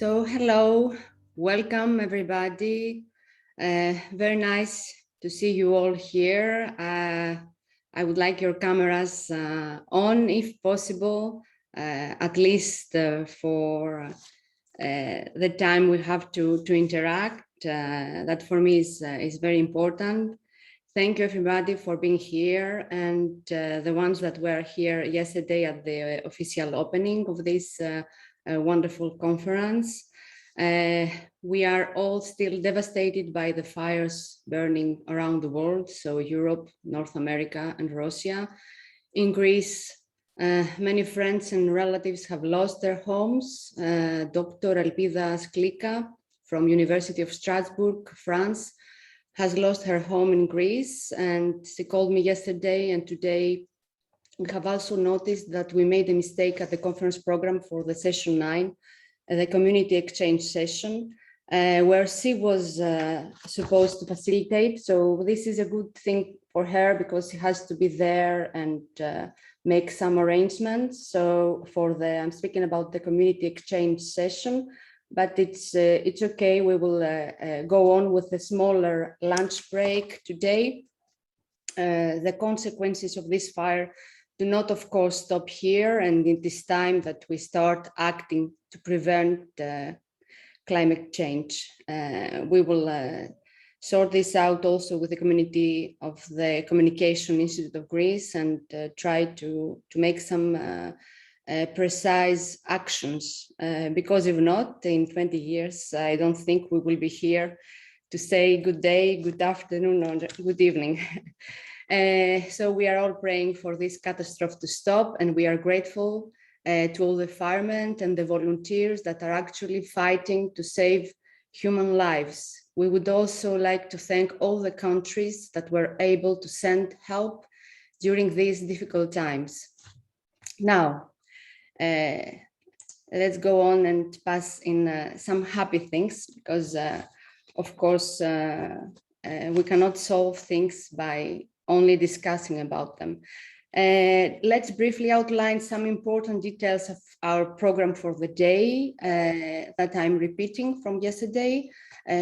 So hello, welcome everybody. Very nice to see you all here. I would like your cameras on if possible, at least for the time we have to interact. That for me is very important. Thank you everybody for being here, and the ones that were here yesterday at the official opening of this wonderful conference. We are all still devastated by the fires burning around the world, so Europe, North America, and Russia. In Greece, many friends and relatives have lost their homes. Dr. Elpida Sklika from University of Strasbourg, France, has lost her home in Greece, and she called me yesterday and today. We have also noticed that we made a mistake at the conference program for the session 9, the community exchange session, where she was supposed to facilitate. So this is a good thing for her because she has to be there and make some arrangements. So I'm speaking about the community exchange session, but it's okay. We will go on with a smaller lunch break today. The consequences of this fire do not, of course, stop here, and it is time that we start acting to prevent climate change. We will sort this out also with the community of the Communication Institute of Greece and try to make some precise actions, because if not, in 20 years, I don't think we will be here to say good day, good afternoon, or good evening. So we are all praying for this catastrophe to stop, and we are grateful to all the firemen and the volunteers that are actually fighting to save human lives. We would also like to thank all the countries that were able to send help during these difficult times. Now, let's go on and pass in some happy things, because of course, we cannot solve things by only discussing about them. Let's briefly outline some important details of our program for the day that I'm repeating from yesterday.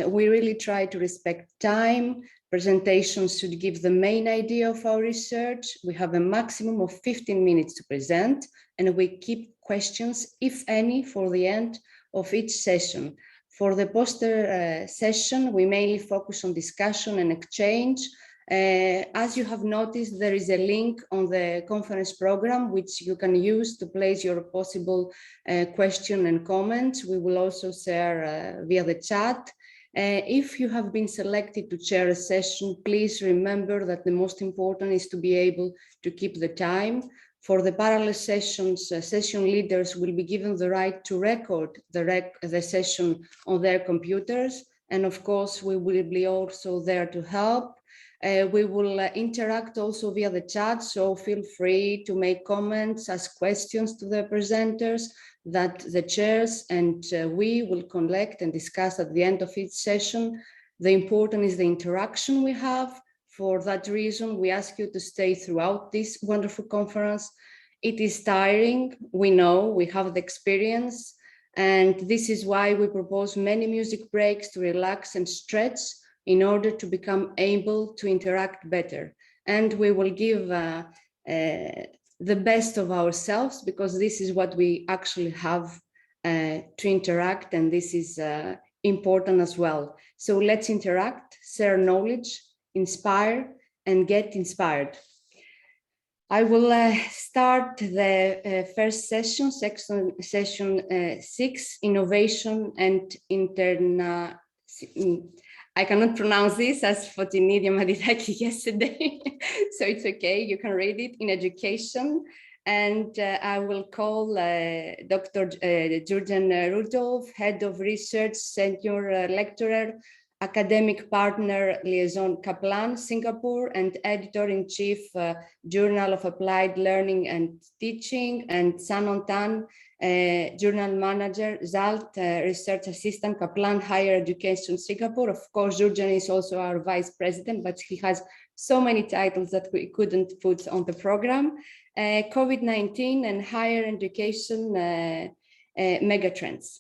We really try to respect time. Presentations should give the main idea of our research. We have a maximum of 15 minutes to present, and we keep questions, if any, for the end of each session. For the poster session, we mainly focus on discussion and exchange. As you have noticed, there is a link on the conference program which you can use to place your possible question and comments. We will also share via the chat. If you have been selected to chair a session, please remember that the most important is to be able to keep the time. For the parallel sessions, session leaders will be given the right to record the session on their computers. And of course, we will be also there to help. We will interact also via the chat, so feel free to make comments, ask questions to the presenters that the chairs and we will collect and discuss at the end of each session. The important is the interaction we have. For that reason, we ask you to stay throughout this wonderful conference. It is tiring, we know, we have the experience, and this is why we propose many music breaks to relax and stretch in order to become able to interact better. And we will give the best of ourselves, because this is what we actually have to interact, and this is important as well. So let's interact, share knowledge, inspire, and get inspired. I will start the first session, session 6, Innovation and I cannot pronounce this as Fotinidia Madidaki yesterday, so it's okay, you can read it, in education. And I will call Dr. Jurgen Rudolph, Head of Research, Senior Lecturer, Academic Partner Liaison Kaplan, Singapore, and Editor-in-Chief, Journal of Applied Learning and Teaching, and San Tan, Journal Manager, JALT, Research Assistant, Kaplan, Higher Education, Singapore. Of course, Jurgen is also our Vice President, but he has so many titles that we couldn't put on the program. COVID-19 and higher education megatrends.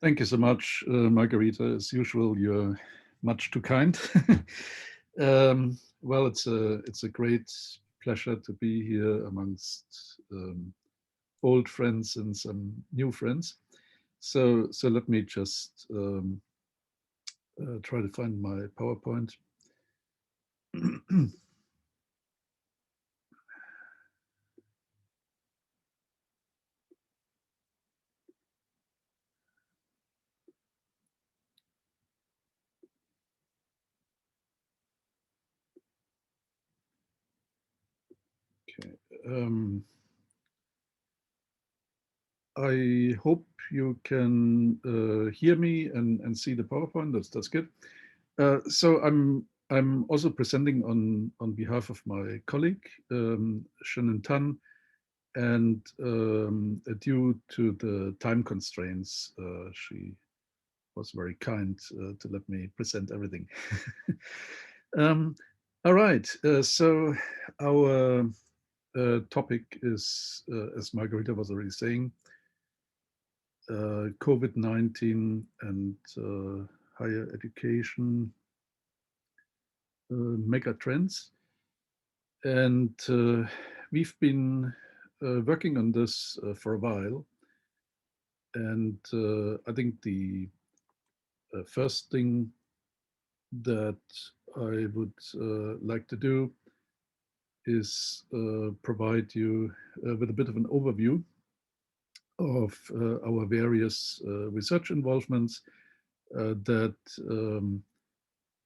Thank you so much, Margarita. As usual, you're much too kind. Well, it's a great pleasure to be here amongst old friends and some new friends. So let me just try to find my PowerPoint. Okay. I hope you can hear me and see the PowerPoint. That's good. So I'm also presenting on behalf of my colleague Shannon Tan, and due to the time constraints, she was very kind to let me present everything. All right. So our topic is, as Margarita was already saying, COVID-19 and higher education mega trends. And we've been working on this for a while. And I think the first thing that I would like to do is provide you with a bit of an overview of our various research involvements that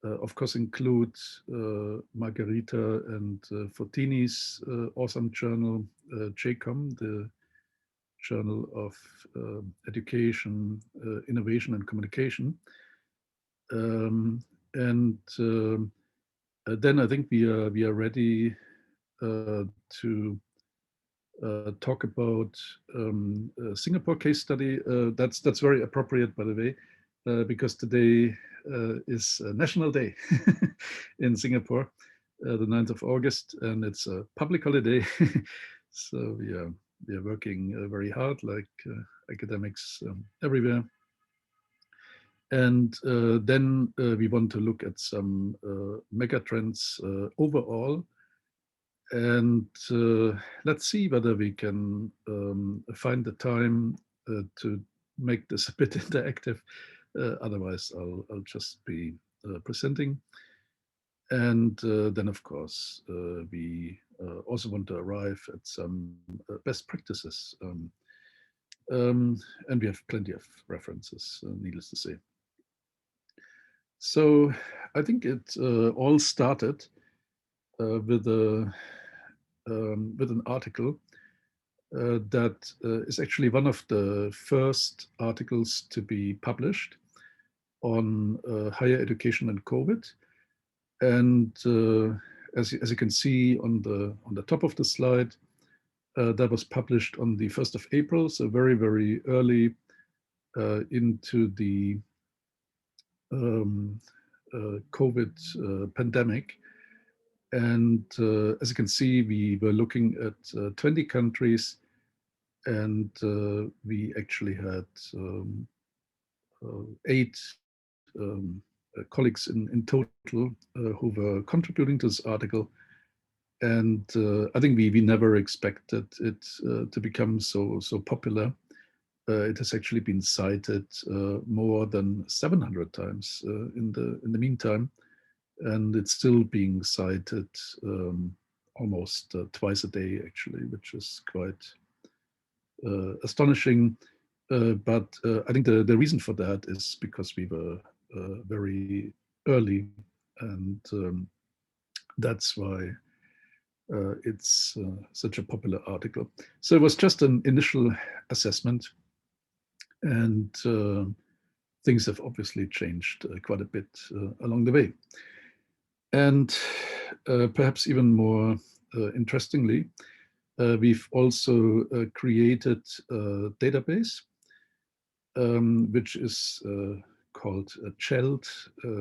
of course include Margarita and Fortini's awesome journal, JEICOM, the Journal of Education, Innovation and Communication. And then I think we are ready to talk about a Singapore case study. That's very appropriate, by the way, because today is National Day in Singapore, the 9th of August, and it's a public holiday. So we are working very hard, like academics everywhere. And then we want to look at some mega trends overall. And let's see whether we can find the time to make this a bit interactive. Otherwise, I'll just be presenting. And then, of course, we also want to arrive at some best practices. And we have plenty of references, needless to say. So I think it all started with an article that is actually one of the first articles to be published on higher education and COVID. And as you can see on the top of the slide, that was published on the 1st of April, so very, very early into the COVID pandemic. And as you can see, we were looking at 20 countries, and we actually had 8 colleagues in total who were contributing to this article. And I think we never expected it to become so popular. It has actually been cited more than 700 times in the meantime, and it's still being cited almost twice a day, actually, which is quite astonishing. But I think the reason for that is because we were very early, and that's why it's such a popular article. So it was just an initial assessment, and things have obviously changed quite a bit along the way. And perhaps even more interestingly, we've also created a database, which is called JALT,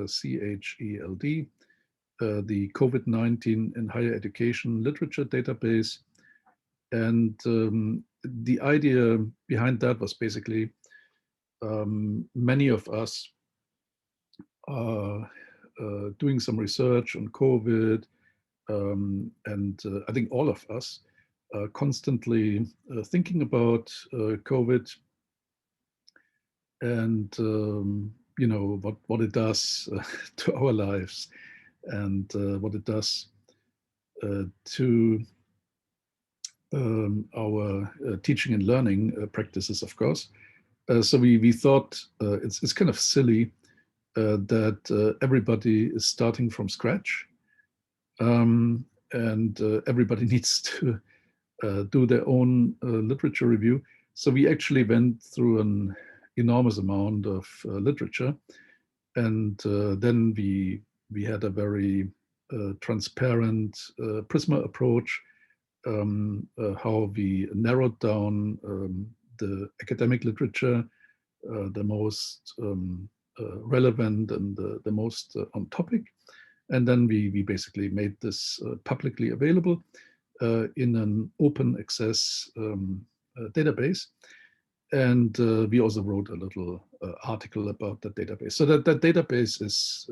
CHELD, the COVID-19 in Higher Education Literature Database. And the idea behind that was basically many of us are doing some research on COVID, and I think all of us are constantly thinking about COVID and you know what it does to our lives, and what it does to our teaching and learning practices, of course. So we thought it's kind of silly that everybody is starting from scratch, and everybody needs to do their own literature review. So we actually went through an enormous amount of literature, and then we had a very transparent Prisma approach, how we narrowed down the academic literature, the most relevant and the most on topic. And then we basically made this publicly available in an open access database. And we also wrote a little article about that database. So that database is,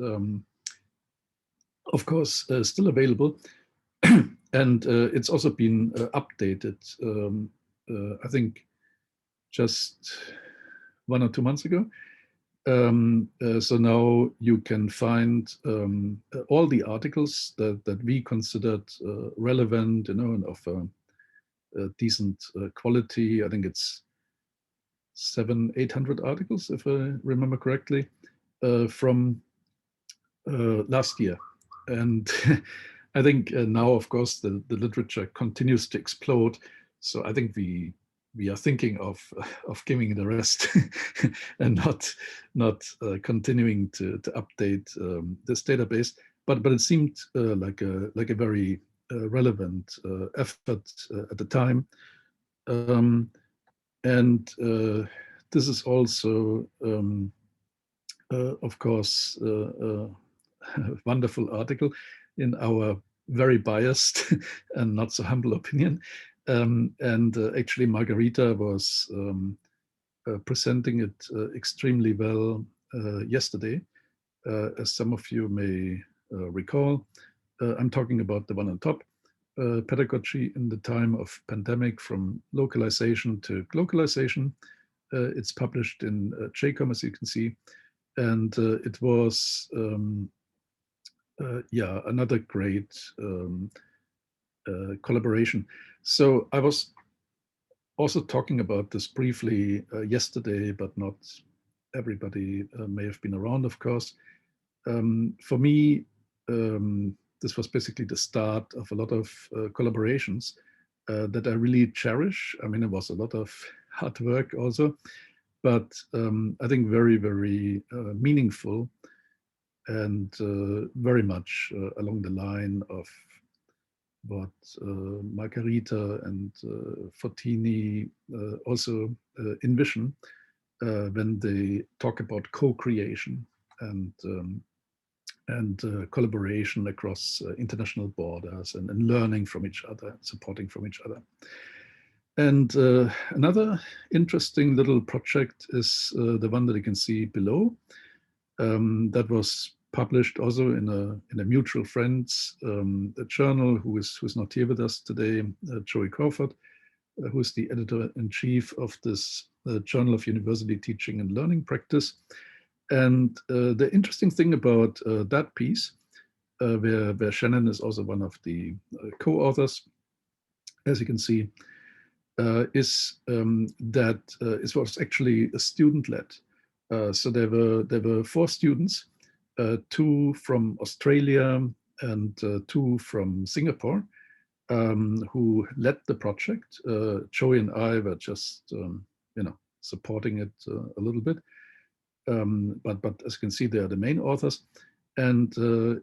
of course, still available. And it's also been updated, I think, just 1 or 2 months ago. So now you can find all the articles that we considered relevant, you know, and of a decent quality. I think it's 700-800 articles, if I remember correctly, from last year. And I think now, of course, the literature continues to explode. So I think we are thinking of giving it a rest and not continuing to update this database. But it seemed like a very relevant effort at the time. And this is also, of course, a wonderful article in our very biased and not so humble opinion. And actually, Margarita was presenting it extremely well yesterday, as some of you may recall. I'm talking about the one on top, pedagogy in the time of pandemic, from localization to globalization. It's published in JEICOM, as you can see, and it was yeah, another great collaboration. So I was also talking about this briefly yesterday, but not everybody may have been around, of course. For me, this was basically the start of a lot of collaborations that I really cherish. I mean, it was a lot of hard work also, but I think very, very meaningful, and very much along the line of what Margarita and Fortini also envision when they talk about co-creation and collaboration across international borders, and learning from each other, supporting from each other. And another interesting little project is the one that you can see below. That was published also in a mutual friend's journal, who's not here with us today, Joey Crawford, who's the editor-in-chief of this Journal of University Teaching and Learning Practice. And the interesting thing about that piece, where Shannon is also one of the co-authors, as you can see, is that it was actually a student-led. So there were 4 students, 2 from Australia and 2 from Singapore, who led the project. Joey and I were just, you know, supporting it a little bit. But as you can see, they are the main authors, and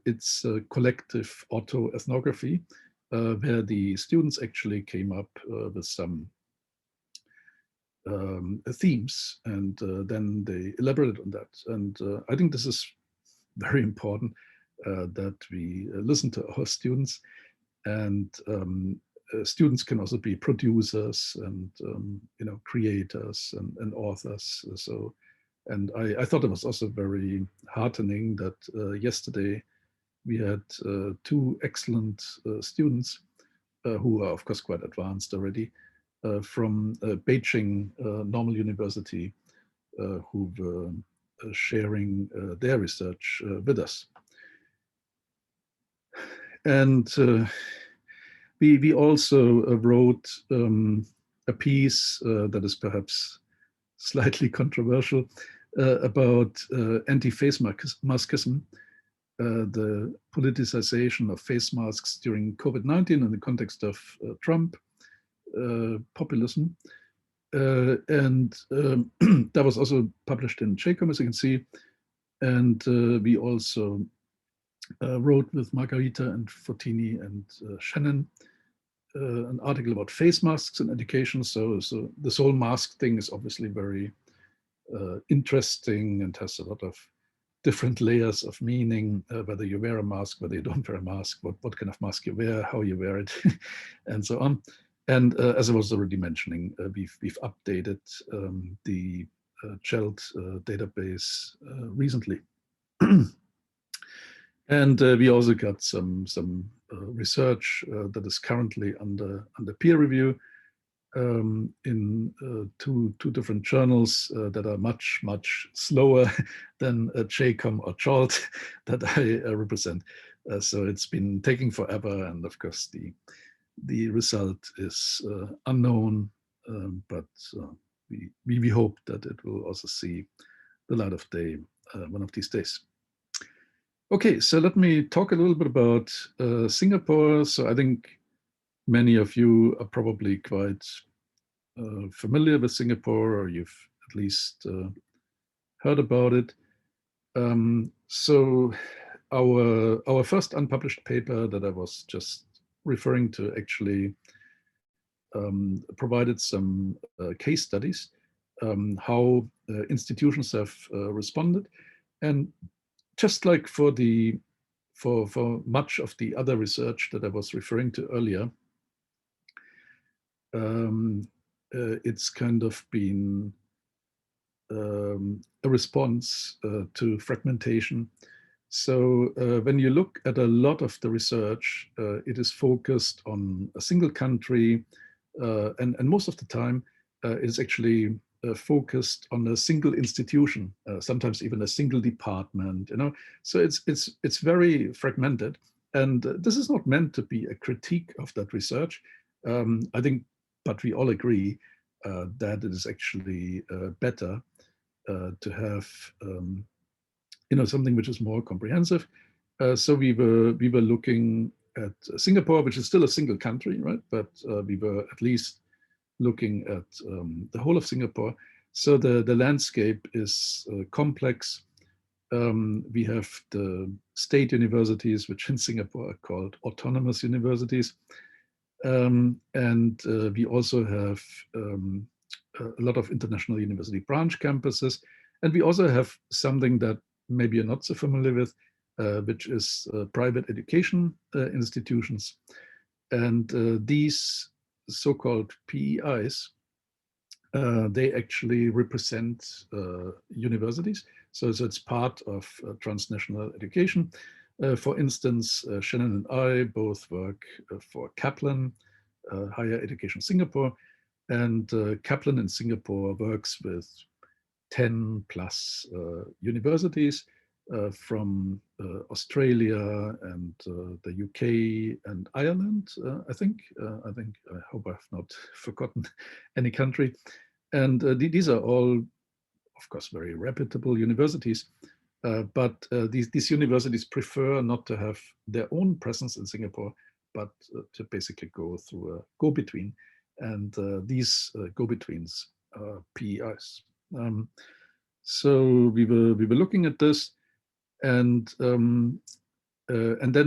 it's a collective autoethnography, where the students actually came up with some themes, and then they elaborated on that. And I think this is very important, that we listen to our students, and students can also be producers and you know, creators and authors. So And I thought it was also very heartening that yesterday we had two excellent students who are, of course, quite advanced already from Beijing Normal University who were sharing their research with us. And we also wrote a piece that is perhaps slightly controversial about anti-face mascism, the politicization of face masks during COVID-19 in the context of Trump populism. And that was also published in JEICOM, as you can see. And we also wrote with Margarita and Fortini and Shannon an article about face masks in education. So this whole mask thing is obviously very interesting and has a lot of different layers of meaning, whether you wear a mask, whether you don't wear a mask, what kind of mask you wear, how you wear it, and so on. And as I was already mentioning, we've updated the JALT database recently. And we also got some research that is currently under peer review in two different journals that are much slower than JEICOM or JALT that I represent. So it's been taking forever, and of course the result is unknown, but we hope that it will also see the light of day one of these days. Okay, so let me talk a little bit about Singapore. So I think many of you are probably quite familiar with Singapore, or you've at least heard about it. So our first unpublished paper that I was just referring to actually provided some case studies, how institutions have responded. And just like for much of the other research that I was referring to earlier, it's kind of been a response to fragmentation. So when you look at a lot of the research, it is focused on a single country, and most of the time it's actually focused on a single institution, sometimes even a single department. So it's very fragmented, and this is not meant to be a critique of that research. I think, but we all agree that it is actually better to have something which is more comprehensive. So we were looking at Singapore, which is still a single country, right? But we were at least looking at the whole of Singapore. So the landscape is complex. We have the state universities, which in Singapore are called autonomous universities. And we also have a lot of international university branch campuses. And we also have something that maybe you're not so familiar with, which is private education institutions. And these so-called PEIs, they actually represent universities. So it's part of transnational education. For instance, Shannon and I both work for Kaplan, Higher Education Singapore, and Kaplan in Singapore works with 10 plus universities from Australia and the UK and Ireland, I think. I hope I've not forgotten any country. And these are all, of course, very reputable universities. But these universities prefer not to have their own presence in Singapore, but to basically go through a go-between. And these go-betweens are PEIs. So we were looking at this, and then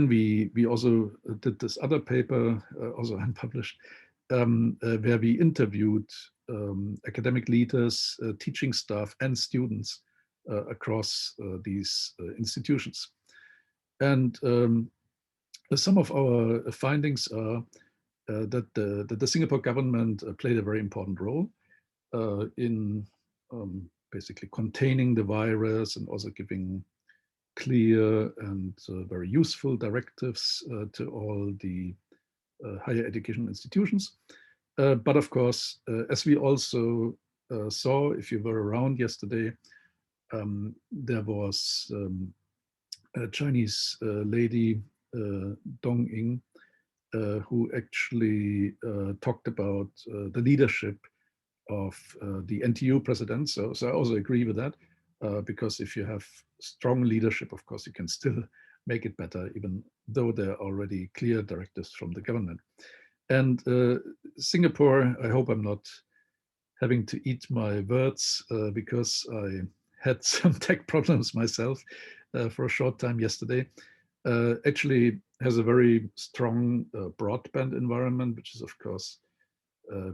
we also did this other paper, also unpublished, where we interviewed academic leaders, teaching staff, and students across these institutions. And some of our findings are that the Singapore government played a very important role in basically containing the virus and also giving clear and very useful directives to all the higher education institutions. But of course, as we also saw, if you were around yesterday, there was a Chinese lady, Dong Ying, who actually talked about the leadership of the NTU president. So I also agree with that, because if you have strong leadership, of course, you can still make it better, even though there are already clear directives from the government. And Singapore, I hope I'm not having to eat my words, because I had some tech problems myself for a short time yesterday. Actually has a very strong broadband environment, which is of course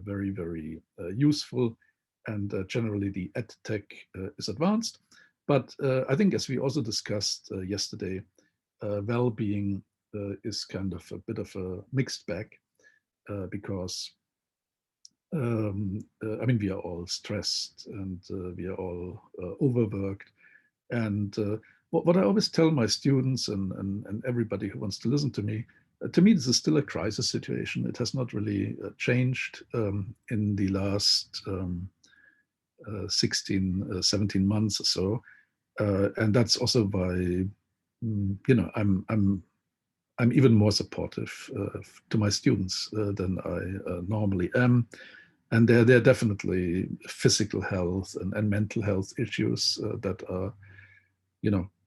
very, very useful, and generally the EdTech is advanced. But I think, as we also discussed yesterday, well-being is kind of a bit of a mixed bag, because I mean, we are all stressed, and we are all overworked. And what I always tell my students and everybody who wants to listen to me this is still a crisis situation. It has not really changed in the last 16, 17 months or so. And that's also why, I'm even more supportive to my students than I normally am. And there are definitely physical health and mental health issues that are,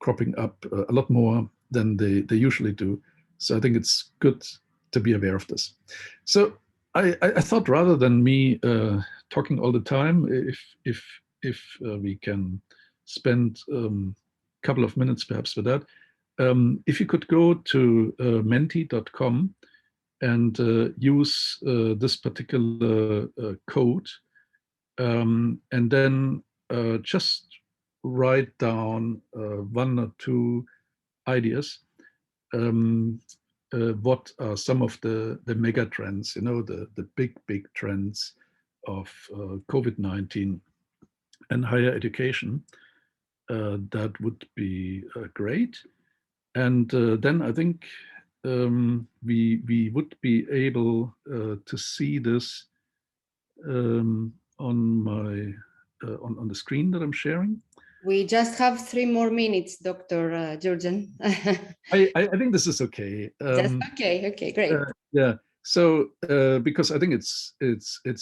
cropping up a lot more than they usually do. So I think it's good to be aware of this. So I thought, rather than me talking all the time, if we can spend a couple of minutes perhaps with that. If you could go to menti.com and use this particular code, and then just write down one or two ideas. What are some of the mega trends, the big trends of COVID-19 and higher education? That would be great. And then I think we would be able to see this on my on the screen that I'm sharing. We just have 3 more minutes, Dr. Jurgen. I think this is okay. That's okay. Okay, great. Yeah. So because I think it's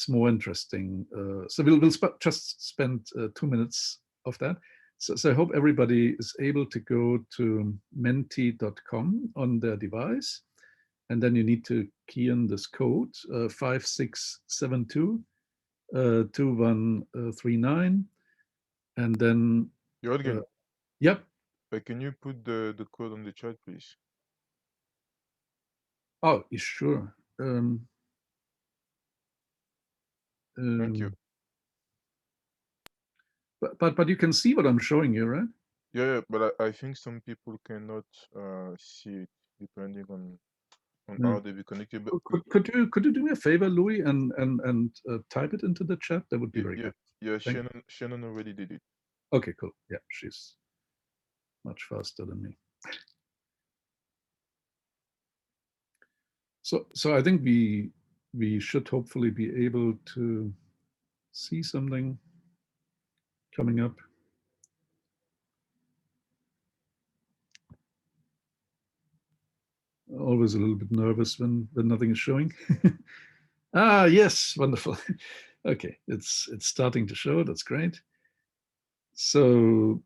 more interesting. So we'll just spend 2 minutes of that. So I hope everybody is able to go to menti.com on their device, and then you need to key in this code 5672 2139, and then Jürgen, yep. can you put the code on the chat, please? Oh, sure. Thank you. But you can see what I'm showing you, right? Yeah, but I think some people cannot see it depending on how they be connected. But Could you do me a favor, Louis, and type it into the chat? That would be very good. Yeah, Shannon already did it. Okay, cool. Yeah, she's much faster than me. So I think we should hopefully be able to see something coming up. Always a little bit nervous when nothing is showing. Ah, yes, wonderful. Okay, it's starting to show. That's great. So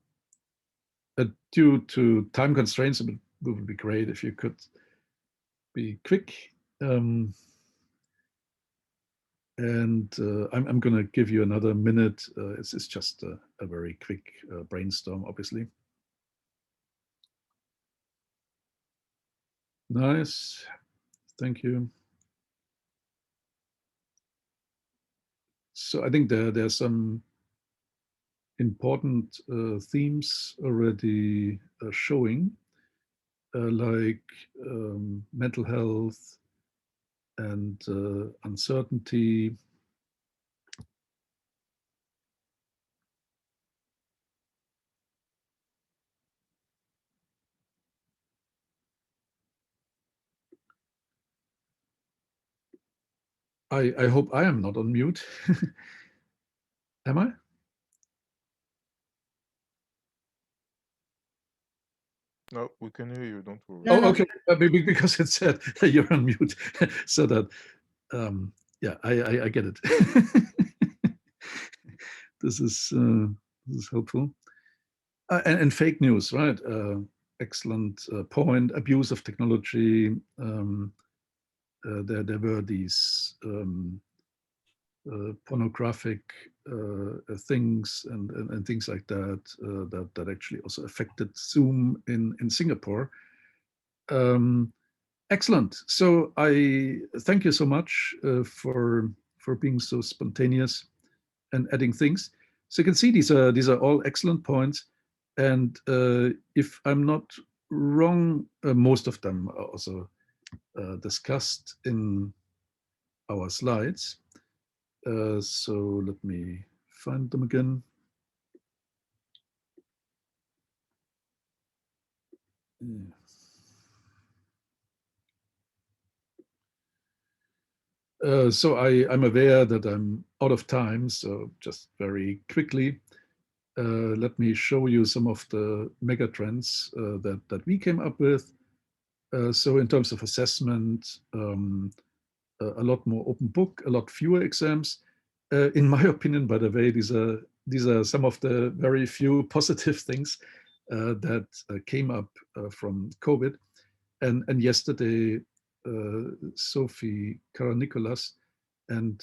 due to time constraints, it would be great if you could be quick. And I'm going to give you another minute. It's just a very quick brainstorm, obviously. Nice. Thank you. So I think there are some important themes already showing, like mental health and uncertainty. I hope I am not on mute. Am I? No, we can hear you. Don't worry. No, Oh, no. okay. Maybe because it said you're on mute, so that yeah, I get it. This is helpful. And fake news, right? Excellent point. Abuse of technology. There were these pornographic things and things like that that actually also affected Zoom in Singapore. Excellent. So I thank you so much for being so spontaneous and adding things. So you can see these are all excellent points, and if I'm not wrong, most of them are also discussed in our slides. So let me find them again. So I'm aware that I'm out of time, so just very quickly, let me show you some of the mega trends that we came up with. So in terms of assessment, a lot more open book, a lot fewer exams. In my opinion, by the way, these are some of the very few positive things that came up from COVID. And yesterday, Sophie Karanicolas and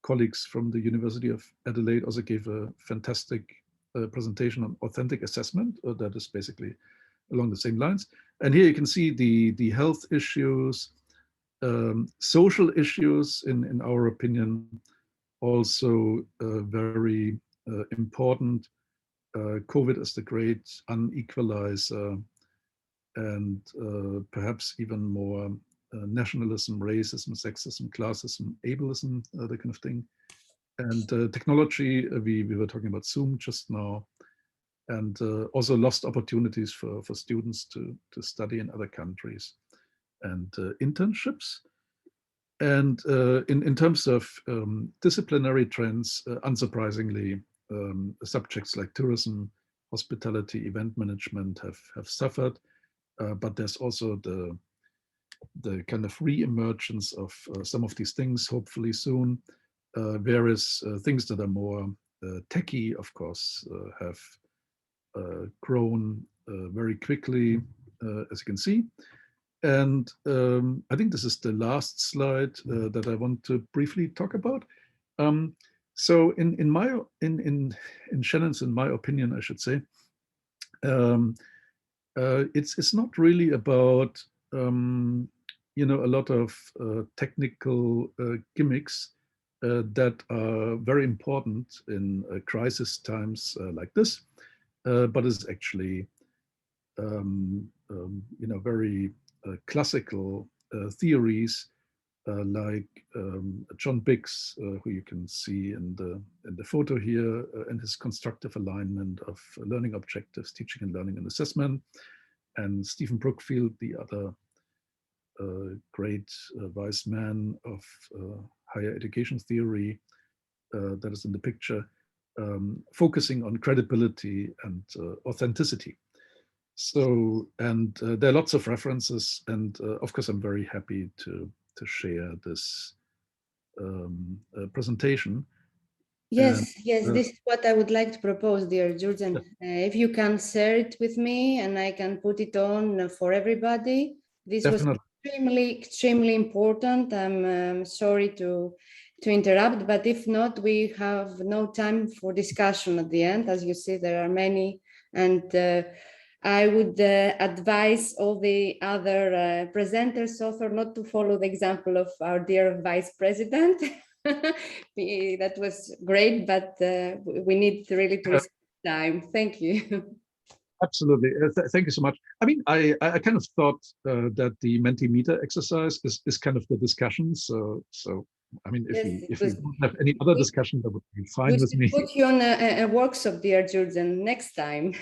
colleagues from the University of Adelaide also gave a fantastic presentation on authentic assessment that is basically along the same lines. And here you can see the health issues, social issues, in our opinion, also very important. COVID is the great unequalizer, and perhaps even more nationalism, racism, sexism, classism, ableism, that kind of thing. And technology, we were talking about Zoom just now, and also lost opportunities for students to study in other countries, and internships. And in terms of disciplinary trends, unsurprisingly, subjects like tourism, hospitality, event management have suffered. But there's also the kind of re-emergence of some of these things, hopefully soon. Whereas things that are more techy, of course, have grown very quickly, as you can see. And I think this is the last slide that I want to briefly talk about. So in Shannon's, in my opinion, I should say, it's not really about a lot of technical gimmicks that are very important in crisis times like this, but it's actually very classical theories like John Biggs, who you can see in the photo here, and his constructive alignment of learning objectives, teaching and learning and assessment, and Stephen Brookfield, the other great wise man of higher education theory that is in the picture, focusing on credibility and authenticity. So, and there are lots of references, and of course, I'm very happy to share this presentation. Yes, yes, this is what I would like to propose, dear Jurgen. If you can share it with me and I can put it on for everybody. This Definitely. was extremely important. I'm sorry to interrupt, but if not, we have no time for discussion at the end. As you see, there are many, and I would advise all the other presenters also not to follow the example of our dear Vice President. That was great, but we need really to respect time. Thank you. Absolutely. Thank you so much. I mean, I kind of thought that the Mentimeter exercise is kind of the discussion. So I mean, if we don't have any other discussion, that would be fine with me. Put you on a workshop, dear Jurgen, next time.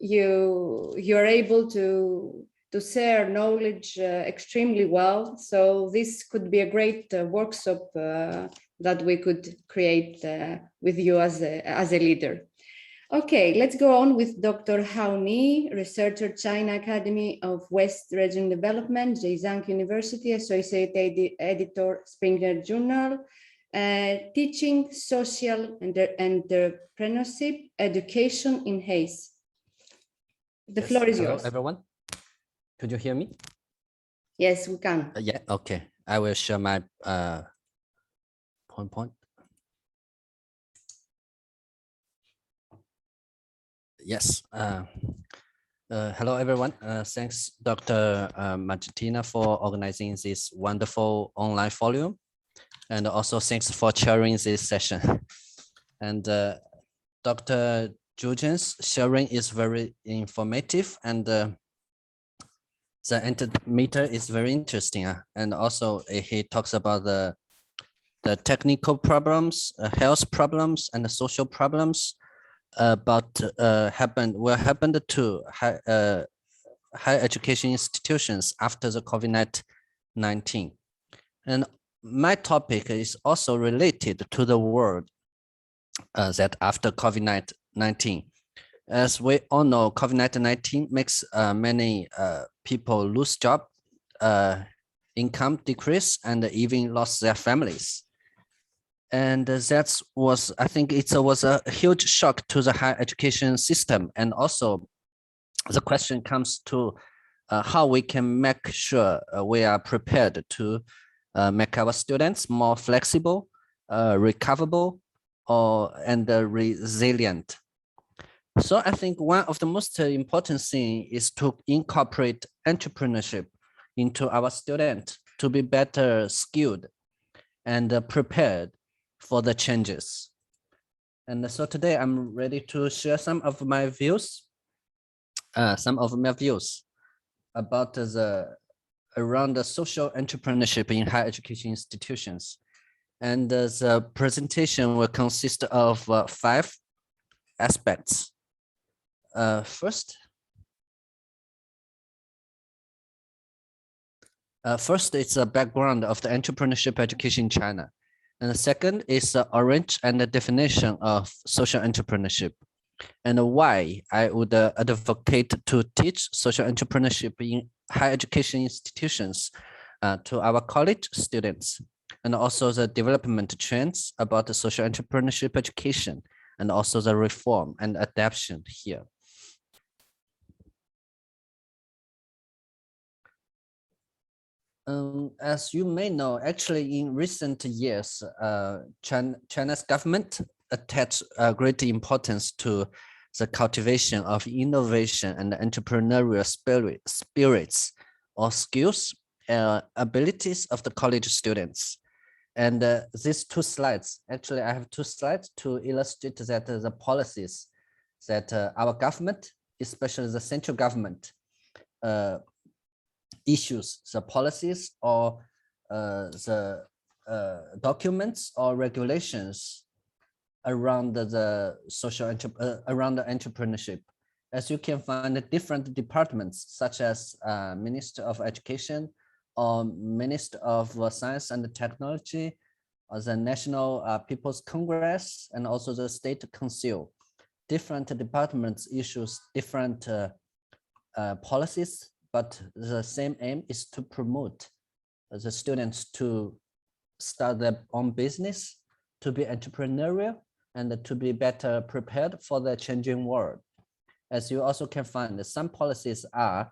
You're able to to share knowledge extremely well. So this could be a great workshop that we could create with you as a leader. Okay, let's go on with Dr. Hao Ni, researcher, China Academy of West Region Development, Zhejiang University, Associate Editor, Springer Journal, teaching social entrepreneurship education in Hayes. The floor is yours. Hello, everyone. Could you hear me? Yes, we can. Yeah, okay. I will share my point. Yes. Hello, everyone. Thanks, Dr. Martina, for organizing this wonderful online forum. And also thanks for chairing this session. And Dr. Zhujian's sharing is very informative, and the intermeter is very interesting. And also he talks about the technical problems, health problems, and the social problems will happen to higher education institutions after the COVID-19. And my topic is also related to the world that after COVID-19. As we all know, COVID-19 makes many people lose job, income decrease, and even lost their families. And that was, I think it was a huge shock to the higher education system. And also the question comes to how we can make sure we are prepared to make our students more flexible, recoverable, and resilient. So I think one of the most important things is to incorporate entrepreneurship into our students to be better skilled and prepared for the changes. And so today I'm ready to share some of my views about around the social entrepreneurship in higher education institutions. And the presentation will consist of 5 aspects. First, it's a background of the entrepreneurship education in China. And the second is the origin and the definition of social entrepreneurship, and why I would advocate to teach social entrepreneurship in higher education institutions to our college students, and also the development trends about the social entrepreneurship education, and also the reform and adaptation here. As you may know, actually in recent years, China's government attached great importance to the cultivation of innovation and entrepreneurial spirits or skills, abilities of the college students. And these 2 slides, actually I have 2 slides to illustrate that the policies that our government, especially the central government, issues, the policies or the documents or regulations around the social around the entrepreneurship. As you can find different departments such as Minister of Education or Minister of Science and Technology, or the National People's Congress, and also the State Council. Different departments issues different policies, but the same aim is to promote the students to start their own business, to be entrepreneurial, and to be better prepared for the changing world. As you also can find, some policies are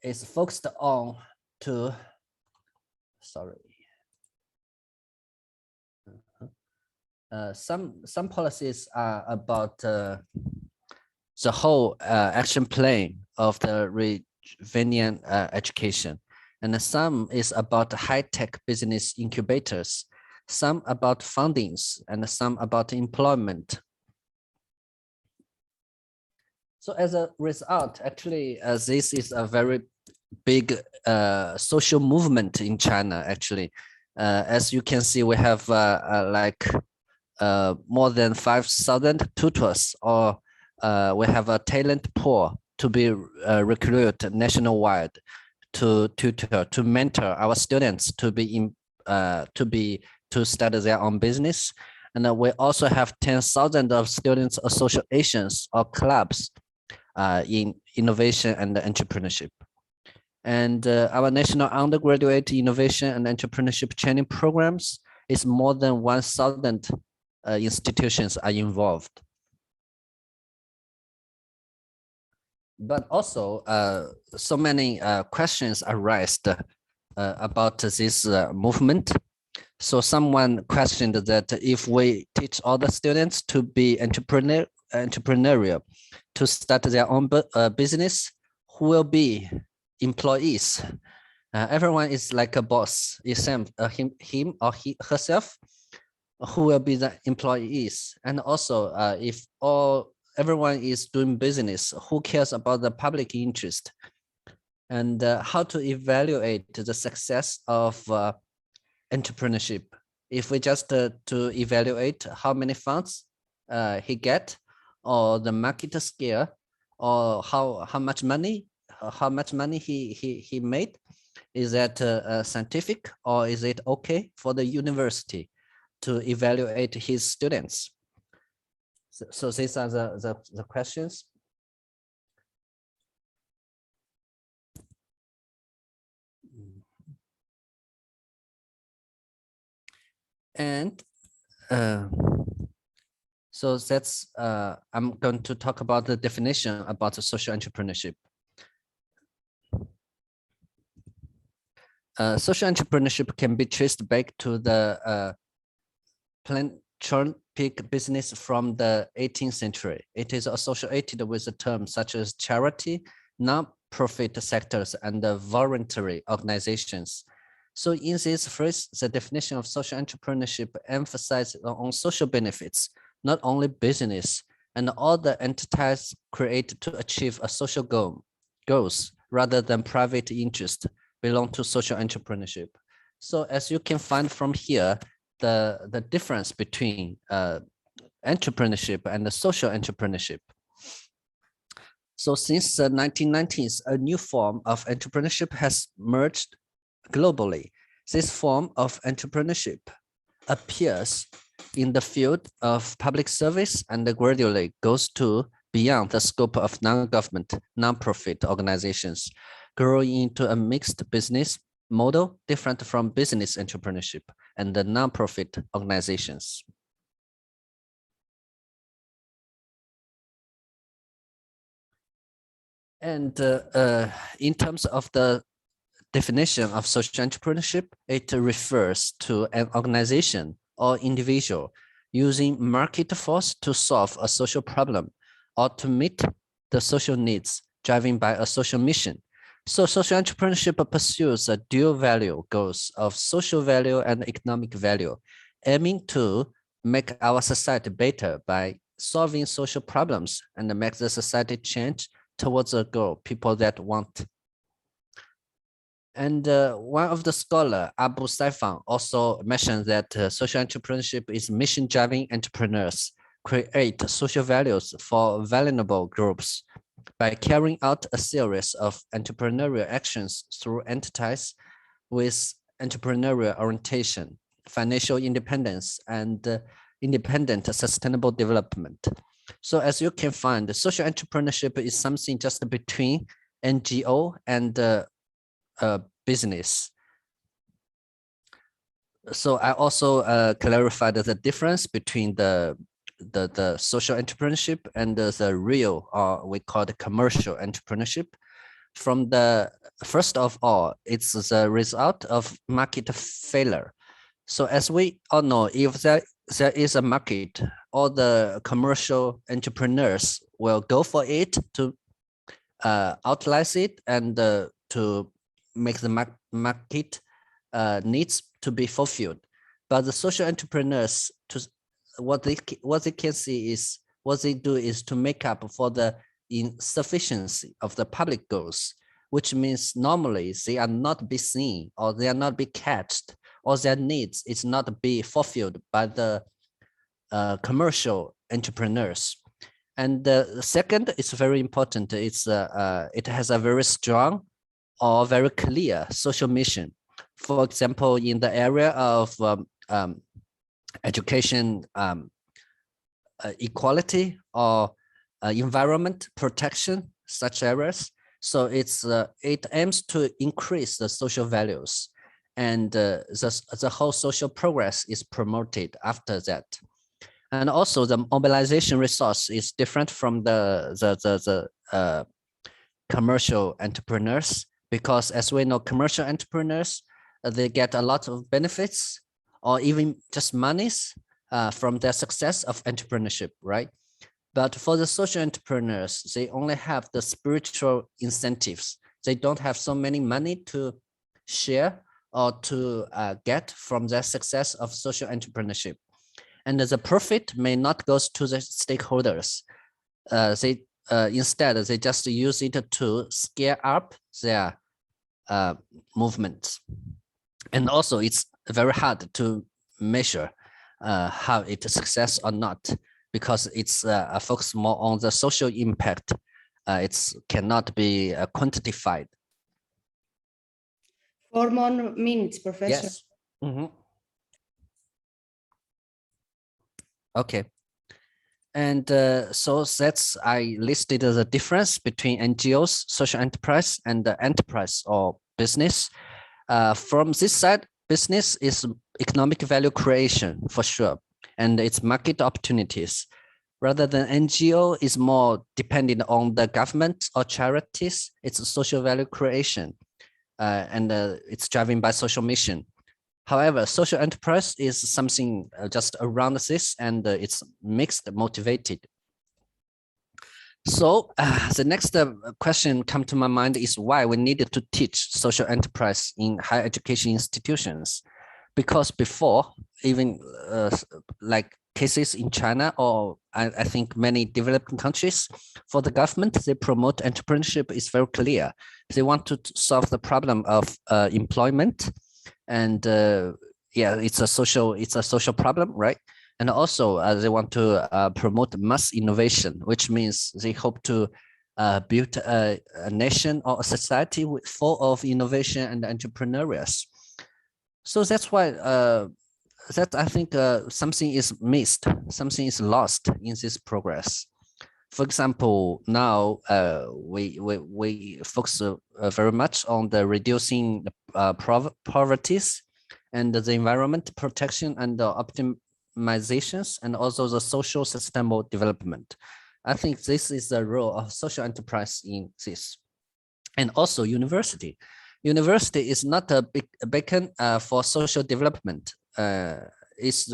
is focused on to, some policies are about the whole action plan of the Ravennian education, and some is about high-tech business incubators, some about fundings, and some about employment. So as a result, actually, this is a very big social movement in China, actually. As you can see, we have more than 5,000 tutors, or we have a talent pool to be recruited nationwide to tutor, to mentor our students to start their own business. And we also have 10,000 of students associations or clubs in innovation and entrepreneurship. And our national undergraduate innovation and entrepreneurship training programs is more than 1,000 institutions are involved. But also, so many questions are raised about this movement. So someone questioned that if we teach all the students to be entrepreneurial, to start their own business, who will be employees? Everyone is like a boss, except him or herself, who will be the employees. And also, if everyone is doing business, who cares about the public interest? And how to evaluate the success of entrepreneurship? If we just to evaluate how many funds he get, or the market scale, or how much money he made, is that scientific, or is it okay for the university to evaluate his students? So these are the questions. And so that's I'm going to talk about the definition about the social entrepreneurship. Social entrepreneurship can be traced back to the philanthropic business from the 18th century. It is associated with the terms such as charity, non-profit sectors, and voluntary organizations. So in this phrase, the definition of social entrepreneurship emphasizes on social benefits, not only business, and all the entities created to achieve a social goals rather than private interest belong to social entrepreneurship. So as you can find from here, the difference between entrepreneurship and the social entrepreneurship. So since the 1990s, a new form of entrepreneurship has merged globally. This form of entrepreneurship appears in the field of public service and gradually goes to beyond the scope of non-government, non-profit organizations, growing into a mixed business model different from business entrepreneurship and the non-profit organizations. And in terms of the definition of social entrepreneurship, it refers to an organization or individual using market force to solve a social problem or to meet the social needs driven by a social mission. So social entrepreneurship pursues a dual value goals of social value and economic value, aiming to make our society better by solving social problems and make the society change towards a goal people that want. And one of the scholar, Abu Saifan, also mentioned that social entrepreneurship is mission-driven entrepreneurs create social values for vulnerable groups by carrying out a series of entrepreneurial actions through entities with entrepreneurial orientation, financial independence, and independent sustainable development. So as you can find, social entrepreneurship is something just between NGO and business. So I also clarified the difference between the social entrepreneurship and the real, or we call it commercial entrepreneurship. From the first of all, it's the result of market failure. So as we all know, if there is a market, all the commercial entrepreneurs will go for it to utilize it and to make the market needs to be fulfilled. But the social entrepreneurs, what they can see is, what they do is to make up for the insufficiency of the public goals, which means normally they are not be seen, or they are not be catched, or their needs is not be fulfilled by the commercial entrepreneurs. And the second is very important. It has a very strong or very clear social mission. For example, in the area of education equality or environment protection, such areas. So it aims to increase the social values, and the whole social progress is promoted after that. And also the mobilization resource is different from the commercial entrepreneurs, because as we know, commercial entrepreneurs, they get a lot of benefits or even just monies from their success of entrepreneurship, right? But for the social entrepreneurs, they only have the spiritual incentives. They don't have so many money to share or to get from their success of social entrepreneurship. And the profit may not go to the stakeholders. Instead, they just use it to scale up their movements. And also, it's very hard to measure how it's a success or not, because it's focused more on the social impact. It cannot be quantified. 4 more minutes, Professor. Yes. Mm-hmm. Okay. And so I listed the difference between NGOs, social enterprise, and the enterprise or business. From this side, business is economic value creation for sure, and it's market opportunities. Rather than NGO is more dependent on the government or charities, it's social value creation, and it's driven by social mission. However, social enterprise is something just around this, and it's mixed motivated. So the next question come to my mind is why we needed to teach social enterprise in higher education institutions. Because before, even like cases in China, or I think many developing countries, for the government, they promote entrepreneurship is very clear. They want to solve the problem of employment, and it's a social problem, right? And also they want to promote mass innovation, which means they hope to build a nation or a society full of innovation and entrepreneurs. So that's why that I think something is missed, something is lost in this progress. For example, now we focus very much on the reducing poverties and the environment protection and the optimizations, and also the social sustainable development. I think this is the role of social enterprise in this. And also university. University is not a beacon for social development. It's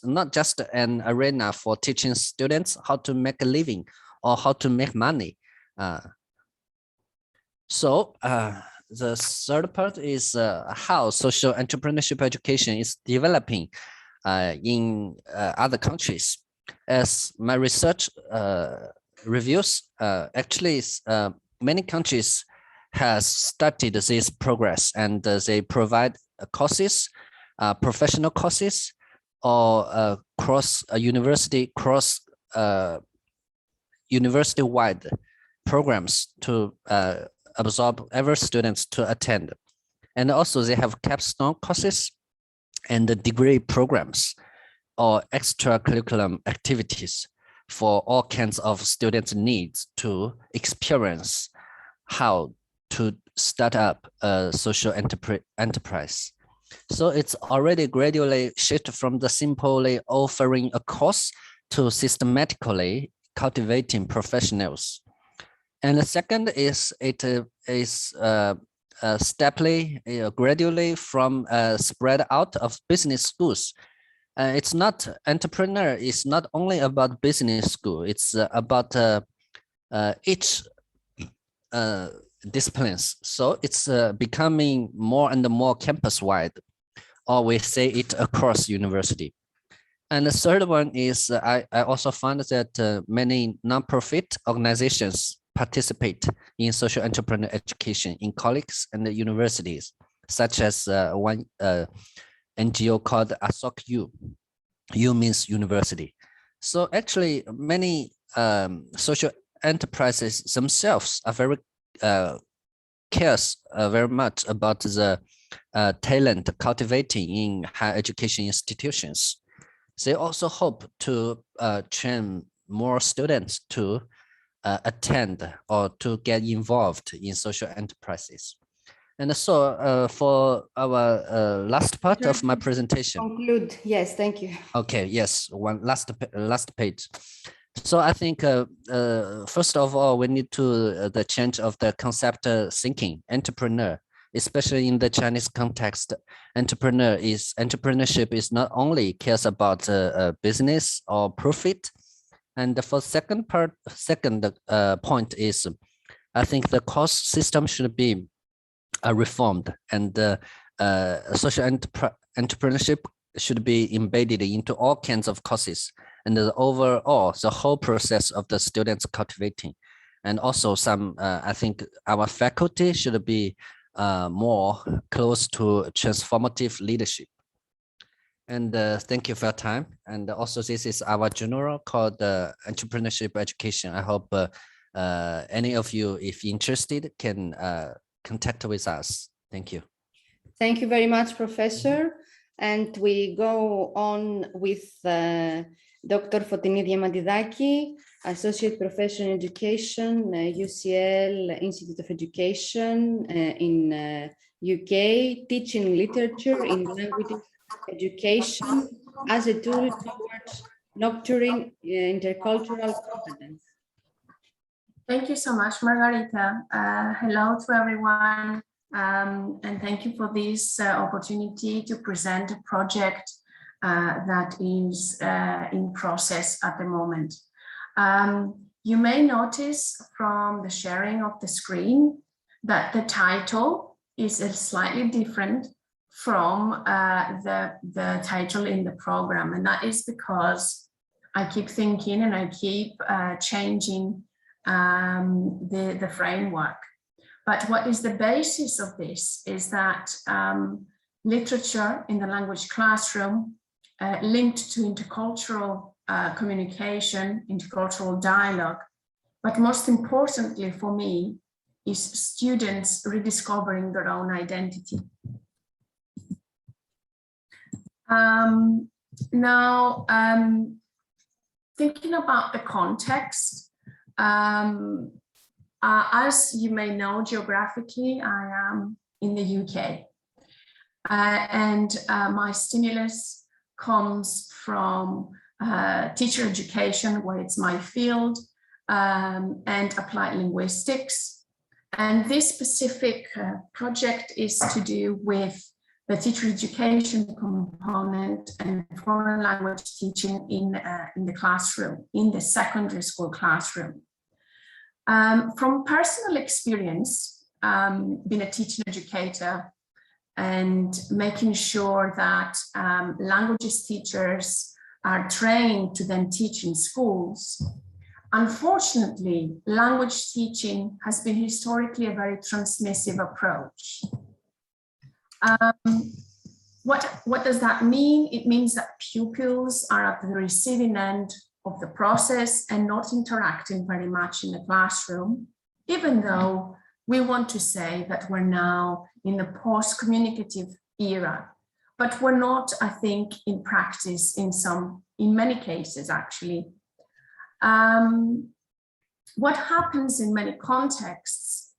not just an arena for teaching students how to make a living or how to make money. So the third part is how social entrepreneurship education is developing in other countries. As my research reviews, actually many countries has started this progress, and they provide courses, professional courses, or university-wide programs to absorb every students to attend. And also they have capstone courses and the degree programs or extracurriculum activities for all kinds of students' needs to experience how to start up a social enterprise. So it's already gradually shifted from the simply offering a course to systematically cultivating professionals. And the second is it is gradually from spread out of business schools. It's not entrepreneur. It's not only about business school. It's about each disciplines. So it's becoming more and more campus-wide, or we say it across university. And the third one is I also found that many nonprofit organizations participate in social entrepreneur education in colleges and the universities, such as one NGO called ASOC U. U means university. So actually many social enterprises themselves are very cares very much about the talent cultivating in higher education institutions. They also hope to train more students to attend or to get involved in social enterprises. And so for our last part of my presentation. Conclude, yes, thank you. Okay, yes, one last page. So I think first of all, we need to the change of the concept thinking, entrepreneur, especially in the Chinese context. Entrepreneurship is not only cares about business or profit. And for second point is, I think the course system should be reformed, and social entrepreneurship should be embedded into all kinds of courses, and the overall the whole process of the students cultivating. And also some I think our faculty should be more close to transformative leadership. And thank you for your time. And also this is our journal called Entrepreneurship Education. I hope any of you, if interested, can contact with us. Thank you. Thank you very much, Professor. And we go on with Dr. Fotini Diamantidaki, Associate Professor in Education, UCL Institute of Education in UK, teaching literature in language education as a tool towards nurturing intercultural competence. Thank you so much, Margarita. Hello to everyone, and thank you for this opportunity to present a project that is in process at the moment. You may notice from the sharing of the screen that the title is slightly different from the title in the program, and that is because I keep thinking and I keep changing the framework. But what is the basis of this is that literature in the language classroom linked to intercultural communication, intercultural dialogue, but most importantly for me is students rediscovering their own identity. Now, thinking about the context, as you may know, geographically, I am in the UK, and my stimulus comes from teacher education, where it's my field, and applied linguistics. And this specific project is to do with the teacher education component and foreign language teaching in the classroom, in the secondary school classroom. From personal experience, being a teaching educator and making sure that languages teachers are trained to then teach in schools, unfortunately, language teaching has been historically a very transmissive approach. What does that mean? It means that pupils are at the receiving end of the process and not interacting very much in the classroom, even though we want to say that we're now in the post-communicative era, but we're not, I think, in practice in many cases, actually. What happens in many contexts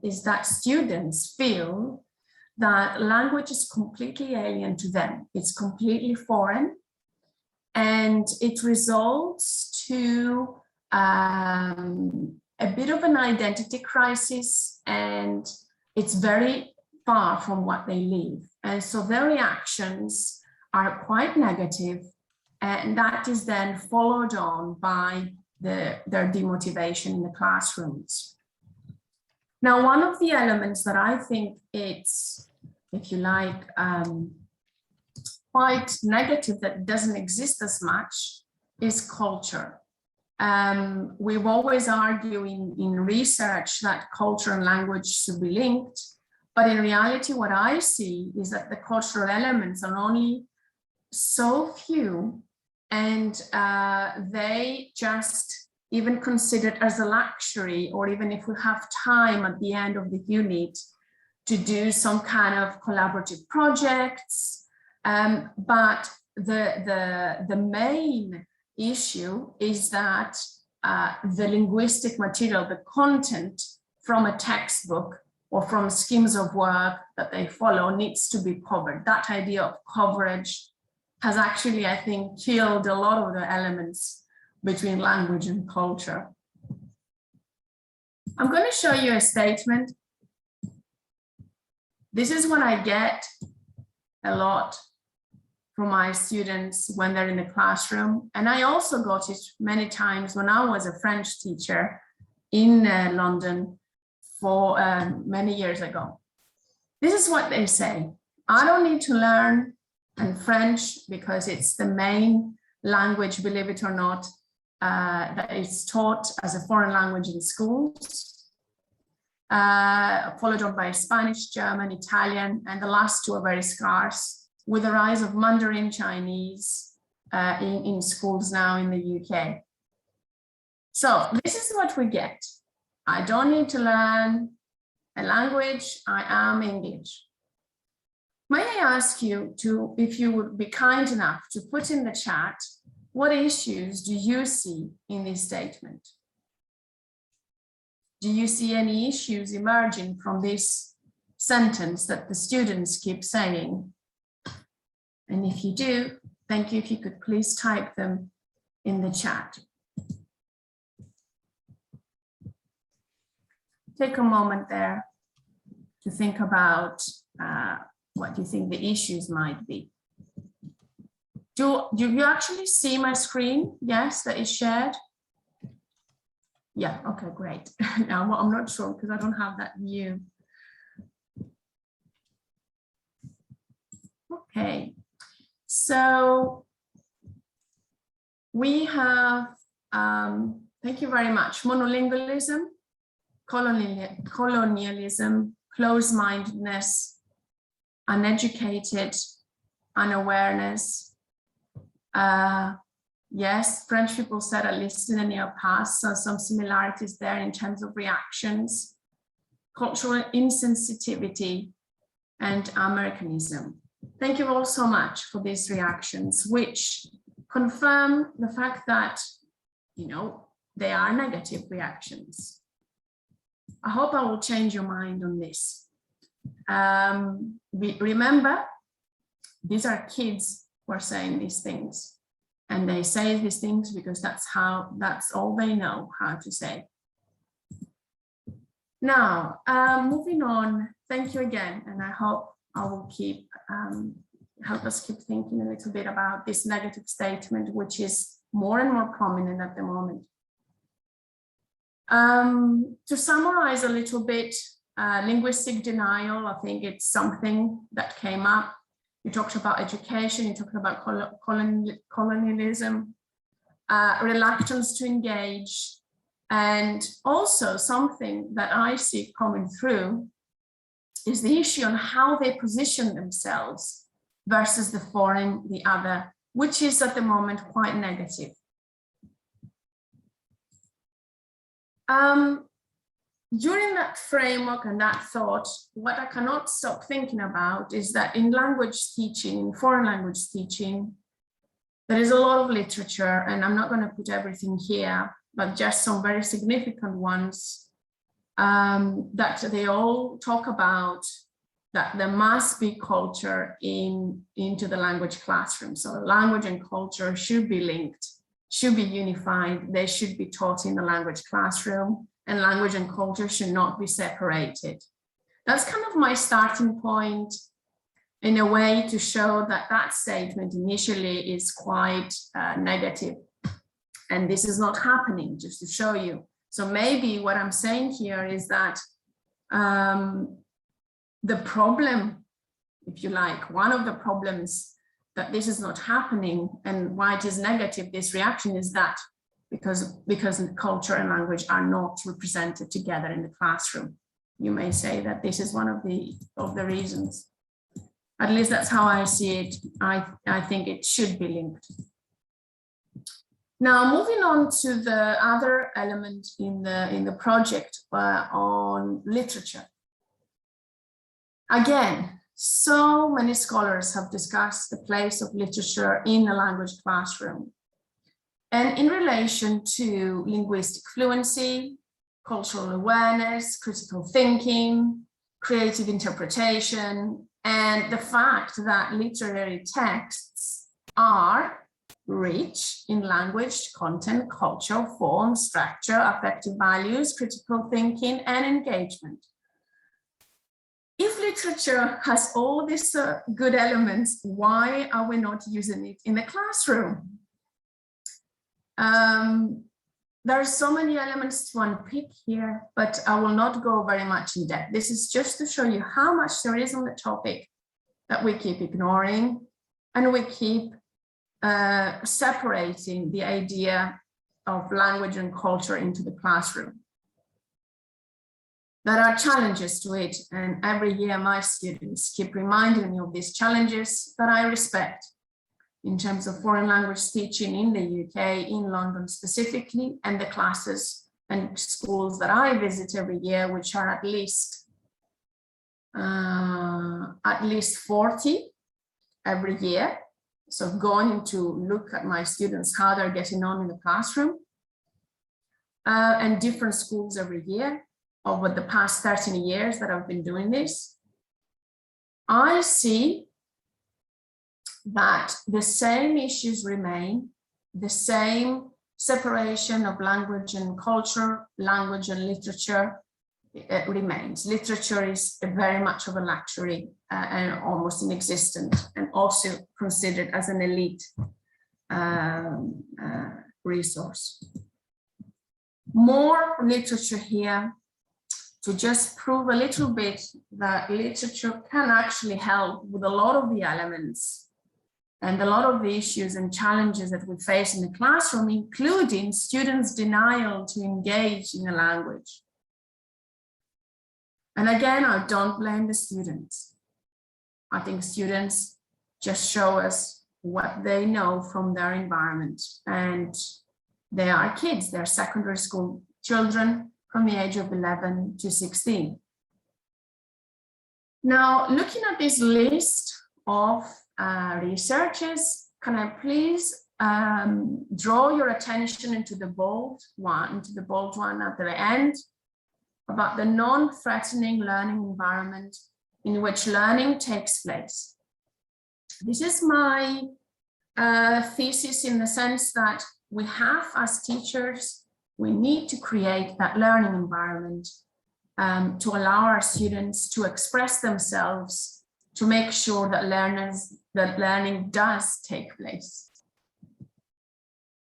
is that students feel that language is completely alien to them. It's completely foreign, and it results to a bit of an identity crisis, and it's very far from what they live. And so their reactions are quite negative, and that is then followed on by their demotivation in the classrooms. Now, one of the elements that I think it's, if you like, quite negative, that doesn't exist as much, is culture. We've always argued in research that culture and language should be linked, but in reality, what I see is that the cultural elements are only so few, and they just even considered as a luxury, or even if we have time at the end of the unit to do some kind of collaborative projects. But the main issue is that the linguistic material, the content from a textbook or from schemes of work that they follow needs to be covered. That idea of coverage has actually, I think, killed a lot of the elements between language and culture. I'm going to show you a statement. This is what I get a lot from my students when they're in the classroom. And I also got it many times when I was a French teacher in London for many years ago. This is what they say: I don't need to learn French because it's the main language, believe it or not, that is taught as a foreign language in schools, followed on by Spanish, German, Italian, and the last two are very scarce, with the rise of Mandarin Chinese in schools now in the UK. So this is what we get. I don't need to learn a language, I am English. May I ask you to, if you would be kind enough to put in the chat, what issues do you see in this statement? Do you see any issues emerging from this sentence that the students keep saying? And if you do, thank you if you could please type them in the chat. Take a moment there to think about what you think the issues might be. Do you actually see my screen? Yes, that is shared. Yeah, okay, great. Now I'm not sure because I don't have that view. Okay, so we have, thank you very much, monolingualism, colonialism, closed-mindedness, uneducated, unawareness. Yes, French people said at least in the near past, so some similarities there in terms of reactions, cultural insensitivity, and Americanism. Thank you all so much for these reactions, which confirm the fact that, you know, they are negative reactions. I hope I will change your mind on this. Remember, these are kids who are saying these things, and they say these things because that's all they know how to say. Now, moving on, thank you again, and I hope I will keep help us keep thinking a little bit about this negative statement, which is more and more prominent at the moment. To summarize a little bit, linguistic denial, I think it's something that came up. You talked about education, you talked about colonialism, reluctance to engage, and also something that I see coming through is the issue on how they position themselves versus the foreign, the other, which is at the moment quite negative. During that framework and that thought, what I cannot stop thinking about is that in language teaching, foreign language teaching, there is a lot of literature, and I'm not going to put everything here, but just some very significant ones that they all talk about, that there must be culture into the language classroom. So language and culture should be linked, should be unified. They should be taught in the language classroom, and language and culture should not be separated. That's kind of my starting point in a way to show that that statement initially is quite negative. And this is not happening, just to show you. So maybe what I'm saying here is that the problem, if you like, one of the problems that this is not happening and why it is negative, this reaction, is that because culture and language are not represented together in the classroom. You may say that this is one of the reasons. At least that's how I see it. I think it should be linked. Now, moving on to the other element in the project on literature. Again, so many scholars have discussed the place of literature in the language classroom. And in relation to linguistic fluency, cultural awareness, critical thinking, creative interpretation, and the fact that literary texts are rich in language, content, culture, form, structure, affective values, critical thinking, and engagement. If literature has all these good elements, why are we not using it in the classroom? There are so many elements to unpick here, but I will not go very much in depth. This is just to show you how much there is on the topic that we keep ignoring, and we keep separating the idea of language and culture into the classroom. There are challenges to it, and every year my students keep reminding me of these challenges that I respect in terms of foreign language teaching in the UK, in London specifically, and the classes and schools that I visit every year, which are at least 40 every year. So going to look at my students, how they're getting on in the classroom, and different schools every year over the past 13 years that I've been doing this, I see that the same issues remain, the same separation of language and culture, language and literature remains. Literature is very much of a luxury and almost inexistent, and also considered as an elite resource. More literature here to just prove a little bit that literature can actually help with a lot of the elements and a lot of the issues and challenges that we face in the classroom, including students' denial to engage in a language. And again, I don't blame the students. I think students just show us what they know from their environment. And they are kids, they're secondary school children from the age of 11 to 16. Now, looking at this list of researchers, can I please draw your attention into the bold one at the end, about the non-threatening learning environment in which learning takes place. This is my thesis, in the sense that we have, as teachers, we need to create that learning environment to allow our students to express themselves, to make sure that learning does take place.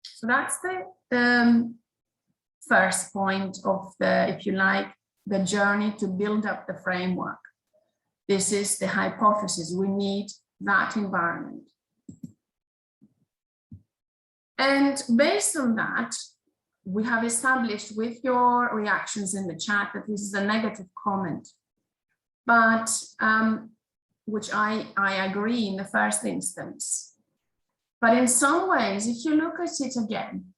So that's the first point of the, if you like, the journey to build up the framework. This is the hypothesis. We need that environment. And based on that, we have established with your reactions in the chat that this is a negative comment, but which I agree in the first instance. But in some ways, if you look at it again,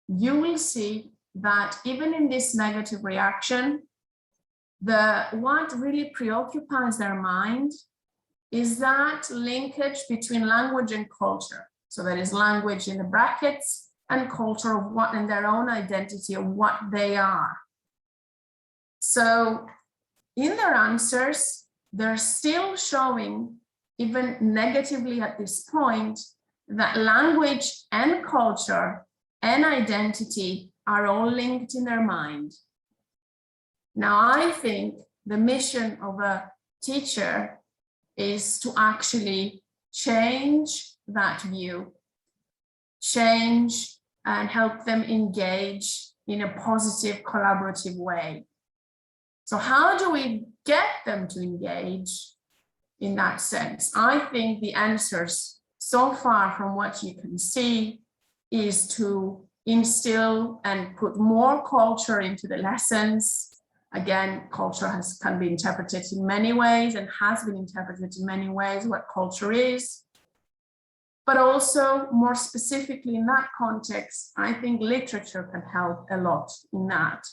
you will see that even in this negative reaction, what really preoccupies their mind is that linkage between language and culture. So that is language in the brackets and culture of what, and their own identity of what they are. So in their answers, they're still showing, even negatively at this point, that language and culture and identity are all linked in their mind. Now, I think the mission of a teacher is to actually change that view, change and help them engage in a positive, collaborative way. So how do we get them to engage in that sense? I think the answers so far from what you can see is to instill and put more culture into the lessons. Again, culture can be interpreted in many ways and has been interpreted in many ways, what culture is. but also more specifically in that context, I think literature can help a lot in that.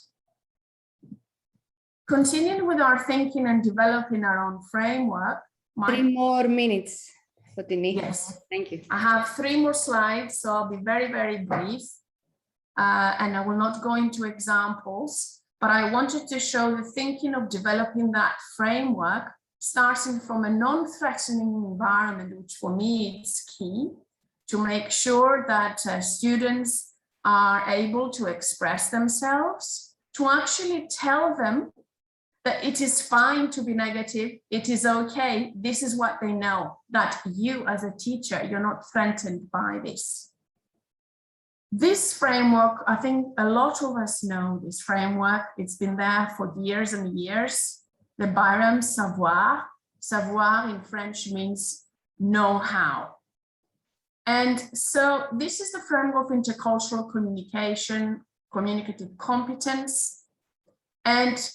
Continuing with our thinking and developing our own framework. 3 more minutes, Fotini. Yes. Thank you. I have 3 more slides, so I'll be very, very brief. And I will not go into examples, but I wanted to show the thinking of developing that framework, starting from a non-threatening environment, which for me is key, to make sure that students are able to express themselves, to actually tell them that it is fine to be negative, it is okay, this is what they know, that you as a teacher, you're not threatened by this. This framework, I think a lot of us know this framework, it's been there for years and years. The Byram savoir, savoir in French means know-how. And so this is the framework of intercultural communication, communicative competence, and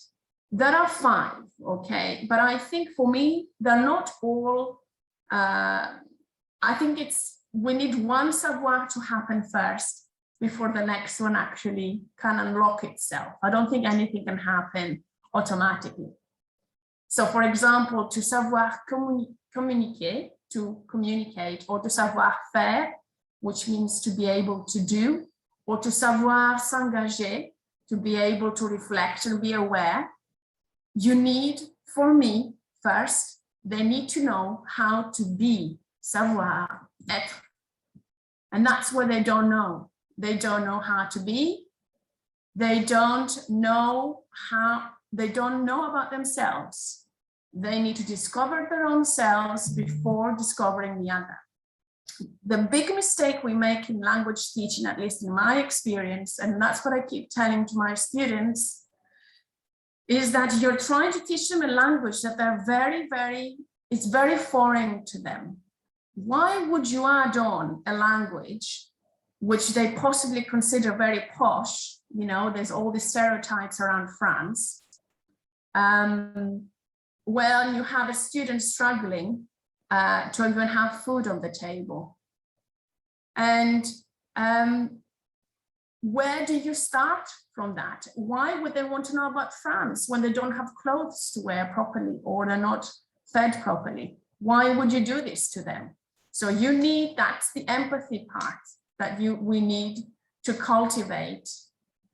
there are 5, okay? But I think for me, they're not all, I think we need one savoir to happen first before the next one actually can unlock itself. I don't think anything can happen automatically. So for example, to savoir communiquer, to communicate, or to savoir faire, which means to be able to do, or to savoir s'engager, to be able to reflect and be aware, you need, for me, first, they need to know how to be, savoir être. And that's what they don't know. They don't know how to be. They don't know about themselves. They need to discover their own selves before discovering the other. The big mistake we make in language teaching, at least in my experience, and that's what I keep telling to my students, is that you're trying to teach them a language that they're it's very foreign to them. Why would you add on a language which they possibly consider very posh? You know, there's all these stereotypes around France. Well, you have a student struggling to even have food on the table. And where do you start from that? Why would they want to know about France when they don't have clothes to wear properly or they're not fed properly? Why would you do this to them? So you need, that's the empathy part that we need to cultivate.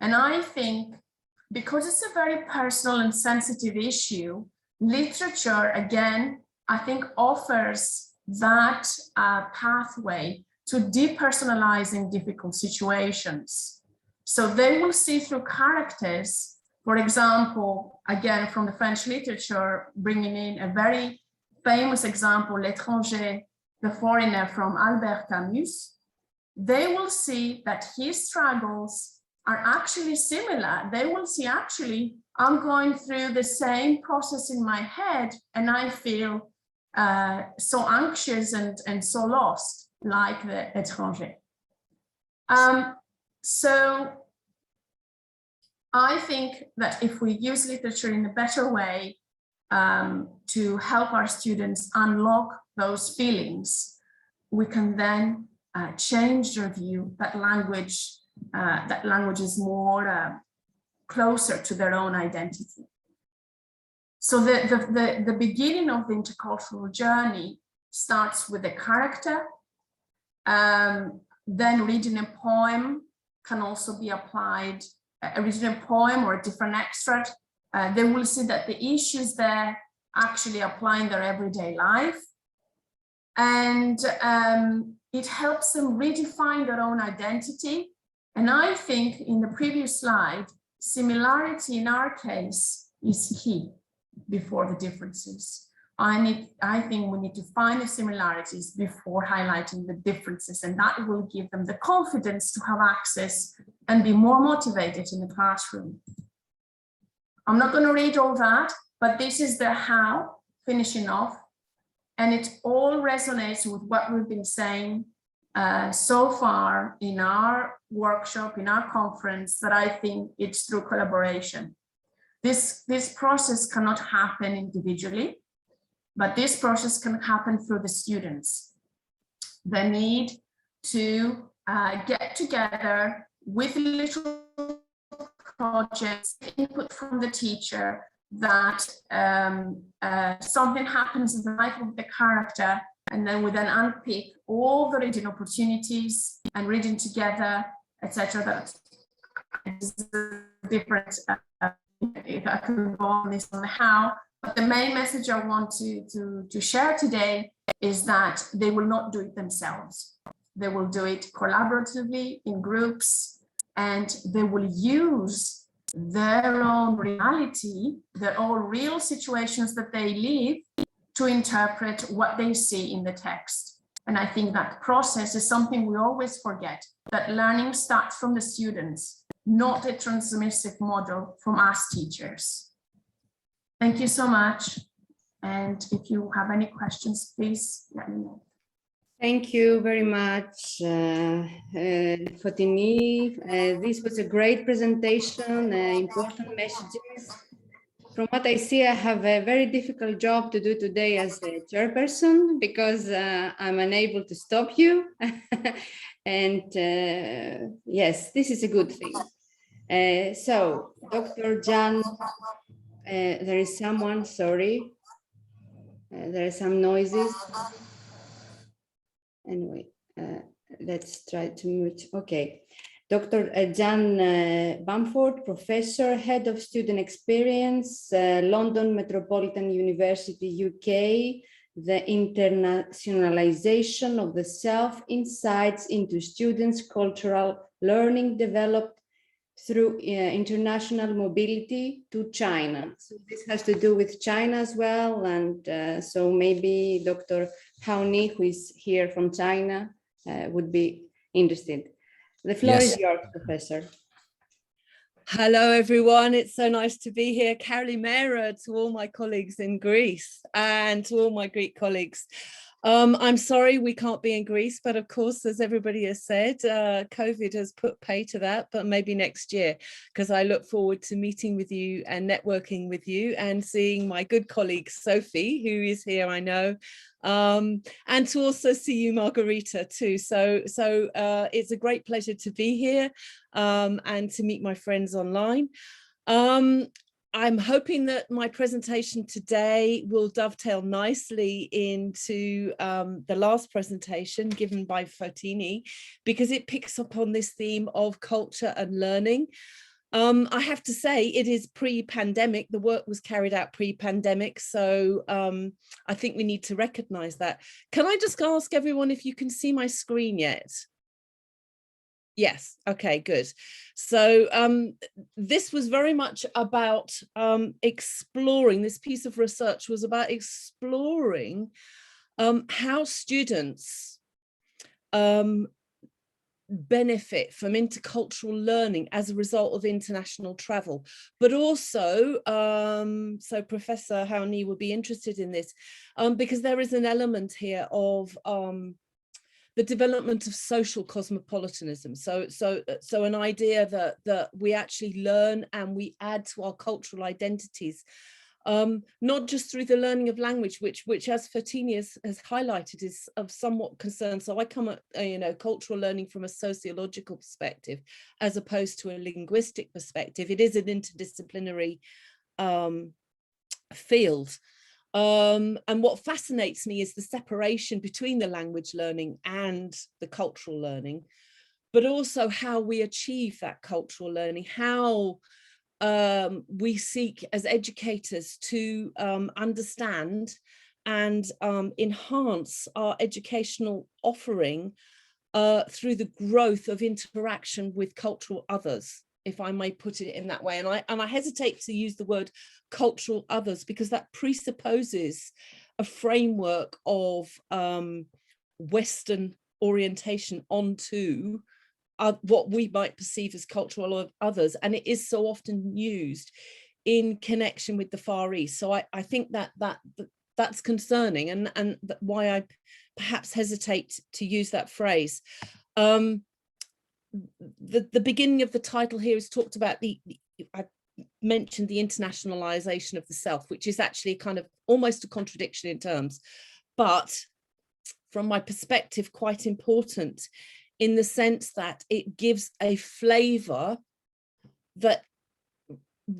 And I think because it's a very personal and sensitive issue, literature, again, I think offers that pathway to depersonalizing difficult situations. So they will see through characters, for example, again, from the French literature, bringing in a very famous example, L'étranger, the foreigner from Albert Camus, they will see that his struggles are actually similar. They will see, actually, I'm going through the same process in my head and I feel so anxious and so lost, like the Étranger. So I think that if we use literature in a better way to help our students unlock those feelings, we can then change their view that language is more closer to their own identity. So the beginning of the intercultural journey starts with the character. Then reading a poem can also be applied. Reading a poem or a different extract, they will see that the issues there actually apply in their everyday life. And it helps them redefine their own identity. And I think in the previous slide, similarity in our case is key before the differences. I think we need to find the similarities before highlighting the differences, and that will give them the confidence to have access and be more motivated in the classroom. I'm not going to read all that, but this is the how, finishing off, and it all resonates with what we've been saying so far in our workshop, in our conference, that I think it's through collaboration. This process cannot happen individually, but this process can happen through the students. the need to get together with little projects, input from the teacher, that something happens in the life of the character, and then we then unpick all the reading opportunities and reading together, etc. That is different. If I can go on this on how, but the main message I want to share today is that they will not do it themselves. They will do it collaboratively in groups, and they will use their own reality, their own real situations that they live, to interpret what they see in the text. And I think that process is something we always forget, that learning starts from the students, not a transmissive model from us teachers. Thank you so much. And if you have any questions, please let me know. Thank you very much, Fotini. This was a great presentation, important messages. From what I see, I have a very difficult job to do today as a chairperson, because I'm unable to stop you. And yes, this is a good thing. So, Dr. Jan, there is someone, sorry. There are some noises. Anyway, let's try to mute. Okay. Dr. Jan Bamford, Professor, Head of Student Experience, London Metropolitan University, UK, the internationalization of the self, insights into students' cultural learning developed through international mobility to China. So this has to do with China as well. And so maybe Dr. Hao Ni, who is here from China, would be interested. The floor is yours, Professor. Hello, everyone. It's so nice to be here. Kalimera to all my colleagues in Greece and to all my Greek colleagues. I'm sorry we can't be in Greece, but of course, as everybody has said, COVID has put pay to that, but maybe next year, because I look forward to meeting with you and networking with you and seeing my good colleague, Sophie, who is here, I know, and to also see you, Margarita, too. So it's a great pleasure to be here and to meet my friends online. I'm hoping that my presentation today will dovetail nicely into the last presentation given by Fotini, because it picks up on this theme of culture and learning. I have to say it is pre-pandemic. The work was carried out pre-pandemic, so I think we need to recognize that. Can I just ask everyone if you can see my screen yet? Yes, okay, good. So this was very much about exploring, this piece of research was about exploring how students benefit from intercultural learning as a result of international travel, but also, so Professor Hao Ni would be interested in this, because there is an element here of the development of social cosmopolitanism. So an idea that we actually learn and we add to our cultural identities, not just through the learning of language, which as Fotini has highlighted, is of somewhat concern. So I come at cultural learning from a sociological perspective, as opposed to a linguistic perspective. It is an interdisciplinary field. And what fascinates me is the separation between the language learning and the cultural learning, but also how we achieve that cultural learning, how we seek as educators to understand and enhance our educational offering through the growth of interaction with cultural others, if I may put it in that way. And I hesitate to use the word cultural others, because that presupposes a framework of Western orientation onto what we might perceive as cultural others. And it is so often used in connection with the Far East. So I think that's concerning, and why I perhaps hesitate to use that phrase. The beginning of the title here is talked about I mentioned the internationalization of the self, which is actually kind of almost a contradiction in terms, but from my perspective, quite important in the sense that it gives a flavor that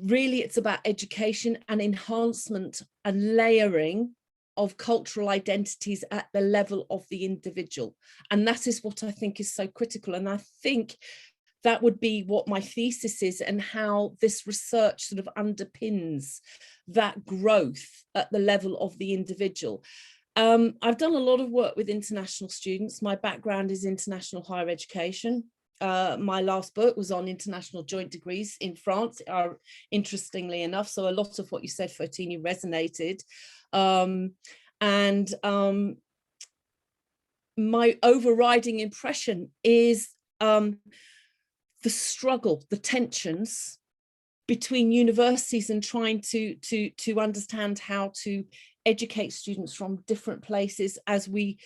really it's about education and enhancement and layering of cultural identities at the level of the individual. And that is what I think is so critical. And I think that would be what my thesis is, and how this research sort of underpins that growth at the level of the individual. I've done a lot of work with international students. My background is international higher education. My last book was on international joint degrees in France, interestingly enough. So a lot of what you said, Fotini, resonated. My overriding impression is the struggle, the tensions between universities and trying to understand how to educate students from different places as we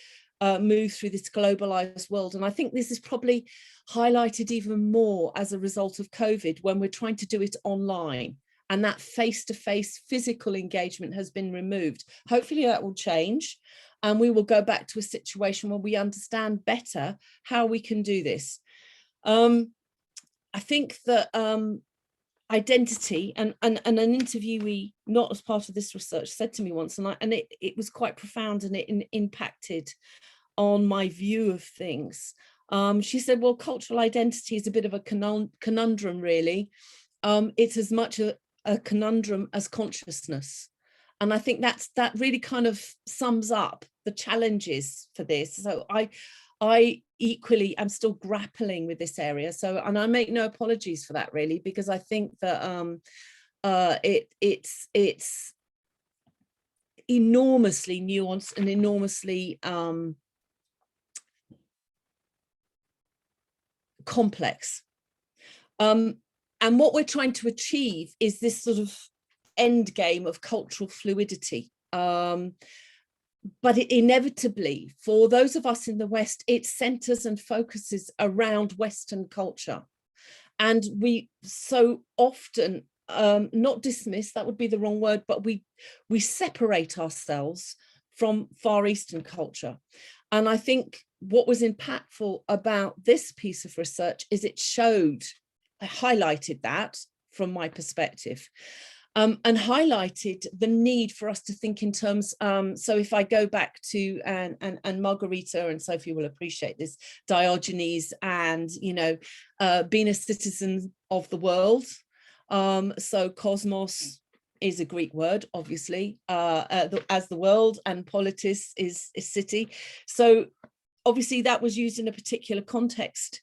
move through this globalized world. And I think this is probably highlighted even more as a result of COVID, when we're trying to do it online, and that face-to-face physical engagement has been removed. Hopefully that will change, and we will go back to a situation where we understand better how we can do this. I think that identity, and an interviewee, not as part of this research, said to me once, and it was quite profound, and it impacted on my view of things. She said, well, cultural identity is a bit of a conundrum, really. It's as much a conundrum as consciousness. And I think that really kind of sums up the challenges for this. So I equally am still grappling with this area. So, and I make no apologies for that, really, because I think that it's enormously nuanced and enormously complex. And what we're trying to achieve is this sort of end game of cultural fluidity. But it inevitably, for those of us in the West, it centers and focuses around Western culture. And we so often, not dismiss, that would be the wrong word, but we separate ourselves from Far Eastern culture. And I think what was impactful about this piece of research is it highlighted that from my perspective. And highlighted the need for us to think in terms, so if I go back to, and Margarita and Sophie will appreciate this, Diogenes and, being a citizen of the world. So cosmos is a Greek word, obviously, as the world, and politis is city. So obviously that was used in a particular context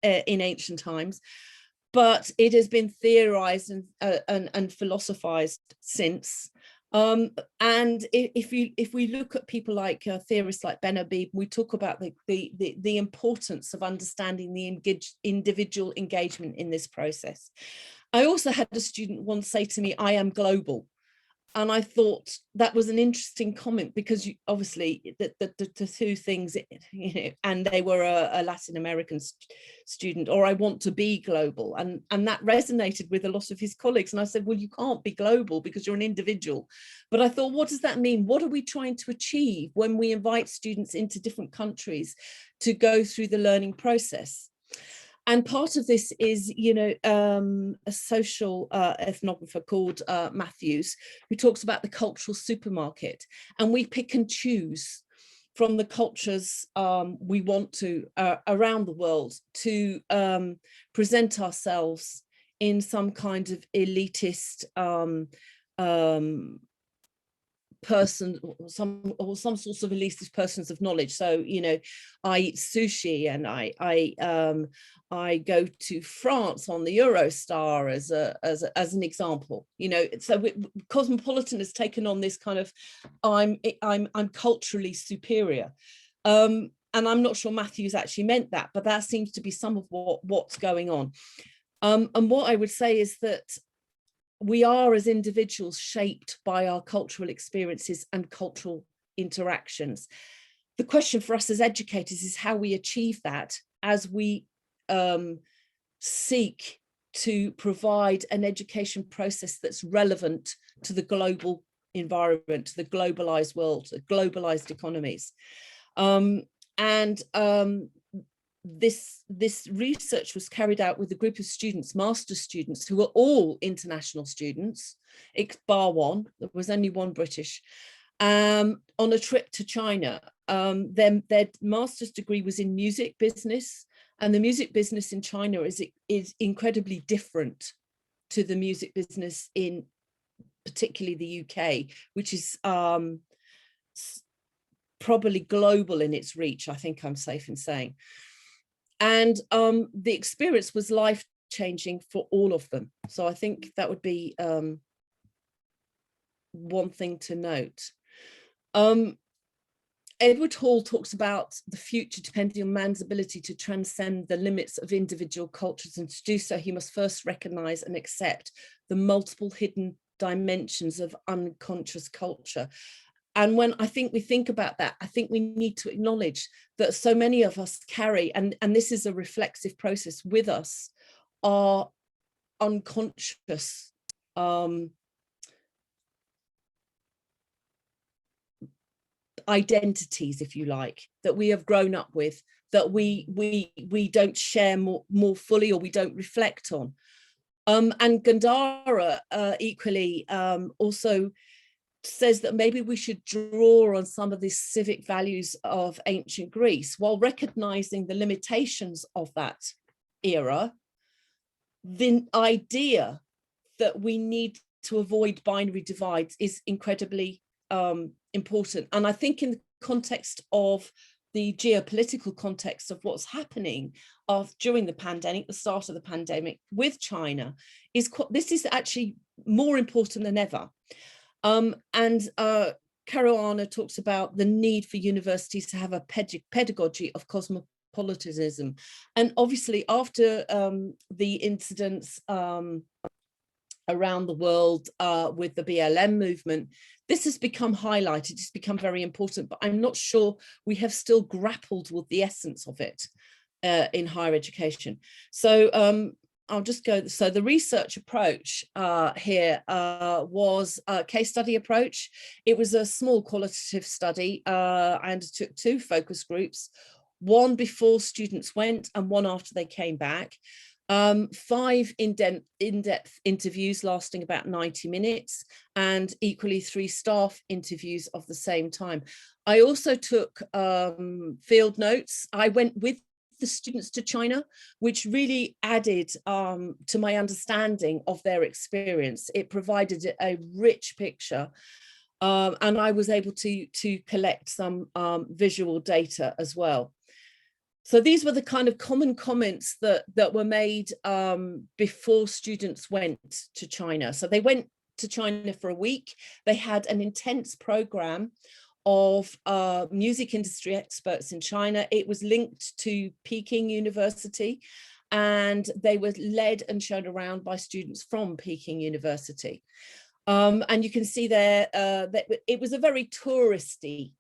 in ancient times. But it has been theorized and philosophized since. And if we look at people like theorists like Ben Habib, we talk about the importance of understanding the individual engagement in this process. I also had a student once say to me, I am global. And I thought that was an interesting comment, because obviously the two things, and they were a Latin American student, or I want to be global. And that resonated with a lot of his colleagues. And I said, well, you can't be global because you're an individual. But I thought, what does that mean? What are we trying to achieve when we invite students into different countries to go through the learning process? And part of this is, a social ethnographer called Matthews, who talks about the cultural supermarket. And we pick and choose from the cultures we want to, around the world, to present ourselves in some kind of elitist person, or some sorts of elitist persons of knowledge. So I eat sushi, and I go to France on the Eurostar as an example. So Cosmopolitan has taken on this kind of I'm culturally superior, and I'm not sure Matthews actually meant that, but that seems to be some of what's going on. And what I would say is that we are, as individuals, shaped by our cultural experiences and cultural interactions. The question for us as educators is how we achieve that as we seek to provide an education process that's relevant to the global environment, to the globalized world, the globalized economies. This research was carried out with a group of students, master's students, who were all international students, bar one. There was only one British, on a trip to China. Their master's degree was in music business, and the music business in China is incredibly different to the music business in particularly the UK, which is probably global in its reach, I think I'm safe in saying. And the experience was life-changing for all of them. So I think that would be one thing to note. Edward Hall talks about the future depending on man's ability to transcend the limits of individual cultures, and to do so he must first recognize and accept the multiple hidden dimensions of unconscious culture. And when I think we think about that, I think we need to acknowledge that so many of us carry, and this is a reflexive process with us, our unconscious identities, if you like, that we have grown up with, that we don't share more fully, or we don't reflect on. And Gandhara equally also says that maybe we should draw on some of these civic values of ancient Greece, while recognizing the limitations of that era. The idea that we need to avoid binary divides is incredibly important. And I think in the context of the geopolitical context of what's happening during the pandemic, the start of the pandemic with China, this is actually more important than ever. Caruana talks about the need for universities to have a pedagogy of cosmopolitanism. And obviously after the incidents around the world with the BLM movement, this has become highlighted, it's become very important, but I'm not sure we have still grappled with the essence of it in higher education. So I'll just go. So the research approach here was a case study approach. It was a small qualitative study. I undertook 2 focus groups, one before students went and one after they came back. 5 in-depth interviews lasting about 90 minutes, and equally 3 staff interviews of the same time. I also took field notes. I went with the students to China, which really added to my understanding of their experience. It provided a rich picture, and I was able to collect some visual data as well. So these were the kind of common comments that were made before students went to China. So they went to China for a week. They had an intense program of music industry experts in China. It was linked to Peking University, and they were led and shown around by students from Peking University. And you can see there that it was a very touristy,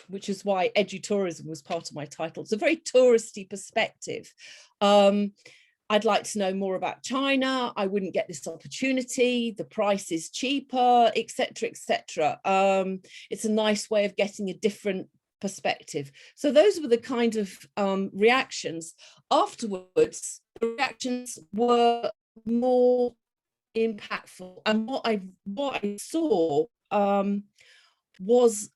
which is why edutourism was part of my title. It's a very touristy perspective. I'd like to know more about China. I wouldn't get this opportunity. The price is cheaper, etc., etc. It's a nice way of getting a different perspective. So those were the kind of reactions. Afterwards, the reactions were more impactful, and what I saw was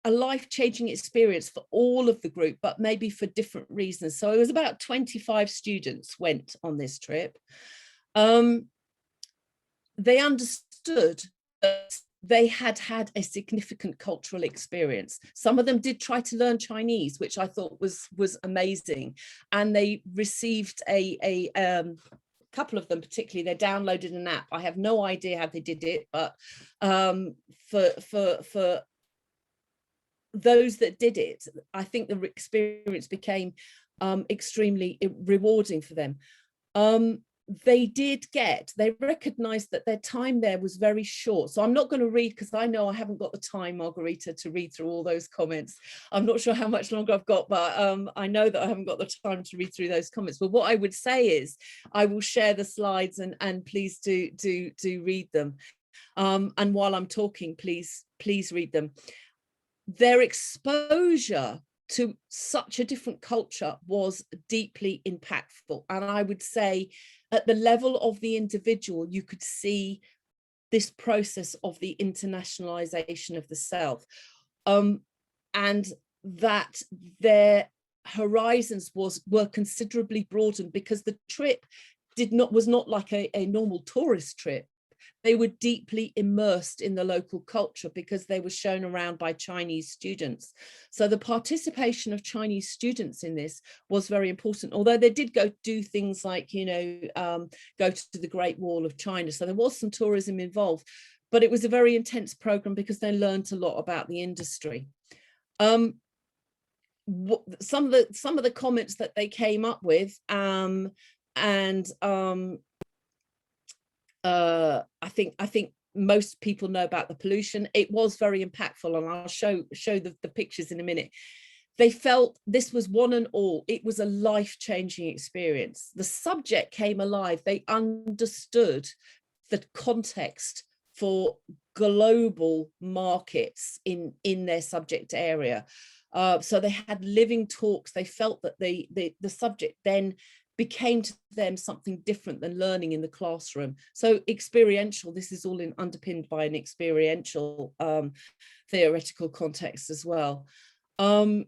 a life-changing experience for all of the group, but maybe for different reasons. So it was about 25 students went on this trip. They understood that they had had a significant cultural experience. Some of them did try to learn Chinese, which I thought was amazing. And they received a couple of them particularly, they downloaded an app. I have no idea how they did it, but for those that did it, I think the experience became extremely rewarding for them. They recognized that their time there was very short. So I'm not going to read, because I know I haven't got the time, Margarita, to read through all those comments. I'm not sure how much longer I've got, but I know that I haven't got the time to read through those comments. But what I would say is I will share the slides, and please do read them. And while I'm talking, please read them. Their exposure to such a different culture was deeply impactful. And I would say at the level of the individual, you could see this process of the internationalization of the self, and that their horizons were considerably broadened, because the trip was not like a normal tourist trip. They were deeply immersed in the local culture because they were shown around by Chinese students. So the participation of Chinese students in this was very important, although they did go do things like, you know, go to the Great Wall of China. So there was some tourism involved, but it was a very intense program because they learned a lot about the industry. Some of the comments that they came up with, I think most people know about the pollution. It was very impactful, and I'll show the pictures in a minute. They felt this was one and all, it was a life-changing experience. The subject came alive. They understood the context for global markets in their subject area. So they had living talks. They felt that the subject then became to them something different than learning in the classroom. So experiential, this is all underpinned by an experiential theoretical context as well. And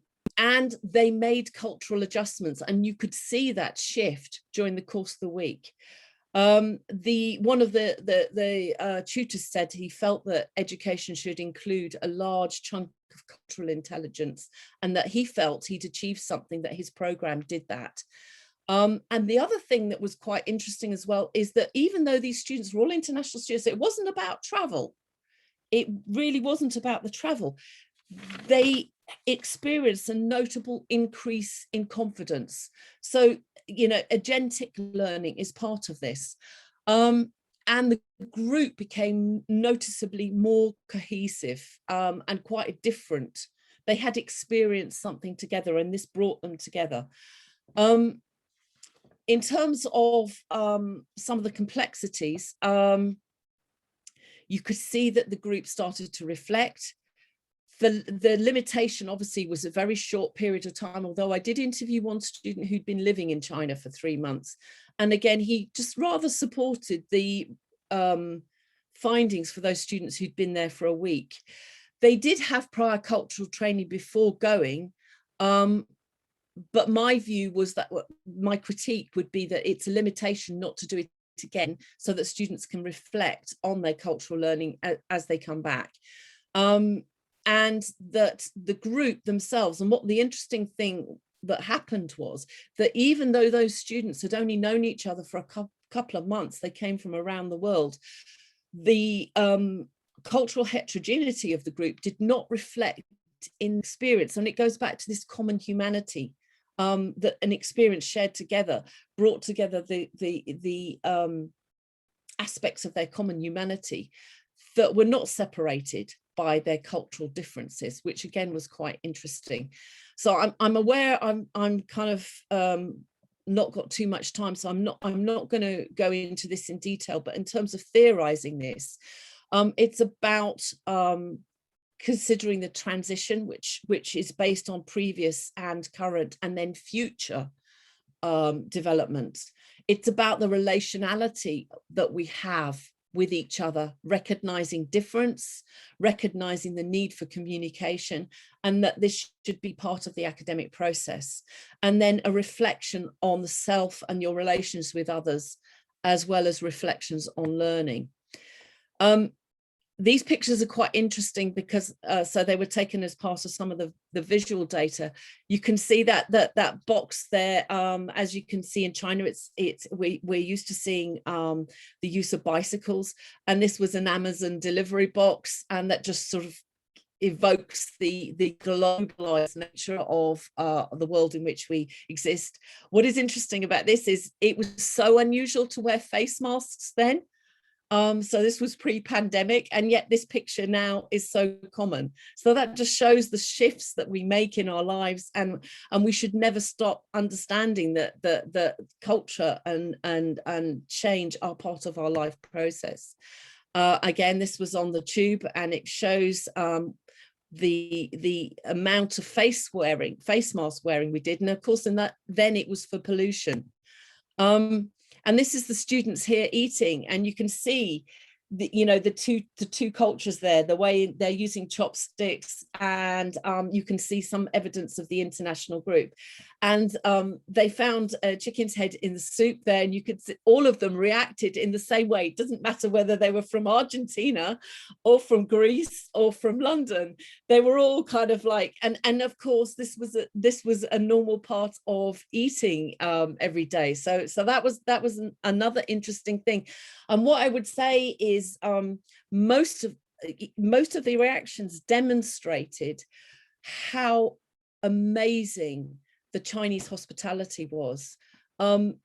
they made cultural adjustments, and you could see that shift during the course of the week. One of the tutors said he felt that education should include a large chunk of cultural intelligence, and that he felt he'd achieved something, that his program did that. And the other thing that was quite interesting as well is that even though these students were all international students, it wasn't about travel. It really wasn't about the travel. They experienced a notable increase in confidence. So, you know, agentic learning is part of this. And the group became noticeably more cohesive and quite different. They had experienced something together, and this brought them together. In terms of some of the complexities, you could see that the group started to reflect. The limitation obviously was a very short period of time, although I did interview one student who'd been living in China for 3 months. And again, he just rather supported the findings for those students who'd been there for a week. They did have prior cultural training before going, but my view was that my critique would be that it's a limitation not to do it again, so that students can reflect on their cultural learning as they come back. And that the group themselves, and what the interesting thing that happened was that even though those students had only known each other for a couple of months, they came from around the world, the cultural heterogeneity of the group did not reflect in experience. And it goes back to this common humanity, that an experience shared together brought together the aspects of their common humanity that were not separated by their cultural differences, which again was quite interesting. So I'm aware I'm kind of not got too much time, so I'm not going to go into this in detail, but in terms of theorizing this, it's about considering the transition, which is based on previous and current and then future developments. It's about the relationality that we have with each other, recognizing difference, recognizing the need for communication, and that this should be part of the academic process. And then a reflection on the self and your relations with others, as well as reflections on learning. These pictures are quite interesting because so they were taken as part of some of the visual data. You can see that box there. As you can see in China, we're used to seeing the use of bicycles, and this was an Amazon delivery box, and that just sort of evokes the globalized nature of the world in which we exist. What is interesting about this is it was so unusual to wear face masks then. So this was pre-pandemic, and yet this picture now is so common. So that just shows the shifts that we make in our lives, and we should never stop understanding that the culture and change are part of our life process. Again, this was on the tube, and it shows the amount of face mask wearing we did. And of course, then it was for pollution. And this is the students here eating, and you can see the two cultures there, the way they're using chopsticks, and you can see some evidence of the international group. And they found a chicken's head in the soup there, and you could see all of them reacted in the same way. It doesn't matter whether they were from Argentina or from Greece or from London. They were all kind of like, and of course this was a normal part of eating every day. So that was another interesting thing. And what I would say is most of the reactions demonstrated how amazing the Chinese hospitality was. And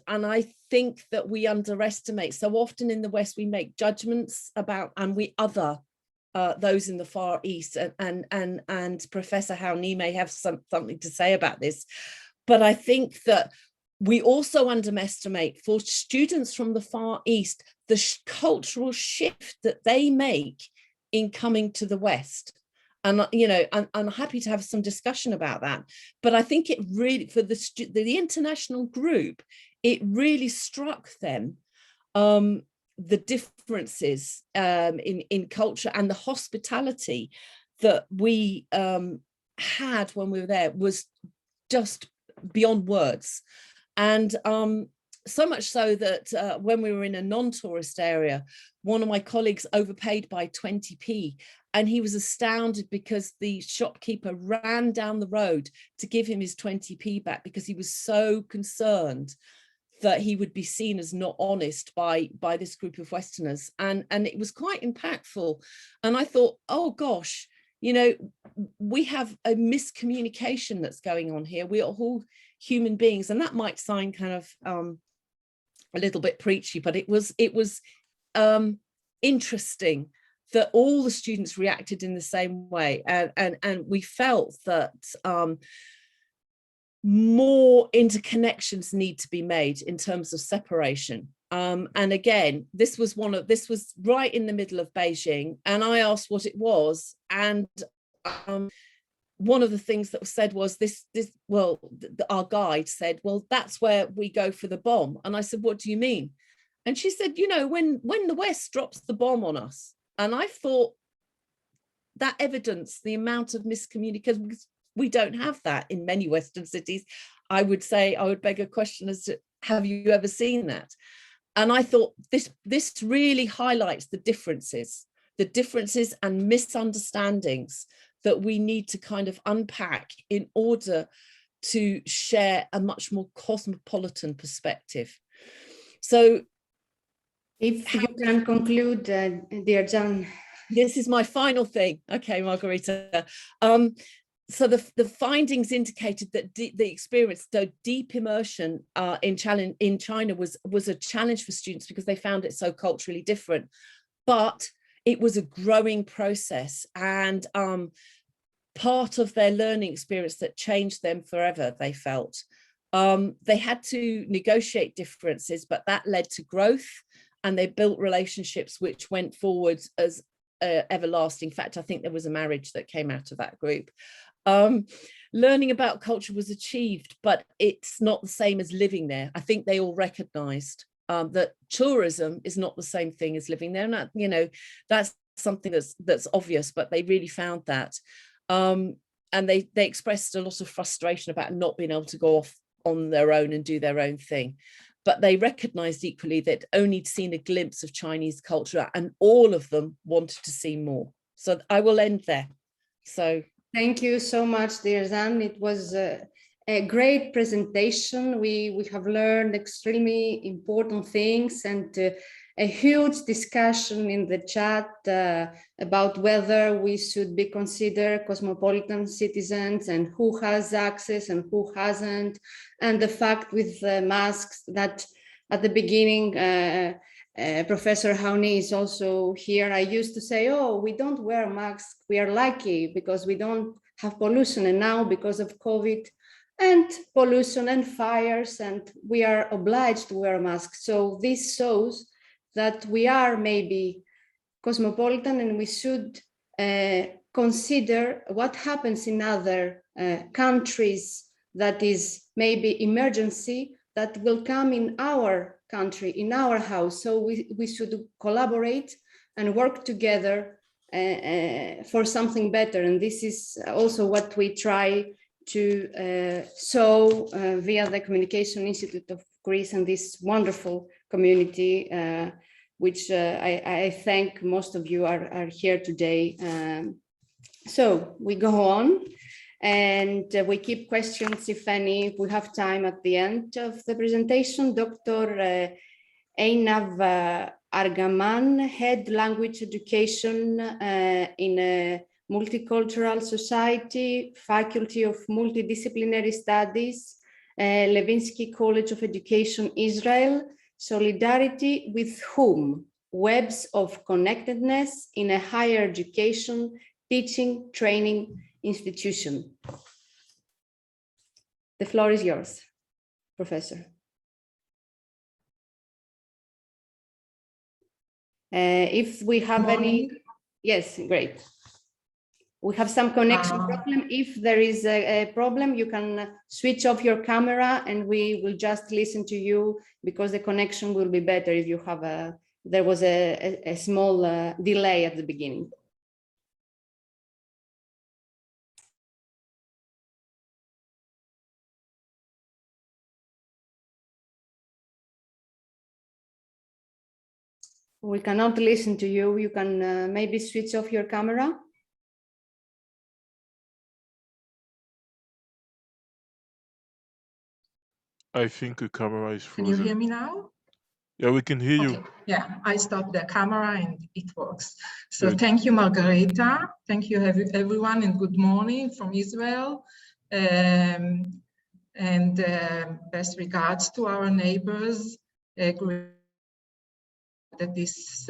I think that we underestimate. So often in the West, we make judgments about, and we other those in the Far East, and Professor Hao Ni may have something to say about this. But I think that we also underestimate, for students from the Far East, the cultural shift that they make in coming to the West. And, I'm happy to have some discussion about that. But I think it really, for the international group, it really struck them the differences in culture, and the hospitality that we had when we were there was just beyond words. And so much so that when we were in a non-tourist area, one of my colleagues overpaid by 20p, and he was astounded because the shopkeeper ran down the road to give him his 20p back, because he was so concerned that he would be seen as not honest by this group of Westerners. And it was quite impactful. And I thought, oh gosh, we have a miscommunication that's going on here. We are all human beings, and that might sound kind of a little bit preachy, but it was interesting that all the students reacted in the same way, and we felt that more interconnections need to be made in terms of separation. And again, this was right in the middle of Beijing, and I asked what it was, and one of the things that was said was our guide said, well, that's where we go for the bomb. And I said, what do you mean? And she said, when the West drops the bomb on us. And I thought that evidence, the amount of miscommunication, because we don't have that in many Western cities. I would beg a question as to, have you ever seen that? And I thought this really highlights the differences and misunderstandings that we need to kind of unpack in order to share a much more cosmopolitan perspective. So if you can conclude, dear John. This is my final thing. Okay, Margarita. So the findings indicated that the experience, so deep immersion in China was a challenge for students because they found it so culturally different, but it was a growing process, and part of their learning experience that changed them forever, they felt. They had to negotiate differences, but that led to growth, and they built relationships which went forward as everlasting. In fact, I think there was a marriage that came out of that group. Learning about culture was achieved, but it's not the same as living there. I think they all recognized that tourism is not the same thing as living there. And that's something that's obvious, but they really found that. And they expressed a lot of frustration about not being able to go off on their own and do their own thing. But they recognized equally that only seen a glimpse of Chinese culture, and all of them wanted to see more. So I will end there. So thank you so much, dear Zan. It was a great presentation. We have learned extremely important things, and a huge discussion in the chat about whether we should be considered cosmopolitan citizens and who has access and who hasn't. And the fact with the masks that at the beginning, Professor Hao Ni is also here. I used to say, oh, we don't wear masks. We are lucky because we don't have pollution. And now because of COVID and pollution and fires, and we are obliged to wear masks. So this shows that we are maybe cosmopolitan, and we should consider what happens in other countries that is maybe emergency that will come in our country, in our house. So we should collaborate and work together for something better. And this is also what we try to show via the Communication Institute of Greece and this wonderful community, which I thank most of you are here today. So we go on and we keep questions, if any, if we have time at the end of the presentation. Dr. Einav Argaman, Head Language Education in a Multicultural Society, Faculty of Multidisciplinary Studies, Levinsky College of Education, Israel. Solidarity with whom? Webs of connectedness in a higher education, teaching, training institution. The floor is yours, Professor. If we have any, yes, great. We have some connection problem. If there is a problem, you can switch off your camera and we will just listen to you because the connection will be better if you have there was a small delay at the beginning. We cannot listen to you. You can maybe switch off your camera. I think the camera is frozen. Can you hear me now? Yeah, we can hear you. Okay. Yeah, I stopped the camera and it works. So Good. thank you, Margarita. Thank you, everyone, and good morning from Israel. Best regards to our neighbors. That this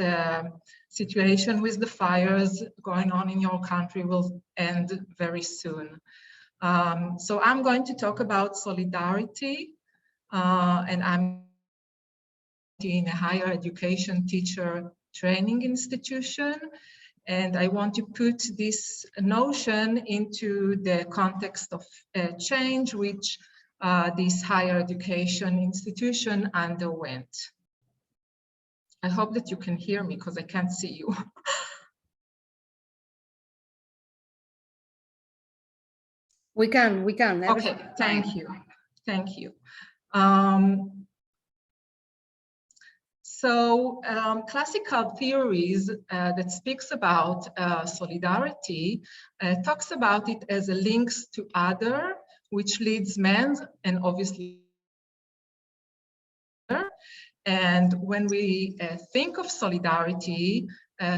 situation with the fires going on in your country will end very soon. So I'm going to talk about solidarity, and I'm in a higher education teacher training institution. And I want to put this notion into the context of change which this higher education institution underwent. I hope that you can hear me because I can't see you. We can. Okay, thank you. Thank you. Classical theories that speaks about solidarity talks about it as a links to other, which leads men and obviously. And when we think of solidarity,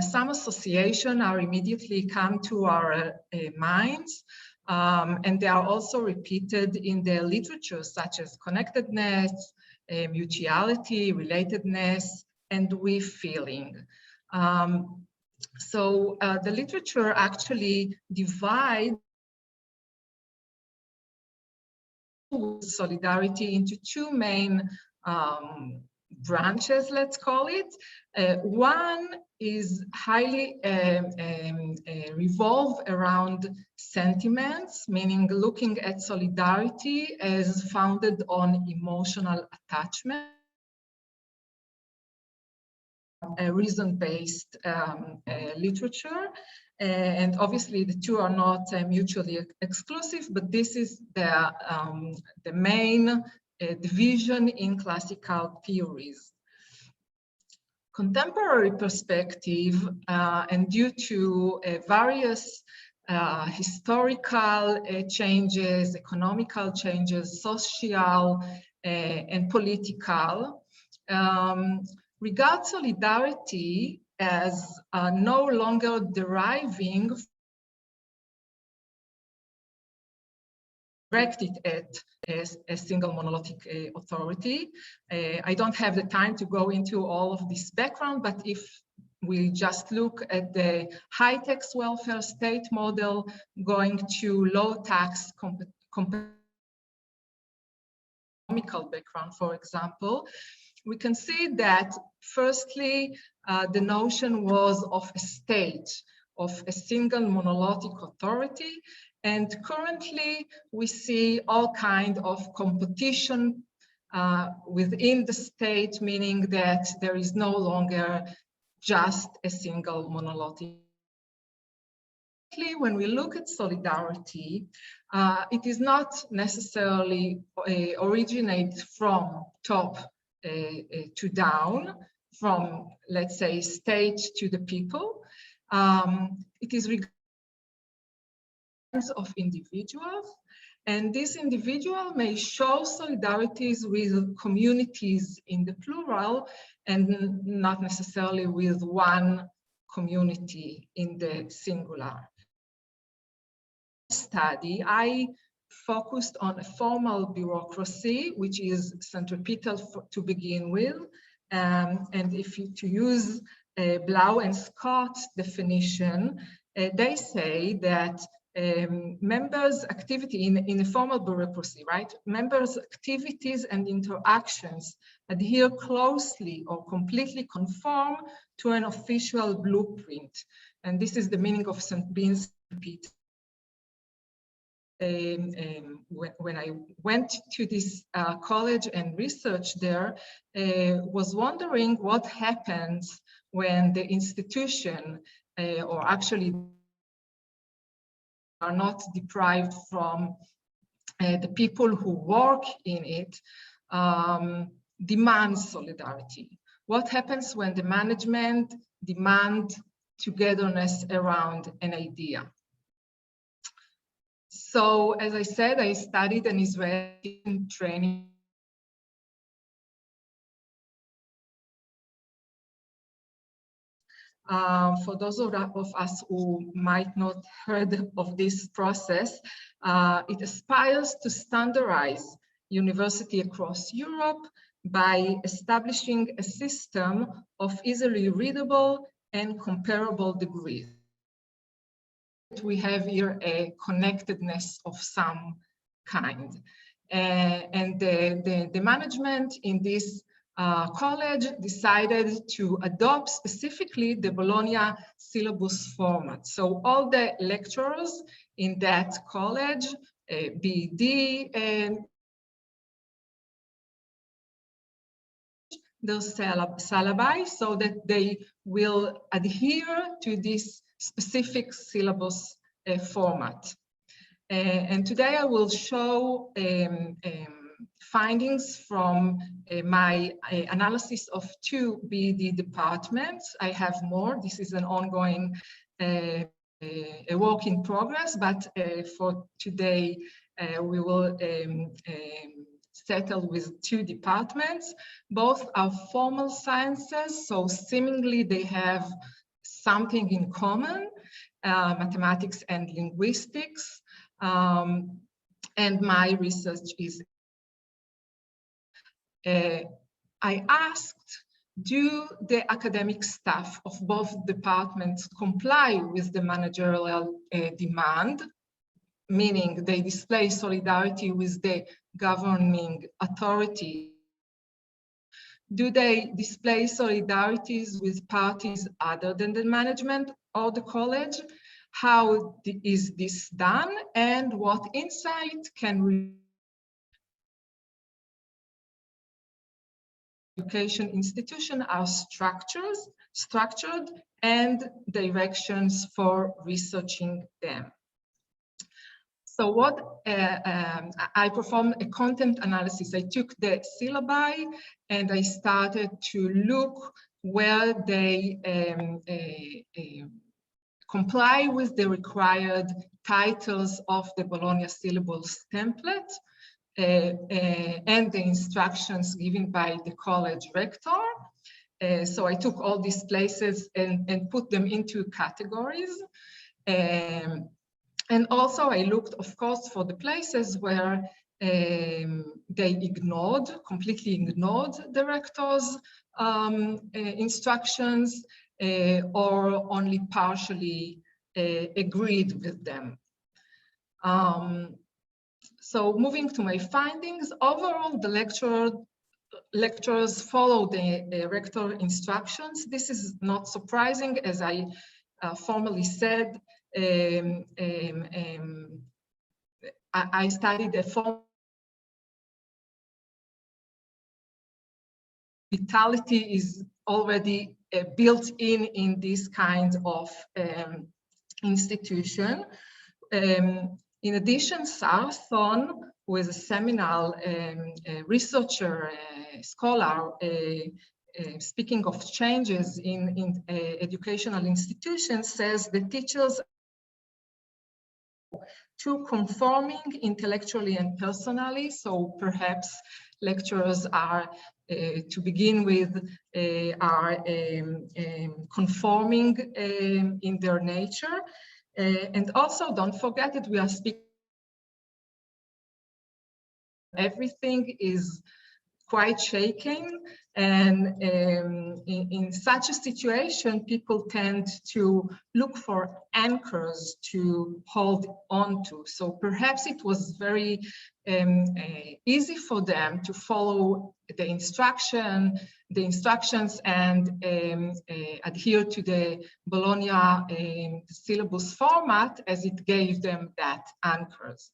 some associations are immediately come to our minds, and they are also repeated in the literature, such as connectedness, mutuality, relatedness, and we feeling. The literature actually divides solidarity into two main branches, let's call it. One is highly revolve around sentiments, meaning looking at solidarity as founded on emotional attachment, a reason-based literature. And obviously the two are not mutually exclusive, but this is the main division in classical theories. Contemporary perspective, and due to various historical changes, economical changes, social and political, regard solidarity as no longer deriving directed at a single monolithic authority. I don't have the time to go into all of this background, but if we just look at the high-tax welfare state model going to low-tax economical background, for example, we can see that firstly, the notion was of a state of a single monolithic authority. And currently we see all kinds of competition within the state, meaning that there is no longer just a single monolithic. When we look at solidarity, it is not necessarily originate from top to down, from, let's say, state to the people. It is regardless of individuals, and this individual may show solidarities with communities in the plural and not necessarily with one community in the singular. Study, I focused on a formal bureaucracy, which is centripetal to begin with. And if you to use Blau and Scott's definition, they say that members' activity in a formal bureaucracy, right? Members' activities and interactions adhere closely or completely conform to an official blueprint. And this is the meaning of being centripetal. When I went to this college and researched there, was wondering what happens when the institution, or actually are not deprived from the people who work in it, demands solidarity. What happens when the management demand togetherness around an idea? So, as I said, I studied an Israeli training. For those of us who might not heard of this process, it aspires to standardize university across Europe by establishing a system of easily readable and comparable degrees. We have here a connectedness of some kind. And the management in this college decided to adopt specifically the Bologna syllabus format. So all the lecturers in that college, BD, and their syllabi, so that they will adhere to this specific syllabus format. And today I will show findings from my analysis of 2 BD departments. I have more. This is an ongoing a work in progress, but for today we will settle with 2 departments. Both are formal sciences, so seemingly they have something in common, mathematics and linguistics. And my research is, I asked, do the academic staff of both departments comply with the managerial demand, meaning they display solidarity with the governing authority? Do they display solidarities with parties other than the management or the college? How is this done, and what insight can education institutions are structured and directions for researching them? So what I performed a content analysis. I took the syllabi and I started to look where they comply with the required titles of the Bologna syllabus template and the instructions given by the college rector. So I took all these places and put them into categories. And also I looked, of course, for the places where they completely ignored the rector's instructions or only partially agreed with them. So moving to my findings, overall the lecturers follow the rector instructions. This is not surprising, as I formally said, I studied a form. Vitality is already built in this kind of institution. In addition, Sarson, who is a seminal researcher, scholar, speaking of changes in educational institutions, says the teachers too conforming intellectually and personally. So perhaps lecturers are, to begin with, are conforming in their nature. And also don't forget that we are speaking, everything is quite shaken, and in such a situation, people tend to look for anchors to hold on to. So perhaps it was very easy for them to follow the instructions and adhere to the Bologna syllabus format, as it gave them that anchors.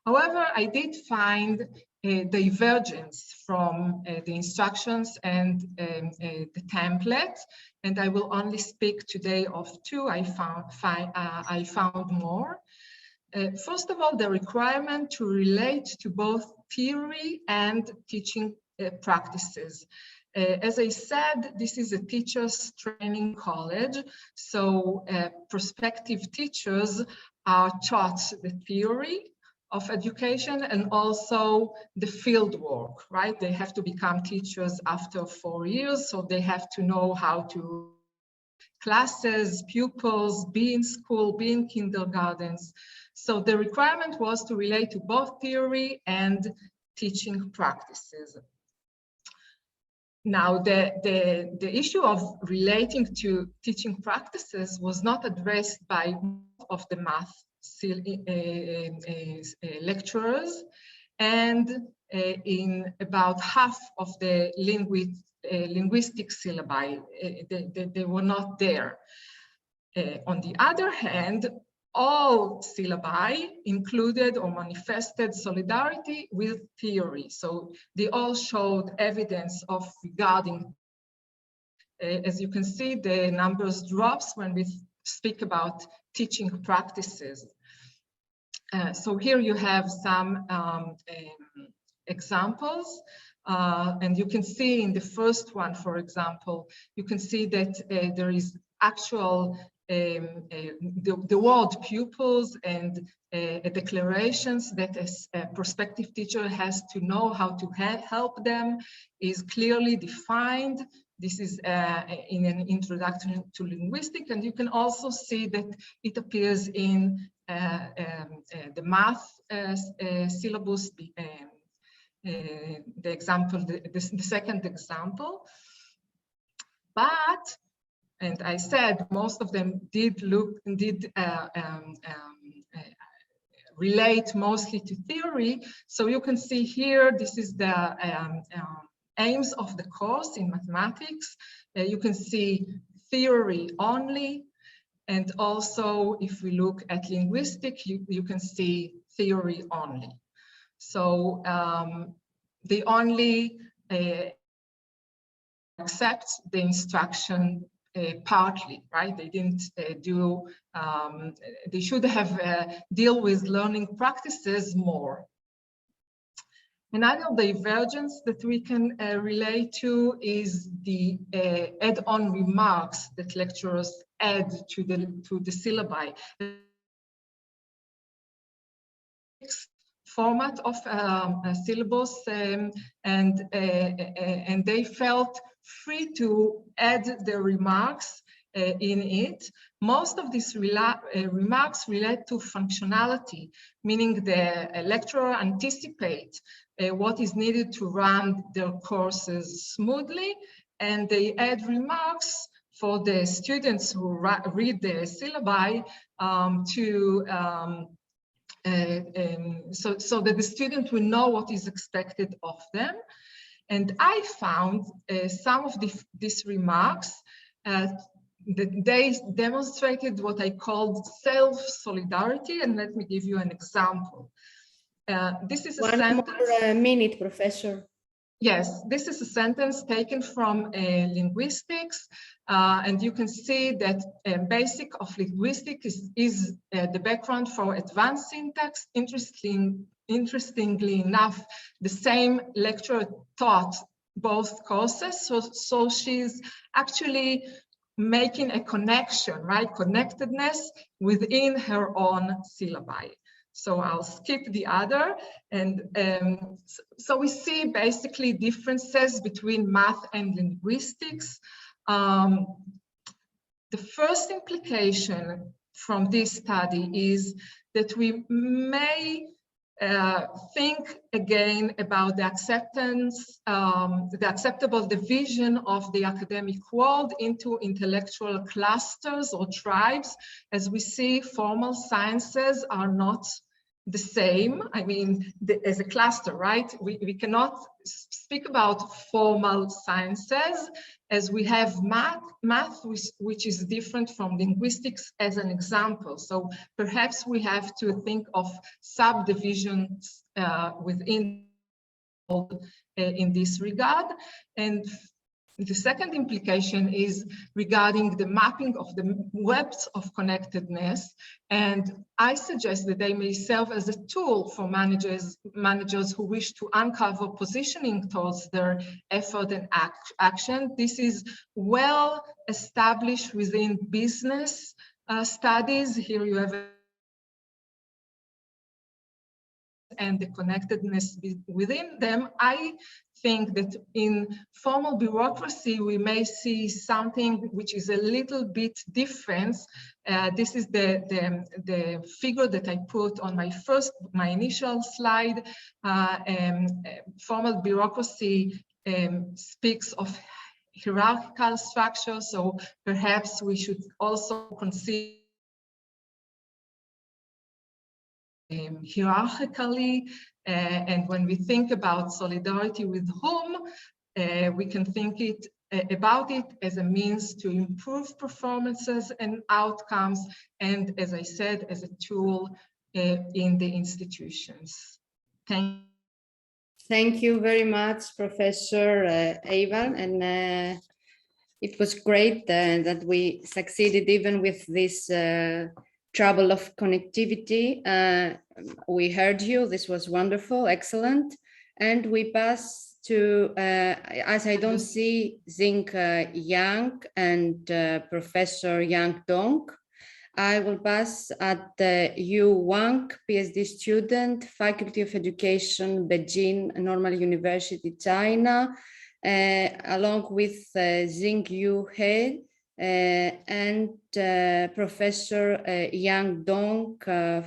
However, I did find a divergence from the instructions and the template, and I will only speak today of two. I found more. First of all, the requirement to relate to both theory and teaching practices. As I said, this is a teachers training college, so prospective teachers are taught the theory of education and also the field work, right? They have to become teachers after 4 years, so they have to know how to classes, pupils, be in school, be in kindergartens. So the requirement was to relate to both theory and teaching practices. Now, the issue of relating to teaching practices was not addressed by most of the math lecturers, and in about half of the linguistic syllabi, they were not there. On the other hand, all syllabi included or manifested solidarity with theory. So they all showed evidence of regarding. As you can see, the numbers drops when we speak about teaching practices. So here you have some examples, and you can see in the first one, for example, you can see that there is actual the word pupils and declarations that a prospective teacher has to know how to help them is clearly defined. This is in an introduction to linguistics, and you can also see that it appears in the math syllabus, the example, the second example. But, and I said, most of them did relate mostly to theory. So you can see here, this is the aims of the course in mathematics. You can see theory only. And also, if we look at linguistics, you can see theory only. So they only accept the instruction partly, right? They didn't do, they should have deal with learning practices more. Another divergence that we can relate to is the add-on remarks that lecturers add to the syllabi. Format of a syllabus, and they felt free to add the remarks in it. Most of these remarks relate to functionality, meaning the lecturer anticipates what is needed to run their courses smoothly, and they add remarks for the students who read the syllabi so that the student will know what is expected of them. And I found some of these remarks they demonstrated what I called self-solidarity, and let me give you an example. This is a sentence. One more minute, Professor. Yes, this is a sentence taken from linguistics, and you can see that basic of linguistics is the background for advanced syntax. Interestingly enough, the same lecturer taught both courses, so she's actually making a connection, right? Connectedness within her own syllabi. So I'll skip the other. And so we see basically differences between math and linguistics. The first implication from this study is that we may think again about the acceptance, the acceptable division of the academic world into intellectual clusters or tribes. As we see, formal sciences are not the same. I mean, as a cluster, right? We cannot speak about formal sciences as we have math which is different from linguistics as an example. So perhaps we have to think of subdivisions within in this regard. And the second implication is regarding the mapping of the webs of connectedness. And I suggest that they may serve as a tool for managers who wish to uncover positioning towards their effort and action. This is well established within business studies. Here you have and the connectedness within them. I think that in formal bureaucracy, we may see something which is a little bit different. This is the figure that I put on my initial slide. Formal bureaucracy speaks of hierarchical structure, so perhaps we should also consider hierarchically, and when we think about solidarity with whom, we can think about it as a means to improve performances and outcomes, and as I said, as a tool in the institutions. Thank you very much, Professor Ivan, and it was great that we succeeded even with this trouble of connectivity. We heard you. This was wonderful, excellent. And we pass to, as I don't see Xing Yang and Professor Yang Dong, I will pass at Yu Wang, PhD student, Faculty of Education, Beijing Normal University, China, along with Xing Yu He, and Professor Yang Dong,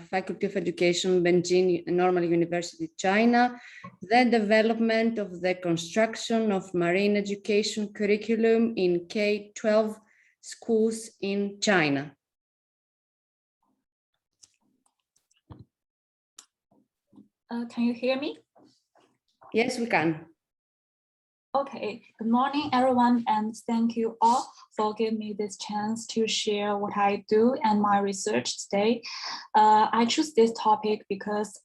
Faculty of Education, Beijing Normal University, China, the development of the construction of marine education curriculum in K-12 schools in China. Can you hear me? Yes, we can. Okay, good morning, everyone, and thank you all for giving me this chance to share what I do and my research today. I choose this topic because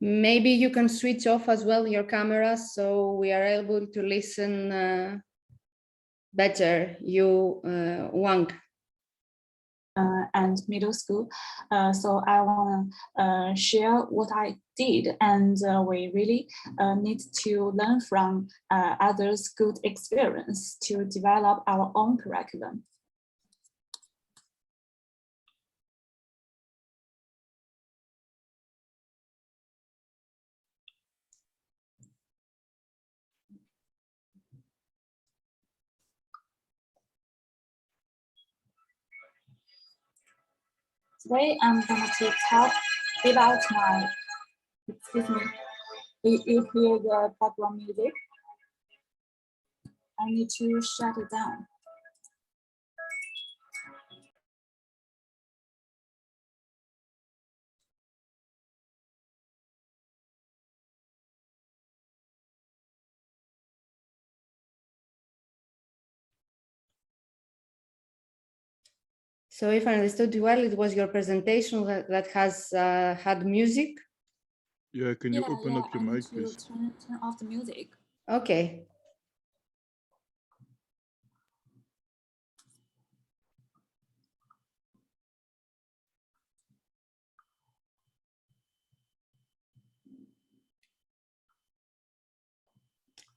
maybe you can switch off as well your camera so we are able to listen better. You, Wang. And middle school. So I want to share what I did, and we really need to learn from others' good experience to develop our own curriculum. Today I'm going to talk about my, excuse me, you hear the background music? I need to shut it down. So if I understood you well, it was your presentation that has had music. Yeah, can you open up your mic, please? Turn off the music. Okay.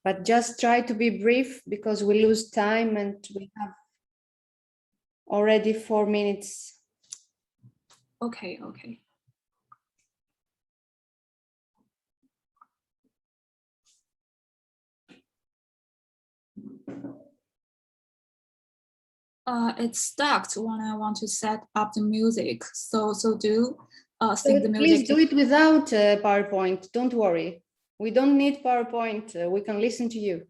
But just try to be brief because we lose time and we have already 4 minutes. Okay, okay. It stuck when I want to set up the music. So do sync the music. Please do it without PowerPoint. Don't worry. We don't need PowerPoint. We can listen to you.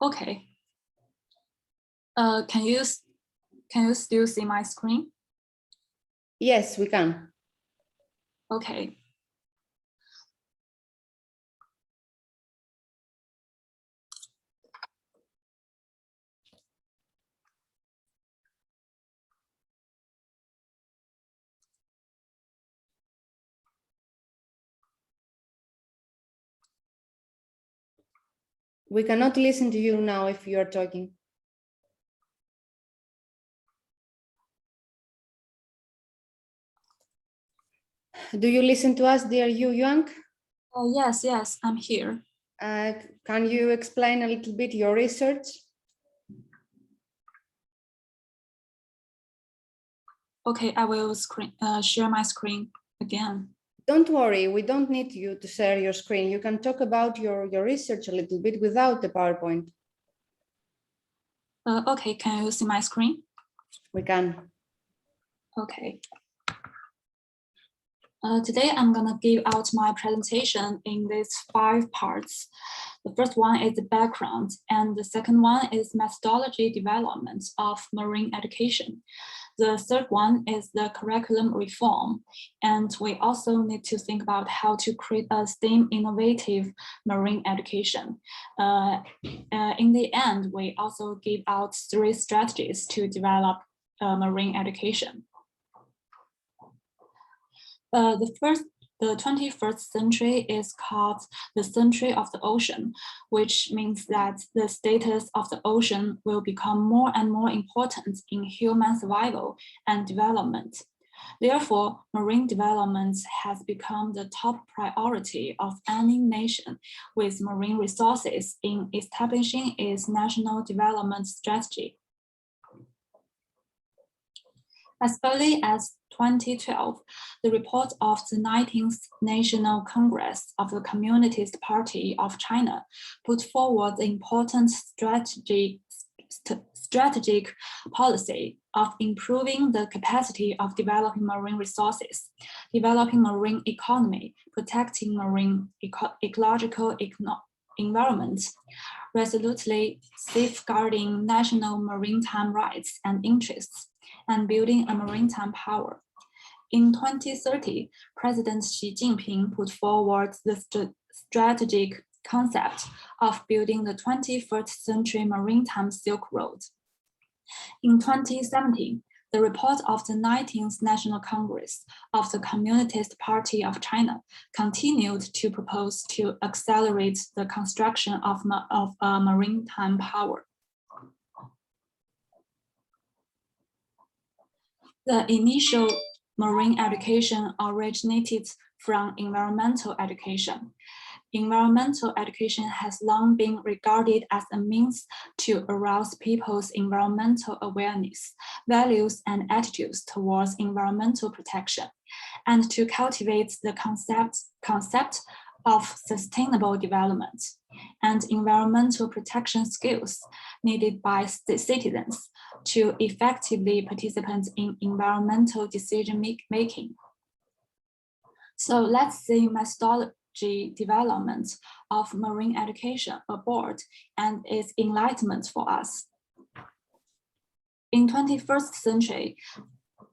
Okay. Can you still see my screen? Yes, we can. Okay. We cannot listen to you now if you are talking. Do you listen to us, dear Yu Yang? Yes, I'm here. Can you explain a little bit your research? Okay, I will share my screen again. Don't worry, we don't need you to share your screen. You can talk about your research a little bit without the PowerPoint. Okay, can you see my screen? We can. Okay. Today, I'm going to give out my presentation in these 5 parts. The first one is the background, and the second one is methodology development of marine education. The third one is the curriculum reform, and we also need to think about how to create a STEAM innovative marine education. In the end, we also give out 3 strategies to develop marine education. The 21st century is called the century of the ocean, which means that the status of the ocean will become more and more important in human survival and development. Therefore, marine development has become the top priority of any nation with marine resources in establishing its national development strategy. As early as 2012, the report of the 19th National Congress of the Communist Party of China put forward the important strategic policy of improving the capacity of developing marine resources, developing marine economy, protecting marine ecological environment, resolutely safeguarding national maritime rights and interests, and building a maritime power. In 2030, President Xi Jinping put forward the strategic concept of building the 21st century maritime Silk Road. In 2017, the report of the 19th National Congress of the Communist Party of China continued to propose to accelerate the construction of maritime power. The initial marine education originated from environmental education. Environmental education has long been regarded as a means to arouse people's environmental awareness, values, and attitudes towards environmental protection, and to cultivate the concept of sustainable development and environmental protection skills needed by citizens to effectively participate in environmental decision-making. So let's see methodology development of marine education aboard and its enlightenment for us. In 21st century,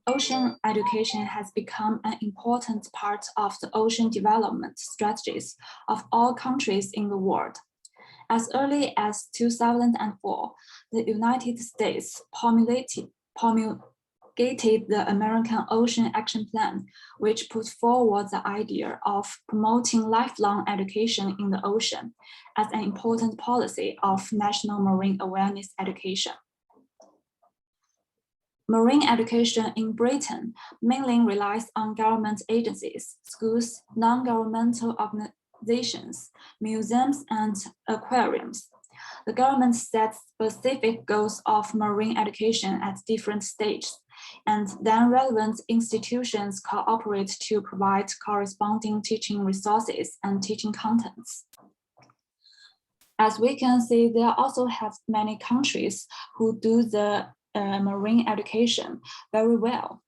ocean education has become an important part of the ocean development strategies of all countries in the world. As early as 2004, the United States promulgated promulgated the American Ocean Action Plan, which put forward the idea of promoting lifelong education in the ocean as an important policy of national marine awareness education. Marine education in Britain mainly relies on government agencies, schools, non-governmental organizations, museums, and aquariums. The government sets specific goals of marine education at different stages, and then relevant institutions cooperate to provide corresponding teaching resources and teaching contents. As we can see, there also have many countries who do the marine education very well.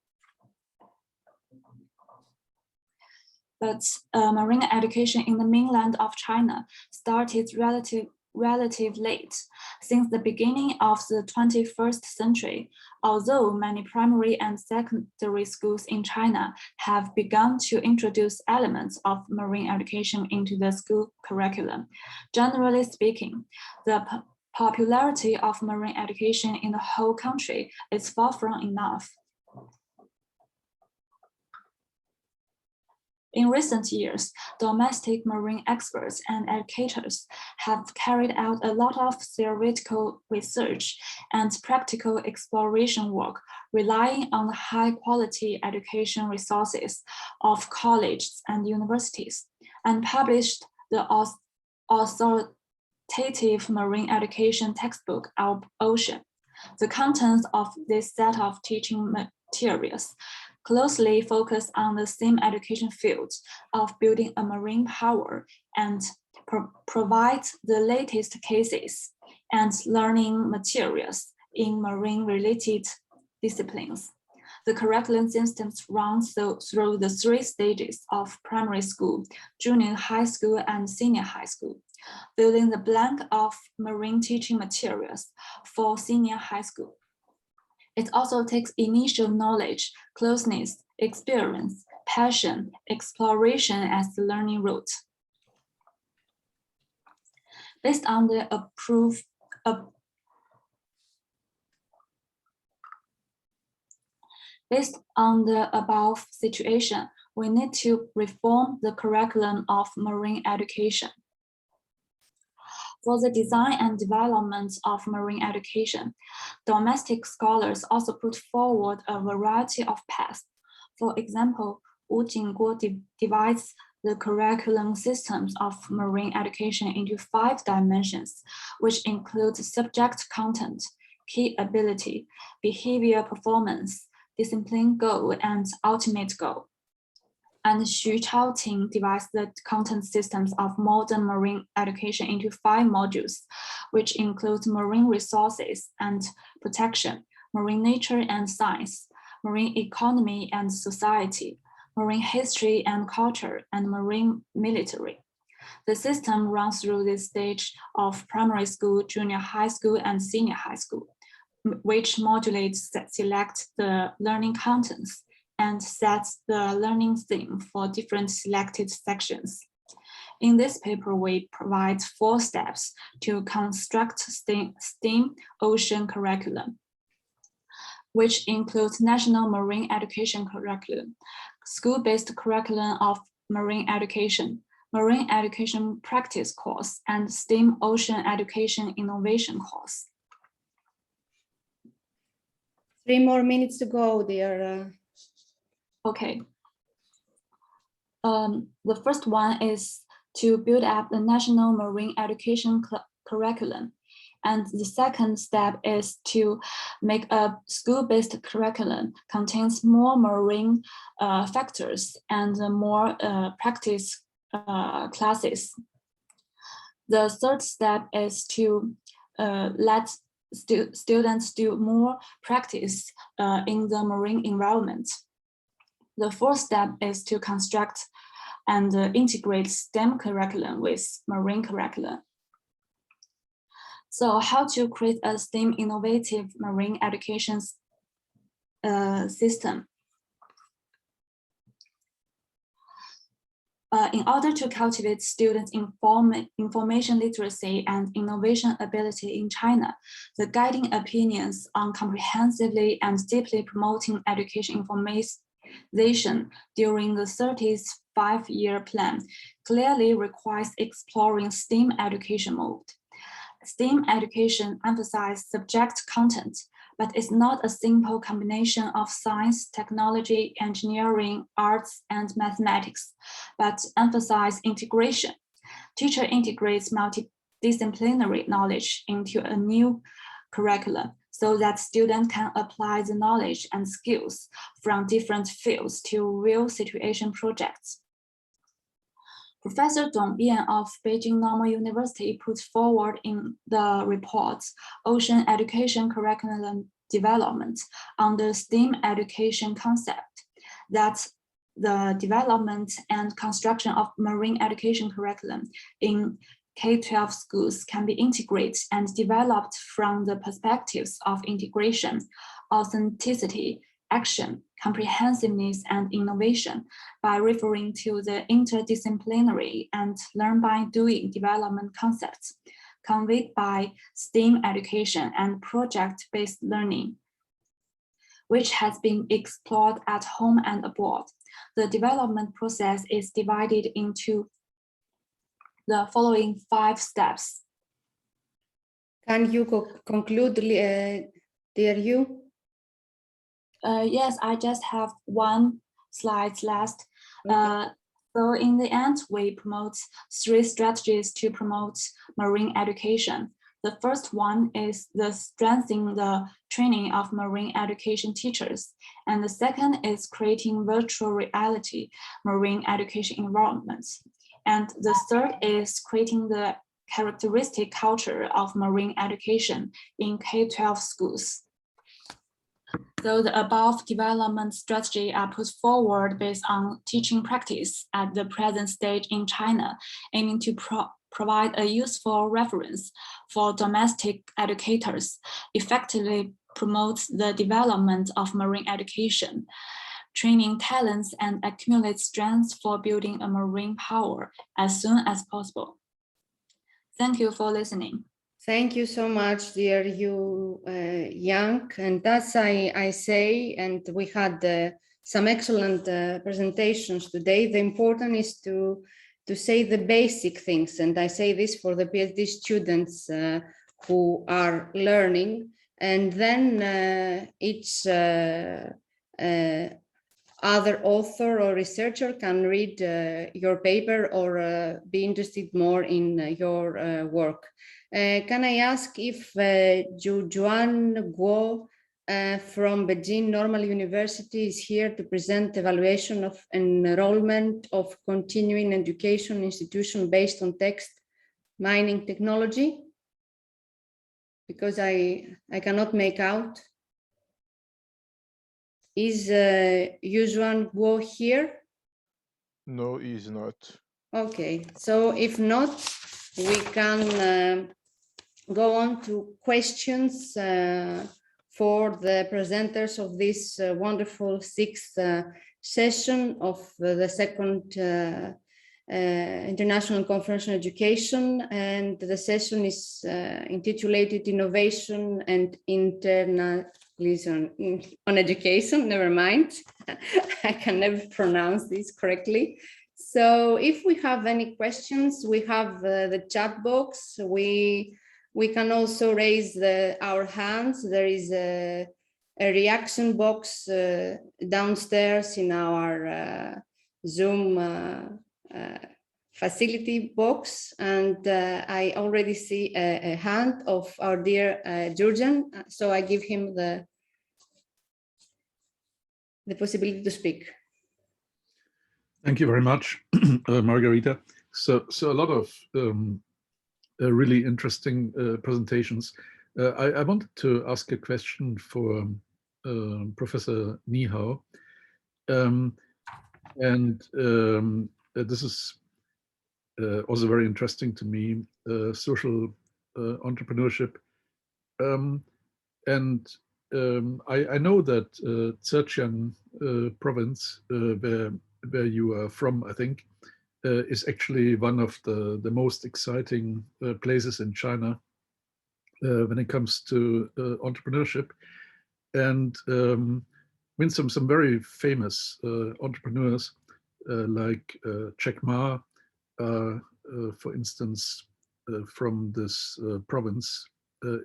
But marine education in the mainland of China started relative late. Since the beginning of the 21st century, although many primary and secondary schools in China have begun to introduce elements of marine education into the school curriculum, generally speaking, the popularity of marine education in the whole country is far from enough. In recent years, domestic marine experts and educators have carried out a lot of theoretical research and practical exploration work, relying on the high-quality education resources of colleges and universities, and published the authoritative marine education textbook of Ocean. The contents of this set of teaching materials closely focus on the same education field of building a marine power and provide the latest cases and learning materials in marine-related disciplines. The curriculum systems runs through the 3 stages of primary school, junior high school, and senior high school, filling the blank of marine teaching materials for senior high school. It also takes initial knowledge, closeness, experience, passion, exploration as the learning route. Based on the above situation, we need to reform the curriculum of marine education. For the design and development of marine education, domestic scholars also put forward a variety of paths. For example, Wu Jingguo divides the curriculum systems of marine education into 5 dimensions, which include subject content, key ability, behavior performance, discipline goal, and ultimate goal. And Xu Chaoting divides the content systems of modern marine education into 5 modules, which include marine resources and protection, marine nature and science, marine economy and society, marine history and culture, and marine military. The system runs through this stage of primary school, junior high school, and senior high school, which modulates select the learning contents and sets the learning theme for different selected sections. In this paper, we provide 4 steps to construct STEAM ocean curriculum, which includes national marine education curriculum, school-based curriculum of marine education practice course, and STEAM ocean education innovation course. 3 more minutes to go, dear. Okay. The first one is to build up the national marine education curriculum. And the second step is to make a school-based curriculum contains more marine factors and more practice classes. The third step is to let students do more practice in the marine environment. The fourth step is to construct and integrate STEM curriculum with marine curriculum. So how to create a STEM innovative marine education system? In order to cultivate students' information literacy and innovation ability in China, the guiding opinions on comprehensively and deeply promoting education information during the 30th five-year plan clearly requires exploring STEAM education mode. STEAM education emphasizes subject content, but it's not a simple combination of science, technology, engineering, arts, and mathematics, but emphasize integration. Teacher integrates multidisciplinary knowledge into a new curriculum so that students can apply the knowledge and skills from different fields to real situation projects. Professor Dong Bian of Beijing Normal University put forward in the report Ocean Education Curriculum Development on the STEAM education concept that the development and construction of marine education curriculum in K-12 schools can be integrated and developed from the perspectives of integration, authenticity, action, comprehensiveness, and innovation by referring to the interdisciplinary and learn by doing development concepts conveyed by STEAM education and project-based learning, which has been explored at home and abroad. The development process is divided into the following 5 steps. Can you conclude, dear Yu? Yes, I just have one slide last. Okay. So in the end, we promote 3 strategies to promote marine education. The first one is the strengthening the training of marine education teachers. And the second is creating virtual reality marine education environments. And the third is creating the characteristic culture of marine education in K-12 schools. So the above development strategy are put forward based on teaching practice at the present stage in China, aiming to provide a useful reference for domestic educators, effectively promote the development of marine education, training talents and accumulate strengths for building a marine power as soon as possible. Thank you for listening. Thank you so much, dear Yu Yang. And as I say, and we had some excellent presentations today, the important is to say the basic things. And I say this for the PhD students who are learning. And then each other author or researcher can read your paper or be interested more in your work. Can I ask if Zhujuan Guo from Beijing Normal University is here to present evaluation of enrollment of continuing education institution based on text mining technology? Because I cannot make out. Is Zhujuan Guo here? No, he's not. Okay, so if not, we can go on to questions for the presenters of this wonderful 6th session of the second International Conference on Education, and the session is intitulated Innovation and Internationalism on Education. Never mind, I can never pronounce this correctly. So if we have any questions, we have the chat box. We can also raise our hands. There is a reaction box downstairs in our Zoom facility box. And I already see a hand of our dear Jurgen. So I give him the possibility to speak. Thank you very much, Margarita. So a lot of really interesting presentations. I wanted to ask a question for Professor Nihao. This is also very interesting to me, social entrepreneurship. I know that Zhejiang province, where you are from, I think, is actually one of the most exciting places in China when it comes to entrepreneurship. And some very famous entrepreneurs like Jack Ma, for instance, from this province,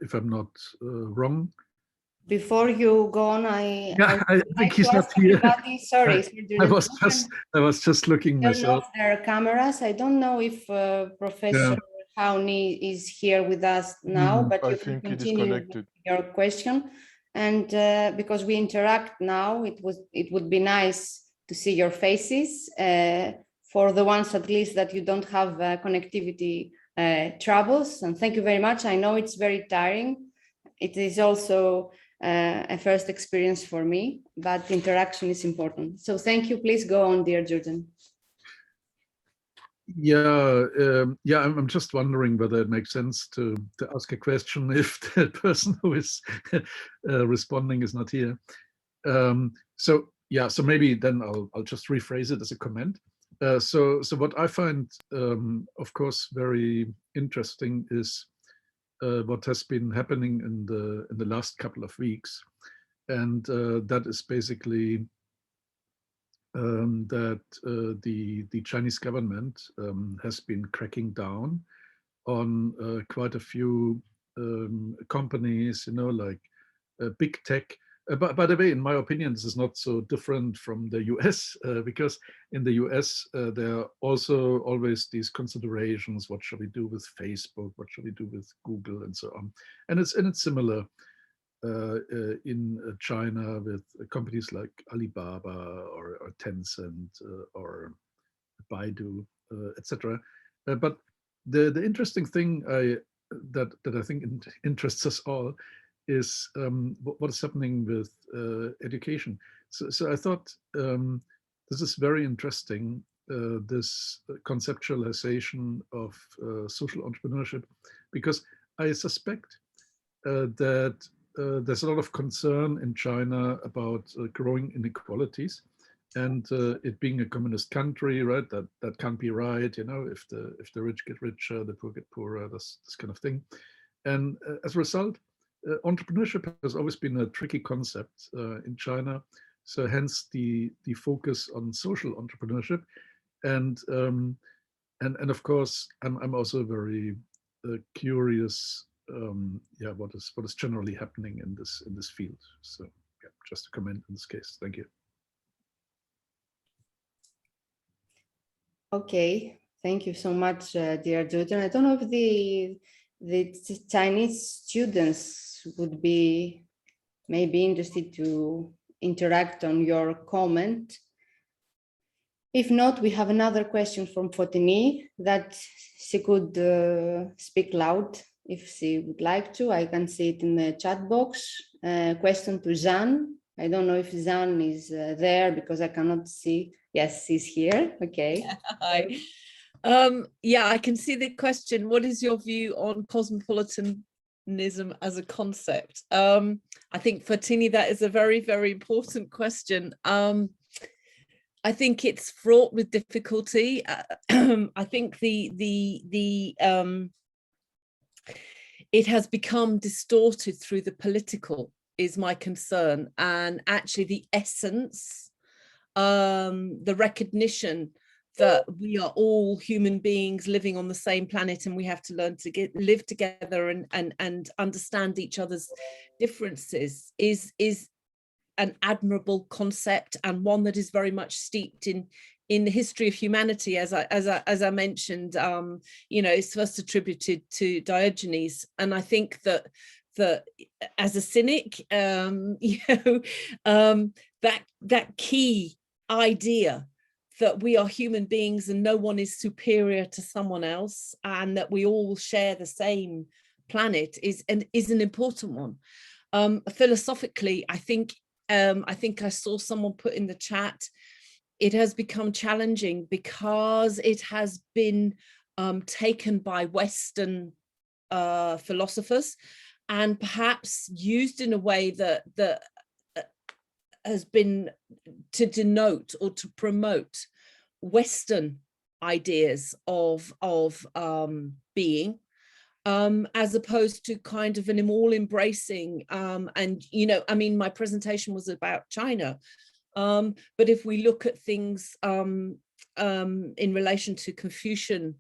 if I'm not wrong. Before you go on, I think he's not here. Sorry, I was just looking myself. Off their cameras. I don't know if Professor Hauni is here with us now, but you can continue your question. And because we interact now, it would be nice to see your faces for the ones at least that you don't have connectivity troubles. And thank you very much. I know it's very tiring. It is also a first experience for me, but interaction is important. So thank you. Please go on, dear Jordan. Yeah, I'm just wondering whether it makes sense to ask a question if the person who is responding is not here. So maybe then I'll just rephrase it as a comment. So what I find, of course, very interesting is what has been happening in the last couple of weeks, and that is basically that the Chinese government has been cracking down on quite a few companies, like big tech. By the way, in my opinion, this is not so different from the US, because in the US, there are also always these considerations: what should we do with Facebook? What should we do with Google, and so on. And it's similar in China with companies like Alibaba or Tencent or Baidu, etc. But the interesting thing that I think interests us all is what is happening with education. So I thought this is very interesting, this conceptualization of social entrepreneurship, because I suspect that there's a lot of concern in China about growing inequalities, and it being a communist country, right? That can't be right, if the rich get richer, the poor get poorer, this kind of thing. And as a result, entrepreneurship has always been a tricky concept in China. So hence the focus on social entrepreneurship, and of course I'm also very curious. What is generally happening in this field. So yeah, just a comment in this case. Thank you. Okay, thank you so much, dear Jordan. I don't know if the Chinese students would be maybe interested to interact on your comment. If not, we have another question from Fotini that she could speak loud if she would like to. I can see it in the chat box. Question to Jean. I don't know if Jean is there because I cannot see. Yes, he's here. Okay. Hi. I can see the question. What is your view on cosmopolitanism as a concept? I think for Tini, that is a very, very important question. I think it's fraught with difficulty. I think it has become distorted through the political, is my concern, and actually the essence, the recognition that we are all human beings living on the same planet, and we have to learn to live together and understand each other's differences is an admirable concept, and one that is very much steeped in the history of humanity, as I mentioned. It's first attributed to Diogenes, and I think that as a cynic, that key idea that we are human beings and no one is superior to someone else, and that we all share the same planet is an important one. Philosophically, I think I saw someone put in the chat, it has become challenging because it has been taken by Western philosophers and perhaps used in a way that has been to denote or to promote Western ideas of being, as opposed to kind of an all embracing, and, you know, I mean, my presentation was about China, but if we look at things in relation to Confucian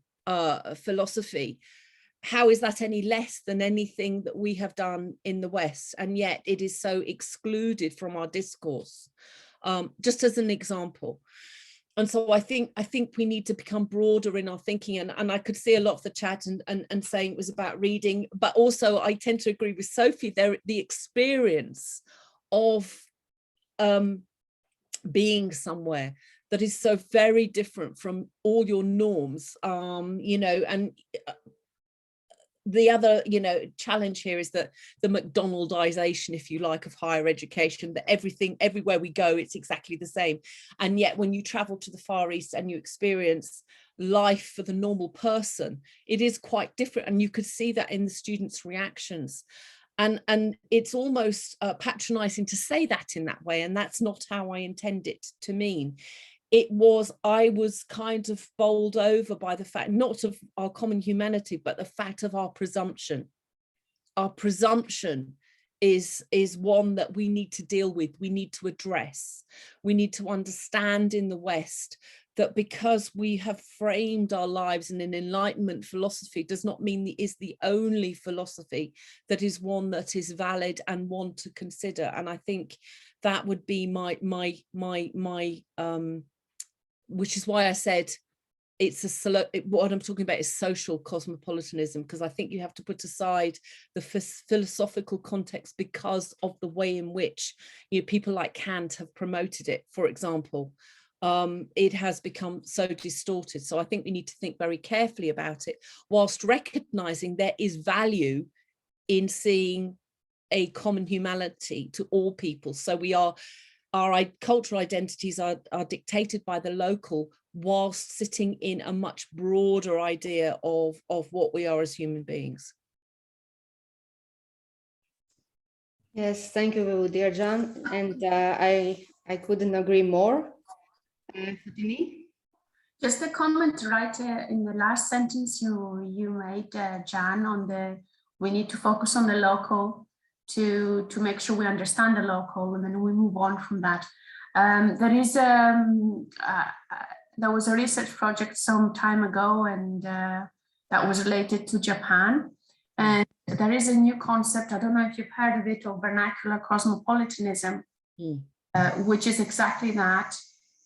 philosophy, how is that any less than anything that we have done in the West? And yet it is so excluded from our discourse, just as an example. And so I think we need to become broader in our thinking, and I could see a lot of the chat and saying it was about reading, but also I tend to agree with Sophie, the experience of being somewhere that is so very different from all your norms, you know, and the other, you know, challenge here is that the McDonaldization, if you like, of higher education, that everything, everywhere we go, it's exactly the same. And yet when you travel to the Far East and you experience life for the normal person, it is quite different. And you could see that in the students' reactions. And it's almost patronizing to say that in that way. And that's not how I intend it to mean. I was kind of bowled over by the fact, not of our common humanity, but the fact of our presumption. Our presumption is one that we need to deal with, we need to address. We need to understand in the West that because we have framed our lives in an Enlightenment philosophy does not mean it is the only philosophy that is one that is valid and one to consider. And I think that would be my which is why I said what I'm talking about is social cosmopolitanism, because I think you have to put aside the philosophical context because of the way in which, you know, people like Kant have promoted it, for example. It has become so distorted. So I think we need to think very carefully about it, whilst recognizing there is value in seeing a common humanity to all people. So our cultural identities are dictated by the local, whilst sitting in a much broader idea of what we are as human beings. Yes, thank you, dear John. And I couldn't agree more. Fatini? Just a comment right in the last sentence you made, Jan, on we need to focus on the local to make sure we understand the local, and then we move on from that. There was a research project some time ago, and that was related to Japan. And there is a new concept, I don't know if you've heard of it, of vernacular cosmopolitanism, which is exactly that,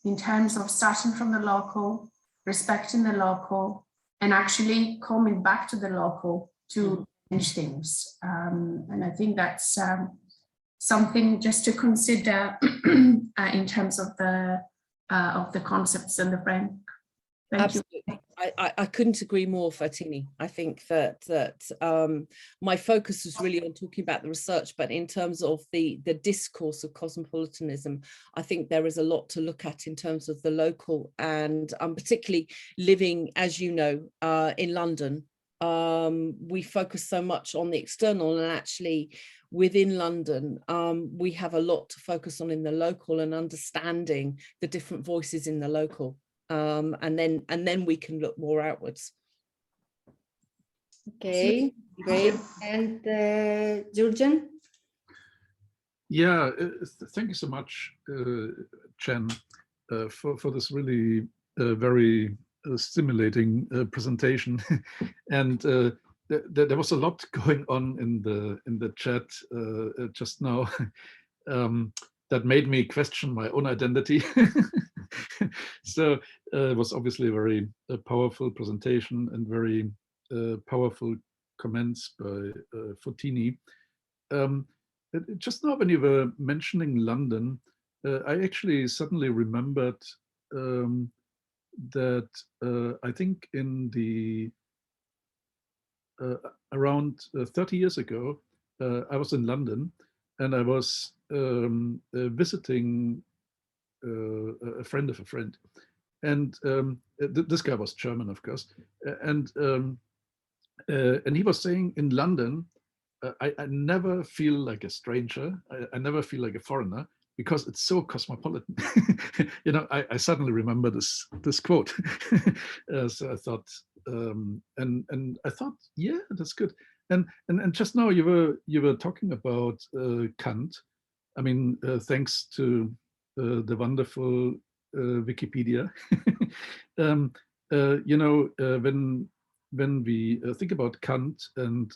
in terms of starting from the local, respecting the local, and actually coming back to the local to change things. And I think that's something just to consider in terms of the concepts and the framework. Thank you. I couldn't agree more, Fatini. I think that my focus was really on talking about the research, but in terms of the discourse of cosmopolitanism, I think there is a lot to look at in terms of the local, and particularly living, as you know, in London. We focus so much on the external, and actually within London, we have a lot to focus on in the local and understanding the different voices in the local. And then we can look more outwards. Okay, great. And Jurgen? Yeah, thank you so much, Chen, for this really very stimulating presentation. And there was a lot going on in the chat just now that made me question my own identity. So it was obviously a very powerful presentation and very powerful comments by Fatini. Just now when you were mentioning London, I actually suddenly remembered that I think in the around 30 years ago, I was in London and I was visiting a friend of a friend, and this guy was German, of course, and he was saying in London, I never feel like a stranger, I never feel like a foreigner, because it's so cosmopolitan. You know, I suddenly remember this quote. So I thought, and I thought, yeah, that's good. And just now you were talking about Kant. I mean, thanks to the wonderful Wikipedia. You know, when we think about Kant and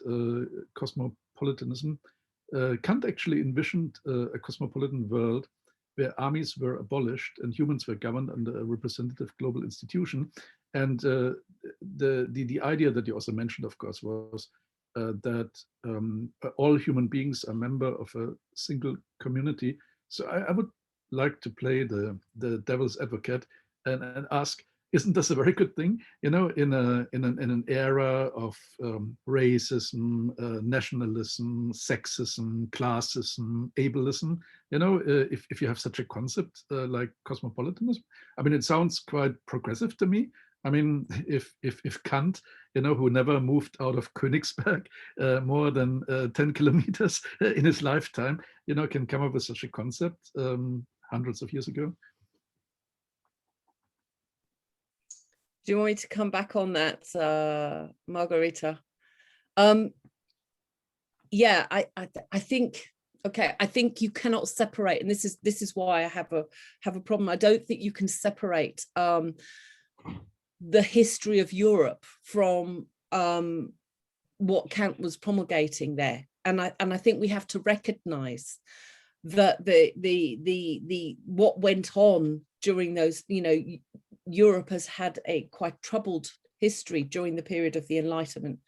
cosmopolitanism, Kant actually envisioned a cosmopolitan world where armies were abolished and humans were governed under a representative global institution. And the idea that you also mentioned, of course, was that all human beings are member of a single community. So I would like to play the devil's advocate and ask, isn't this a very good thing? You know, in an era of racism, nationalism, sexism, classism, ableism, you know, if you have such a concept like cosmopolitanism, I mean, it sounds quite progressive to me. I mean, if Kant, you know, who never moved out of Königsberg more than 10 kilometers in his lifetime, you know, can come up with such a concept hundreds of years ago. Do you want me to come back on that, Margarita? Yeah, I think, okay, I think you cannot separate, and this is why I have a problem. I don't think you can separate the history of Europe from what Kant was promulgating there, and I think we have to recognize that the what went on during those, you know, Europe has had a quite troubled history during the period of the Enlightenment,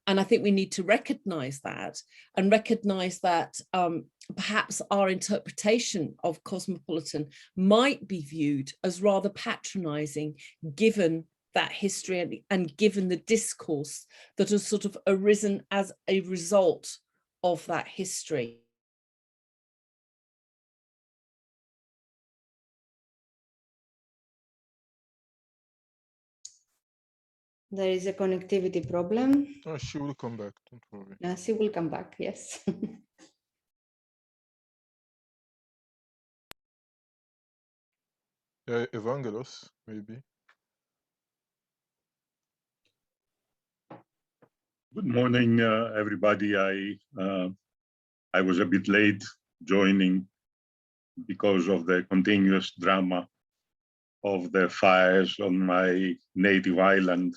and I think we need to recognize that, and recognize that perhaps our interpretation of cosmopolitan might be viewed as rather patronizing, given that history and given the discourse that has sort of arisen as a result of that history. There is a connectivity problem. Oh, she will come back, don't worry. She will come back, yes. Evangelos, maybe. Good morning, everybody. I was a bit late joining because of the continuous drama of the fires on my native island,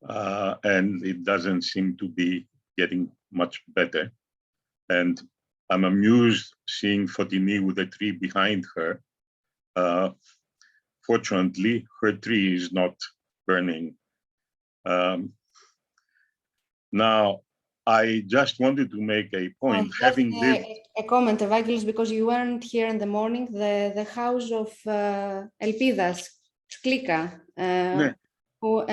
and it doesn't seem to be getting much better. And I'm amused seeing Fotini with a tree behind her. Fortunately, her tree is not burning. Now, I just wanted to make a point. Having lived a comment, Evangelos, because you weren't here in the morning. The house of Elpidas Sklika, who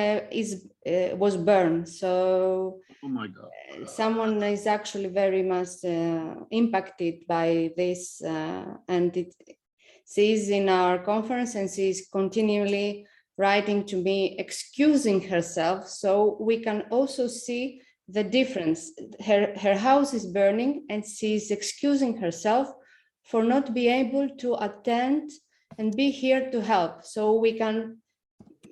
was burned. So, oh my God, someone is actually very much impacted by this, and she's in our conference, and she's continually writing to me, excusing herself, so we can also see the difference. Her house is burning, and she's excusing herself for not being able to attend and be here to help. So we can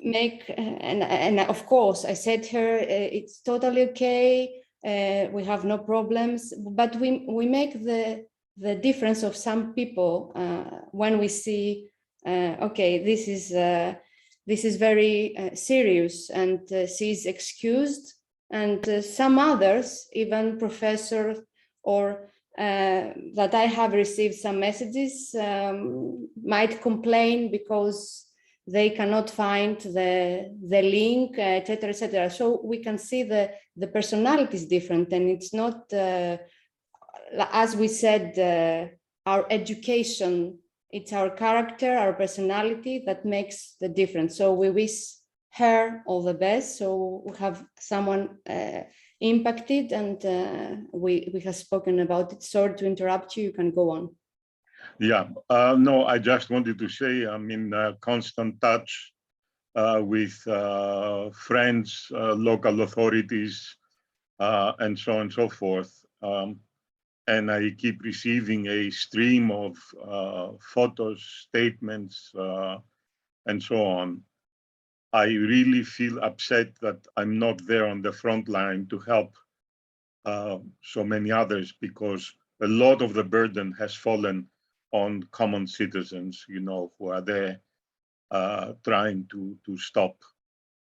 make, and of course, I said to her, it's totally okay, we have no problems, but we make the difference of some people when we see, okay, this is very serious, and she's excused. And some others, even professors, or that I have received some messages, might complain because they cannot find the link, etc., etc. So we can see the personality is different, and it's not, as we said, our education, it's our character, our personality that makes the difference. So we wish her all the best. So we have someone impacted, and we have spoken about it. Sorry to interrupt you, you can go on. Yeah, no, I just wanted to say I'm in constant touch with friends, local authorities, and so on and so forth. and I keep receiving a stream of photos, statements, and so on, I really feel upset that I'm not there on the front line to help so many others, because a lot of the burden has fallen on common citizens, you know, who are there trying to stop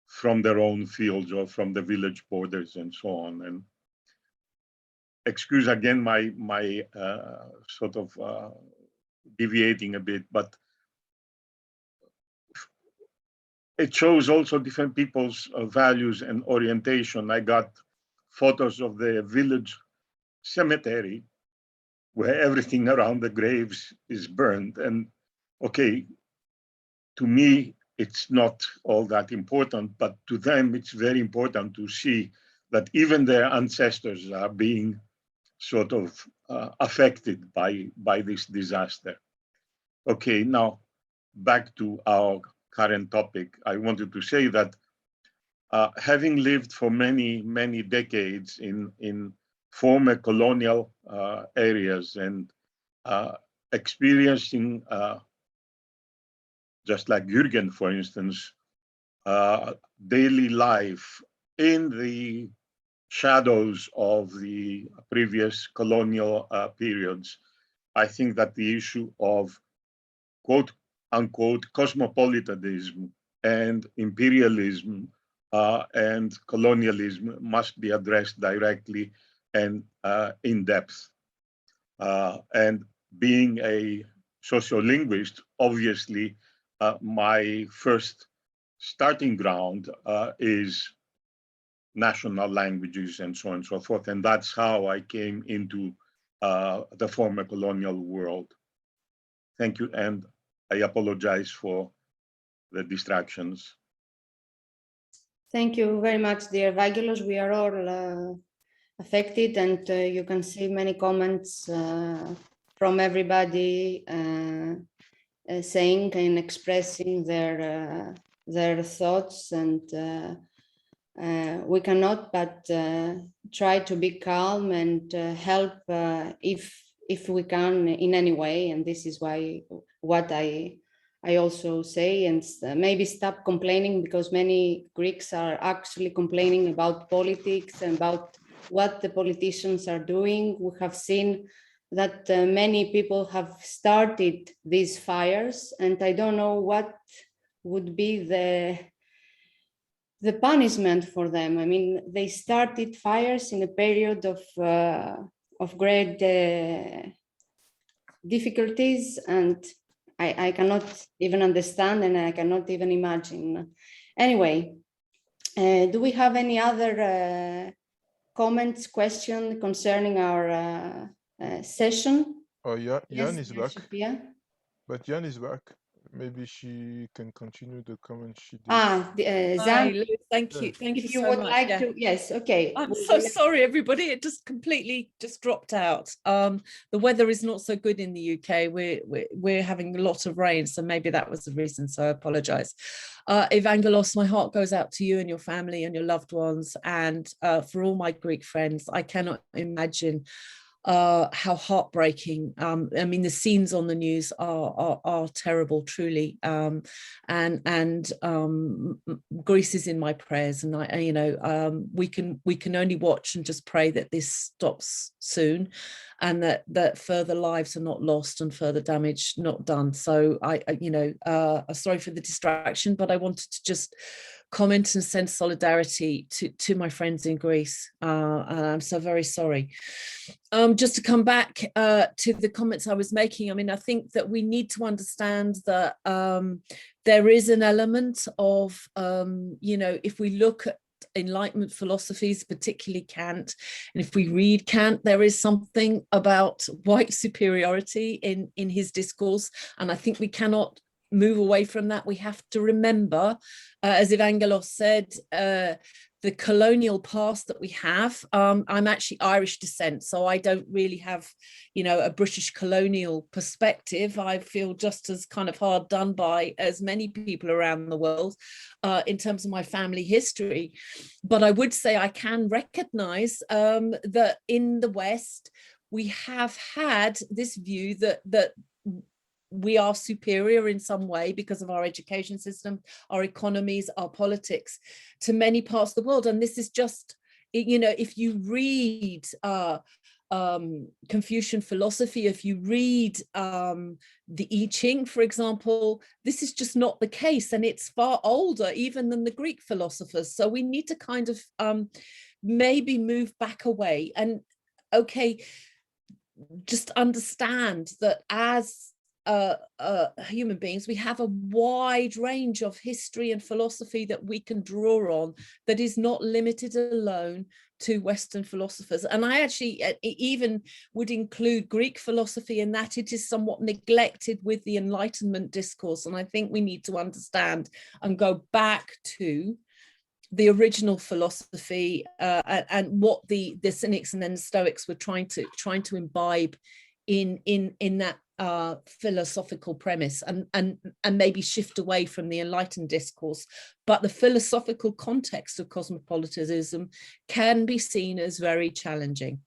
from their own fields or from the village borders and so on. And excuse again my sort of deviating a bit, but it shows also different people's values and orientation. I got photos of the village cemetery where everything around the graves is burned. And okay, to me, it's not all that important, but to them, it's very important to see that even their ancestors are being sort of affected by this disaster. Okay, now back to our current topic. I wanted to say that having lived for many decades in former colonial areas and experiencing, just like Jürgen, for instance, daily life in the shadows of the previous colonial periods, I think that the issue of quote unquote cosmopolitanism and imperialism and colonialism must be addressed directly and in depth. And being a sociolinguist, obviously, my first starting ground is national languages and so on and so forth. And that's how I came into the former colonial world. Thank you. And I apologize for the distractions. Thank you very much, dear Vagelos. We are all affected, and you can see many comments from everybody saying and expressing their thoughts, and we cannot but try to be calm and help if we can in any way. And this is why what I also say, and maybe stop complaining, because many Greeks are actually complaining about politics and about what the politicians are doing. We have seen that many people have started these fires, and I don't know what would be the punishment for them. I mean, they started fires in a period of great difficulties, and I cannot even understand, and I cannot even imagine. Anyway, do we have any other comments, questions concerning our session? Oh, yeah, Jan Yes, is back. Sophia? But Jan is back. Maybe she can continue the comment she did. Zan, thank you. Thank you if you so would much. like Yeah. to, yes, okay. I'm so sorry, everybody. It just completely dropped out. The weather is not so good in the UK. We're having a lot of rain, so maybe that was the reason. So I apologise. Evangelos, my heart goes out to you and your family and your loved ones, and for all my Greek friends. I cannot imagine how heartbreaking. I mean, the scenes on the news are terrible, truly. And Greece is in my prayers, and we can only watch and just pray that this stops soon, and that further lives are not lost and further damage not done. So sorry for the distraction, but I wanted to just comment and send solidarity to my friends in Greece, and I'm so very sorry. Just to come back to the comments I was making, I mean, I think that we need to understand that there is an element of, if we look at Enlightenment philosophies, particularly Kant, and if we read Kant, there is something about white superiority in his discourse, and I think we cannot move away from that. We have to remember, as Evangelos said, the colonial past that we have. I'm actually Irish descent, so I don't really have, a British colonial perspective. I feel just as kind of hard done by as many people around the world in terms of my family history. But I would say I can recognize that in the West, we have had this view that we are superior in some way because of our education system, our economies, our politics to many parts of the world. And this is just, you know, if you read Confucian philosophy, if you read the I Ching, for example, this is just not the case, and it's far older even than the Greek philosophers. So we need to kind of maybe move back away and, okay, just understand that as human beings, we have a wide range of history and philosophy that we can draw on that is not limited alone to Western philosophers. And I actually even would include Greek philosophy in that. It is somewhat neglected with the Enlightenment discourse. And I think we need to understand and go back to the original philosophy and what the Cynics and then the Stoics were trying to imbibe in that philosophical premise, and maybe shift away from the enlightened discourse. But the philosophical context of cosmopolitanism can be seen as very challenging.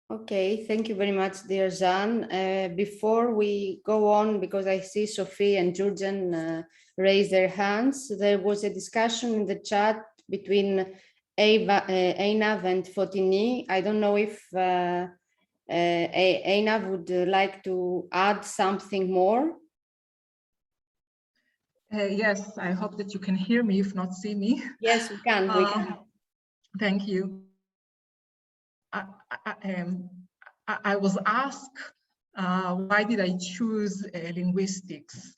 Okay, thank you very much, dear Jeanne. Before we go on, because I see Sophie and Jurgen raise their hands, there was a discussion in the chat between Einav and Fotini. I don't know if Einav would like to add something more. Yes, I hope that you can hear me, if not see me. Yes, we can. We can. Thank you. I was asked why did I choose linguistics,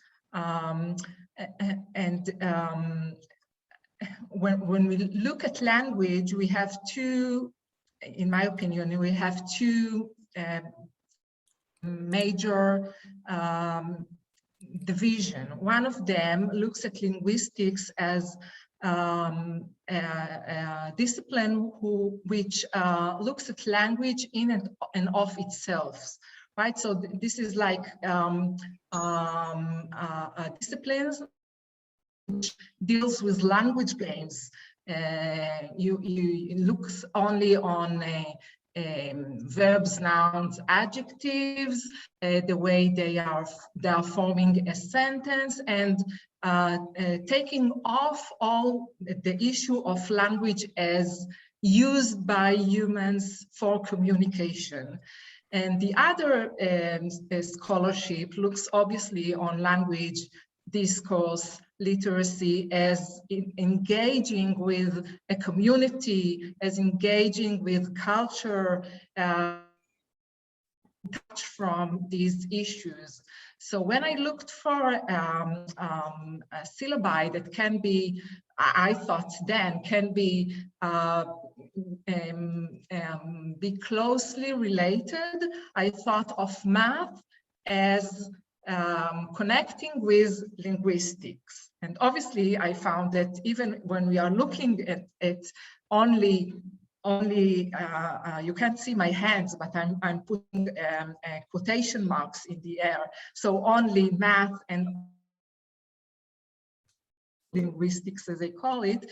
when we look at language, we have two, in my opinion, we have two major division. One of them looks at linguistics as a discipline which looks at language in and of itself, right? So this is like disciplines which deals with language games. It looks only on verbs, nouns, adjectives, the way they are forming a sentence, and taking off all the issue of language as used by humans for communication. And the other scholarship looks obviously on language, discourse, literacy as engaging with a community, as engaging with culture, touch from these issues. So when I looked for a syllabi that can be, I thought then, can be closely related, I thought of math as connecting with linguistics. And obviously I found that even when we are looking at only you can't see my hands, but I'm putting quotation marks in the air. So only math and linguistics, as they call it,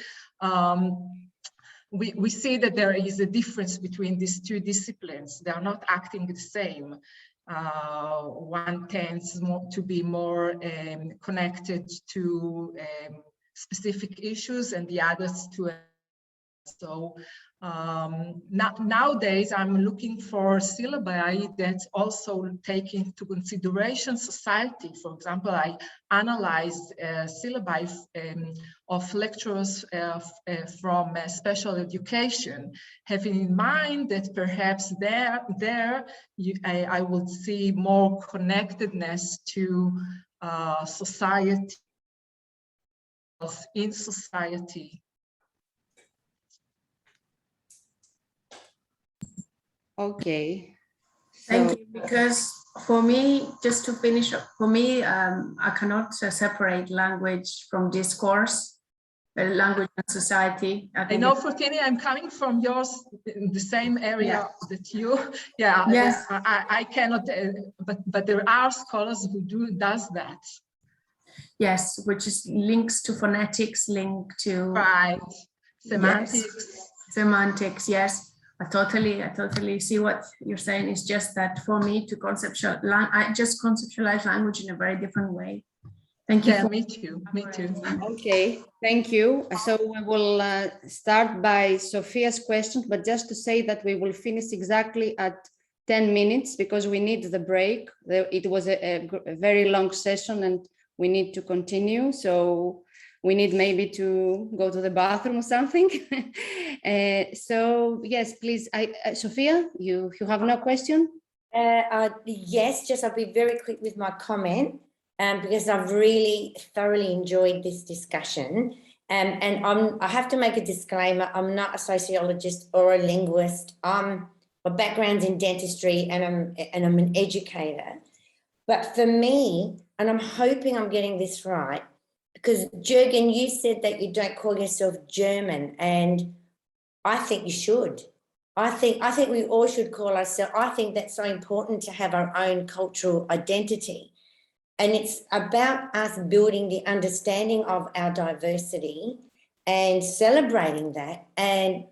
we see that there is a difference between these two disciplines. They are not acting the same. One tends to be more connected to specific issues, and the others to. So nowadays I'm looking for syllabi that also take into consideration society. For example, I analyzed syllabi of lecturers from special education, having in mind that perhaps I would see more connectedness to society, in society. Okay. Thank you. Because for me, just to finish up, for me, I cannot separate language from discourse, language and society. I know, Fortini, I'm coming from yours in the same area that you. Yeah. Yes. I cannot. But there are scholars who does that. Yes, which is links to phonetics, link to semantics. Yes. Semantics, yes. I totally see what you're saying. It's just that for me to conceptualize language in a very different way. Thank you. Yeah, me too. Okay, thank you. So we will start by Sophia's question, but just to say that we will finish exactly at 10 minutes because we need the break. It was a very long session and we need to continue. So we need maybe to go to the bathroom or something. So yes, please, Sophia, you have no question? Yes, just I'll be very quick with my comment because I've really thoroughly enjoyed this discussion. And I have to make a disclaimer, I'm not a sociologist or a linguist. My background's in dentistry and I'm an educator. But for me, and I'm hoping I'm getting this right, because Jürgen, you said that you don't call yourself German, and I think you should. I think we all should call ourselves. I think that's so important to have our own cultural identity. And it's about us building the understanding of our diversity and celebrating that and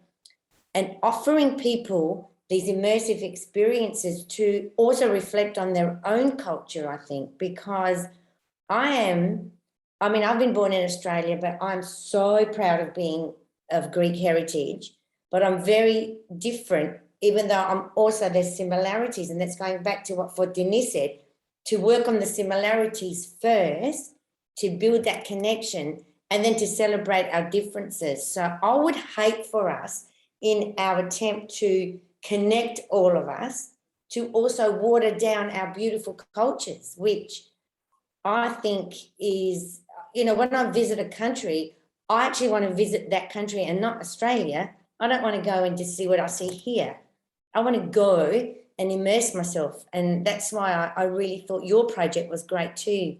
offering people these immersive experiences to also reflect on their own culture, I think, because I've been born in Australia, but I'm so proud of being of Greek heritage, but I'm very different, even though there's similarities. And that's going back to what Denis said, to work on the similarities first, to build that connection, and then to celebrate our differences. So I would hate for us, in our attempt to connect all of us, to also water down our beautiful cultures, which I think is, when I visit a country, I actually want to visit that country and not Australia. I don't want to go and just see what I see here. I want to go and immerse myself. And that's why I really thought your project was great too,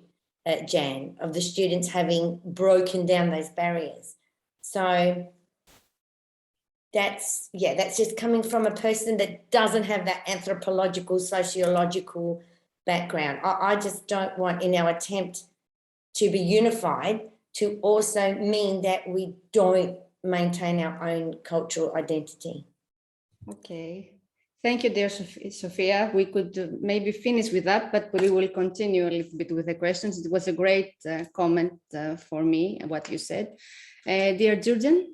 Jan, of the students having broken down those barriers. So that's just coming from a person that doesn't have that anthropological, sociological background. I just don't want, in our attempt to be unified, to also mean that we don't maintain our own cultural identity. Okay. Thank you, dear Sophia. We could maybe finish with that, but we will continue a little bit with the questions. It was a great comment for me, what you said. Dear Jürgen?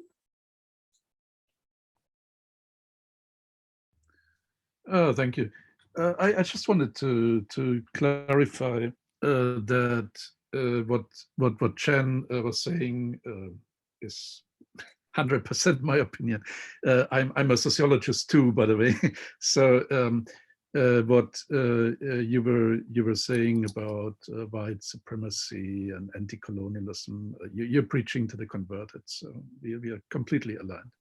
Thank you. I just wanted to clarify that what Chen was saying is 100% my opinion. I'm a sociologist too, by the way. So what you were saying about white supremacy and anti-colonialism, you're preaching to the converted. So we are completely aligned.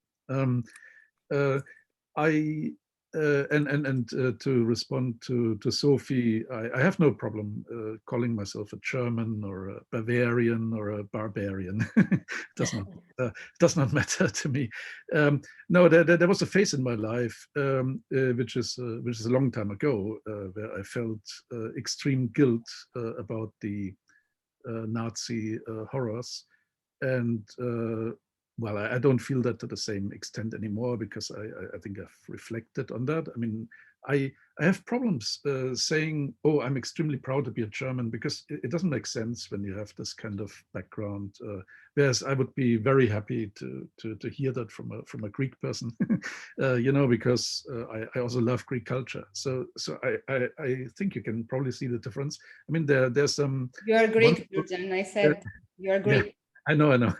To respond to Sophie, I have no problem calling myself a German or a Bavarian or a barbarian. does not matter to me. No, there was a phase in my life, which is a long time ago, where I felt extreme guilt about the Nazi horrors, and well, I don't feel that to the same extent anymore, because I think I've reflected on that. I mean, I have problems saying, oh, I'm extremely proud to be a German, because it doesn't make sense when you have this kind of background. Whereas I would be very happy to hear that from a Greek person, because I also love Greek culture. So I think you can probably see the difference. I mean, there's some. You are Greek, Jürgen. I said you are Greek. Yeah, I know.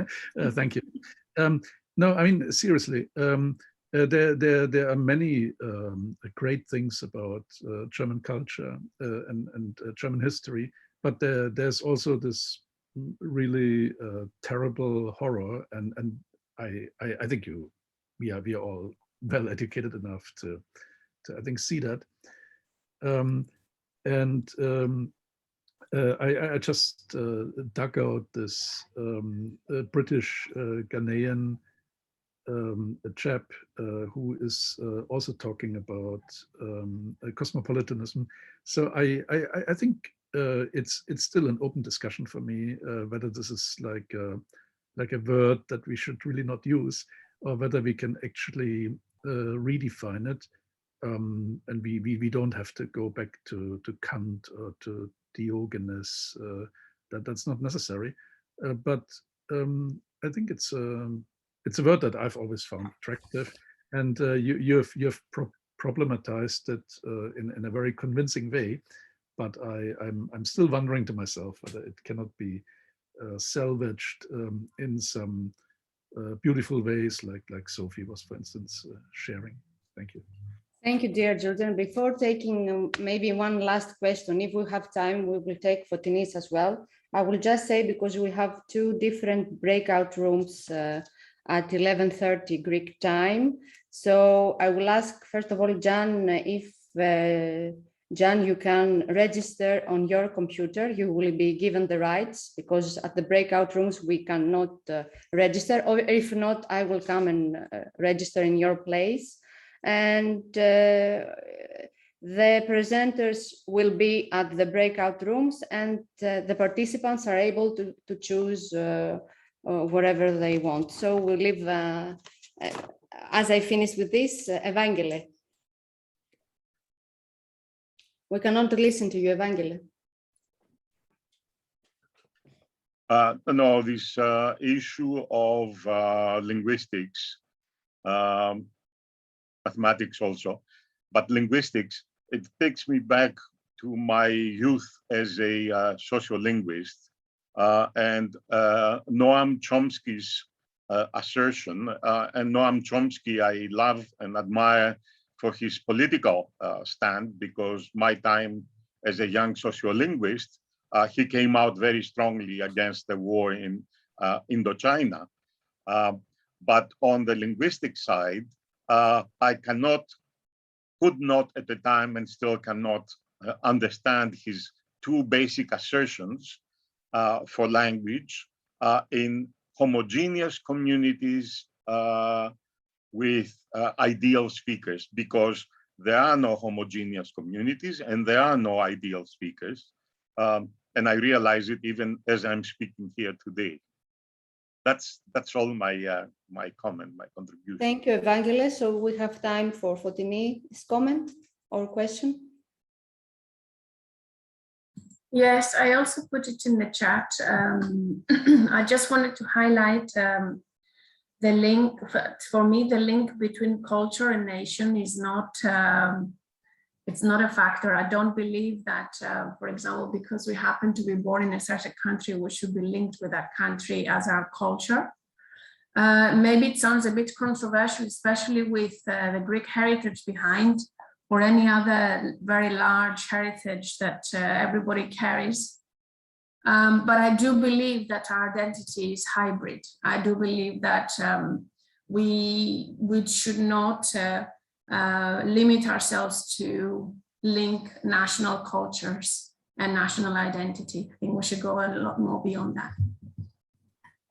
Thank you. No, I mean, seriously, there are many great things about German culture and German history, but there's also this really terrible horror, and I think we are all well educated enough to I think see that, I just dug out this British Ghanaian chap who is also talking about cosmopolitanism. So I think it's still an open discussion for me whether this is like a word that we should really not use, or whether we can actually redefine it, and we don't have to go back to Kant or to Diogenes. That's not necessary. But I think it's a word that I've always found attractive, and you have problematized it in a very convincing way. But I'm still wondering to myself whether it cannot be salvaged in some beautiful ways, like Sophie was, for instance, sharing. Thank you. Thank you, dear Jordan. Before taking maybe one last question, if we have time, we will take Fotinis as well. I will just say, because we have two different breakout rooms at 11:30 Greek time. So I will ask, first of all, Jan, if Jan, you can register on your computer. You will be given the rights, because at the breakout rooms, we cannot register. Or if not, I will come and register in your place. And the presenters will be at the breakout rooms, and the participants are able to choose whatever they want. So we'll leave, as I finish with this, Evangele. We cannot listen to you, Evangele. No, this issue of linguistics, mathematics also, but linguistics, it takes me back to my youth as a social linguist, and Noam Chomsky's assertion. And Noam Chomsky I love and admire for his political stand, because my time as a young sociolinguist, he came out very strongly against the war in Indochina. But on the linguistic side, I could not at the time, and still cannot understand his two basic assertions for language in homogeneous communities with ideal speakers, because there are no homogeneous communities and there are no ideal speakers. And I realize it even as I'm speaking here today. That's all my my comment, my contribution. Thank you, Evangele. So we have time for Fotini's comment or question. Yes, I also put it in the chat. I just wanted to highlight the link. For me, the link between culture and nation is not, it's not a factor. I don't believe that, for example, because we happen to be born in a certain country, we should be linked with that country as our culture. Maybe it sounds a bit controversial, especially with the Greek heritage behind, or any other very large heritage that everybody carries. But I do believe that our identity is hybrid. I do believe that we should not limit ourselves to link national cultures and national identity. I think we should go a lot more beyond that.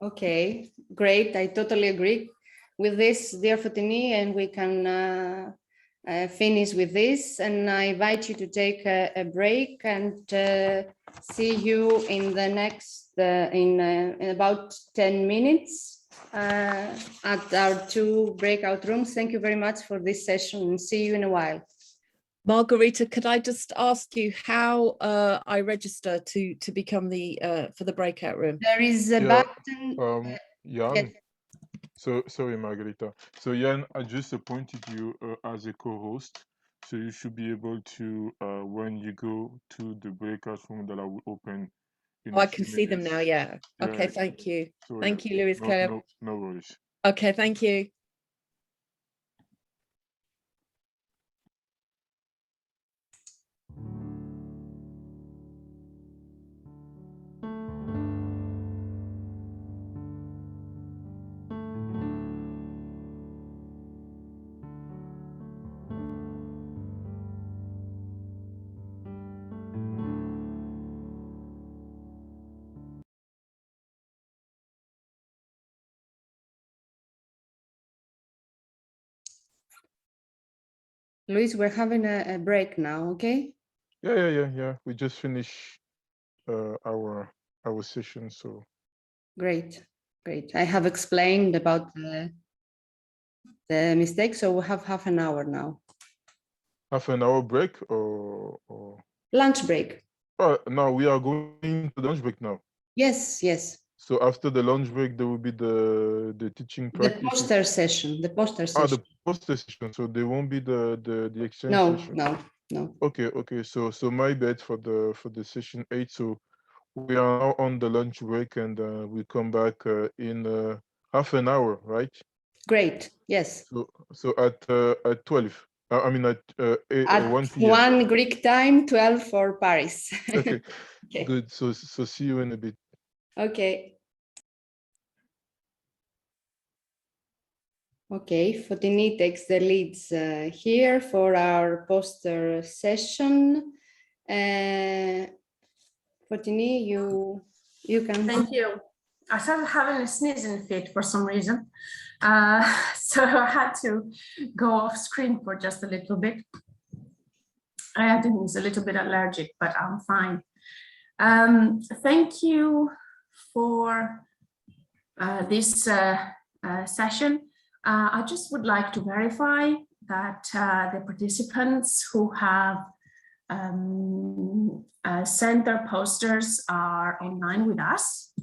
Okay, great. I totally agree with this, dear Fotini, and we can finish with this. And I invite you to take a break, and see you in the next, in about 10 minutes at our two breakout rooms. Thank you very much for this session, and see you in a while. Margarita, could I just ask you how I register to become the for the breakout room? There is a button. Jan, Yes. so sorry, Margarita. So Jan, I just appointed you as a co-host, so you should be able to when you go to the breakout room that I will open. Oh, I can see them now. Yeah. Okay. Thank you. So, thank you, Luis. No worries. Okay. Thank you. Luis, we're having a break now, okay? Yeah. We just finished our session, so Great. I have explained about the mistake. So we have half an hour now. Half an hour break or... Lunch break. Oh, no, we are going to lunch break now. Yes, yes. So after the lunch break, there will be the teaching practice. The poster session. The poster session. Ah, the poster session. So there won't be the exchange no, session. No. Okay. So my bad for the session 8. So we are now on the lunch break, and we come back in half an hour, right? Great. Yes. So at 12. I mean at 1 p.m. 1 Greek time, 12 for Paris. Okay. Okay. Good. So see you in a bit. Okay. Okay, Fotini takes the leads here for our poster session. Fotini, you can. Thank you. I started having a sneezing fit for some reason. So I had to go off screen for just a little bit. I think it's a little bit allergic, but I'm fine. Thank you for this session. I just would like to verify that the participants who have sent their posters are online with us.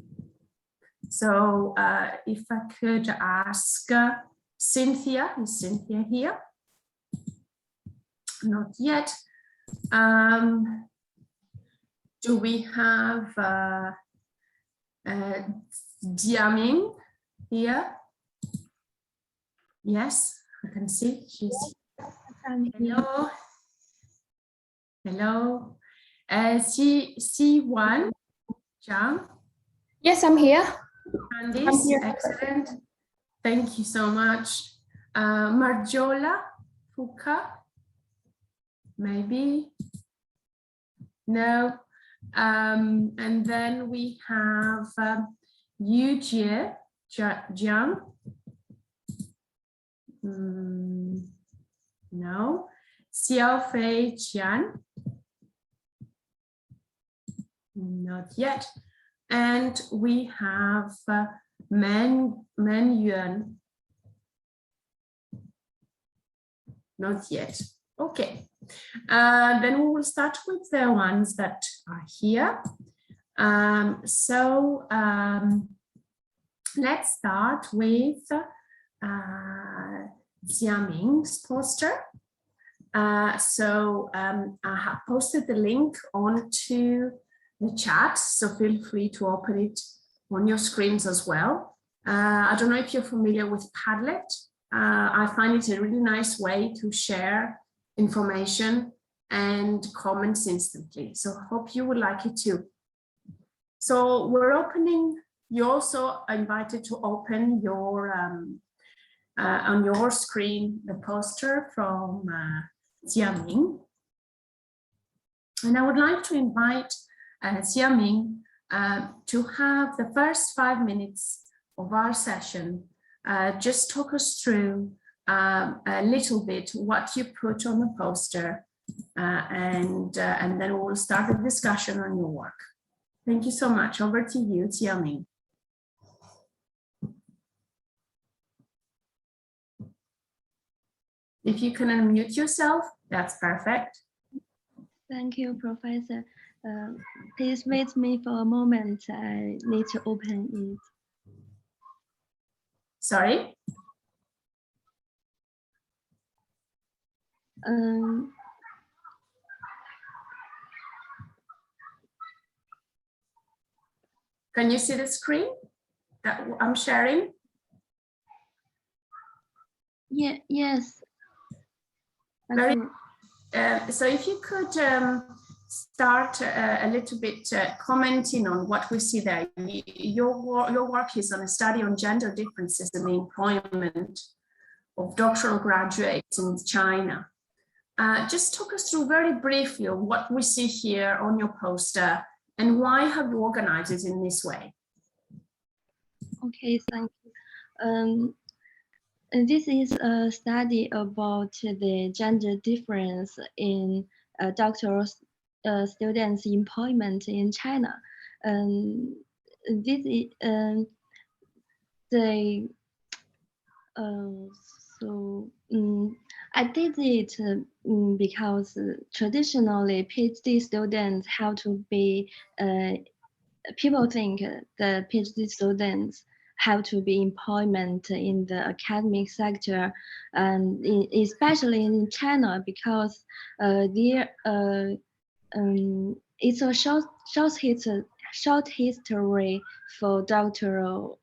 So if I could ask Cynthia, is Cynthia here? Not yet. Do we have Jiaming here? Yes, I can see she's here. Hello. Hello. C1, Zhang. Yes, I'm here. Candice, excellent. Thank you so much. Marjola Fuka, maybe. No. And then we have Yujie Jiang. No. Xiaofei Qian. Not yet. And we have Men Yuan. Not yet. Okay. Then we will start with the ones that are here. Let's start with Jiaming's poster. I have posted the link onto the chat, so feel free to open it on your screens as well. I don't know if you're familiar with Padlet. I find it a really nice way to share information and comments instantly. So I hope you would like it too. So we're opening, you're also invited to open your, on your screen, the poster from Jiaming. And I would like to invite Jiaming to have the first 5 minutes of our session, just talk us through a little bit what you put on the poster, and then we'll start the discussion on your work. Thank you so much. Over to you, Jiaming. If you can unmute yourself, that's perfect. Thank you, Professor. Please wait me for a moment. I need to open it. Sorry? Can you see the screen that I'm sharing? Yeah, yes. Very, so if you could start a little bit commenting on what we see there. Your work is on a study on gender differences in the employment of doctoral graduates in China. Just talk us through very briefly what we see here on your poster and why have you organized it in this way? Okay, thank you. This is a study about the gender difference in doctoral students' employment in China. This is So I did it because traditionally PhD students have to be, people think the PhD students have to be employment in the academic sector, and especially in China, because it's a short history for doctoral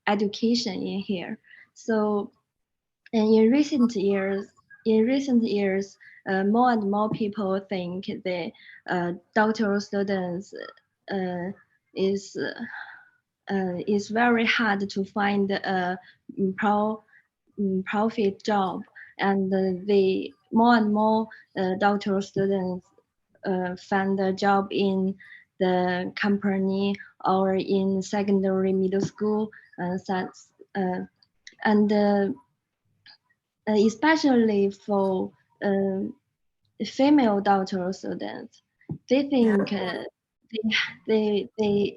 education in here. So, and in recent years, more and more people think the doctoral students is very hard to find a profit job, and the more and more doctoral students find a job in the company or in secondary middle school, and especially for female doctoral students, they think they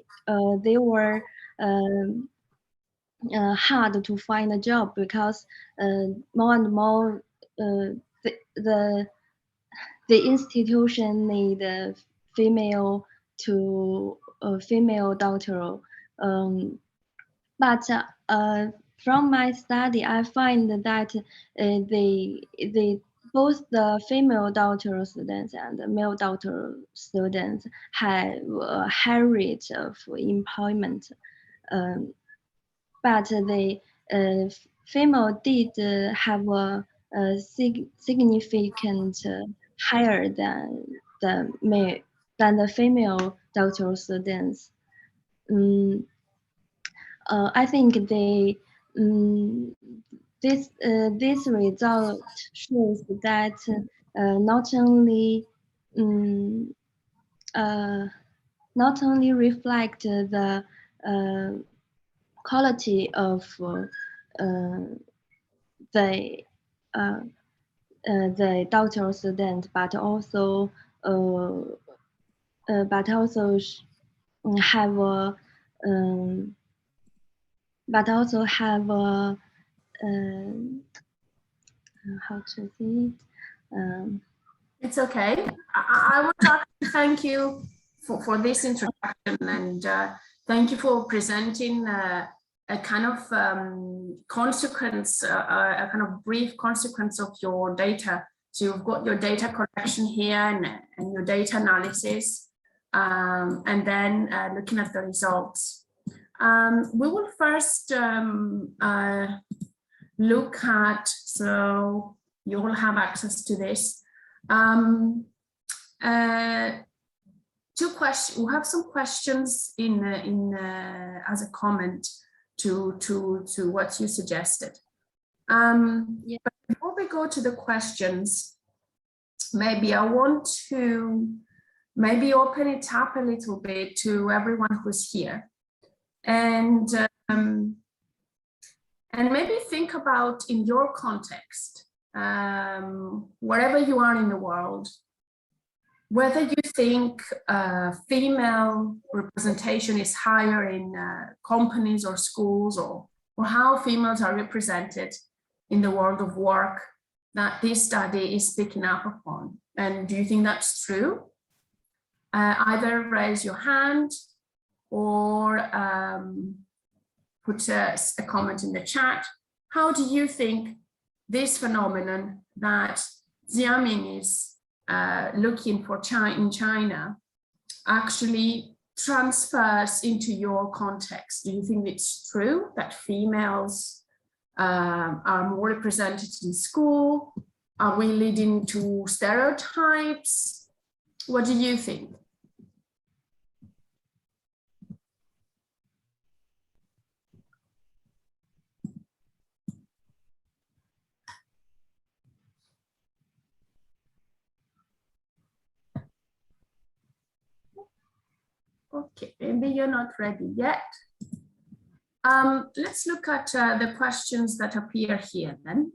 were hard to find a job, because more and more the institution need a female doctoral. But from my study, I find that both the female doctoral students and the male doctoral students have a high rate of employment. But the female did have a significant higher than the female doctoral students. I think this result shows that not only reflect the quality of the doctoral student, but also have a how to say it. It's okay. I would like to thank you for this introduction, and thank you for presenting a kind of consequence, a kind of brief consequence of your data. So you've got your data collection here and your data analysis, and then looking at the results. We will first look at, so you will have access to this. Two questions. We have some questions in as a comment to what you suggested. Yeah. But before we go to the questions, maybe I want to open it up a little bit to everyone who's here, and maybe think about, in your context, wherever you are in the world, whether you think female representation is higher in companies or schools, or how females are represented in the world of work that this study is picking up upon. And do you think that's true? Either raise your hand or put a comment in the chat. How do you think this phenomenon that Xiaoming is looking for in China actually transfers into your context? Do you think it's true that females are more represented in school? Are we leading to stereotypes? What do you think? Okay, maybe you're not ready yet. Let's look at the questions that appear here then,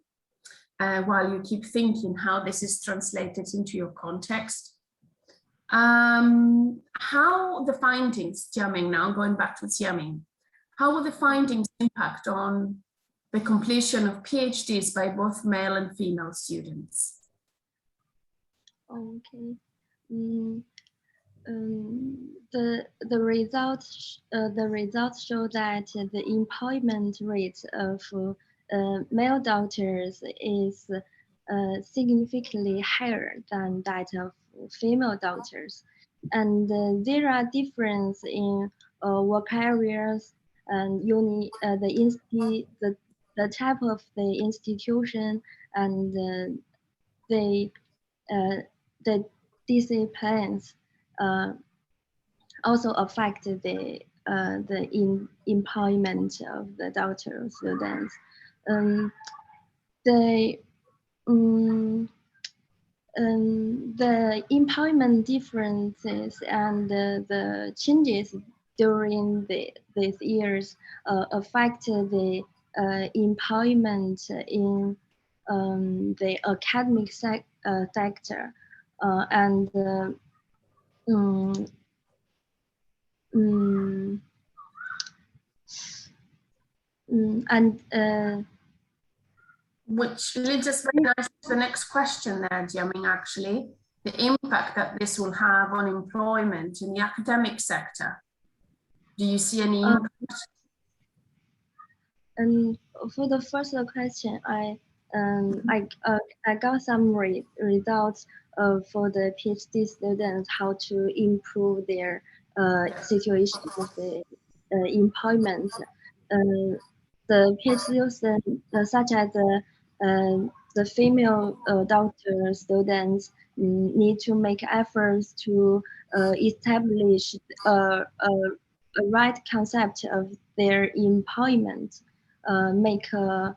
while you keep thinking how this is translated into your context. How the findings, Xiaoming, now going back to Xiaoming, how will the findings impact on the completion of PhDs by both male and female students? Okay. The results show that the employment rate of male doctors is significantly higher than that of female doctors, and there are differences in work areas and the type of the institution and the disciplines also affect the employment of the doctoral students. The employment differences and the changes during these years affect the employment in the academic sector and which leads us very nicely to the next question there, Jiaming, actually, the impact that this will have on employment in the academic sector. Do you see any impact? And for the first question, I got some results for the PhD students how to improve their situation with the employment. The PhD students, such as the female doctor students, need to make efforts to establish a right concept of their employment, make a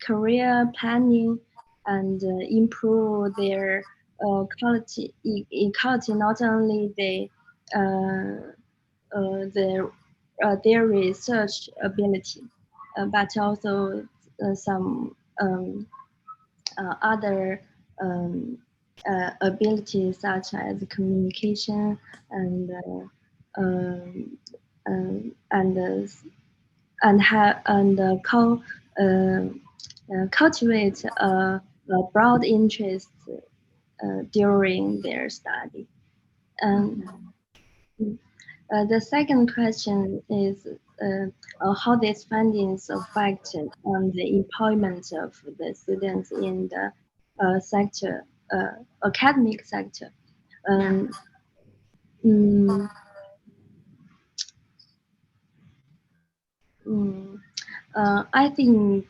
career planning, and improve their quality, not only their research ability, but also some other abilities such as communication and cultivate a broad interest during their study. The second question is how these findings affect on the employment of the students in the academic sector. I think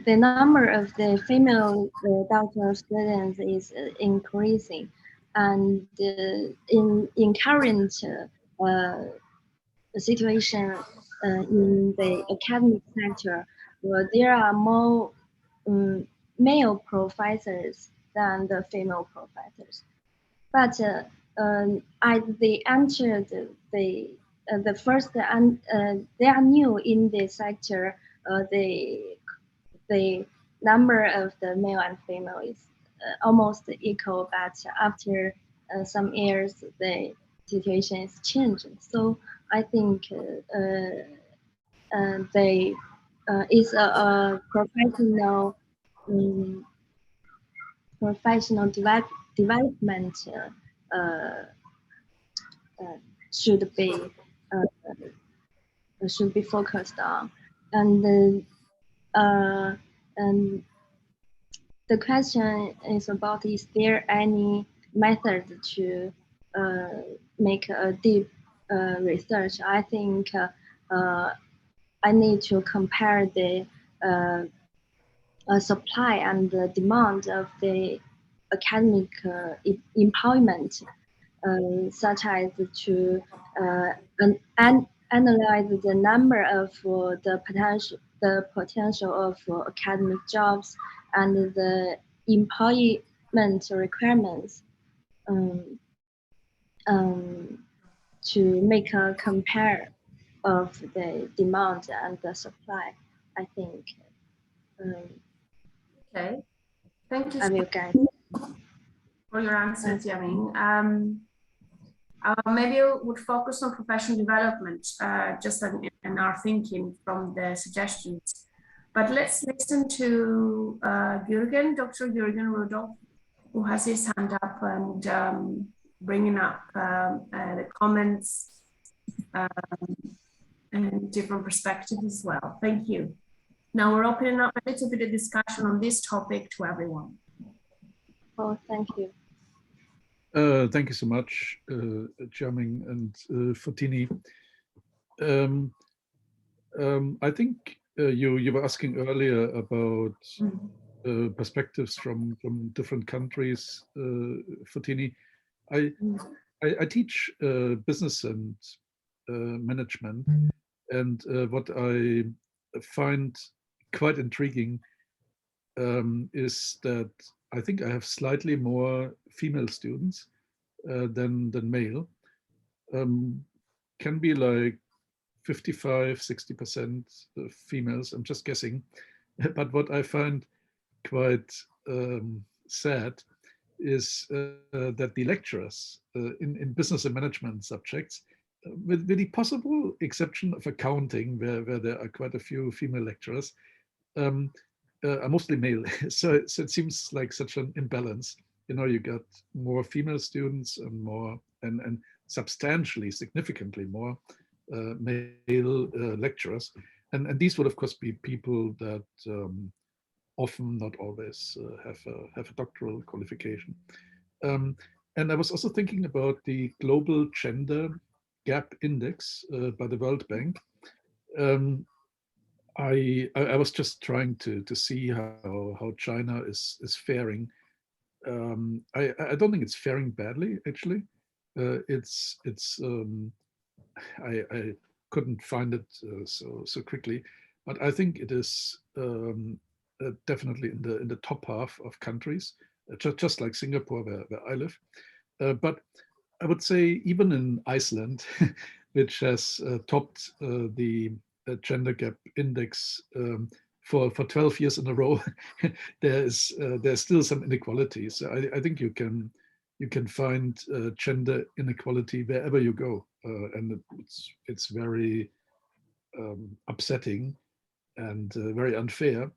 the number of the female doctoral students is increasing, and in current situation in the academic sector, there are more male professors than the female professors. But as they entered the first, they are new in the sector. The number of the male and female is almost equal, but after some years, the situation is changing. So I think they is a professional development should be focused on, and the question is about: is there any method to make a deep research? I think I need to compare the supply and the demand of the academic employment, such as to analyze the number of the potential of academic jobs and the employment requirements, to make a compare of the demand and the supply. I think. Okay, thank you I will guide for your answer, Jiaming. Maybe we would focus on professional development, just in our thinking from the suggestions. But let's listen to Jürgen, Dr. Jürgen Rudolph, who has his hand up and bringing up the comments and different perspectives as well. Thank you. Now we're opening up a little bit of discussion on this topic to everyone. Oh, thank you. Thank you so much, Jiaming and Fontini. I think you were asking earlier about perspectives from different countries, Fontini. I teach business and management, and what I find quite intriguing is that I think I have slightly more female students than male. Can be like 55–60% females, I'm just guessing. But what I find quite sad is that the lecturers in business and management subjects, with the possible exception of accounting, where there are quite a few female lecturers, are mostly male. So it seems like such an imbalance. You know, you got more female students and more, and substantially, significantly more male lecturers. And these would, of course, be people that often, not always, have a doctoral qualification. And I was also thinking about the Global Gender Gap Index by the World Bank. I was just trying to see how China is faring. I don't think it's faring badly, actually. I couldn't find it so quickly, but I think it is definitely in the top half of countries, just like Singapore, where I live. But I would say even in Iceland, which has topped the gender gap index for 12 years in a row, there's still some inequalities. So I think you can find gender inequality wherever you go, and it's very upsetting and very unfair.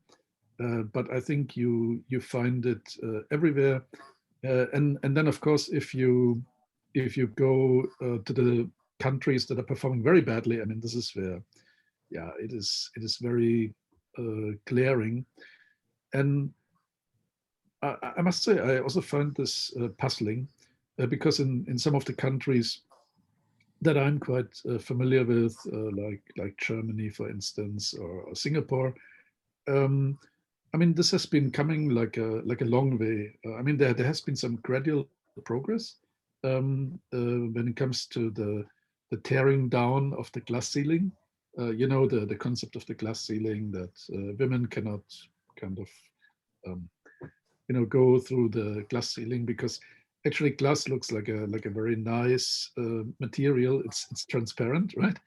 But I think you find it everywhere, and then of course if you go to the countries that are performing very badly, I mean, this is where, yeah, it is very glaring. And I must say, I also find this puzzling, because in some of the countries that I'm quite familiar with, like Germany, for instance, or Singapore, I mean, this has been coming like a long way. I mean, there has been some gradual progress when it comes to the tearing down of the glass ceiling. You know, the concept of the glass ceiling, that women cannot kind of go through the glass ceiling, because actually glass looks like a very nice material. It's transparent, right?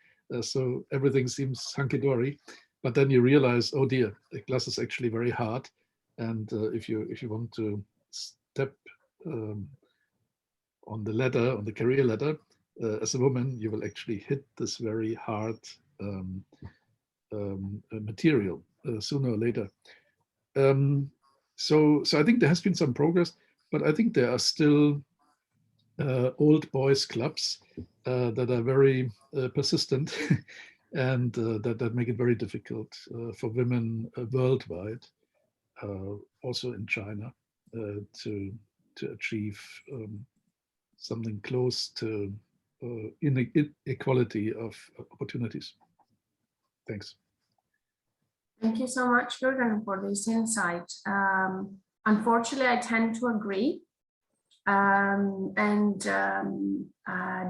So everything seems hunky-dory. But then you realize, oh dear, the glass is actually very hard, and if you want to step on the ladder, on the career ladder, as a woman, you will actually hit this very hard material sooner or later. So I think there has been some progress, but I think there are still old boys clubs that are very persistent and that make it very difficult for women worldwide, also in China, to achieve something close to inequality of opportunities. Thanks. Thank you so much, Jürgen, for this insight. Unfortunately, I tend to agree.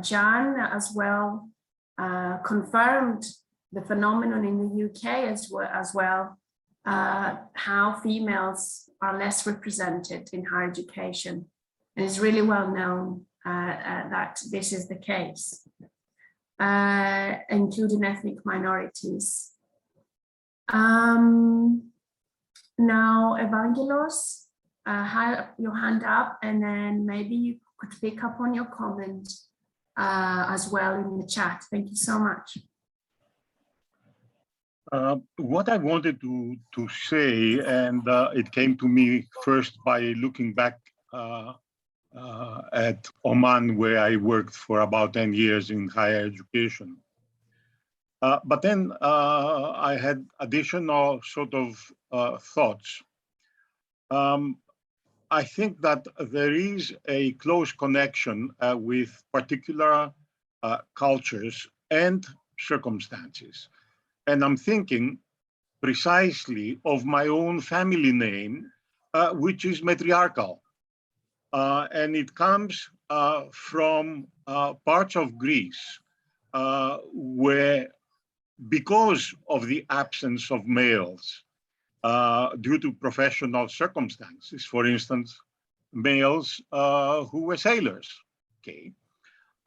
John as well confirmed the phenomenon in the UK as well, how females are less represented in higher education. And it's really well known that this is the case, including ethnic minorities. Now, Evangelos, have your hand up, and then maybe you could pick up on your comment as well in the chat. Thank you so much. What I wanted to say, and it came to me first by looking back at Oman, where I worked for about 10 years in higher education. But then I had additional sort of thoughts. I think that there is a close connection with particular cultures and circumstances. And I'm thinking precisely of my own family name, which is matriarchal. And it comes from parts of Greece where, because of the absence of males, due to professional circumstances, for instance, males who were sailors, okay?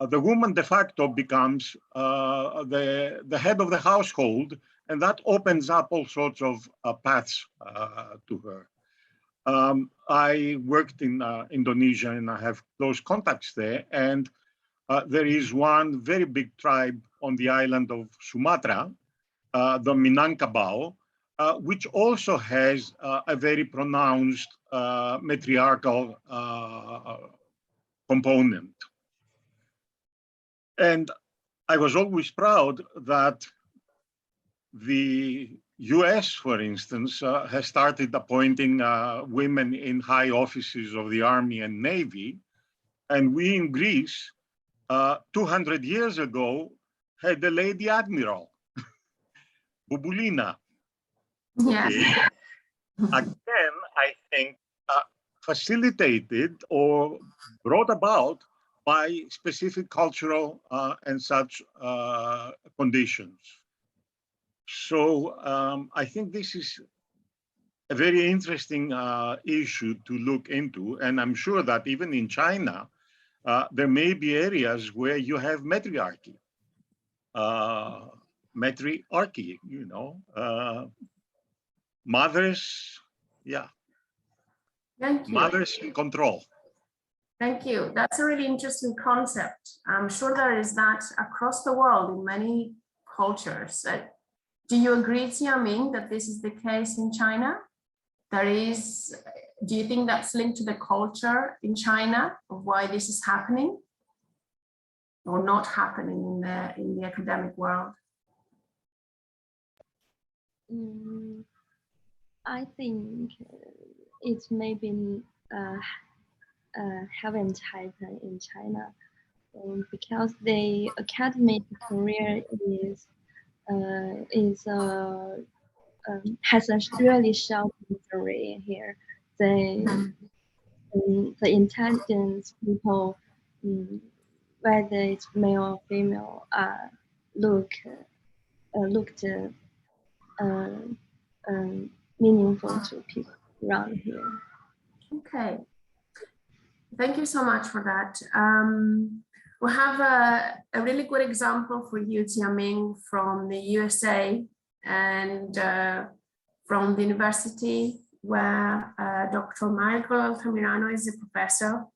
The woman de facto becomes the head of the household, and that opens up all sorts of paths to her. I worked in Indonesia, and I have close contacts there, and there is one very big tribe on the island of Sumatra, the Minangkabau, which also has a very pronounced matriarchal component. And I was always proud that the US, for instance, has started appointing women in high offices of the Army and Navy. And we in Greece, 200 years ago, had a lady admiral, Bouboulina. Yes. Okay. Again, I think facilitated or brought about by specific cultural and such conditions. So I think this is a very interesting issue to look into. And I'm sure that even in China, there may be areas where you have matriarchy. Matriarchy, you know, mothers, yeah. Thank you. Mothers in control. Thank you. That's a really interesting concept. I'm sure there is that across the world in many cultures. Do you agree, Xiaoming, that this is the case in China? There is, do you think that's linked to the culture in China of why this is happening or not happening in the academic world? I think it may be haven't happened in China because the academic career has a really short career here. The intelligence people, whether it's male or female, looked meaningful to people around here. Okay. Thank you so much for that. We have a really good example for you, Xiaoming, from the USA and from the university where Dr. Michael Altamirano is a professor.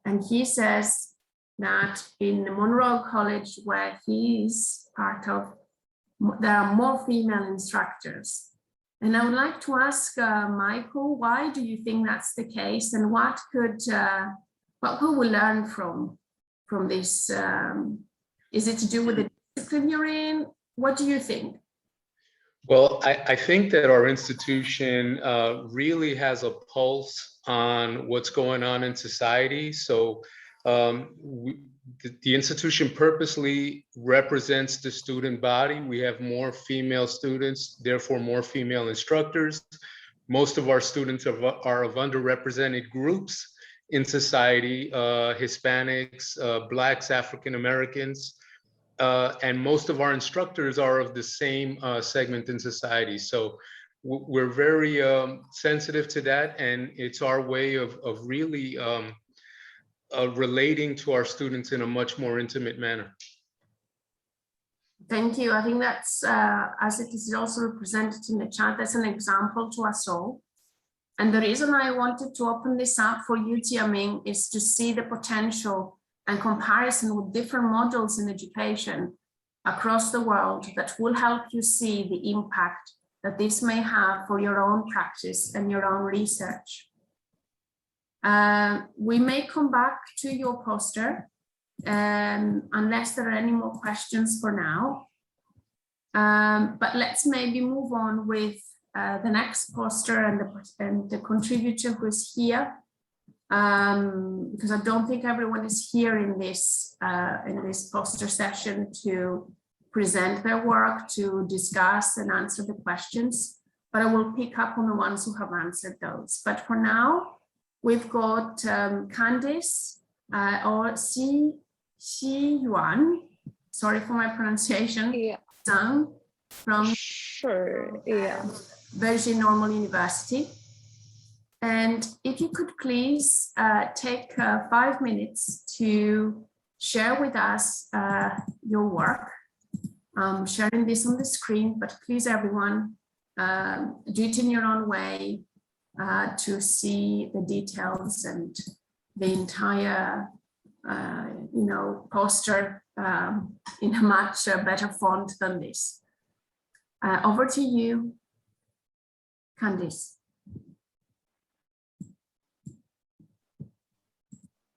And he says that in Monroe College, where he is part of, there are more female instructors. And I would like to ask Michael, why do you think that's the case, and what could we learn from this? Is it to do with the discipline you're in? What do you think? Well, I think that our institution really has a pulse on what's going on in society. So the institution purposely represents the student body. We have more female students, therefore more female instructors. Most of our students are of underrepresented groups in society, Hispanics, Blacks, African Americans, and most of our instructors are of the same segment in society. So we're very sensitive to that, and it's our way of really relating to our students in a much more intimate manner. Thank you. I think that's, as it is also represented in the chat, that's an example to us all. And the reason I wanted to open this up for you, Xiaoming, is to see the potential and comparison with different models in education across the world that will help you see the impact that this may have for your own practice and your own research. We may come back to your poster unless there are any more questions for now. But let's maybe move on with the next poster and the contributor who is here, because I don't think everyone is here in this poster session to present their work, to discuss and answer the questions, but I will pick up on the ones who have answered those. But for now, we've got Candice or Xi Yuan, sorry for my pronunciation, yeah. Zhang from Beijing Normal University. And if you could please take 5 minutes to share with us your work. I'm sharing this on the screen, but please everyone, do it in your own way to see the details and the entire poster in a much better font than this. Over to you, Candice.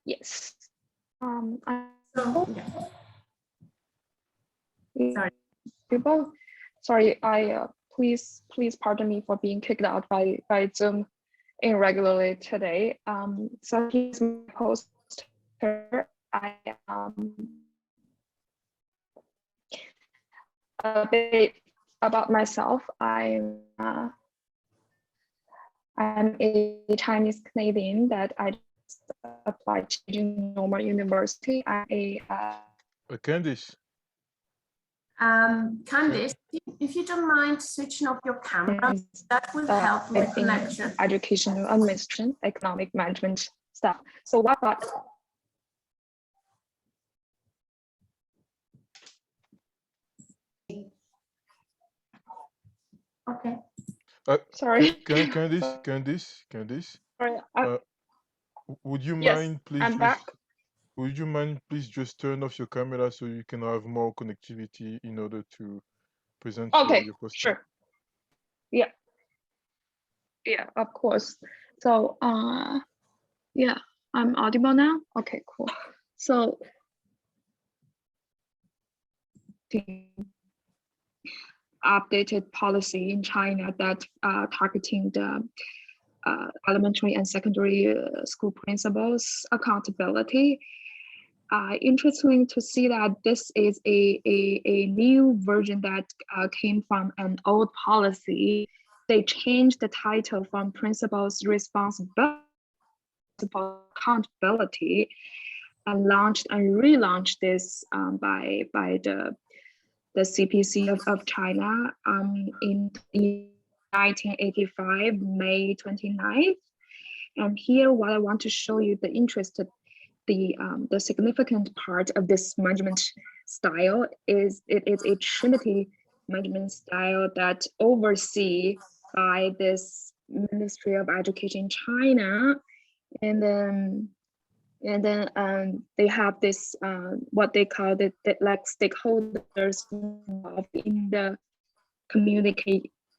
Yes. Sorry. People, sorry. Please pardon me for being kicked out by Zoom irregularly today. So here's my poster. A bit about myself. I'm a Chinese Canadian that I just applied to Beijing Normal University. I'm a Candice. Candice, if you don't mind switching off your camera, that will help with connection. Educational administration, economic management stuff. So what about? Okay. Sorry. Candice. Sorry. Would you Yes, mind, please? I'm back. Would you mind, please, just turn off your camera so you can have more connectivity in order to present your poster? Sure. Yeah, of course. So, yeah, I'm audible now. Okay, cool. So, the updated policy in China that targeting the elementary and secondary school principals accountability. Interesting to see that this is a new version that came from an old policy. They changed the title from principals responsibility to accountability and launched and relaunched this by the CPC of China in 1985, May 29th. And here, what I want to show you, the significant part of this management style is it is a Trinity management style that overseen by this Ministry of Education in China, and then they have this what they call the like stakeholders involved in the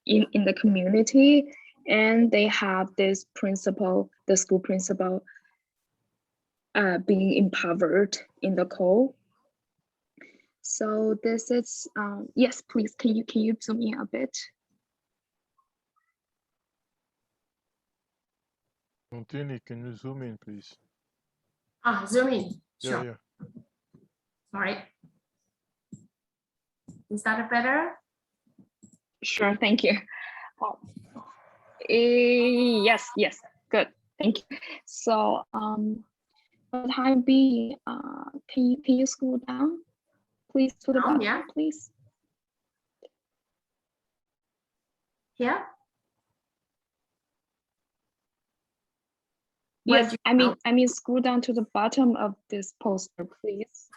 in the community, and they have this principal, the school principal, being empowered in the code. So this is yes, please, can you zoom in a bit? Montini, can you zoom in, please? Zoom in. Sure. Yeah. Sorry. Is that better? Sure, thank you. Yes, good, thank you. So for the time being, can you scroll down, please, to the bottom, yeah. Please? Yeah. Yes, I mean scroll down to the bottom of this poster, please.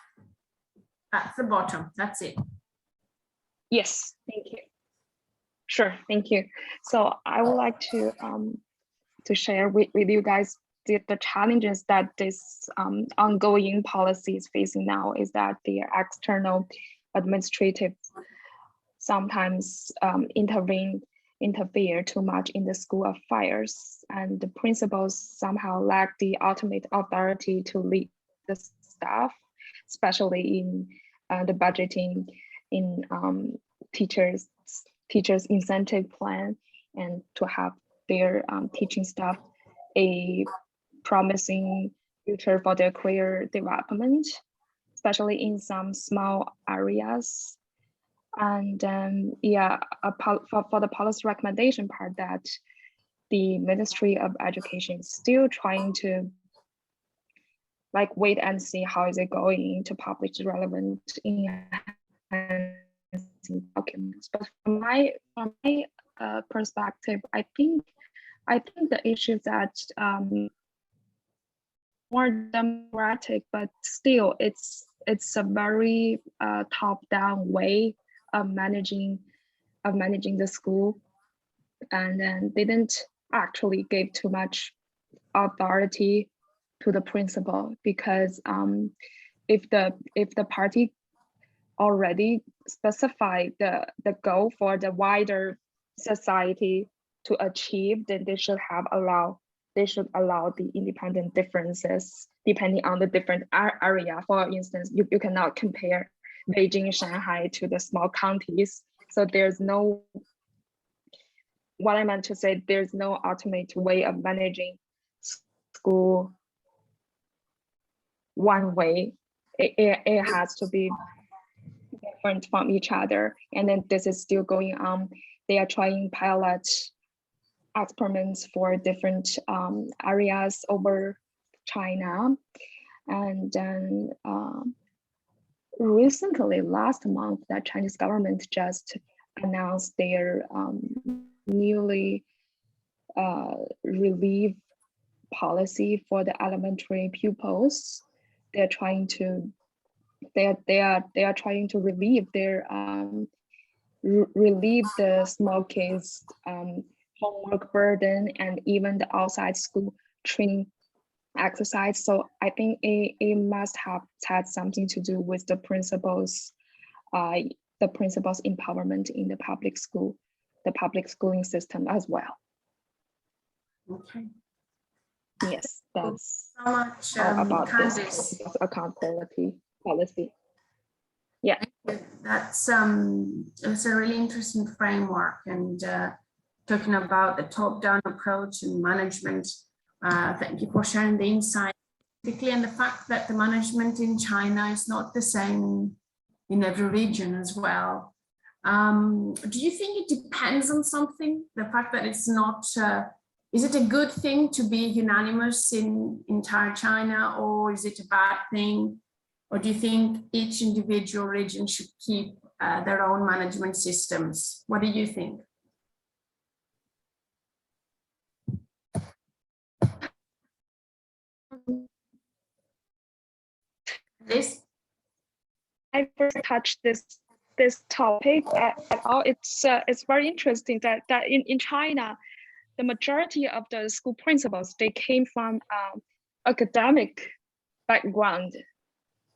That's the bottom. That's it. Yes, thank you. Sure, thank you. So I would like to share with you guys the challenges that this ongoing policy is facing now is that the external administrative sometimes interfere too much in the school affairs, and the principals somehow lack the ultimate authority to lead the staff, especially in the budgeting, in teachers incentive plan, and to have their teaching staff a promising future for their career development, especially in some small areas. And yeah, for the policy recommendation part, that the Ministry of Education is still trying to like wait and see how is it going to publish relevant documents. But from my perspective, I think the issue that more democratic, but still it's a very top-down way of managing the school, and then didn't actually give too much authority to the principal, because if the party already specified the goal for the wider society to achieve, then they should allow the independent differences depending on the different area. For instance, you cannot compare Beijing, Shanghai to the small counties. So there's no, what I meant to say, there's no ultimate way of managing school one way. It has to be different from each other. And then this is still going on. They are trying pilot experiments for different areas over China. And then recently, last month, the Chinese government just announced their newly relief policy for the elementary pupils. They're trying to relieve their relieve the small kids homework burden and even the outside school training exercise. So I think it must have had something to do with the principals' empowerment in the public schooling system as well. Okay. Yes, that's so much about Candice. this accountability policy. Yeah, that's it's a really interesting framework, and talking about the top-down approach and management. Thank you for sharing the insight, particularly and the fact that the management in China is not the same in every region as well. Do you think it depends on something? The fact that it's not, is it a good thing to be unanimous in entire China, or is it a bad thing? Or do you think each individual region should keep their own management systems? What do you think? This? I first touched this topic at all. It's very interesting that in China, the majority of the school principals, they came from academic background.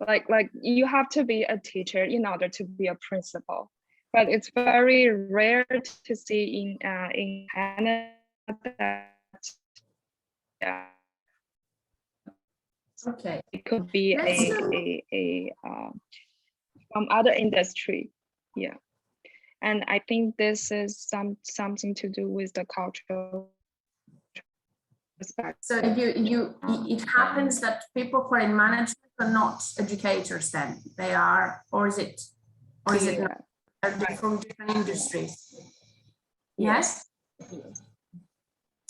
Like you have to be a teacher in order to be a principal, but it's very rare to see in Canada. Okay, it could be a from other industry, yeah. And I think this is something to do with the cultural aspect. so it happens that people who are in management are not educators, then they are, or is it not? Are they from different industries? Yes.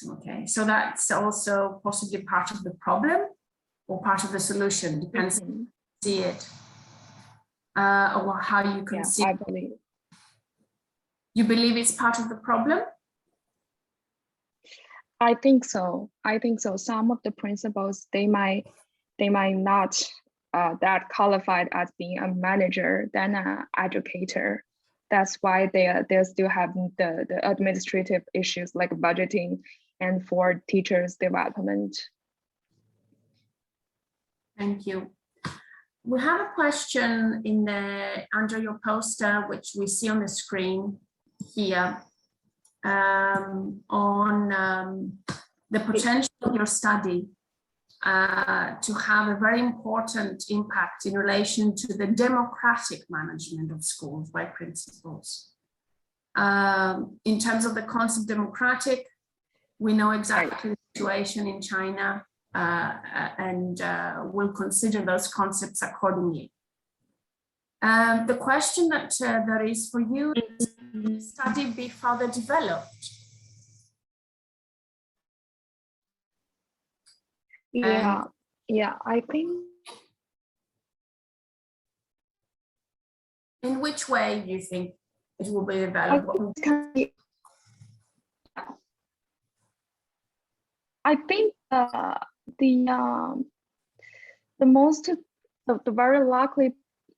Okay, so that's also possibly part of the problem or part of the solution, depends how you see it, or how you can see I it. believe. You believe it's part of the problem? I think so. Some of the principals, they might not that qualified as being a manager than an educator. That's why they're still having the administrative issues like budgeting and for teachers' development. Thank you. We have a question in the under your poster, which we see on the screen here, on the potential of your study to have a very important impact in relation to the democratic management of schools by principals. In terms of the concept democratic, we know exactly the situation in China, and we'll consider those concepts accordingly. The question that there is for you is, will the study be further developed? Yeah, I think. In which way do you think it will be developed? I think the very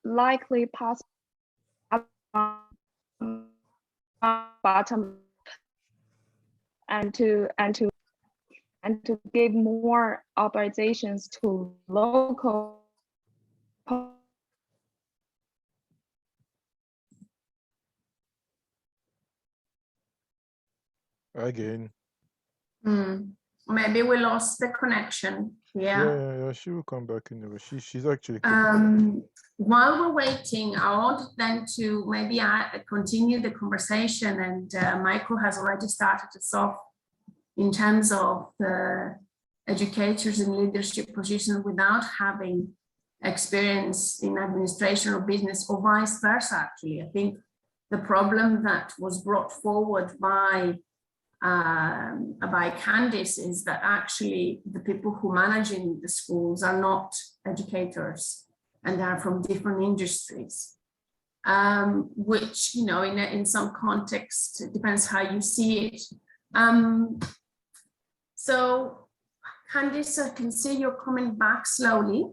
likely possible bottom and to give more authorizations to local Again. Maybe we lost the connection. Yeah, she will come back in the she's actually while we're waiting, I want then to maybe continue the conversation, and Michael has already started us off in terms of the educators in leadership positions without having experience in administration or business, or vice versa. Actually, I think the problem that was brought forward by Candice is that actually the people who manage in the schools are not educators and are from different industries, which, you know, in some context, it depends how you see it. So Candice, I can see you're coming back slowly.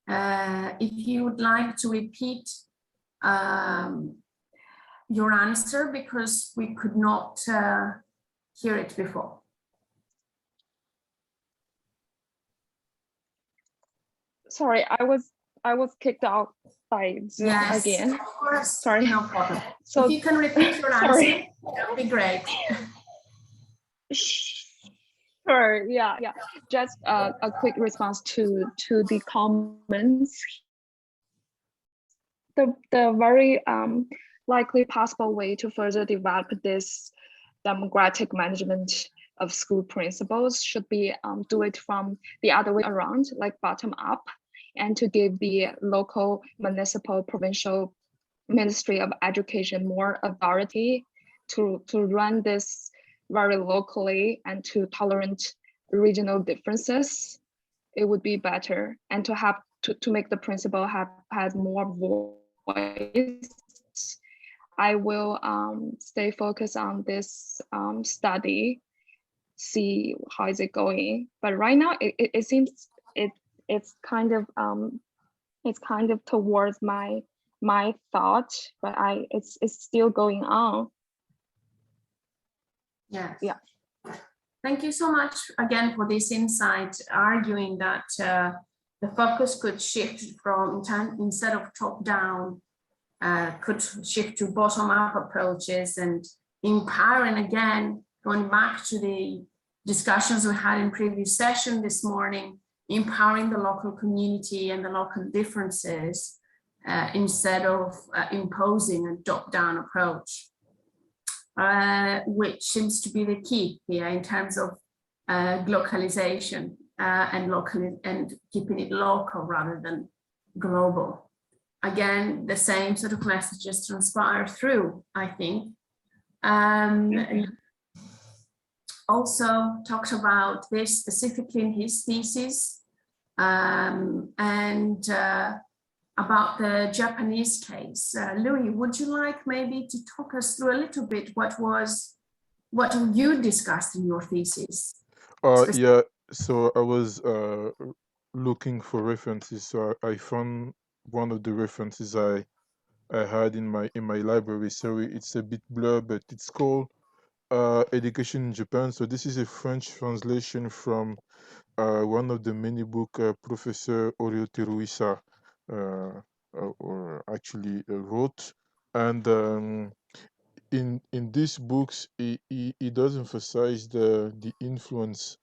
If you would like to repeat your answer, because we could not hear it before. Sorry, I was kicked out by Zoom again. Of course. Sorry. No problem. So if you can repeat your answer, that would be great. Sure. Yeah. Just a quick response to the comments. The very likely possible way to further develop this democratic management of school principals should be do it from the other way around, like bottom up, and to give the local, municipal, provincial Ministry of Education more authority to run this very locally and to tolerate regional differences. It would be better, and to have to make the principal has more voice. I will stay focused on this study, see how is it going. But right now, it seems it's kind of towards my thought, but it's still going on. Yes. Yeah. Thank you so much again for this insight, arguing that the focus could shift from instead of top down, could shift to bottom up approaches, and empowering, again, going back to the discussions we had in previous session this morning, empowering the local community and the local differences instead of imposing a top-down approach, which seems to be the key here in terms of globalization and keeping it local rather than global. Again, the same sort of messages transpire through, I think. Also talked about this specifically in his thesis, and about the Japanese case. Louis, would you like maybe to talk us through a little bit what you discussed in your thesis? Yeah, so I was looking for references, so I found one of the references I had in my library. Sorry, it's a bit blurred, but it's called education in Japan. So this is a French translation from one of the many books Professor Oriote Ruisa wrote. And in these books, he does emphasize the influence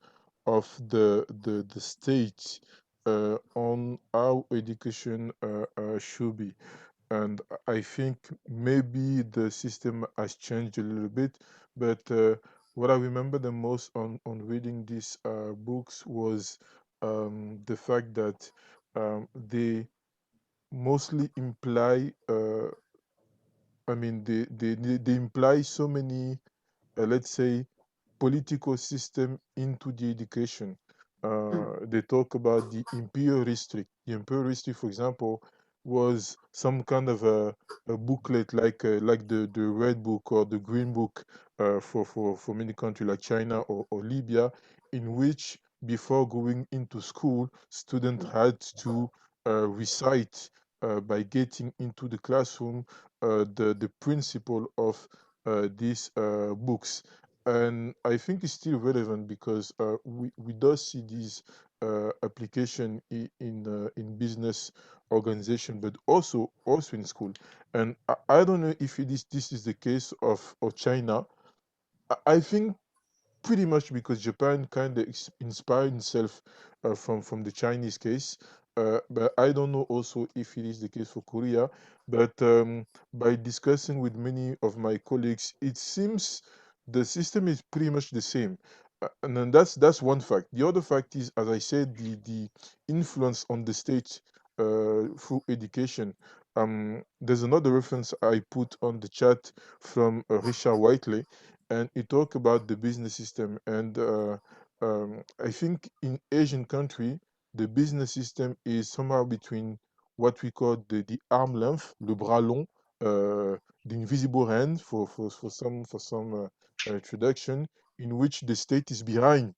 of the state on how education should be. And I think maybe the system has changed a little bit, but what I remember the most on reading these books was the fact that they mostly imply, they imply so many, let's say, political system into the education. They talk about the imperial district. The imperial district, for example, was some kind of a booklet like the red book or the green book for many countries like China or Libya, in which before going into school, students had to recite by getting into the classroom the principle of these books. And I think it's still relevant because we do see these application in business organization, but also in school. And I don't know if this is the case of China. I think pretty much because Japan kind of inspired itself from the Chinese case. But I don't know also if it is the case for Korea. But by discussing with many of my colleagues, it seems the system is pretty much the same. And then that's one fact. The other fact is, as I said, the influence on the state through education. There's another reference I put on the chat from Richard Whiteley, and he talked about the business system. And I think in Asian country, the business system is somehow between what we call the arm length, le bras long, the invisible hand for some introduction, in which the state is behind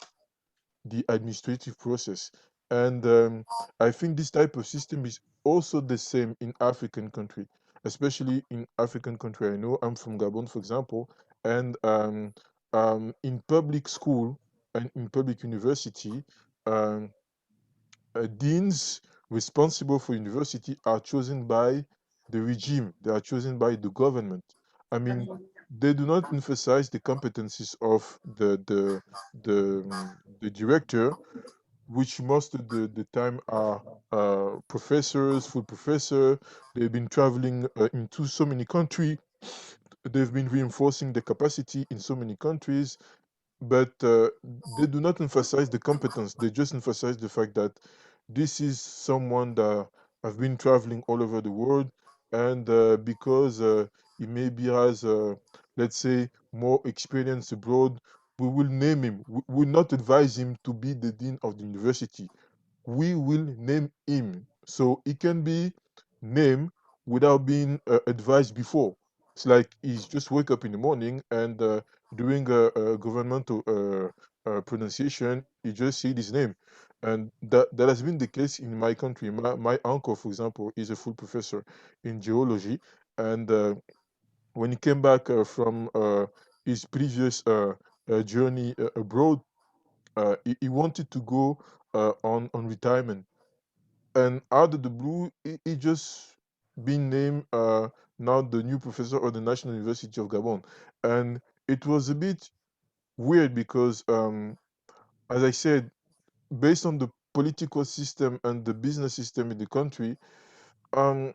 the administrative process. And I think this type of system is also the same in African country, especially in African country. I know I'm from Gabon, for example, and in public school and in public university, um, deans responsible for university are chosen by the regime. They are chosen by the government. I mean, they do not emphasize the competencies of the director, which most of the time are professors, full professor. They've been traveling into so many countries. They've been reinforcing the capacity in so many countries, but they do not emphasize the competence. They just emphasize the fact that this is someone that have been traveling all over the world, and because he maybe has, let's say, more experience abroad, we will name him. We will not advise him to be the dean of the university. We will name him, so he can be named without being advised before. It's like he's just wake up in the morning and doing a governmental pronunciation, he just said his name. And that has been the case in my country. My uncle, for example, is a full professor in geology, and when he came back from his previous journey abroad, he wanted to go on retirement, and out of the blue, he just been named now the new professor of the National University of Gabon. And it was a bit weird because, as I said, based on the political system and the business system in the country, um,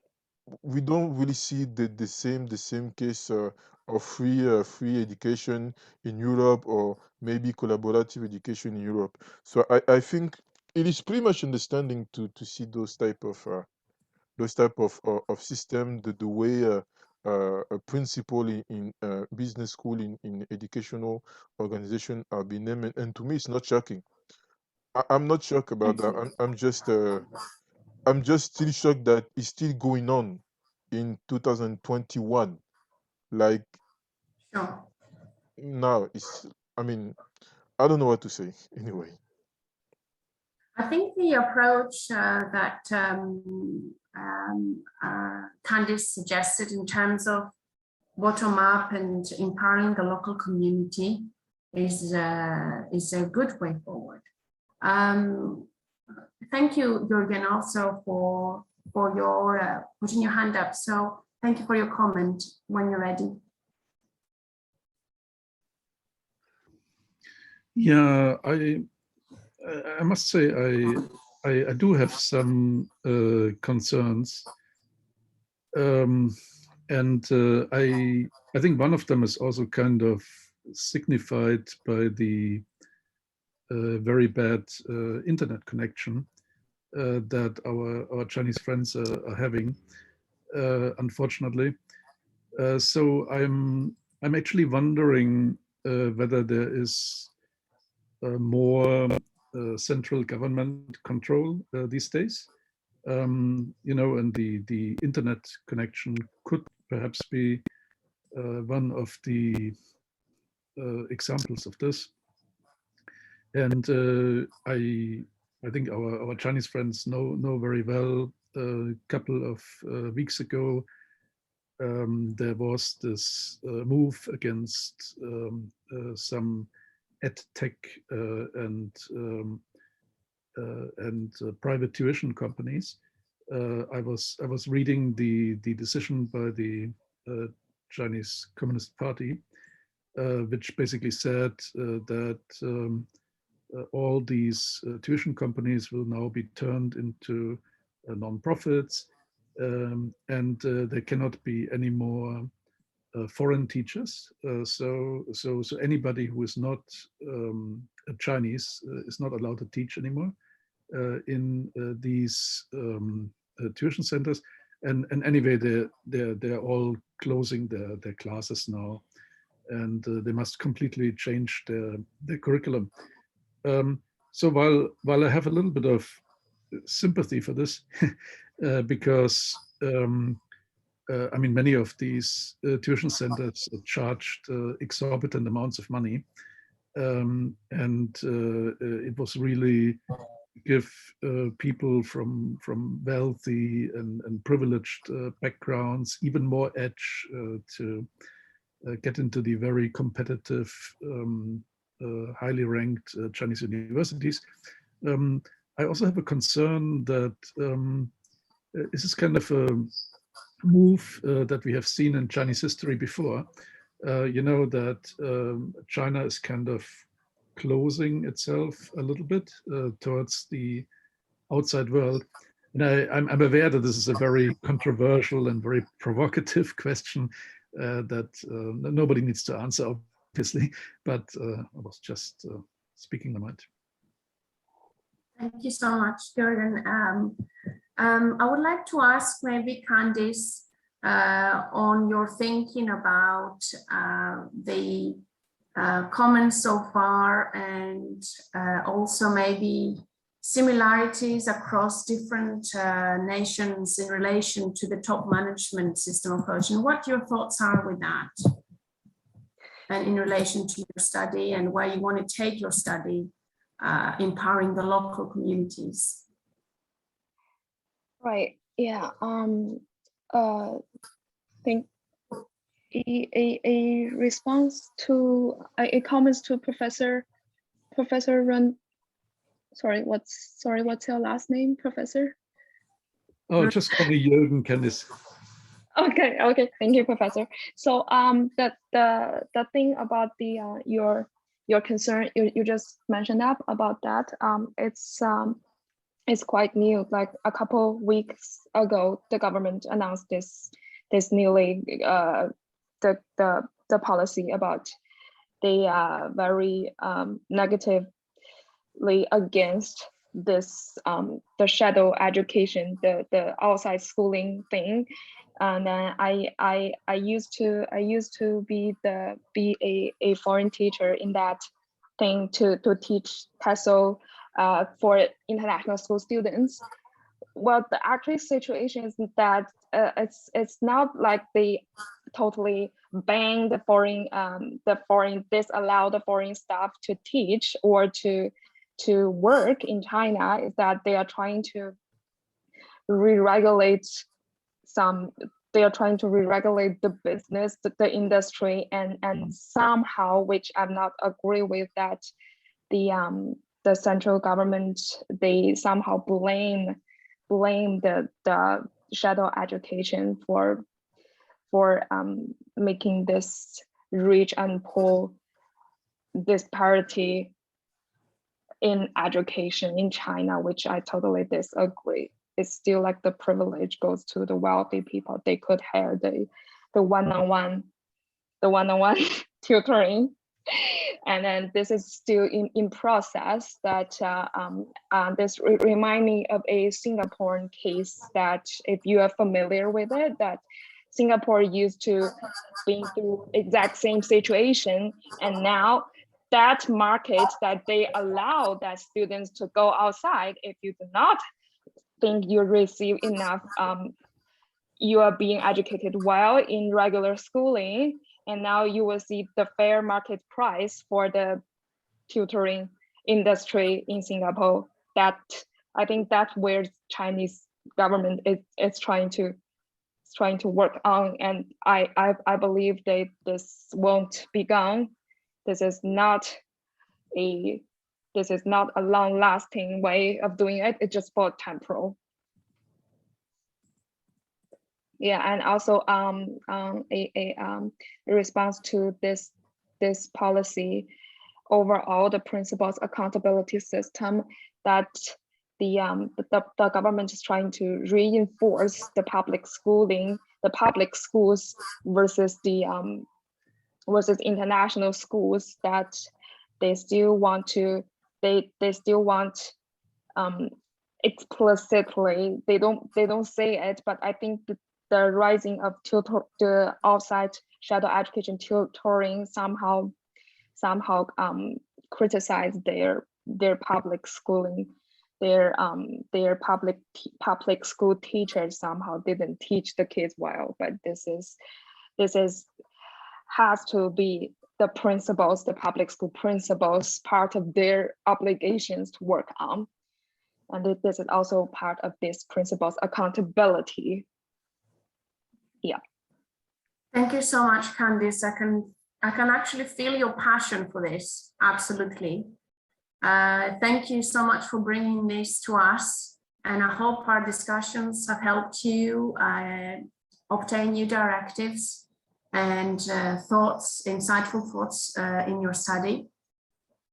we don't really see the same case of free education in Europe, or maybe collaborative education in Europe. So I think it is pretty much understanding to see those type of system, the way a principal in business school, in educational organization are being named. And to me, it's not shocking. I'm not shocked about that. I'm just still shocked that it's still going on in 2021. Like, Sure. now I mean, I don't know what to say anyway. I think the approach that Candice suggested in terms of bottom up and empowering the local community is a good way forward. Thank you, Jürgen, also for your putting your hand up. So thank you for your comment when you're ready. Yeah, I must say I do have some concerns, and I think one of them is also kind of signified by the very bad internet connection that our Chinese friends are having, unfortunately. So I'm actually wondering whether there is more central government control these days. You know, and the internet connection could perhaps be one of the examples of this. And I think our Chinese friends know very well. A couple of weeks ago, there was this move against some edtech and private tuition companies. I was reading the decision by the Chinese Communist Party, which basically said that all these tuition companies will now be turned into non-profits, and there cannot be any more foreign teachers. So anybody who is not a Chinese is not allowed to teach anymore in these tuition centers. And anyway, they're all closing their classes now, and they must completely change their curriculum. So while I have a little bit of sympathy for this, because I mean, many of these tuition centers charged exorbitant amounts of money, and it was really give people from wealthy and privileged backgrounds even more edge to get into the very competitive, highly ranked Chinese universities. I also have a concern that this is kind of a move that we have seen in Chinese history before. You know, that China is kind of closing itself a little bit towards the outside world. And I'm aware that this is a very controversial and very provocative question that nobody needs to answer, obviously, but I was just speaking my mind. Thank you so much, Jürgen. I would like to ask maybe Candice on your thinking about the comments so far, and also maybe similarities across different nations in relation to the top management system approach, and what your thoughts are with that, and in relation to your study and where you want to take your study, empowering the local communities. Right. Yeah. Think a response to a comments to Professor Run. Sorry, what's your last name, Professor? Oh, just call me Jürgen, Candice. Okay. Thank you, Professor. So the thing about the your concern you just mentioned up about that, it's quite new. Like a couple weeks ago, the government announced this newly the policy about the very negatively against this the shadow education, the outside schooling thing. And then I used to be a foreign teacher in that thing to teach TESOL for international school students. Well, the actual situation is that it's not like they totally ban the foreign disallow the foreign staff to teach or to work in China. Is that they are trying to re-regulate some they are trying to re-regulate the business, the industry, and somehow, which I'm not agree with, that the central government, they somehow blame the shadow education for making this rich and poor disparity in education in China, which I totally disagree. It's still like the privilege goes to the wealthy people. They could hire the one-on-one tutoring. And then this is still in process. That this remind me of a Singaporean case that, if you are familiar with it, that Singapore used to be through exact same situation, and now that market that they allow that students to go outside, if you do not think you receive enough, you are being educated well in regular schooling, and now you will see the fair market price for the tutoring industry in Singapore. That, I think that's where Chinese government is trying to work on, and I believe that this won't be gone. This is not a long-lasting way of doing it. It's just for temporal. Yeah, and also a response to this policy, overall the principles accountability system, that the government is trying to reinforce the public schooling, the public schools versus the versus international schools, that they still want explicitly, they don't say it, but I think the rising of the outside shadow education tutoring somehow criticize their public schooling, their public school teachers somehow didn't teach the kids well. But this has to be the principles, the public school principles, part of their obligations to work on. And this is also part of this principles accountability. Yeah. Thank you so much, Candice. I can actually feel your passion for this. Absolutely. Thank you so much for bringing this to us. And I hope our discussions have helped you obtain new directives and insightful thoughts in your study.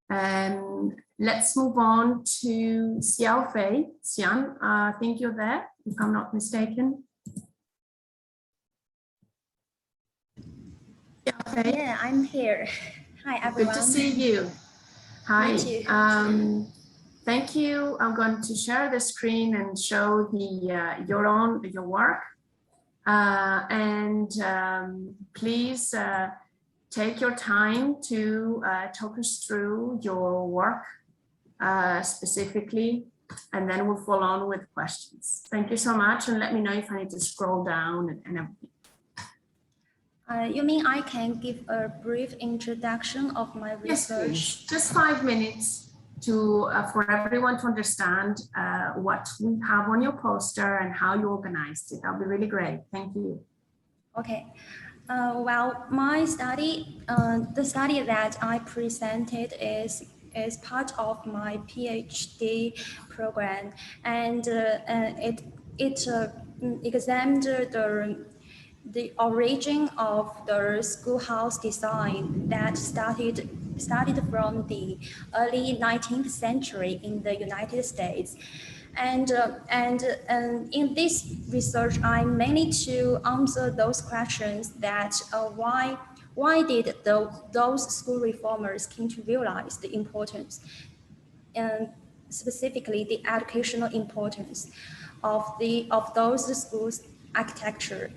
Let's move on to Xiaofei. Xian, I think you're there, if I'm not mistaken. Yeah, I'm here. Hi, everyone. Good to see you. Hi. Me too. Thank you. I'm going to share the screen and show your work. Please take your time to talk us through your work specifically, and then we'll follow on with questions. Thank you so much, and let me know if I need to scroll down and everything. You mean I can give a brief introduction of my research? Yes, please. Just 5 minutes for everyone to understand what we have on your poster and how you organized it. That'll be really great. Thank you. Okay. Well, my study, the study that I presented is part of my PhD program, and it examined the origin of the schoolhouse design that started from the early 19th century in the United States. And in this research, I mainly to answer those questions that why did those school reformers came to realize the importance, and specifically the educational importance of those schools' architecture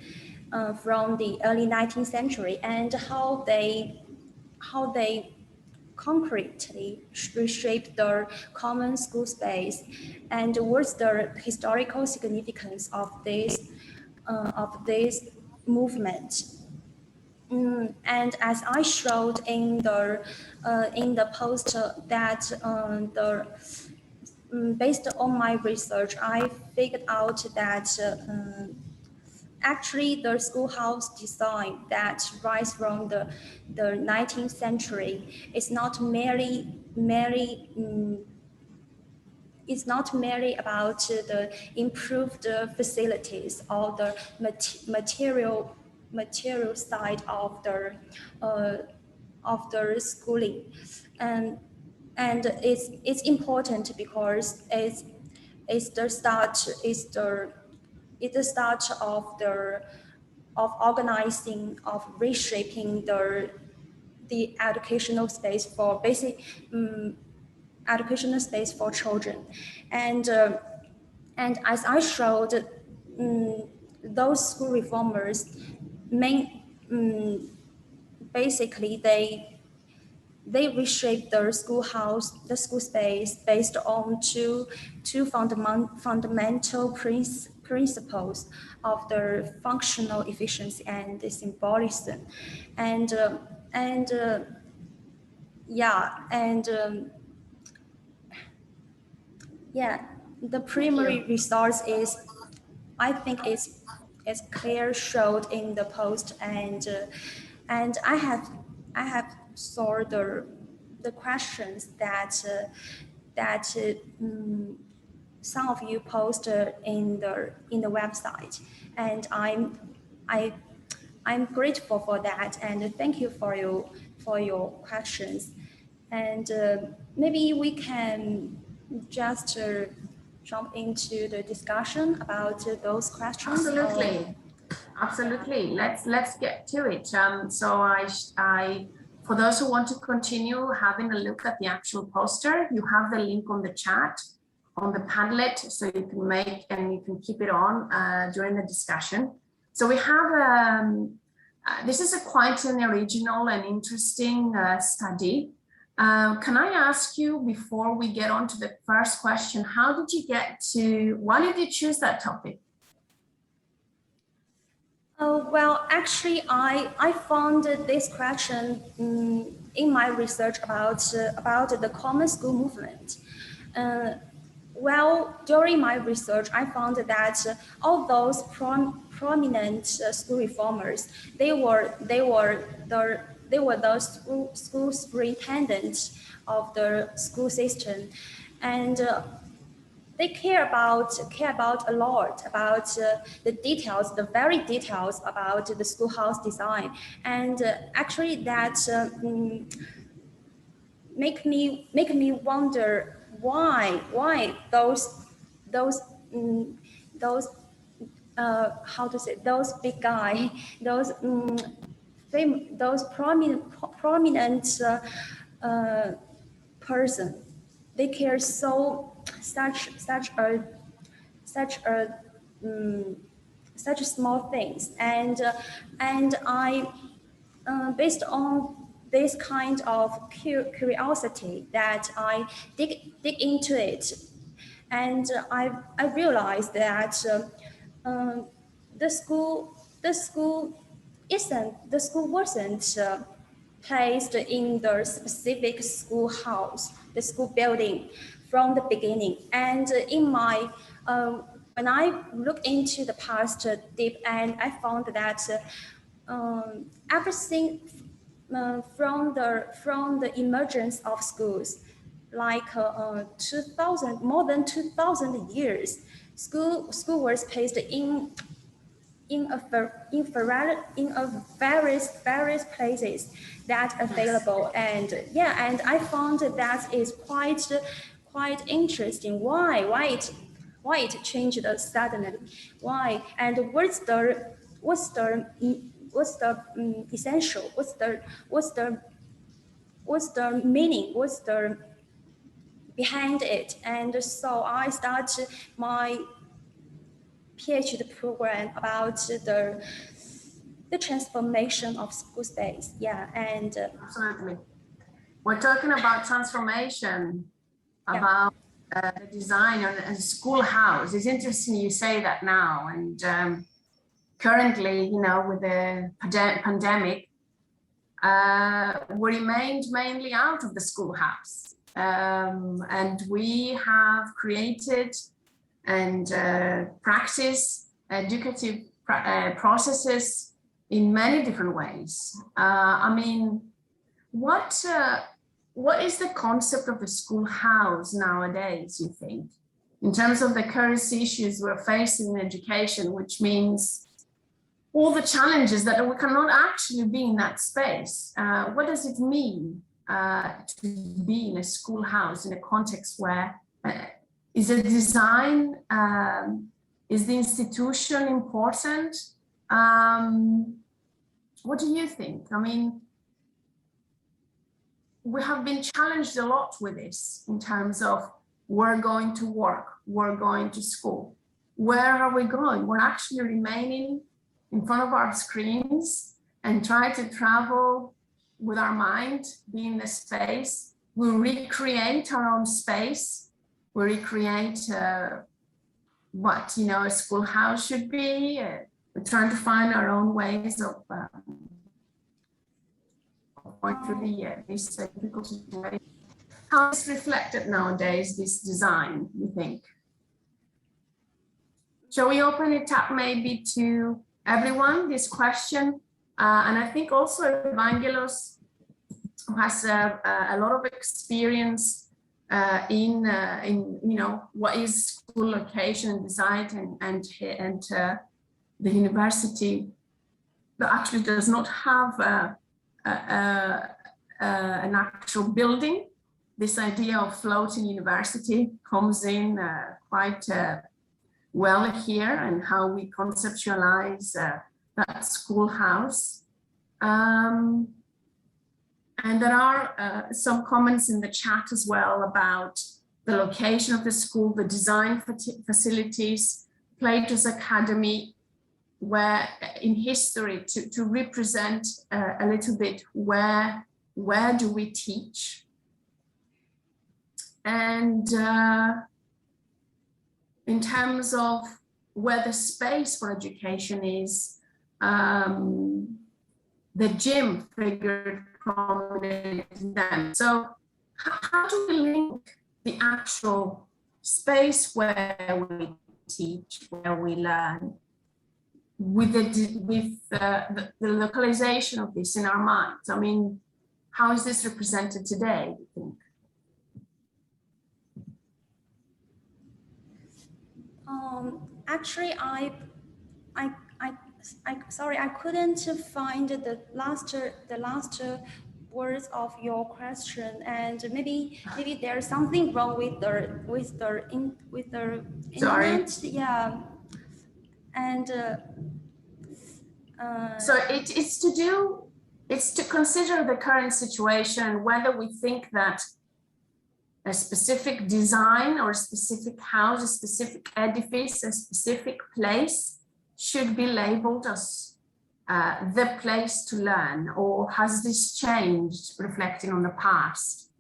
from the early 19th century, and how they concretely reshaped their common school space, and what's the historical significance of this movement. And as I showed in the poster, that based on my research, I figured out that actually the schoolhouse design that rise from the 19th century is not merely it's not merely about the improved facilities or the material side of the schooling, and it's important because it's the start of organizing, of reshaping the educational space for basic educational space for children, and as I showed, those school reformers basically they reshape the schoolhouse, the school space based on two fundamental principles of the functional efficiency and the symbolism, the primary resource is, I think it's clear showed in the post, and I have saw the questions that some of you posted in the website, and I'm grateful for that, and thank you for your questions, and maybe we can just jump into the discussion about those questions. Absolutely. Let's get to it. So I for those who want to continue having a look at the actual poster, you have the link on the chat, on the Padlet, so you can make and you can keep it on during the discussion. So we have this is quite an original and interesting study. Can I ask you, before we get on to the first question, how did you get to, why did you choose that topic? Well, actually, I found this question in my research about the common school movement. Well, during my research, I found that all those prominent school reformers, they were the school superintendents of the school system, and they care about a lot about the details, the very details about the schoolhouse design, and actually that make me wonder why those how to say, those big guy, those prominent person, they care such small things, and I based on this kind of curiosity that I dig into it, and I realized that the school wasn't placed in the specific schoolhouse, the school building, from the beginning. And in my when I look into the past deep, and I found that everything from the emergence of schools, like more than 2,000 years, school was placed in various places that available, and and I found that is quite interesting. Why it changed suddenly? Why, and what's the essential? What's the meaning? What's the behind it? And so I started my PhD program about the transformation of school space. And absolutely, we're talking about transformation, about the design of a schoolhouse. It's interesting you say that now, and currently, with the pandemic, we remained mainly out of the schoolhouse, and we have created and practice educative processes in many different ways. I mean, what is the concept of the schoolhouse nowadays, you think, in terms of the current issues we're facing in education, which means all the challenges that we cannot actually be in that space? What does it mean to be in a schoolhouse in a context where is the design, is the institution important? What do you think? I mean, we have been challenged a lot with this in terms of we're going to work, we're going to school. Where are we going? We're actually remaining in front of our screens and try to travel with our mind, be in the space. We recreate our own space. We recreate what, you know, a schoolhouse should be. We're trying to find our own ways of going through this difficult situation. How is reflected nowadays, this design, you think? Shall we open it up maybe to everyone, this question? And I think also Evangelos, who has a lot of experience in you know, what is school location and design, and the university that actually does not have an actual building. This idea of floating university comes in quite well here, and how we conceptualize that schoolhouse. And there are some comments in the chat as well about the location of the school, the design facilities, Plato's Academy, where in history to represent a little bit where do we teach, and in terms of where the space for education is, the gym figured prominent in them. So how do we link the actual space where we teach, where we learn, with the localization of this in our minds? I mean, how is this represented today, you think? Actually, sorry, I couldn't find the last words of your question, and maybe there's something wrong with the internet. Yeah, and so it's to consider the current situation, whether we think that a specific design or a specific house, a specific edifice, a specific place should be labeled as the place to learn, or has this changed reflecting on the past?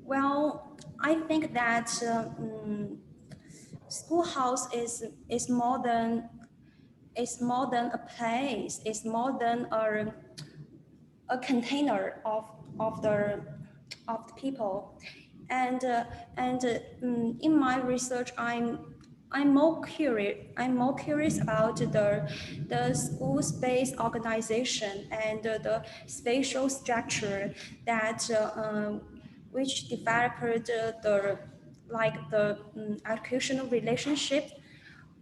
Well, I think that schoolhouse is more than a place. It's more than a container of the people. And in my research, I'm more curious about the school space organization and the spatial structure that which developed the educational relationship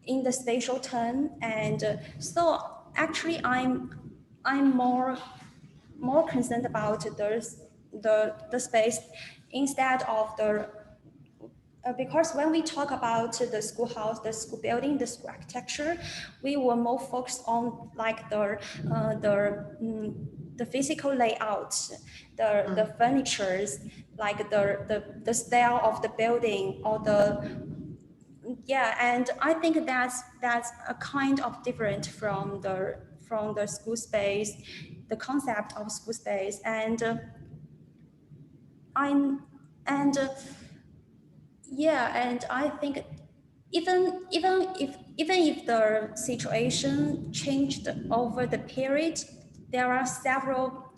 in the spatial term. And so actually I'm more concerned about the space instead of the because when we talk about the schoolhouse, the school building, the school architecture, we were more focused on like the physical layout, the furnitures, like the style of the building, or and I think that's a kind of different from the school space, the concept of school space. And and I think even if the situation changed over the period, there are several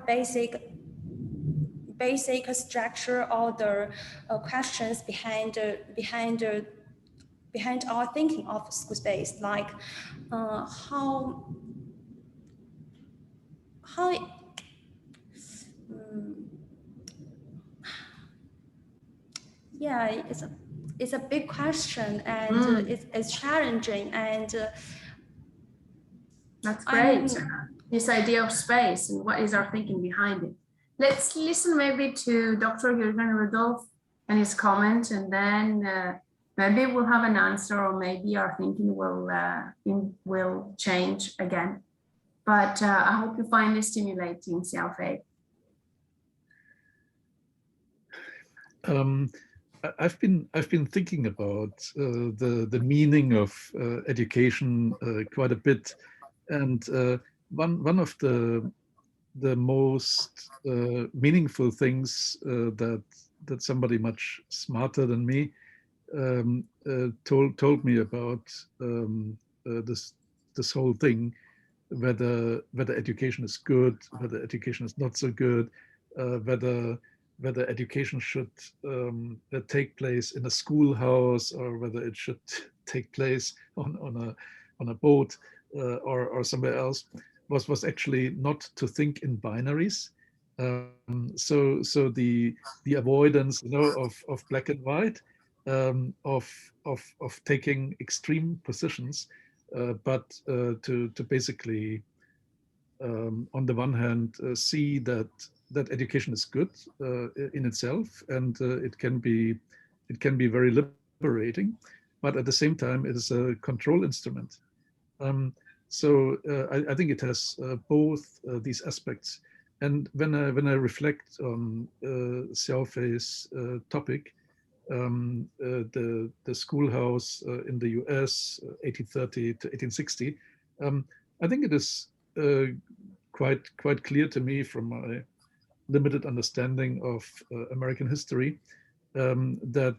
basic basic structure or the questions behind our thinking of school space, like yeah, it's a big question, and it's challenging, and that's great. This idea of space and what is our thinking behind it. Let's listen maybe to Dr. Jürgen Rudolph and his comment, and then maybe we'll have an answer, or maybe our thinking will change again. But I hope you find this stimulating, Xiaofei. I've been thinking about the meaning of education quite a bit, and one of the most meaningful things that somebody much smarter than me told me about this whole thing, whether education is good, whether education is not so good, whether education should take place in a schoolhouse, or whether it should take place on a boat or somewhere else, was actually not to think in binaries. So the avoidance, of black and white, of taking extreme positions, but to basically on the one hand see that education is good in itself, and it can be very liberating, but at the same time it is a control instrument. So I think it has both these aspects. And when I reflect on Xiaofei's topic, the schoolhouse in the US, 1830 to 1860, I think it is quite clear to me from my limited understanding of American history that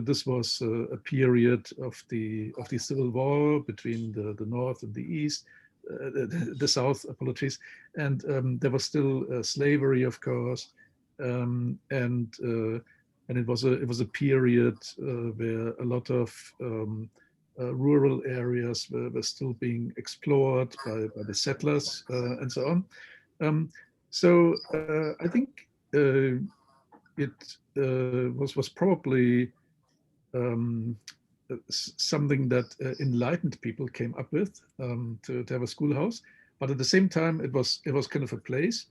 this was a period of the Civil War between the North and the East, the South, apologies, and there was still slavery, of course, and it was a period where a lot of rural areas were still being explored by the settlers and so on. So I think it was probably something that enlightened people came up with, to have a schoolhouse, but at the same time it was kind of a place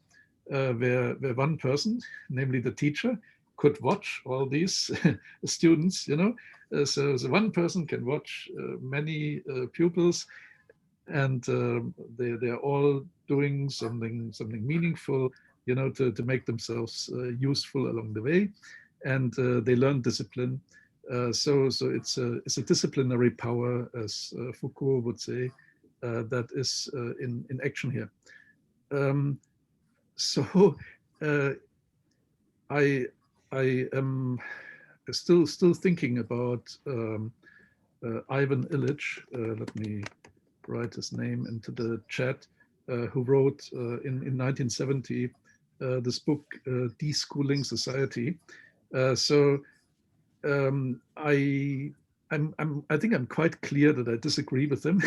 where one person, namely the teacher, could watch all these students, so one person can watch many pupils, and they're all doing something meaningful, to make themselves useful along the way, and they learn discipline. So it's a disciplinary power, as Foucault would say, that is in action here. So I am still thinking about Ivan Illich. Let me write his name into the chat, who wrote in 1970 this book, Deschooling Society. I think I'm quite clear that I disagree with him.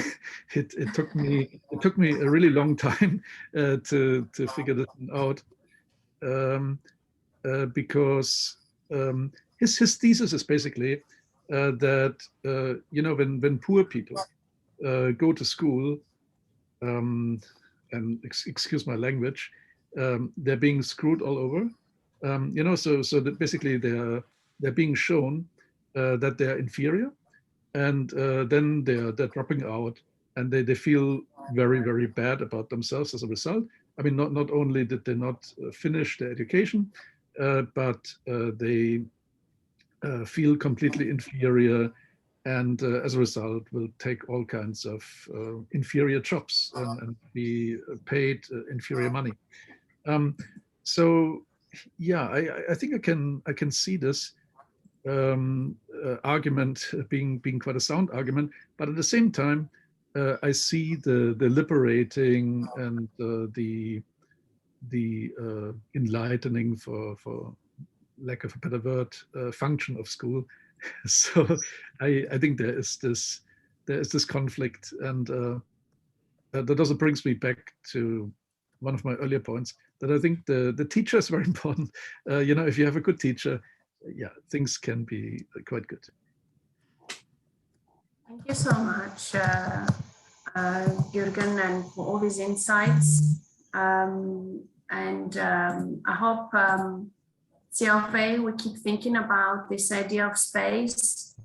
It took me a really long time to figure this out, because his thesis is basically that when poor people go to school, and excuse my language, they're being screwed all over. So that basically they're being shown that they're inferior, and then they're dropping out, and they feel very, very bad about themselves as a result. I mean, not only did they not finish their education, but they feel completely inferior, and as a result will take all kinds of inferior jobs and be paid inferior money. So yeah, I think I can see this argument being quite a sound argument, but at the same time I see the liberating and the enlightening, for lack of a better word, function of school. So I think there is this conflict, and that also brings me back to one of my earlier points, that I think the teacher is very important. If you have a good teacher, yeah, things can be quite good. Thank you so much, Jürgen, and for all these insights. I hope CFA, we keep thinking about this idea of space,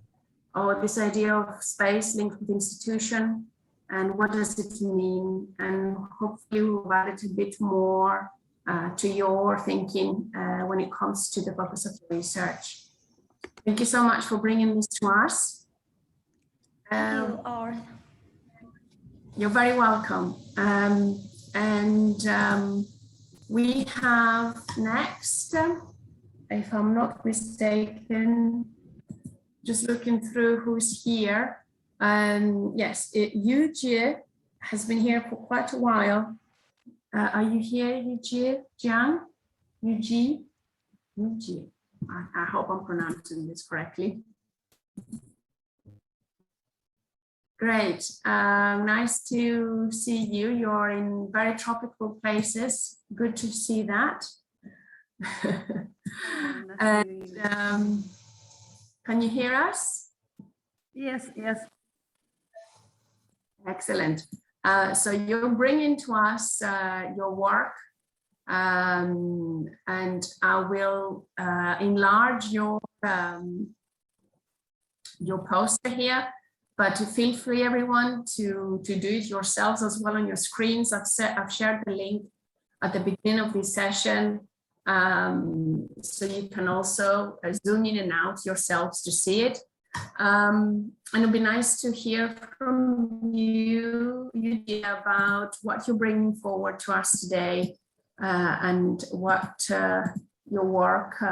or this idea of space linked with institution, and what does it mean, and hopefully we'll add a bit more to your thinking when it comes to the focus of the research. Thank you so much for bringing this to us. You're very welcome. We have next, if I'm not mistaken, just looking through who's here. Yes, Yu Jie has been here for quite a while. Are you here, Yu Jie? Jiang? Yu Jie? Yu Jie. I hope I'm pronouncing this correctly. Great, nice to see you. You're in very tropical places. Good to see that. And can you hear us? Yes, yes. Excellent. So you're bringing to us your work, and I will enlarge your poster here. But feel free, everyone, to do it yourselves as well on your screens. I've shared the link at the beginning of this session, so you can also zoom in and out yourselves to see it. And it'll be nice to hear from you about what you're bringing forward to us today, and what your work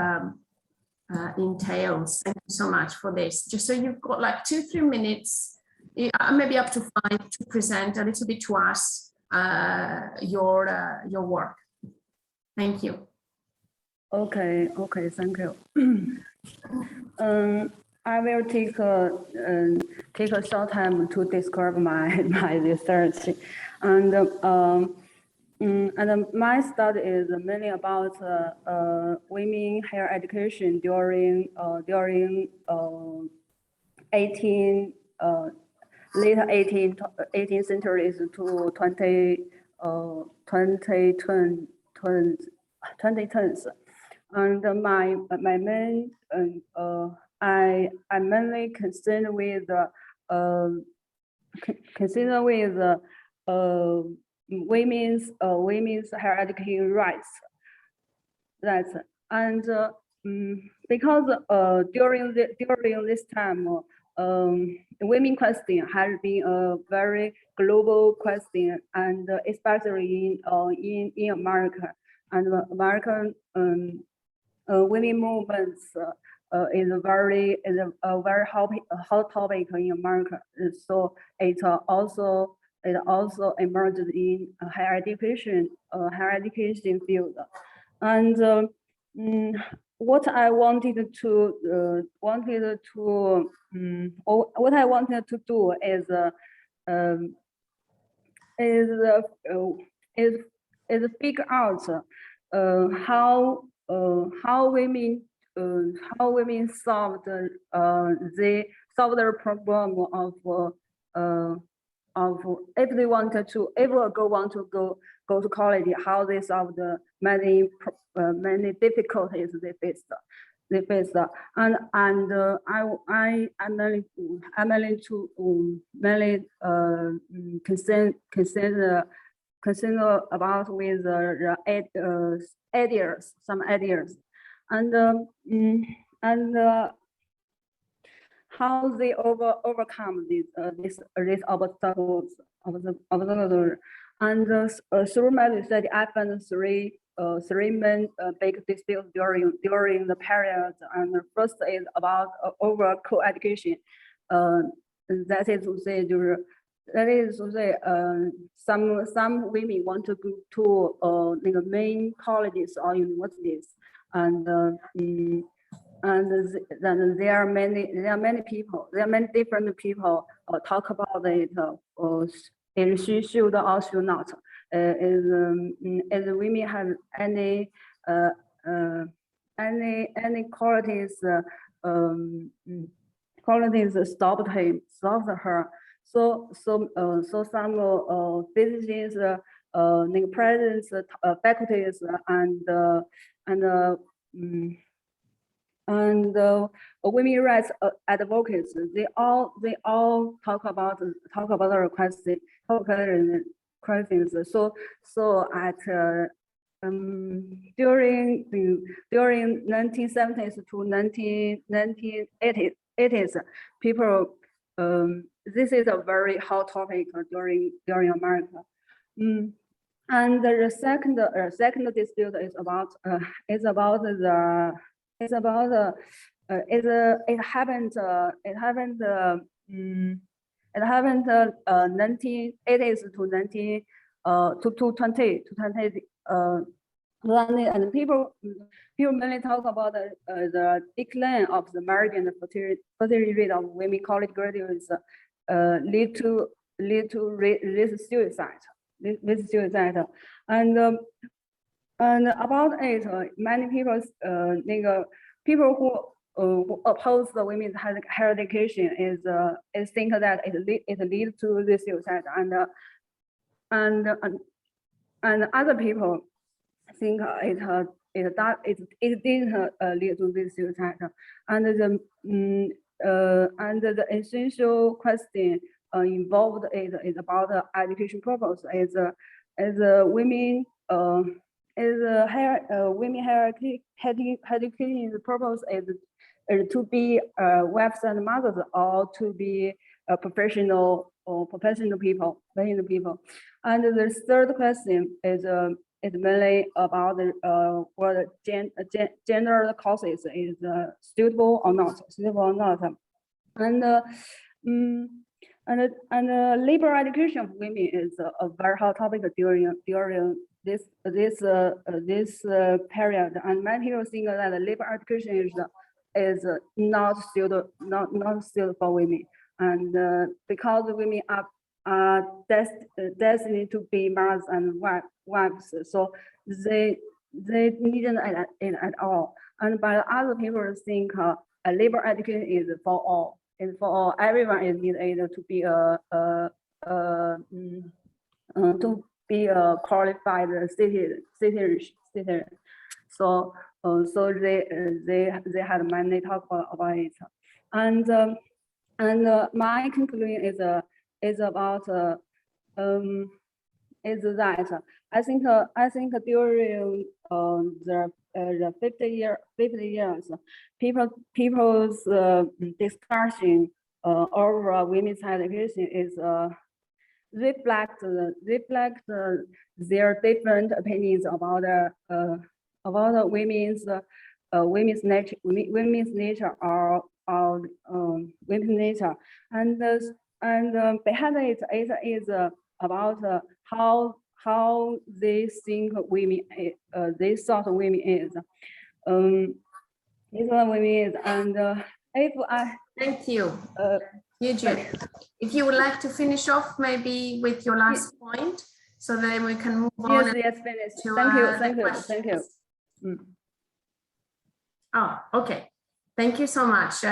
entails. Thank you so much for this. Just so you've got like 2-3 minutes, maybe up to 5, to present a little bit to us your work. Thank you. Okay, thank you. I will take a short time to describe my research, and my study is mainly about women higher education during later 18th centuries to 2010s. And my main I'm mainly concerned with women's higher education rights. Because during this time, women question has been a very global question, and especially in America, and American women movements is a very hot topic in America. So it also emerged in higher education field. And what I wanted to do is figure out how women solve their problem of if they want to go to college, how they solve the many difficulties they face. And I mainly concern about with some ideas, and how they overcome these obstacles. And through my research, I found three main big disputes during the period. And the first is about over co-education. That is to say, that is to say, some women want to go to the main colleges or universities, and then there are many people, there are many different people talk about it. And she should or should not. Is women have any qualities stopped her. So some physicians, presidents, faculties, and women rights advocates, they all talk about the questions. So at during 1970s to 1980s, people, this is a very hot topic during America. And the second dispute is about it happened 1980s to 2020, and people mainly talk about the decline of the margin fertility rate of women college graduates lead to suicide. And about it, many people people who oppose the women's higher education is think that it leads to this suicide, and other people think it didn't lead to this suicide. And the essential question involved is about the education purpose. Women higher education purpose is to be wives and mothers, or to be professional people. And the third question is mainly about whether gender causes is suitable or not. And labor education of women is a very hot topic during this period, and many people think that the labor education is not suitable for women, and because women are destined to be mothers and wives, so they needn't it at all. And but other people think a labor education is for all. Is for all. Everyone is needed to be a qualified citizen. So they had many talk about it, and my conclusion is that I think during the 50 years, people's discussion over women's education is reflect their different opinions about women's nature or women's nature, and behind it is about how they think women they thought women is. And if I thank you, Eugene. If you would like to finish off maybe with your last point, so then we can move on. Yes, finish. Thank you. Oh, okay. Thank you so much.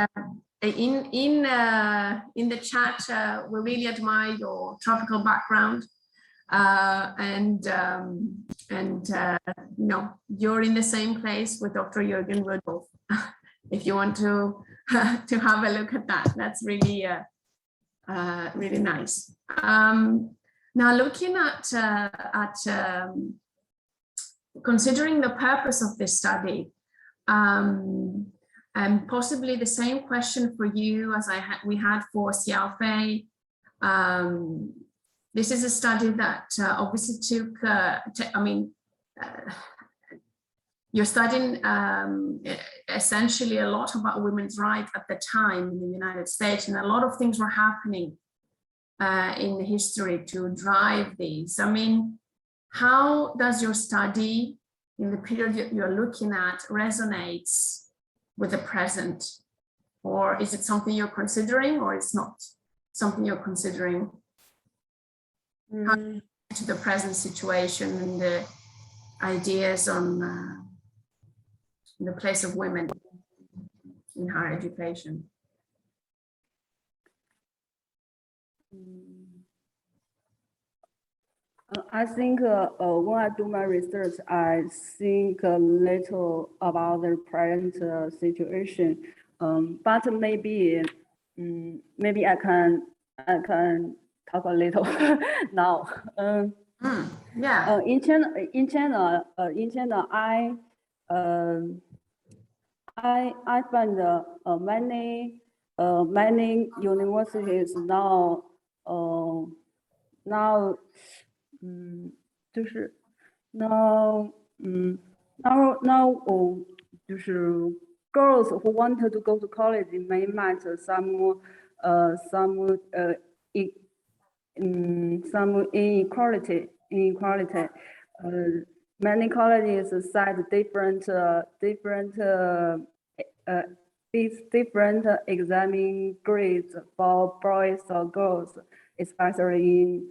In the chat, we really admire your tropical background, and you know, you're in the same place with Dr. Jürgen Rudolph. If you want to have a look at that, that's really really nice. Now, looking at considering the purpose of this study, and possibly the same question for you as we had for Xiaofei. This is a study that obviously took, you're studying essentially a lot about women's rights at the time in the United States, and a lot of things were happening in history to drive these. I mean, how does your study in the period you're looking at resonates with the present? Or is it something you're considering, or it's not something you're considering? How to the present situation and the ideas on the place of women in higher education? I think when I do my research, I think a little about the present situation, but maybe I can talk a little now. Yeah. In China, I find many universities now 就是girls who wanted to go to college may meet some inequality. Many colleges set different examining grades for boys or girls, especially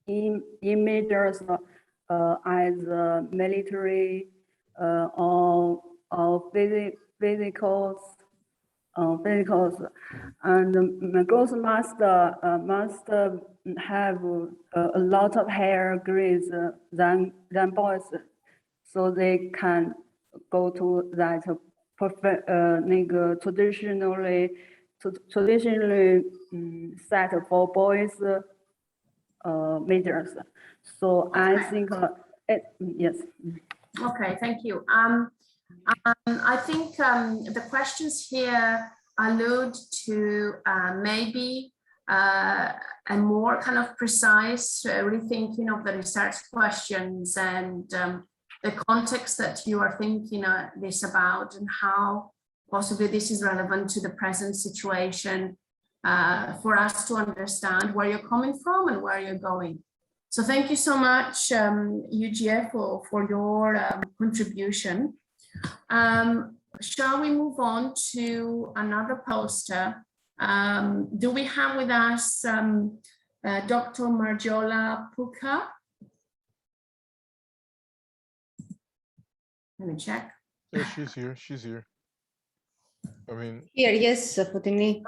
in majors as military or physicals, and girls must have a lot of higher grades than boys, so they can go to that traditionally set for boys majors. So I think yes. Okay, thank you. I think the questions here allude to maybe a more kind of precise rethinking of the research questions and the context that you are thinking this about, and how possibly this is relevant to the present situation for us to understand where you're coming from and where you're going. So thank you so much, UGF, for your contribution. Shall we move on to another poster? Do we have with us Dr. Marjola Puka? Let me check. Yeah, she's here. She's here. I mean, here, yes, Foutini.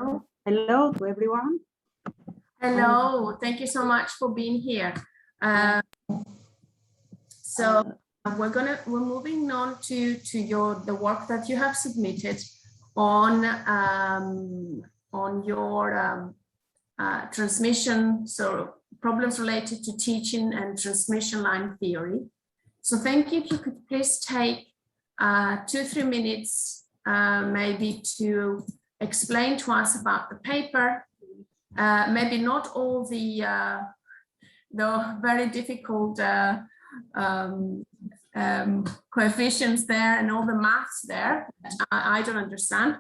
Hello to everyone. Hello, thank you so much for being here. So we're moving on to the work that you have submitted on your transmission, so problems related to teaching and transmission line theory. So thank you. If you could please take 2-3 minutes maybe to explain to us about the paper. Maybe not all the very difficult coefficients there and all the maths there. I don't understand,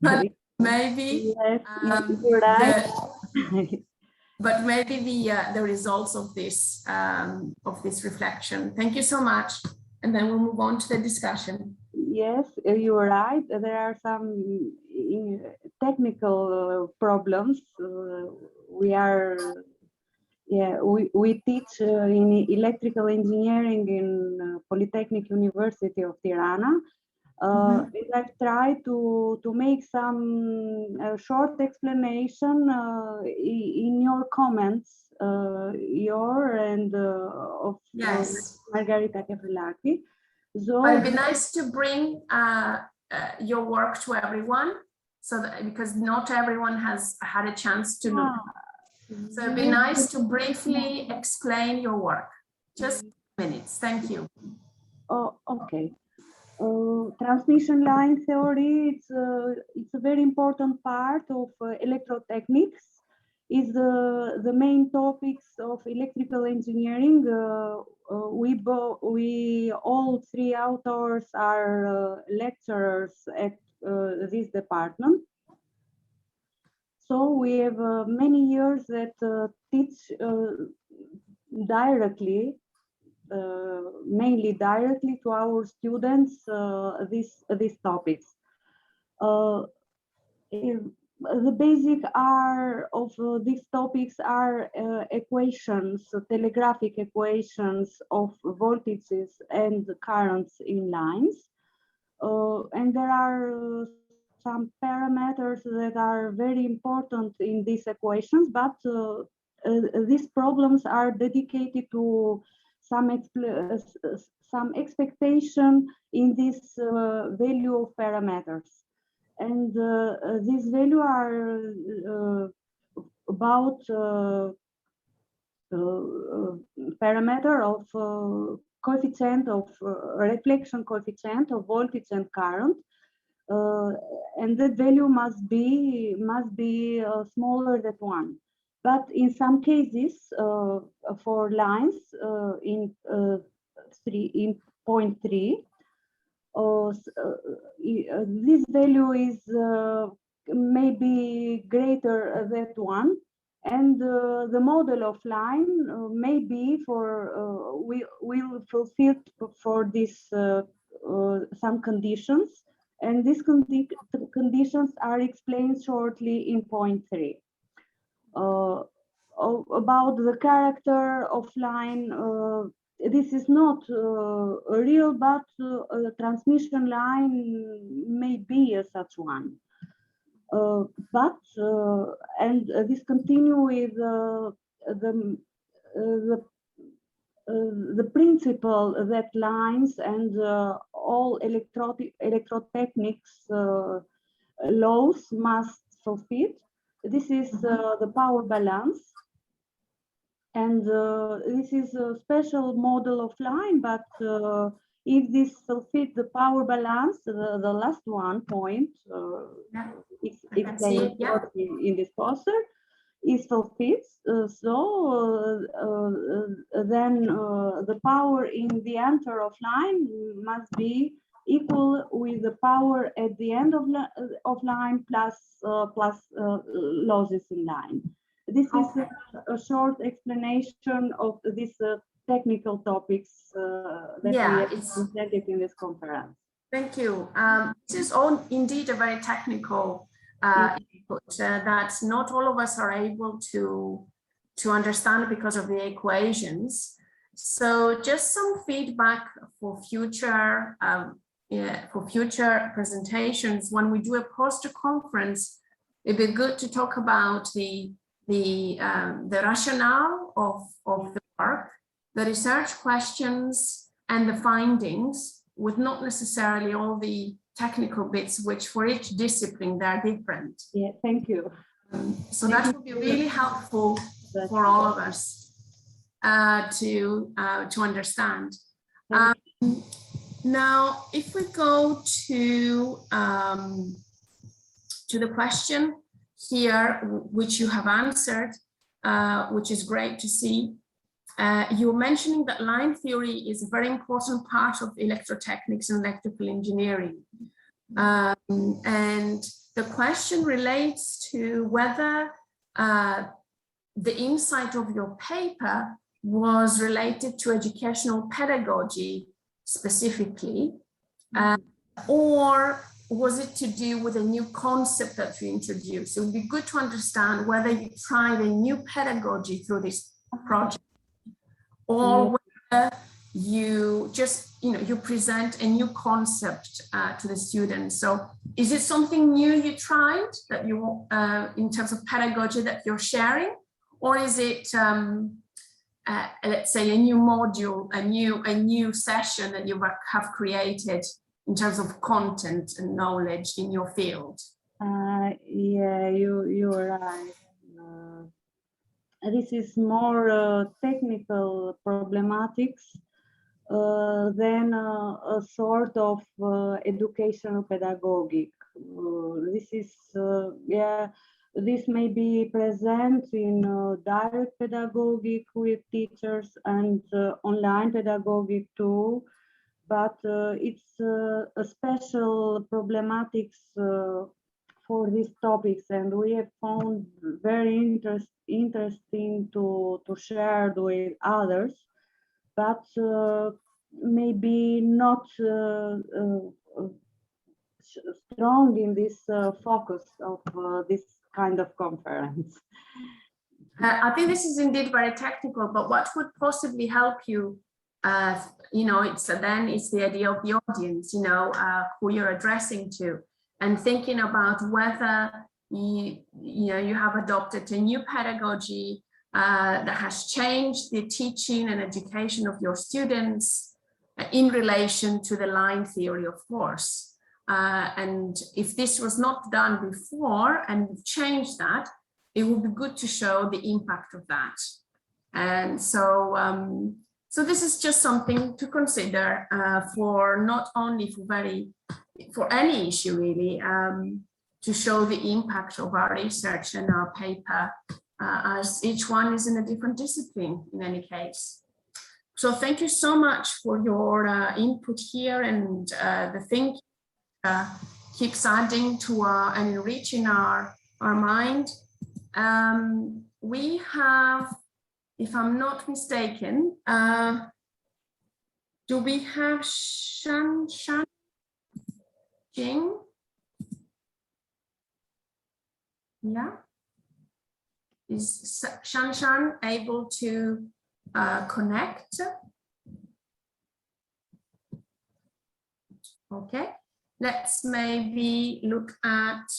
but maybe but maybe the results of this reflection. Thank you so much, and then we'll move on to the discussion. Yes, you are right. There are some technical problems. We teach in electrical engineering in Polytechnic University of Tirana. I've tried to make some short explanation in your comments, of yes. Margarita Kefilaki. So it'd be nice to bring your work to everyone, so that, because not everyone has had a chance to look. So it'd be nice to briefly explain your work. Just minutes. Thank you. Oh, okay. Transmission line theory, it's a very important part of electrotechnics. Is the main topics of electrical engineering. We all three authors are lecturers at this department. so we have many years that teach directly, mainly directly to our students these topics. The basic are of these topics are equations, telegraphic equations of voltages and currents in lines. And there are some parameters that are very important in these equations, but these problems are dedicated to some expectation in this value of parameters. And these values are about parameter of coefficient of reflection coefficient of voltage and current, and that value must be smaller than 1. But in some cases, for lines in 0.3, this value is maybe greater than 1, and the model of line may be for will fulfill for this some conditions, and these conditions are explained shortly in point 3. About the character of line, this is not real, but a transmission line may be such one. And this continue with the principle that lines and all electrotechnics laws must fulfill. This is the power balance. And this is a special model of line, but if this fulfills the power balance, the last one point, explained in this poster, is fulfilled. Then the power in the enter of line must be equal with the power at the end of line plus losses in line. This is a short explanation of these technical topics that we have presented in this conference. Thank you. This is all indeed a very technical input that not all of us are able to understand because of the equations. So just some feedback for future presentations. When we do a poster conference, it'd be good to talk about the rationale of the work, the research questions and the findings, with not necessarily all the technical bits, which for each discipline they're different. Yeah, thank you. So that would be really helpful for all of us to understand. Now, if we go to the question here, which you have answered, which is great to see. You're mentioning that line theory is a very important part of electrotechnics and electrical engineering. And the question relates to whether the insight of your paper was related to educational pedagogy specifically, or was it to do with a new concept that you introduced? It would be good to understand whether you tried a new pedagogy through this project, or whether you just, you present a new concept to the students. So is it something new you tried that you, in terms of pedagogy that you're sharing, or is it, let's say, a new module, a new session that you have created in terms of content and knowledge in your field? Yeah, you're right. This is more technical problematics than a sort of educational pedagogic. This is, yeah, this may be present in direct pedagogic with teachers and online pedagogic too. But it's a special problematics for these topics, and we have found very interesting to share with others, but maybe not strong in this focus of this kind of conference. I think this is indeed very technical, but what would possibly help you, you know, it's the idea of the audience, you know, who you're addressing to, and thinking about whether you have adopted a new pedagogy that has changed the teaching and education of your students in relation to the line theory, of course. And if this was not done before and you've changed that, it would be good to show the impact of that. And so, so this is just something to consider for not only for any issue really, to show the impact of our research and our paper, as each one is in a different discipline in any case. So thank you so much for your input here, and the thinking keeps adding to and enriching our mind. We have, if I'm not mistaken, do we have Shan Jing? Yeah. Is Shan able to connect? Okay, let's maybe look at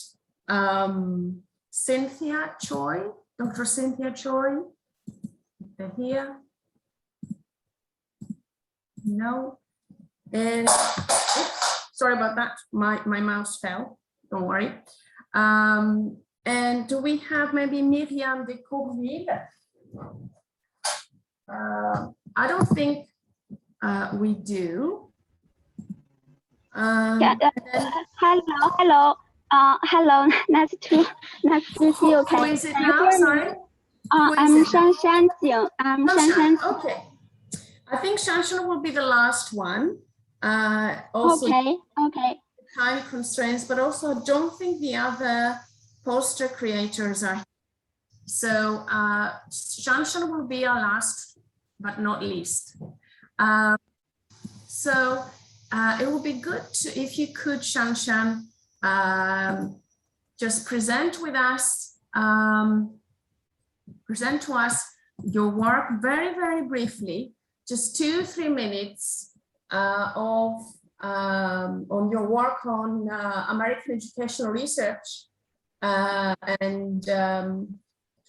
Cynthia Choi, Dr. Cynthia Choi. They're here. No. And oops, sorry about that. My mouse fell. Don't worry. And do we have maybe Myriam de Courville? I don't think we do. Yeah, hello. Hello, nice to see you. Who is it now? Sorry. I'm Shan Jing. I'm Shan. Okay. I think Shan will be the last one. Also, okay. Time constraints, but also I don't think the other poster creators are here. So Shan will be our last, but not least. So it would be good if you could, Shan, just present with us, present to us your work very, very briefly, just 2-3 minutes on your work on American educational research, and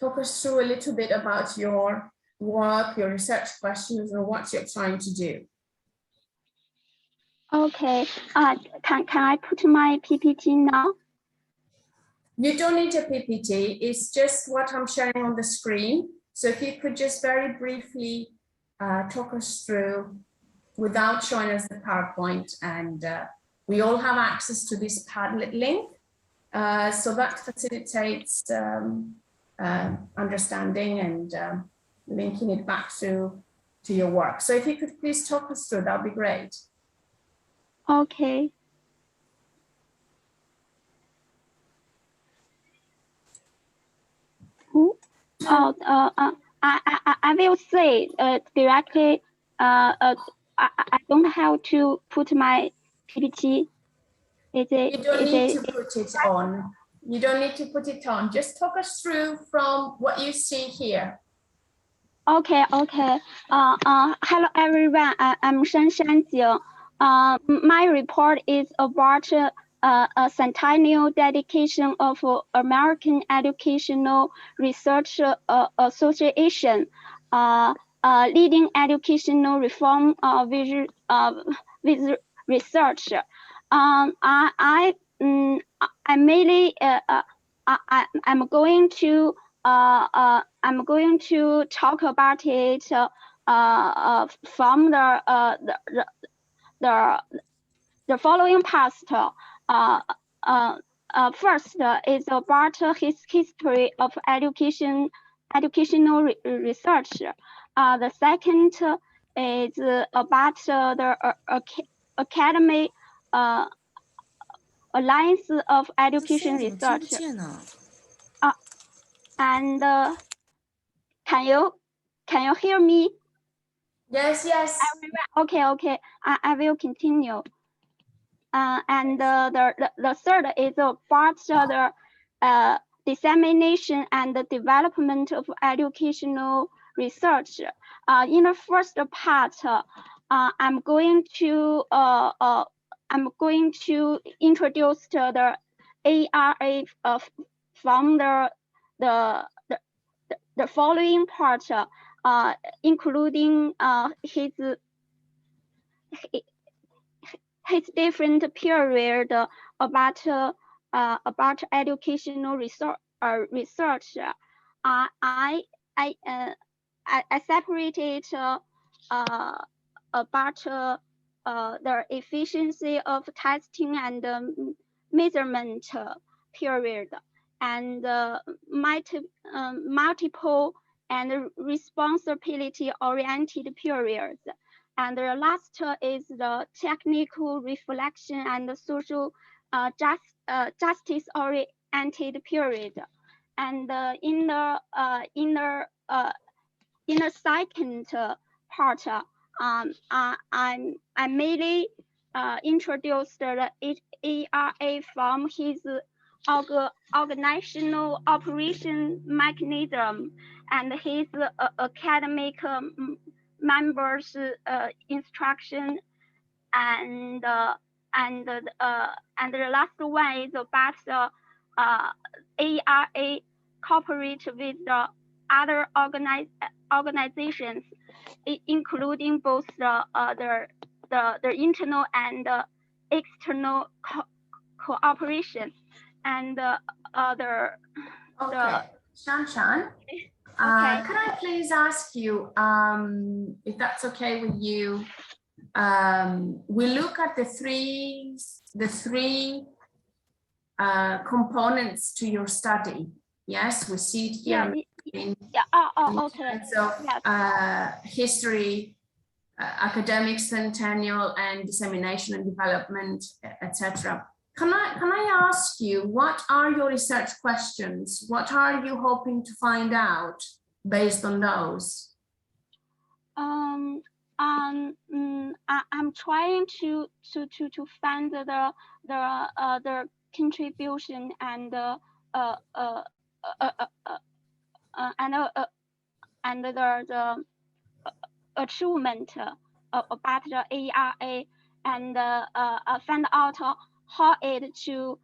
talk us through a little bit about your work, your research questions, or what you're trying to do. Okay. Can I put my PPT now? You don't need a PPT. It's just what I'm sharing on the screen. So if you could just very briefly talk us through without showing us the PowerPoint, and we all have access to this Padlet link. So that facilitates understanding and linking it back to your work. So if you could please talk us through, that'd be great. Okay. I will say directly. I don't have to put my PPT. You don't need to put it on. You don't need to put it on. Just talk us through from what you see here. Okay. Hello everyone. I'm Shan Jing. My report is about a centennial dedication of American Educational Research Association, leading educational reform with research. I'm going to talk about it from the following past. First is about his history of educational research. The second is about the academy Alliance of Education Research. And can you hear me? Yes, yes. Okay. I will continue. And the third is about the dissemination and the development of educational research. In the first part, I'm going to introduce the ARA from the following part, including his different period about educational research. I separated about the efficiency of testing and measurement period, and multiple and responsibility-oriented periods. And the last is the technical reflection and the social justice-oriented period. And in the second part, I mainly introduced the ARA from his organizational operation mechanism and his academic members' instruction, and the last one is about the ARA cooperate with the other organizations, including both the internal and external cooperation, and Shan. Could I please ask you, if that's okay with you, we look at the three components to your study. Yes, we see it here. In terms of history, academic, centennial, and dissemination and development, etc. Can I ask you, what are your research questions? What are you hoping to find out based on those? I'm trying to find the contribution and the achievement about the ARA, and find out how it to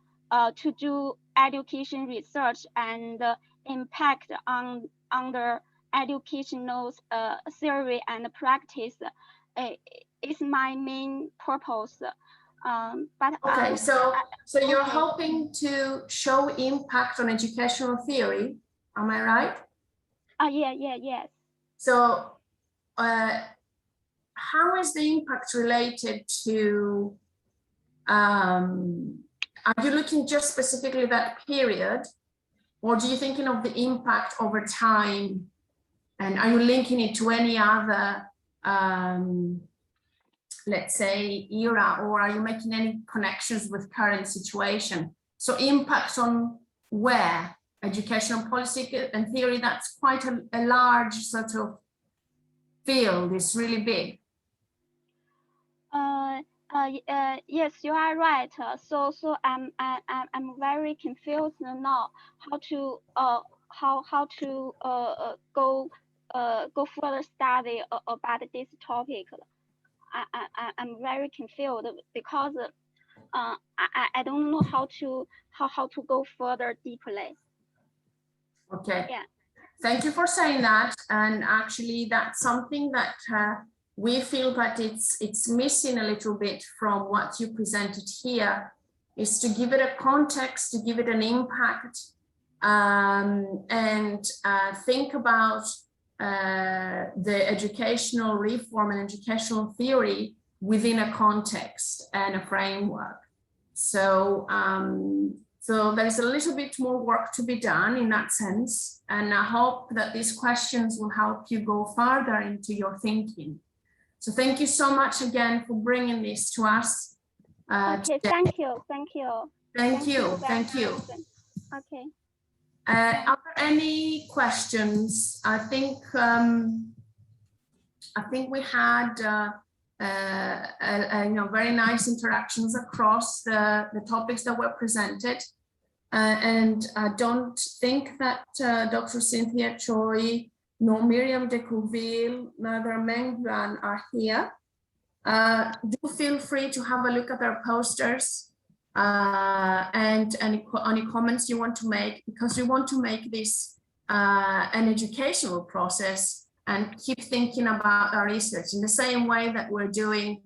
do education research and impact on the educational theory and practice. Is my main purpose. So you're hoping to show impact on educational theory, am I right? Yes. So how is the impact related to, are you looking just specifically that period, or do you thinking of the impact over time, and are you linking it to any other let's say era, or are you making any connections with current situation? So impact on where? Educational policy and theory, that's quite a large sort of field, it's really big. Yes, you are right. So I'm very confused now how to go further study about this topic. I'm very confused because I don't know how to go further deeply. Okay. Yeah. Thank you for saying that. And actually, that's something that we feel that it's missing a little bit from what you presented here, is to give it a context, to give it an impact, and think about the educational reform and educational theory within a context and a framework. So, so there is a little bit more work to be done in that sense, and I hope that these questions will help you go further into your thinking. So thank you so much again for bringing this to us. Okay, today. thank you. Thank you. Thank you. Okay. Are there any questions? I think we had very nice interactions across the topics that were presented. And I don't think that Dr. Cynthia Choi, nor Miriam de Couville, neither Meng Yuan are here. Do feel free to have a look at their posters and any comments you want to make, because we want to make this an educational process and keep thinking about our research in the same way that we're doing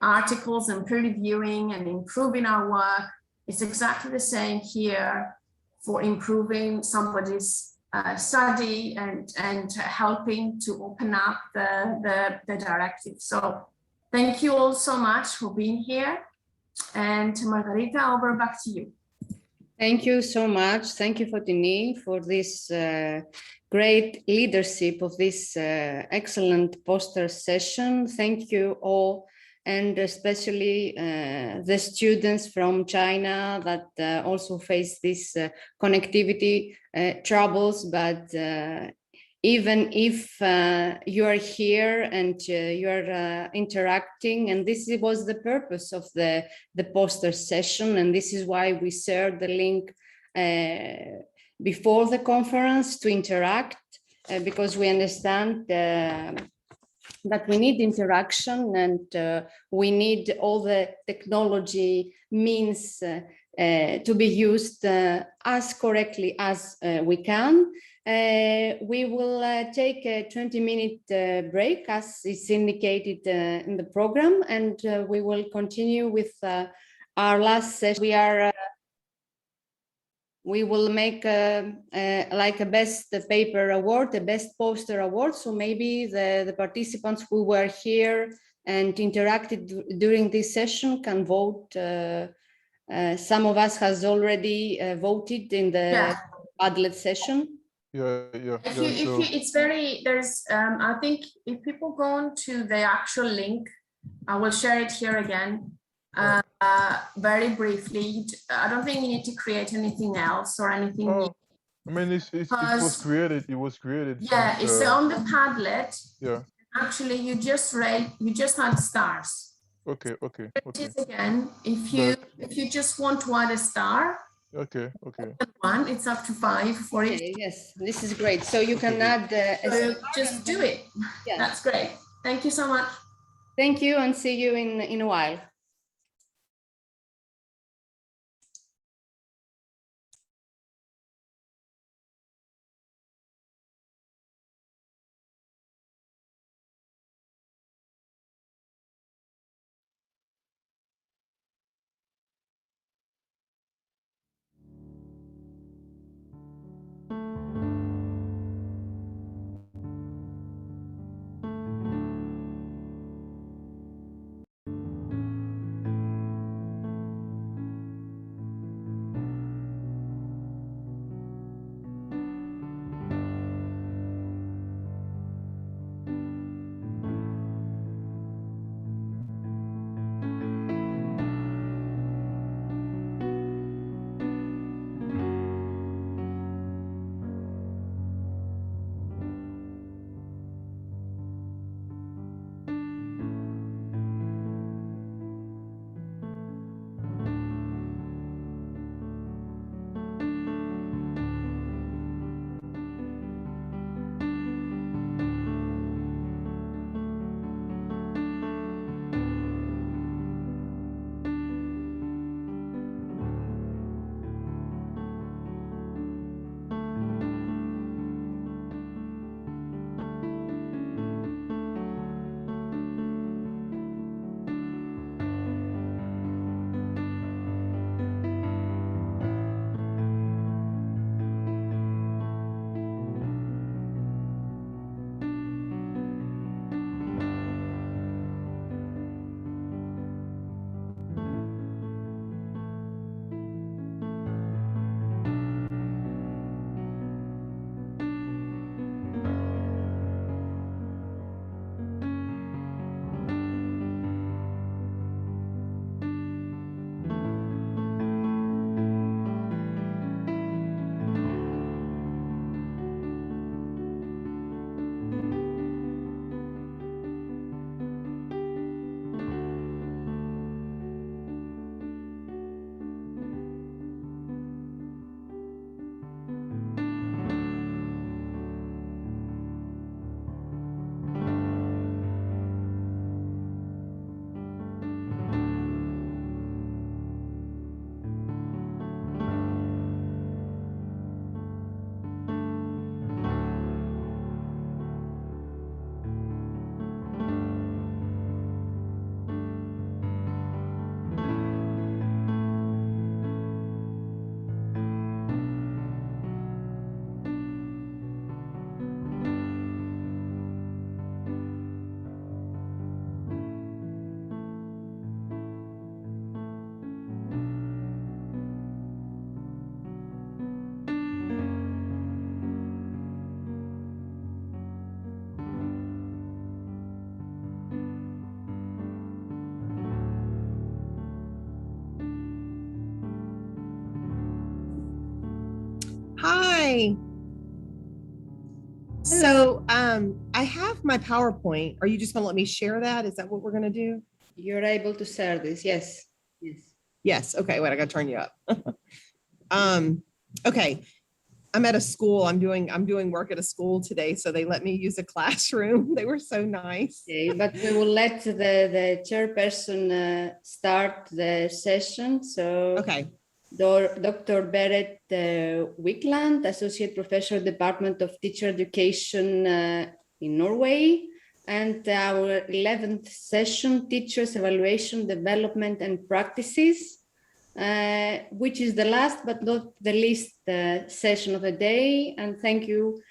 articles and peer reviewing and improving our work. It's exactly the same here for improving somebody's study and helping to open up the directive. So thank you all so much for being here. And Margarita, over back to you. Thank you so much. Thank you, Fotini, for this great leadership of this excellent poster session. Thank you all, and especially the students from China that also face these connectivity troubles, but even if you are here and you are interacting, and this was the purpose of the poster session, and this is why we shared the link before the conference to interact, because we understand that we need interaction, and we need all the technology means to be used as correctly as we can. We will take a 20-minute break as is indicated in the program, and we will continue with our last session. We will make like a best paper award, a best poster award. So maybe the participants who were here and interacted during this session can vote. Some of us has already voted in the Padlet session. I think if people go on to the actual link, I will share it here again. Very briefly, I don't think you need to create anything else or anything new. I mean, it was created. It was created. Yeah, it's on the Padlet. Yeah. Actually, you just add stars. Okay. It is again. If you just want to add a star. Okay. One, it's up to 5 for it. Yes, this is great. So you can add. So just do it. Yeah, that's great. Thank you so much. Thank you, and see you in a while. Hi. So I have my PowerPoint. Are you just going to let me share that? Is that what we're going to do? You're able to share this. Yes. Yes. Yes. Okay. Wait, I got to turn you up. Okay. I'm at a school. I'm doing work at a school today, so they let me use a classroom. They were so nice. Okay, but we will let the chairperson start the session. So okay. Dr. Berit Wikland, Associate Professor, Department of Teacher Education in Norway, and our 11th session, Teachers Evaluation, Development and Practices, which is the last but not the least session of the day. And thank you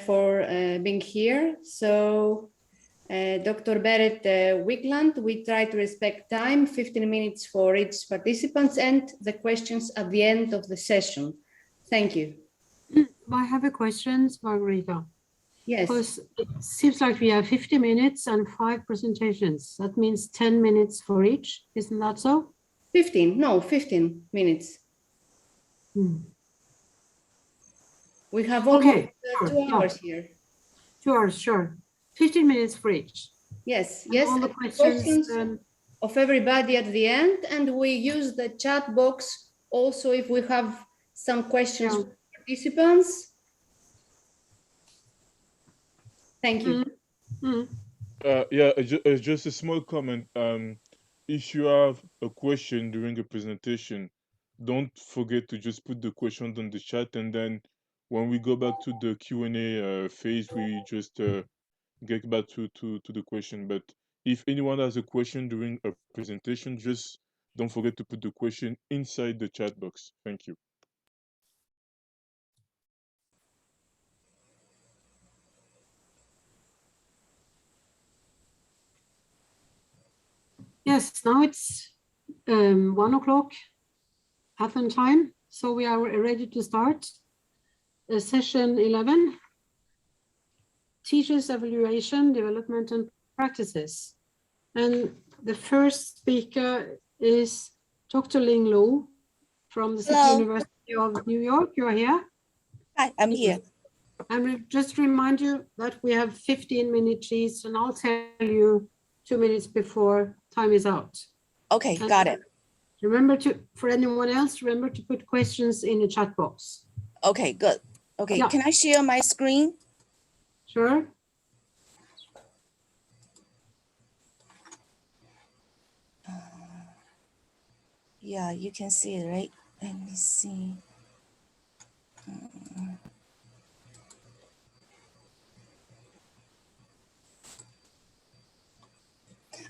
for being here. So Dr. Berit Wikland, we try to respect time, 15 minutes for each participant, and the questions at the end of the session. Thank you. I have a question, Margarita. Yes. Because it seems like we have 50 minutes and 5 presentations. That means 10 minutes for each. Isn't that so? 15 minutes. We have almost 2 hours here. 2 hours, sure. 15 minutes for each. Yes, and yes. all the questions of everybody at the end, and we use the chat box also if we have some questions from participants. Thank you. Yeah, just a small comment. If you have a question during a presentation, don't forget to just put the questions on the chat, and then when we go back to the Q&A phase, we just get back to the question. But if anyone has a question during a presentation, just don't forget to put the question inside the chat box. Thank you. Yes, now it's 1 o'clock Athens time. So we are ready to start session 11, Teachers Evaluation, Development and Practices. And the first speaker is Dr. Ling Lu from the City University of New York. You are here? Hi, I'm here. And just remind you that we have 15 minutes each, and I'll tell you 2 minutes before time is out. Okay, and got it. Remember for anyone else, remember to put questions in the chat box. Okay, good. Okay, Can I share my screen? Sure. Yeah, you can see it, right? Let me see.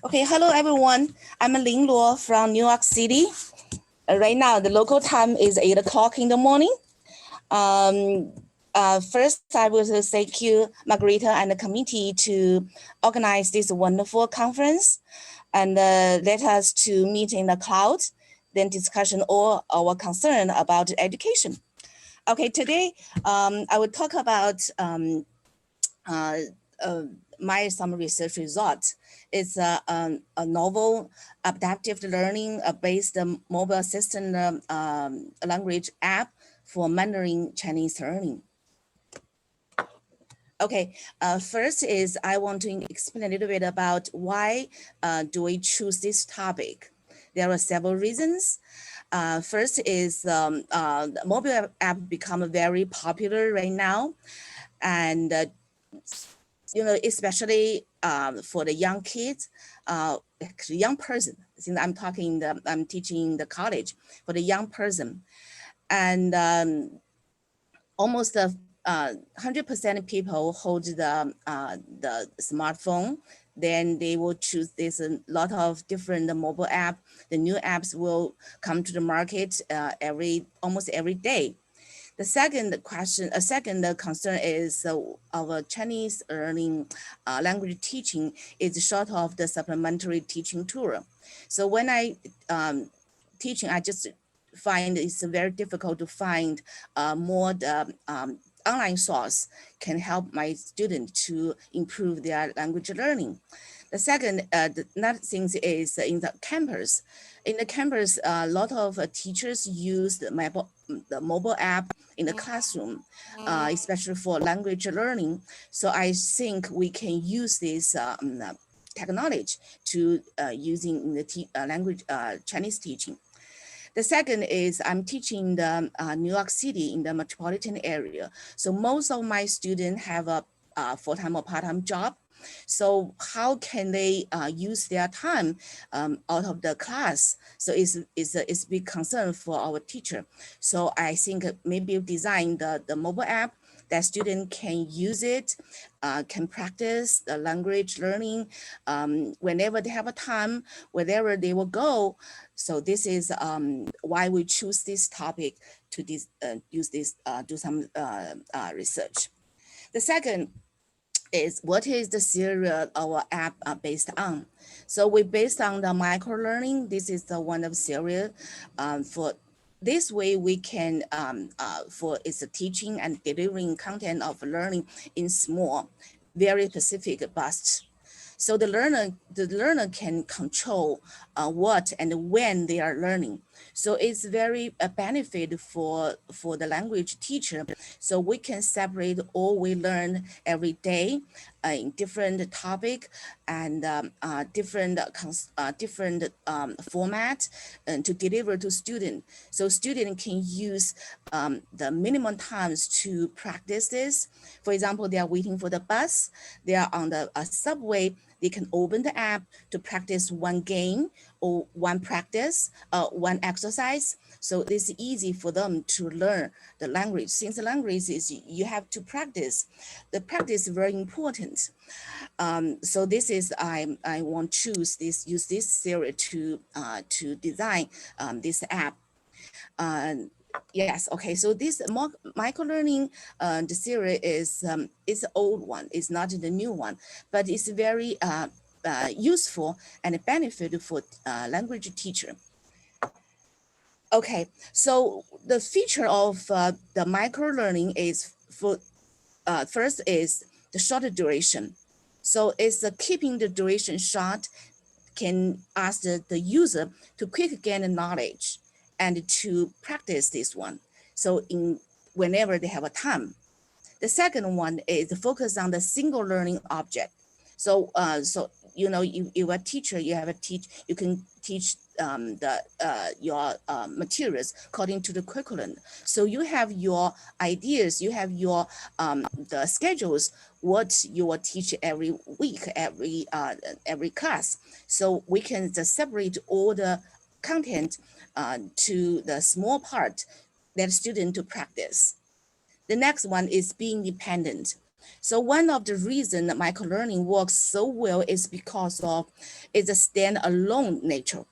Okay, hello everyone. I'm Ling Luo from New York City. Right now, the local time is 8 o'clock in the morning. First, I will thank you, Margarita, and the committee to organize this wonderful conference and let us to meet in the cloud, then discussion all our concern about education. Okay, today I will talk about some research results. It's a novel adaptive learning based mobile assistant language app for Mandarin Chinese learning. Okay, first is I want to explain a little bit about why do we choose this topic. There are several reasons. First is the mobile app become very popular right now, and especially for the young kids, young person. Since I'm teaching the college for the young person, and almost 100% of people hold the smartphone. Then they will choose. There's a lot of different mobile app. The new apps will come to the market almost every day. The second concern is our Chinese learning language teaching is short of the supplementary teaching tool. So when I teaching, I just find it's very difficult to find more the online source can help my students to improve their language learning. The second, another thing is in the campus. In the campus, a lot of teachers use the mobile app in the classroom, especially for language learning. So I think we can use this technology to using in the language Chinese teaching. The second is I'm teaching the New York City in the metropolitan area. So most of my students have a full-time or part-time job. So how can they use their time out of the class? So it's a big concern for our teacher. So I think maybe design the mobile app that students can use it, can practice the language learning whenever they have a time, wherever they will go. So this is why we choose this topic to use this, do some research. The second is what is the serial our app are based on. So we based on the micro-learning. This is the one of serial. For this way we can, for it's a teaching and delivering content of learning in small, very specific bursts. So the learner can control what and when they are learning. So it's very a benefit for the language teacher. So we can separate all we learn every day in different topic and different format to deliver to student. So student can use the minimum times to practice this. For example, they are waiting for the bus, they are on the subway, they can open the app to practice one game or one practice, one exercise. So it's easy for them to learn the language. Since the language is you have to practice, the practice is very important. So this is I want to use this theory to design this app. Yes, okay. So this micro-learning, the theory is an old one. It's not the new one, but it's very useful and benefit for language teacher. Okay, so the feature of the micro-learning is for first is the shorter duration. So it's keeping the duration short, can ask the user to quickly gain the knowledge and to practice this one. So whenever they have a time. The second one is focus on the single learning object. So you know, you're a teacher, you can teach your materials according to the curriculum. So you have your ideas, you have your the schedules, what you will teach every week, every class. So we can just separate all the content to the small part that student to practice. The next one is being independent. So one of the reasons that micro-learning works so well is because of its a standalone nature.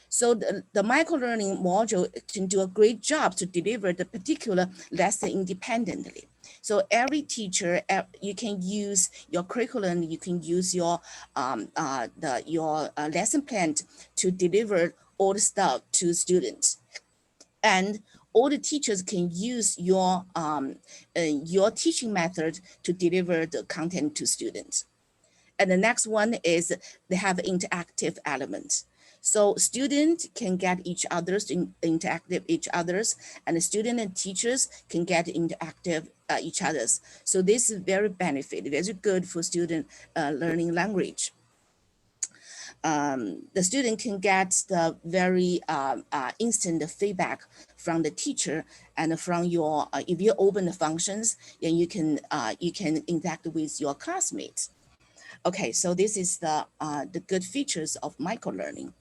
So the micro-learning module can do a great job to deliver the particular lesson independently. So every teacher, you can use your curriculum, you can use your lesson plan to deliver all the stuff to students. And all the teachers can use your teaching method to deliver the content to students. And the next one is they have interactive elements. So students can get each other's interactive each other's, and the student and teachers can get interactive each other's. So this is very benefit, very good for student learning language. The student can get the very instant feedback from the teacher and from your, if you open the functions, then you can interact with your classmates. Okay, so this is the good features of micro-learning.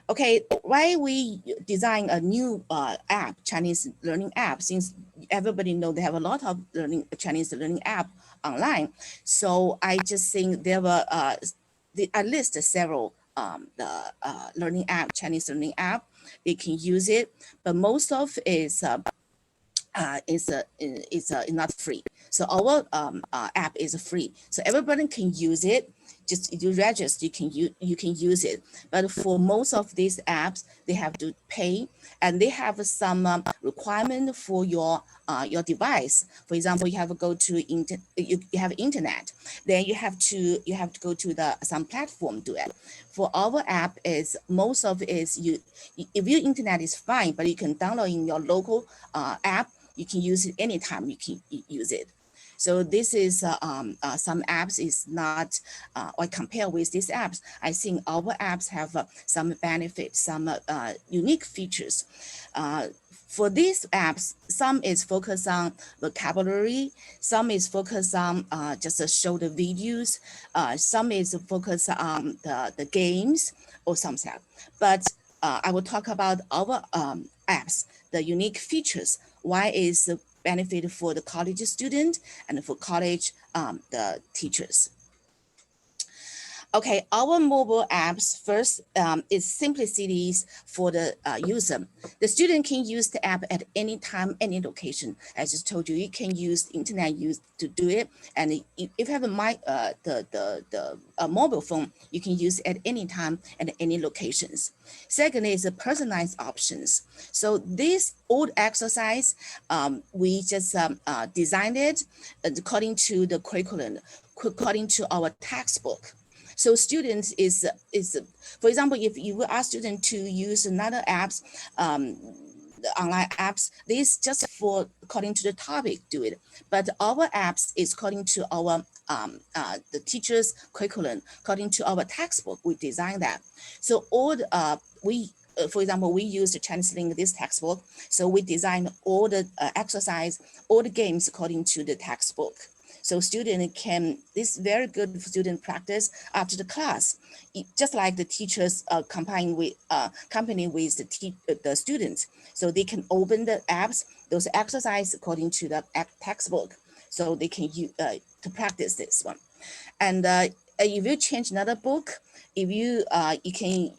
Okay, why we design a new app, Chinese learning app, since everybody know they have a lot of Chinese learning app online. So I just think there were, I list several learning app, Chinese learning app. They can use it, but most of is not free. So our app is free, so everybody can use it. just you register, you can use it. But for most of these apps, they have to pay, and they have some requirement for your device. For example, you have to go to you have internet, then you have to go to some platform to it. For our app, is most of it is if your internet is fine, but you can download in your local app, you can use it anytime you can use it. So this is some apps is not, or compare with these apps, I think our apps have some benefits, some unique features. For these apps, some is focused on vocabulary, some is focused on just to show the videos, some is focused on the games or something. But I will talk about our apps, the unique features. Why is the benefit for the college student and for college the teachers. Okay, our mobile apps first is simplicity for the user. The student can use the app at any time, any location. I just told you, you can use internet to do it, and if you have a mobile phone, you can use it at any time and any locations. Second is the personalized options. So this old exercise, we just designed it according to the curriculum, according to our textbook. So students is, for example, if you ask students to use another apps, the online apps, this just for according to the topic do it. But our apps is according to our the teacher's curriculum, according to our textbook, we design that. So all the, for example, we use the Chinese Link, this textbook. So we design all the exercise, all the games according to the textbook. So student can, this is very good for student practice after the class. Just like the teachers accompany with the students. So they can open the apps, those exercises according to the textbook. So they can use to practice this one. And if you change another book, if you can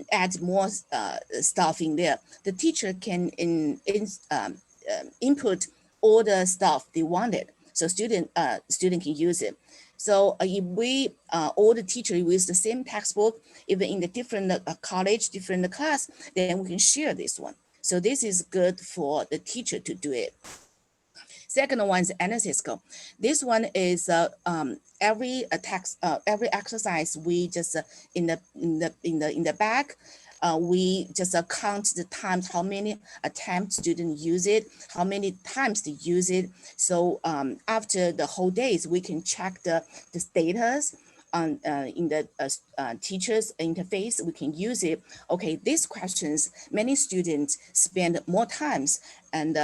add more stuff in there, the teacher can input all the stuff they wanted. So student can use it. So if we all the teachers use the same textbook, even in the different college, different class, then we can share this one. So this is good for the teacher to do it. Second one is analytical. This one is every exercise we just in the back. We just count the times, how many attempts students use it, how many times they use it. So after the whole days, we can check the data on in the teacher's interface. We can use it. Okay, these questions, many students spend more times, and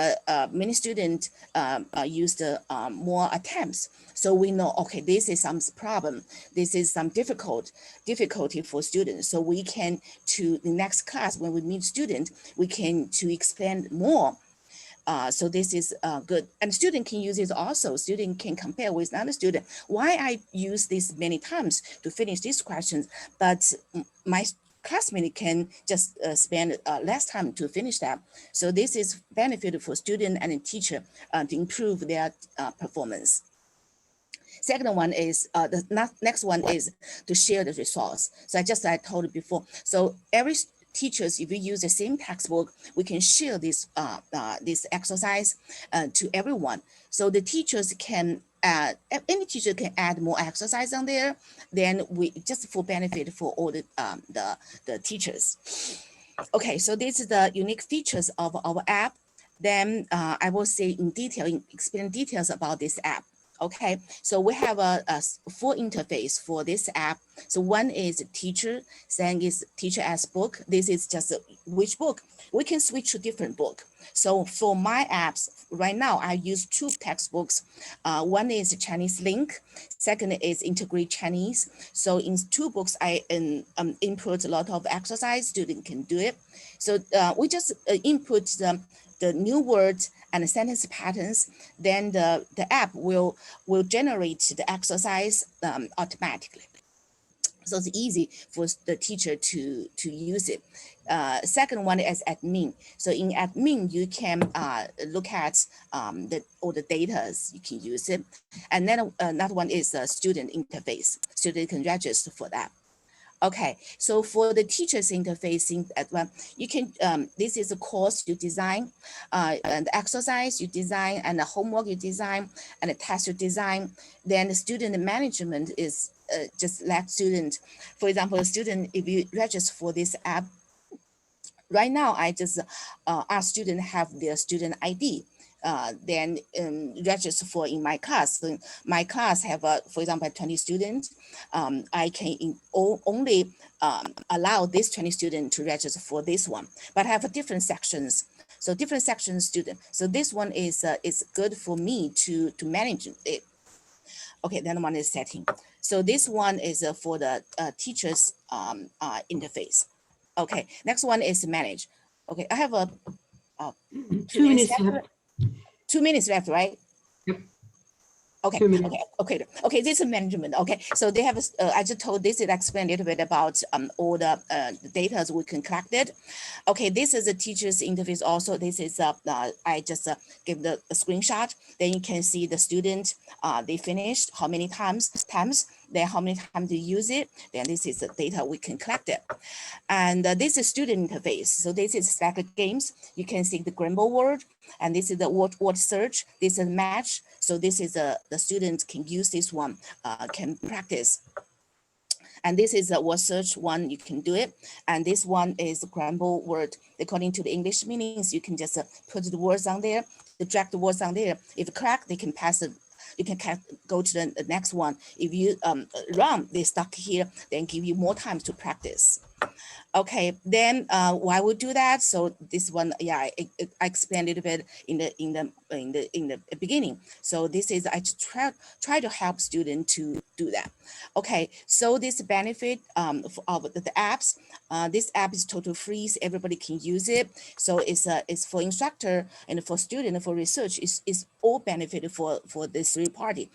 many students use more attempts. So we know, okay, this is some problem. This is some difficulty for students. So we can, to the next class, when we meet students, we can to explain more. So this is good. And student can use it also. Student can compare with another student. Why I use this many times to finish these questions, but my classmate can just spend less time to finish that. So this is benefit for student and teacher to improve their performance. Second one is, the next one is to share the resource. So I told you before. So every teachers, if we use the same textbook, we can share this exercise to everyone. So the teachers can, any teacher can add more exercise on there. Then we just for benefit for all the teachers. Okay, so this is the unique features of our app. Then I will say in detail, explain details about this app. Okay, so we have a full interface for this app. So one is teacher, second is teacher as book. This is just which book. We can switch to different book. So for my apps, right now I use two textbooks. One is Chinese Link, second is Integrate Chinese. So in two books, I input a lot of exercise, student can do it. So we just input the new words and the sentence patterns, then the app will generate the exercise automatically. So it's easy for the teacher to use it. Second one is admin. So in admin, you can look at all the data, you can use it. And then another one is student interface. Student can register for that. Okay, so for the teacher's interfacing, you can, this is a course you design, and the exercise you design, and the homework you design, and the test you design. Then the student management is just let student, for example, a student, if you register for this app, right now I just ask student have their student ID. Then register for in my class. So my class have, for example, 20 students. I can only allow this 20 students to register for this one, but I have different sections. So different sections student. So this one is good for me to manage it. Okay, then one is setting. So this one is for the teachers interface. Okay, next one is manage. Okay, I have a 2 minutes left. 2 minutes left, right? Yep. Okay, okay, this is management. Okay, so they have, I just told this, it explained a little bit about all the data we can collect it. Okay, this is a teacher's interface also. This is, I just give the screenshot. Then you can see the student, they finished, how many times, then how many times they use it. Then this is the data we can collect it. And this is student interface. So this is stack games. You can see the Grimble word, and this is the word search. This is match. So this is the students can use this one, can practice. And this is a word search one, you can do it. And this one is Grimble word. According to the English meanings, you can just put the words on there, drag the words on there. If correct, they can pass it. You can go to the next one. If you run, they stuck here, then give you more time to practice. Okay, then why we do that? So this one, yeah, I explained a little bit in the beginning. So this is, I try to help students to do that. Okay, so this benefit of the apps. This app is total free, so everybody can use it. So it's for instructor and for student and for research. It's all benefit for this three party.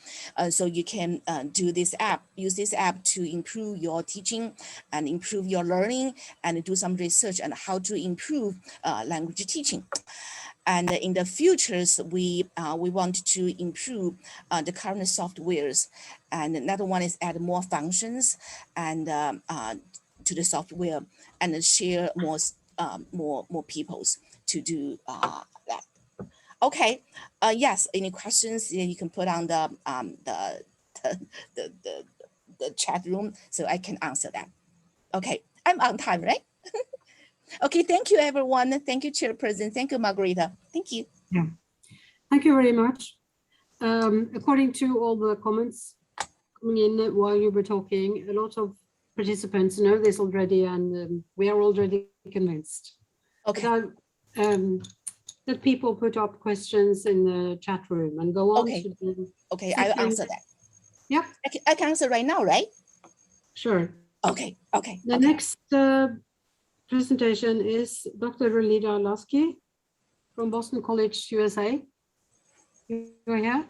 So you can do this app, use this app to improve your teaching and improve your learning, and do some research on how to improve language teaching. And in the futures, we want to improve the current softwares. And another one is add more functions and to the software, and share more peoples to do that. Okay. Yes. Any questions? You can put on the chat room so I can answer that. Okay. I'm on time, right? Okay, thank you, everyone. Thank you, Chairperson. Thank you, Margarita. Thank you. Yeah, thank you very much. According to all the comments coming in while you were talking, a lot of participants know this already, and we are already convinced. Okay. That people put up questions in the chat room and go on. Okay. Okay, I'll answer that. Yep. I can answer right now, right? Sure. Okay. Okay. The next presentation is Dr. Relida Lasky from Boston College, USA. You're here?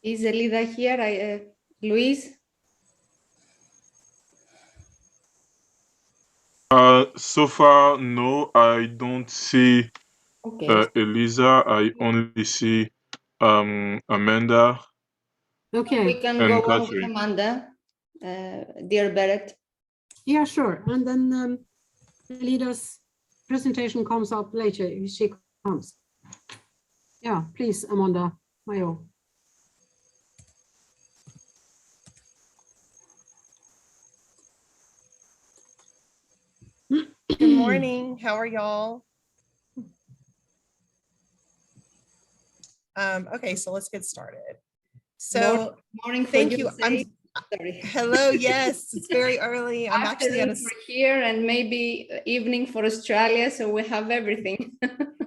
Is Elida here? Luis? So far, no, I don't see Eliza. I only see Amanda. Okay. We can go on with Amanda, dear Barrett. Yeah, sure. And then Elida's presentation comes up later if she comes. Yeah, please, Amanda Mayo. Good morning. How are y'all? Okay, so let's get started. So morning. Thank you. Hello. Yes, it's very early. I'm actually at a here, and maybe evening for Australia, so we have everything.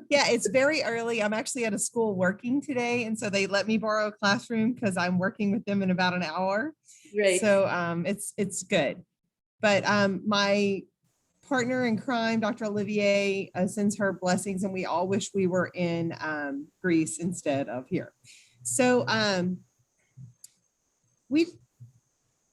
Yeah, it's very early. I'm actually at a school working today, and so they let me borrow a classroom because I'm working with them in about an hour. Great. So it's good. But my partner in crime, Dr. Olivier, sends her blessings, and we all wish we were in Greece instead of here. So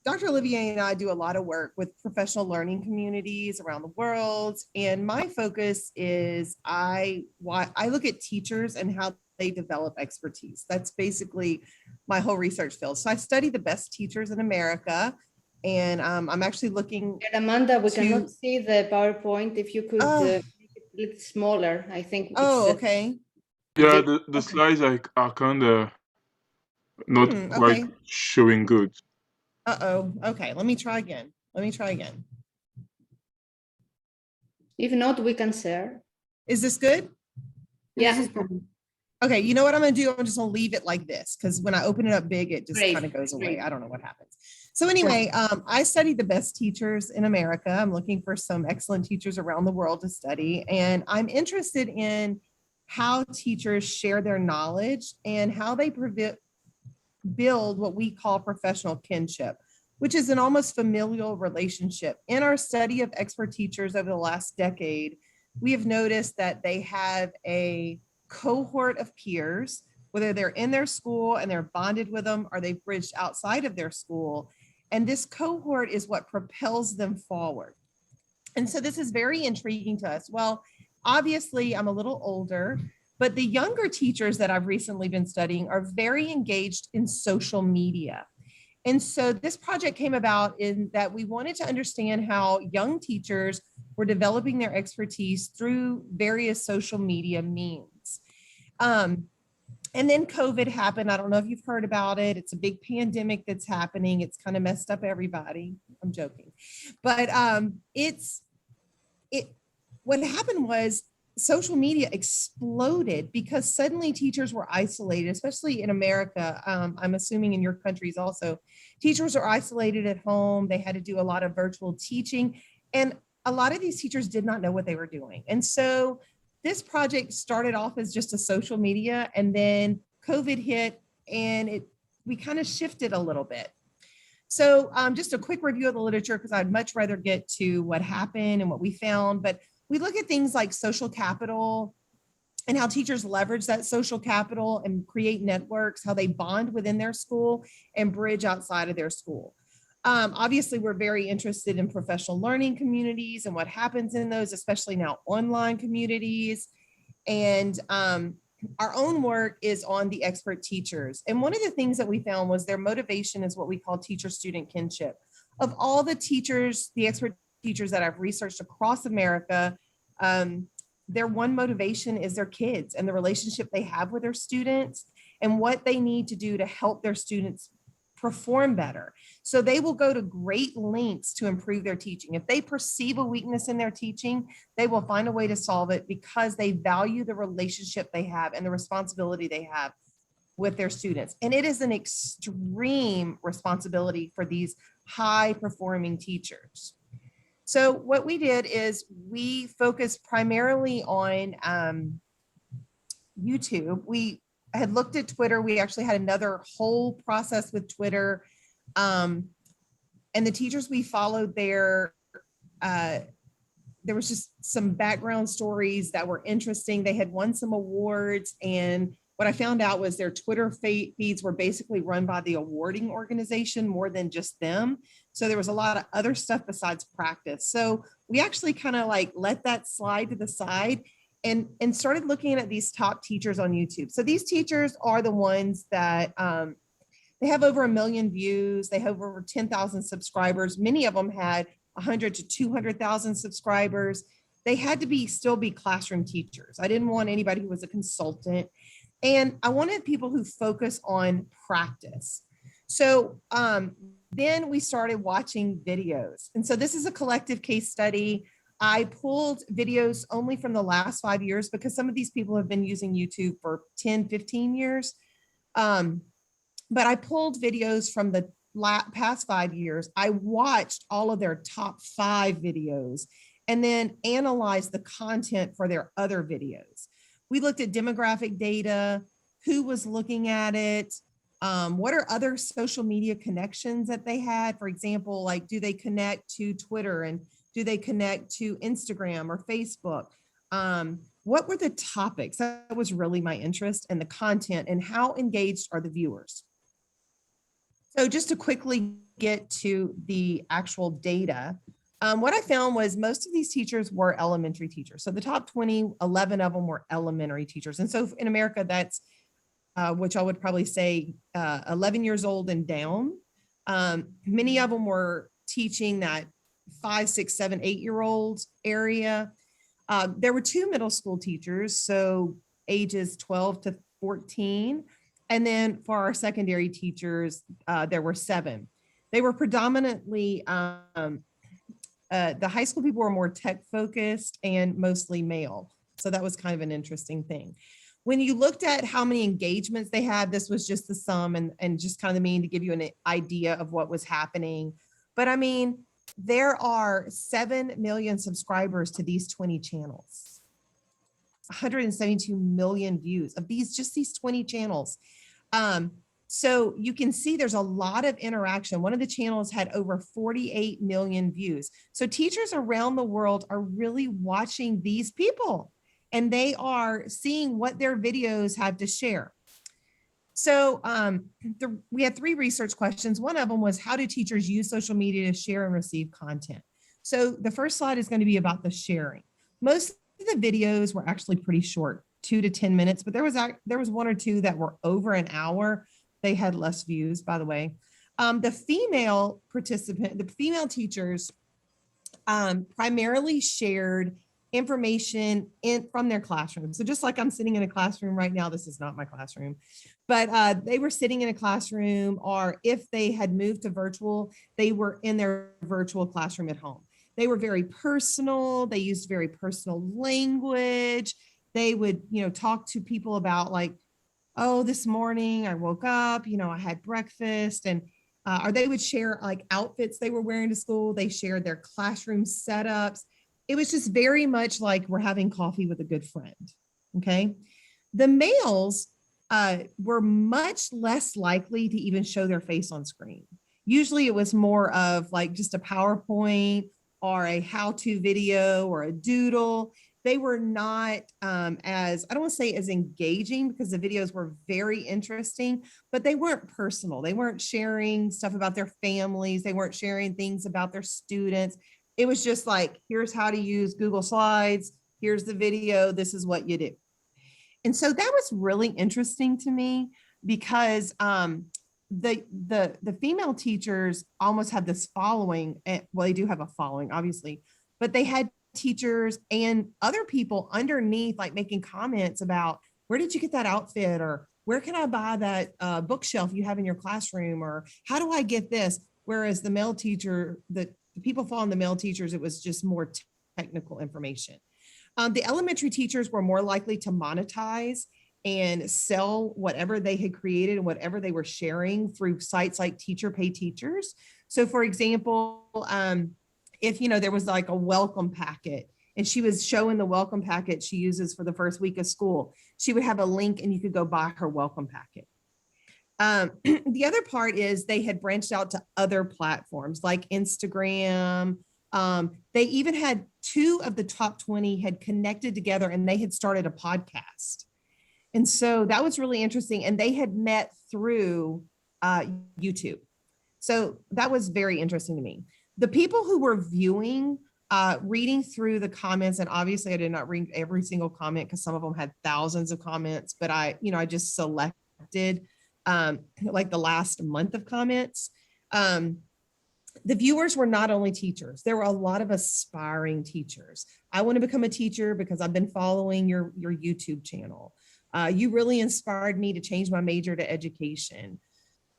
Dr. Olivier and I do a lot of work with professional learning communities around the world. And my focus is I look at teachers and how they develop expertise. That's basically my whole research field. So I study the best teachers in America. And I'm actually looking. And Amanda, we cannot see the PowerPoint. If you could make it a little smaller, I think. Okay. Yeah, the slides are kind of not quite showing good. Okay, let me try again. If not, we can share. Is this good? Yeah. Okay, you know what I'm gonna do? I'm just gonna leave it like this, because when I open it up big, it just kind of goes away. I don't know what happens. So anyway, I study the best teachers in America. I'm looking for some excellent teachers around the world to study. And I'm interested in how teachers share their knowledge and how they build what we call professional kinship, which is an almost familial relationship. In our study of expert teachers over the last decade, we have noticed that they have a cohort of peers, whether they're in their school and they're bonded with them or they've bridged outside of their school. And this cohort is what propels them forward. And so this is very intriguing to us. Well, obviously I'm a little older, but the younger teachers that I've recently been studying are very engaged in social media. And so this project came about in that we wanted to understand how young teachers were developing their expertise through various social media means. And then COVID happened. I don't know if you've heard about it. It's a big pandemic that's happening. It's kind of messed up everybody. I'm joking. But what happened was social media exploded because suddenly teachers were isolated, especially in America. I'm assuming in your countries also. Teachers are isolated at home. They had to do a lot of virtual teaching. And a lot of these teachers did not know what they were doing. And so this project started off as just a social media, and then COVID hit and we kind of shifted a little bit. So just a quick review of the literature, because I'd much rather get to what happened and what we found. But we look at things like social capital and how teachers leverage that social capital and create networks, how they bond within their school and bridge outside of their school. Obviously, we're very interested in professional learning communities and what happens in those, especially now online communities. And our own work is on the expert teachers. And one of the things that we found was their motivation is what we call teacher-student kinship. Of all the teachers, the expert teachers that I've researched across America, their one motivation is their kids and the relationship they have with their students and what they need to do to help their students perform better. So they will go to great lengths to improve their teaching. If they perceive a weakness in their teaching, they will find a way to solve it because they value the relationship they have and the responsibility they have with their students. And it is an extreme responsibility for these high-performing teachers. So what we did is we focused primarily on YouTube. We had looked at Twitter. We actually had another whole process with Twitter. And the teachers we followed there was just some background stories that were interesting. They had won some awards. And what I found out was their Twitter feeds were basically run by the awarding organization more than just them. So there was a lot of other stuff besides practice. So we actually kind of like let that slide to the side and started looking at these top teachers on YouTube. So these teachers are the ones that they have over 1 million views. They have over 10,000 subscribers. Many of them had 100 to 200,000 subscribers. They had to still be classroom teachers. I didn't want anybody who was a consultant. And I wanted people who focus on practice. So then we started watching videos. And so this is a collective case study. I pulled videos only from the last 5 years because some of these people have been using YouTube for 10, 15 years. But I pulled videos from the past 5 years. I watched all of their top 5 videos and then analyzed the content for their other videos. We looked at demographic data, who was looking at it, what are other social media connections that they had? For example, like do they connect to Twitter and do they connect to Instagram or Facebook? What were the topics? That was really my interest, and the content and how engaged are the viewers. So just to quickly get to the actual data, what I found was most of these teachers were elementary teachers. So the top 20, 11 of them were elementary teachers. And so in America, that's which I would probably say 11 years old and down. Many of them were teaching that 5, 6, 7, 8-year-old area. There were 2 middle school teachers, so ages 12 to 14. And then for our secondary teachers, there were 7. They were predominantly, the high school people were more tech focused and mostly male. So that was kind of an interesting thing. When you looked at how many engagements they had, this was just the sum and just kind of the mean to give you an idea of what was happening. But I mean, there are 7 million subscribers to these 20 channels, 172 million views of just these 20 channels. So you can see there's a lot of interaction. One of the channels had over 48 million views. So teachers around the world are really watching these people, and they are seeing what their videos have to share. So we had 3 research questions. One of them was, how do teachers use social media to share and receive content? So the first slide is going to be about the sharing. Most of the videos were actually pretty short, 2 to 10 minutes, but there was 1 or 2 that were over an hour. They had less views, by the way. The female teachers primarily shared information from their classroom. So just like I'm sitting in a classroom right now, this is not my classroom, but they were sitting in a classroom, or if they had moved to virtual, they were in their virtual classroom at home. They were very personal. They used very personal language. They would, talk to people about like, oh, this morning I woke up, I had breakfast, and or they would share like outfits they were wearing to school. They shared their classroom setups. It was just very much like we're having coffee with a good friend, okay? The males were much less likely to even show their face on screen. Usually it was more of like just a PowerPoint or a how-to video or a doodle. They were not as, I don't want to say as engaging, because the videos were very interesting, but they weren't personal. They weren't sharing stuff about their families. They weren't sharing things about their students. It was just like, here's how to use Google Slides. Here's the video. This is what you do. And so that was really interesting to me, because the female teachers almost had this following. Well, they do have a following, obviously, but they had teachers and other people underneath, like making comments about, where did you get that outfit? Or where can I buy that bookshelf you have in your classroom? Or how do I get this? Whereas the male teacher, the people following the male teachers, it was just more technical information. The elementary teachers were more likely to monetize and sell whatever they had created and whatever they were sharing through sites like Teacher Pay Teachers. So for example, if there was like a welcome packet and she was showing the welcome packet she uses for the first week of school, she would have a link and you could go buy her welcome packet. The other part is they had branched out to other platforms like Instagram. They even had 2 of the top 20 had connected together and they had started a podcast. And so that was really interesting. And they had met through YouTube. So that was very interesting to me. The people who were viewing, reading through the comments, and obviously I did not read every single comment because some of them had thousands of comments, but I just selected like the last month of comments. The viewers were not only teachers. There were a lot of aspiring teachers. I want to become a teacher because I've been following your YouTube channel. You really inspired me to change my major to education.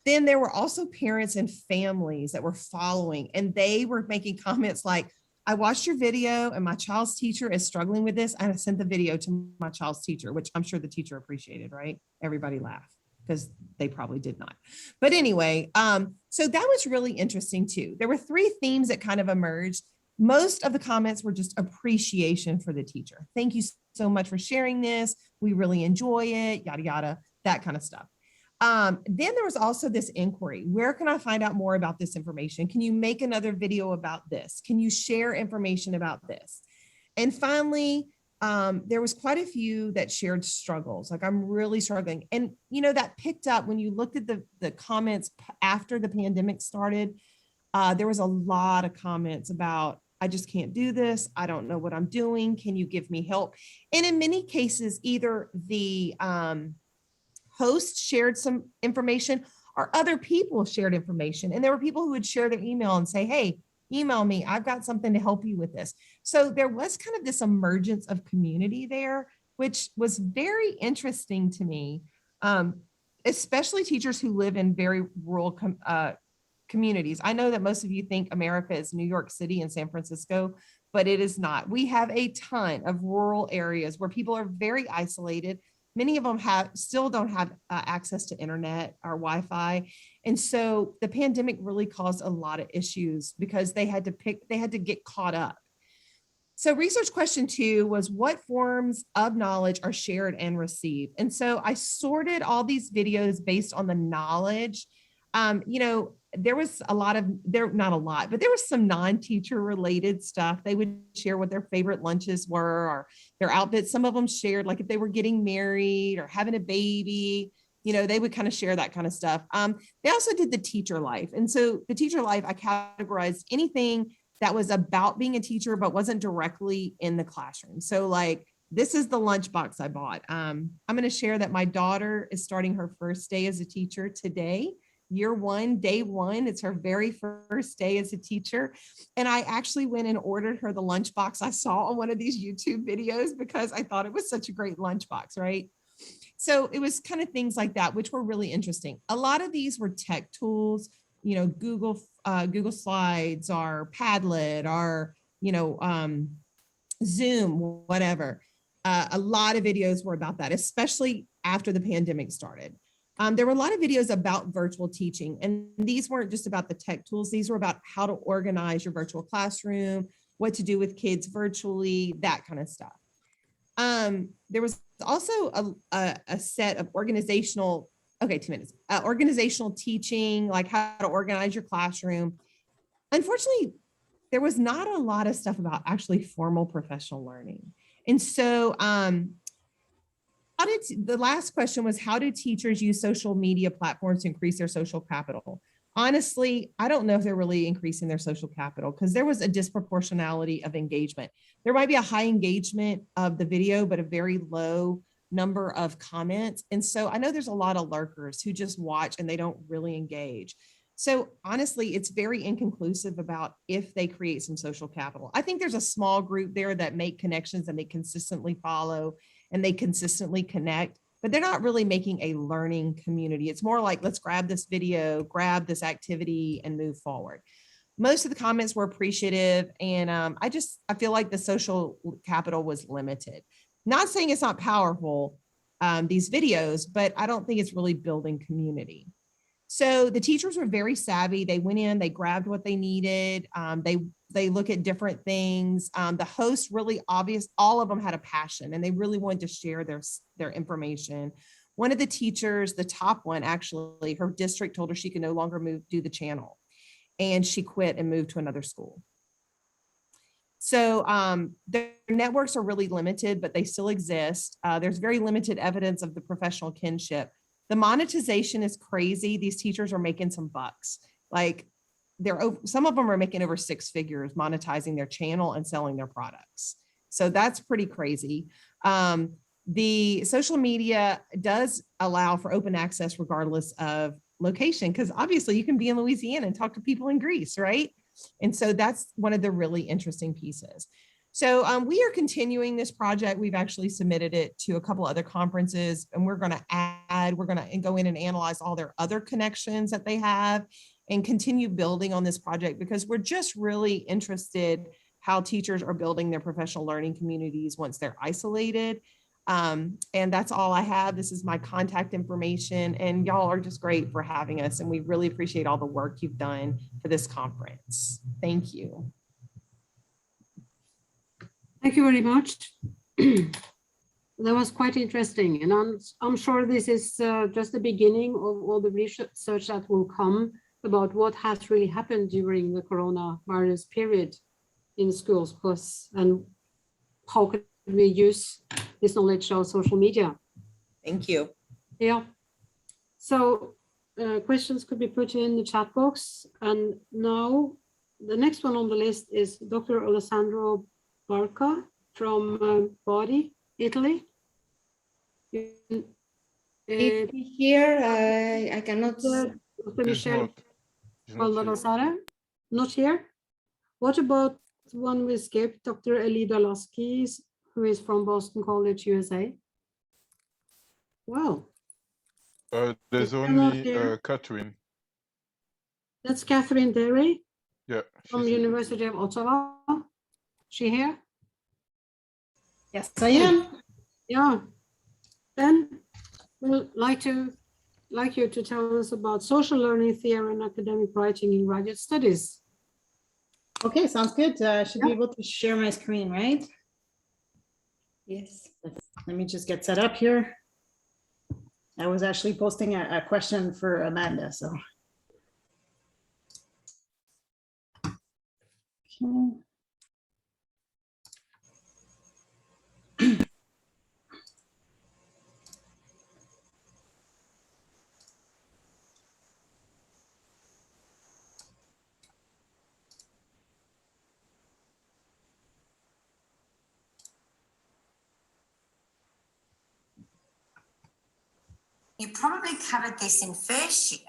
Then there were also parents and families that were following, and they were making comments like, I watched your video and my child's teacher is struggling with this. And I sent the video to my child's teacher, which I'm sure the teacher appreciated, right? Everybody laughed because they probably did not. But anyway, so that was really interesting too. There were 3 themes that kind of emerged. Most of the comments were just appreciation for the teacher. Thank you so much for sharing this. We really enjoy it, yada, yada, that kind of stuff. Then there was also this inquiry. Where can I find out more about this information? Can you make another video about this? Can you share information about this? And finally, there was quite a few that shared struggles. Like, I'm really struggling. And, you know, that picked up when you looked at the comments after the pandemic started. There was a lot of comments about, I just can't do this. I don't know what I'm doing. Can you give me help? And in many cases, either the host shared some information or other people shared information. And there were people who would share their email and say, hey, email me, I've got something to help you with this. So there was kind of this emergence of community there, which was very interesting to me, especially teachers who live in very rural communities. I know that most of you think America is New York City and San Francisco, but it is not. We have a ton of rural areas where people are very isolated. Many of them still don't have access to internet or Wi-Fi. And so the pandemic really caused a lot of issues because they had to get caught up. So research question 2 was, what forms of knowledge are shared and received? And so I sorted all these videos based on the knowledge. You know, there was not a lot, but there was some non-teacher related stuff. They would share what their favorite lunches were or their outfits. Some of them shared, like if they were getting married or having a baby, you know, they would kind of share that kind of stuff. They also did the teacher life. And so the teacher life, I categorized anything that was about being a teacher, but wasn't directly in the classroom. So like, this is the lunchbox I bought. I'm going to share that my daughter is starting her first day as a teacher today. Year 1, day 1, it's her very first day as a teacher. And I actually went and ordered her the lunchbox I saw on one of these YouTube videos because I thought it was such a great lunchbox, right? So it was kind of things like that, which were really interesting. A lot of these were tech tools, you know, Google Slides or Padlet or, you know, Zoom, whatever. A lot of videos were about that, especially after the pandemic started. There were a lot of videos about virtual teaching, and these weren't just about the tech tools. These were about how to organize your virtual classroom, what to do with kids virtually, that kind of stuff. There was also a set of organizational teaching, like how to organize your classroom. Unfortunately, there was not a lot of stuff about actually formal professional learning. And so, the last question was, how do teachers use social media platforms to increase their social capital? Honestly, I don't know if they're really increasing their social capital because there was a disproportionality of engagement. There might be a high engagement of the video, but a very low number of comments. And so I know there's a lot of lurkers who just watch and they don't really engage. So honestly, it's very inconclusive about if they create some social capital. I think there's a small group there that make connections and they consistently follow and they consistently connect, but they're not really making a learning community. It's more like, let's grab this video, grab this activity and move forward. Most of the comments were appreciative. And I feel like the social capital was limited. Not saying it's not powerful, these videos, but I don't think it's really building community. So the teachers were very savvy. They went in, they grabbed what they needed. They look at different things. The hosts really obvious, all of them had a passion and they really wanted to share their information. One of the teachers, the top one, actually, her district told her she could no longer do the channel. And she quit and moved to another school. So their networks are really limited, but they still exist. There's very limited evidence of the professional kinship. The monetization is crazy. These teachers are making some bucks. Like some of them are making over 6 figures monetizing their channel and selling their products. So that's pretty crazy. The social media does allow for open access regardless of location, because obviously you can be in Louisiana and talk to people in Greece, right? And so that's one of the really interesting pieces. So we are continuing this project. We've actually submitted it to a couple other conferences, and we're going to go in and analyze all their other connections that they have and continue building on this project, because we're just really interested how teachers are building their professional learning communities once they're isolated. And that's all I have. This is my contact information, and y'all are just great for having us. And we really appreciate all the work you've done for this conference. Thank you. Thank you very much. That was quite interesting. And I'm sure this is just the beginning of all the research that will come about what has really happened during the coronavirus period in schools, and how can we use this knowledge of social media. Thank you. Yeah. So questions could be put in the chat box. And now the next one on the list is Dr. Alessandro Barca from Bari, Italy. Here, I cannot. Dr. Michelle Baldassare, not here. What about one we skipped, Dr. Elida Lasky, who is from Boston College, USA? Wow. There's only Catherine. That's Catherine Derry. Yeah. From University of Ottawa. She here? Yes, I am. Yeah. Then we'd like you to tell us about social learning theory and academic writing in graduate studies. Okay, sounds good. Should be able to share my screen, right? Yes. Let me just get set up here. I was actually posting a question for Amanda, so. Okay. You probably covered this in first year.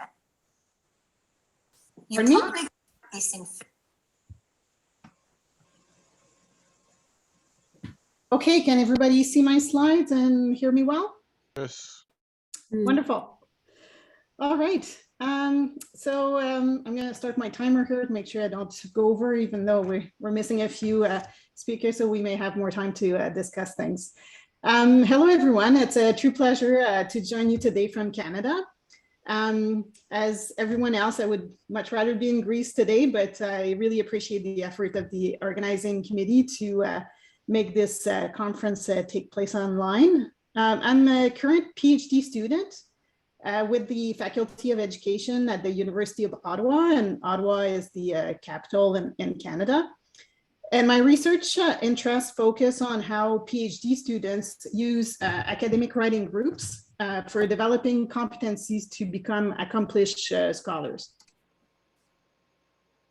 You Pardon me? probably covered this in Okay, can everybody see my slides and hear me well? Yes. Wonderful. All right. I'm going to start my timer here to make sure I don't go over, even though we're missing a few speakers, so we may have more time to discuss things. Hello, everyone. It's a true pleasure to join you today from Canada. As everyone else, I would much rather be in Greece today, but I really appreciate the effort of the organizing committee to make this conference take place online. I'm a current PhD student with the Faculty of Education at the University of Ottawa, and Ottawa is the capital in Canada. And my research interests focus on how PhD students use academic writing groups for developing competencies to become accomplished scholars.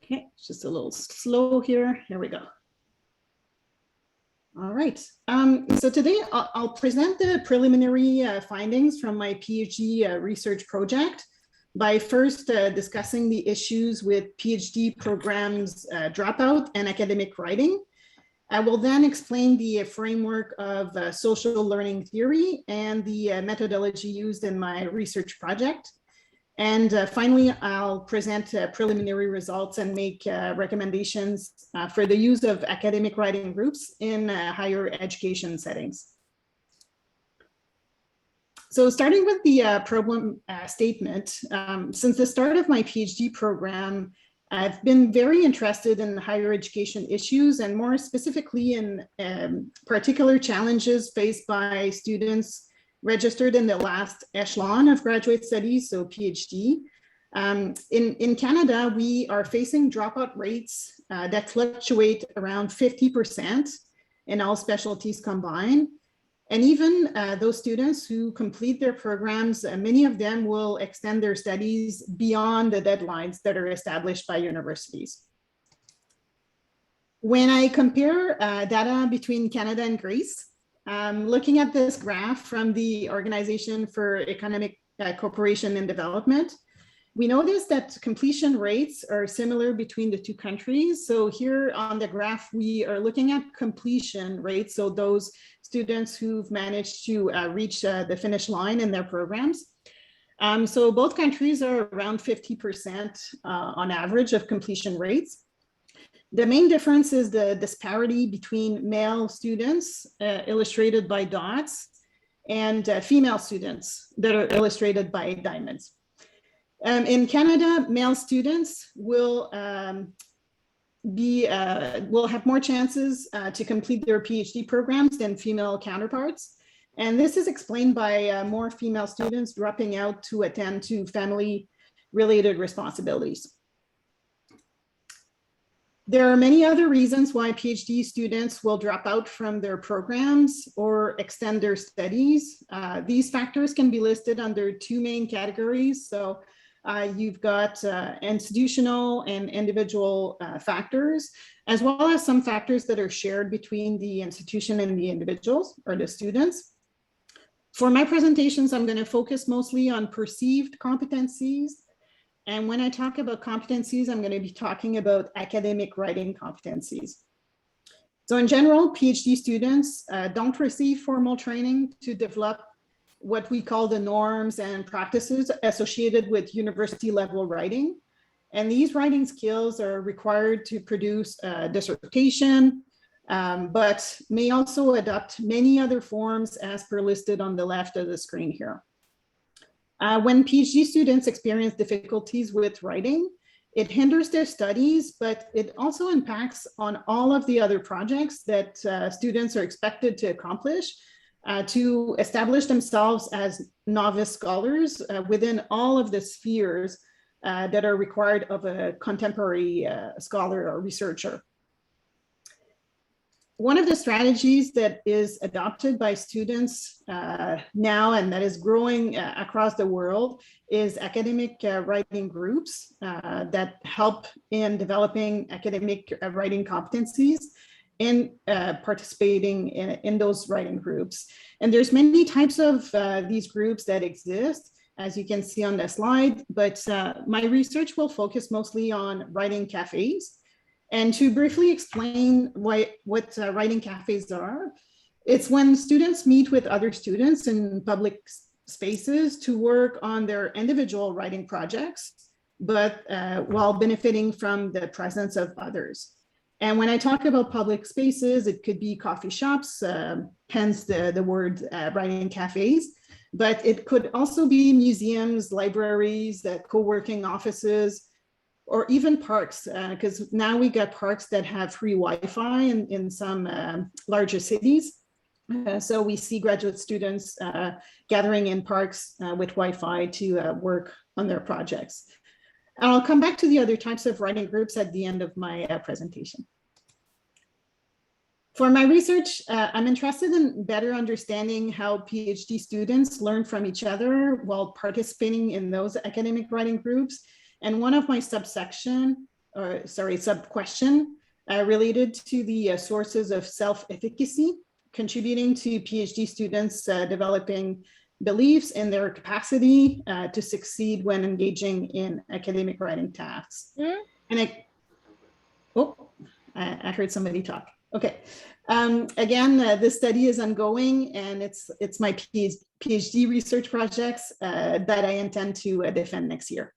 Okay, it's just a little slow here. Here we go. All right, so today I'll present the preliminary findings from my PhD research project by first discussing the issues with PhD programs dropout and academic writing. I will then explain the framework of social learning theory and the methodology used in my research project. And finally, I'll present preliminary results and make recommendations for the use of academic writing groups in higher education settings. So starting with the problem statement, since the start of my PhD program, I've been very interested in higher education issues and more specifically in particular challenges faced by students registered in the last echelon of graduate studies, so PhD. In Canada, we are facing dropout rates that fluctuate around 50% in all specialties combined. And even those students who complete their programs, many of them will extend their studies beyond the deadlines that are established by universities. When I compare data between Canada and Greece, looking at this graph from the Organization for Economic Cooperation and Development, we notice that completion rates are similar between the two countries. So here on the graph, we are looking at completion rates. So those students who've managed to reach the finish line in their programs. So both countries are around 50% on average of completion rates. The main difference is the disparity between male students, illustrated by dots, and female students that are illustrated by diamonds. In Canada, male students will have more chances to complete their PhD programs than female counterparts. And this is explained by more female students dropping out to attend to family-related responsibilities. There are many other reasons why PhD students will drop out from their programs or extend their studies. These factors can be listed under two main categories. So you've got institutional and individual factors, as well as some factors that are shared between the institution and the individuals or the students. For my presentations, I'm going to focus mostly on perceived competencies. And when I talk about competencies, I'm going to be talking about academic writing competencies. So in general, PhD students don't receive formal training to develop what we call the norms and practices associated with university level writing. And these writing skills are required to produce a dissertation, but may also adopt many other forms as per listed on the left of the screen here. When PhD students experience difficulties with writing, it hinders their studies, but it also impacts on all of the other projects that students are expected to accomplish to establish themselves as novice scholars within all of the spheres that are required of a contemporary scholar or researcher. One of the strategies that is adopted by students now and that is growing across the world is academic writing groups that help in developing academic writing competencies and participating in those writing groups. And there's many types of these groups that exist, as you can see on the slide, but my research will focus mostly on writing cafes. And to briefly explain what writing cafes are, it's when students meet with other students in public spaces to work on their individual writing projects, but while benefiting from the presence of others. And when I talk about public spaces, it could be coffee shops, hence the word writing cafes, but it could also be museums, libraries, co-working offices, or even parks, because now we got parks that have free Wi-Fi in some larger cities. So we see graduate students gathering in parks with Wi-Fi to work on their projects. I'll come back to the other types of writing groups at the end of my presentation. For my research, I'm interested in better understanding how PhD students learn from each other while participating in those academic writing groups. And one of my sub-question related to the sources of self-efficacy contributing to PhD students developing beliefs in their capacity to succeed when engaging in academic writing tasks. And I heard somebody talk. Okay. Again, this study is ongoing, and it's my PhD research projects that I intend to defend next year.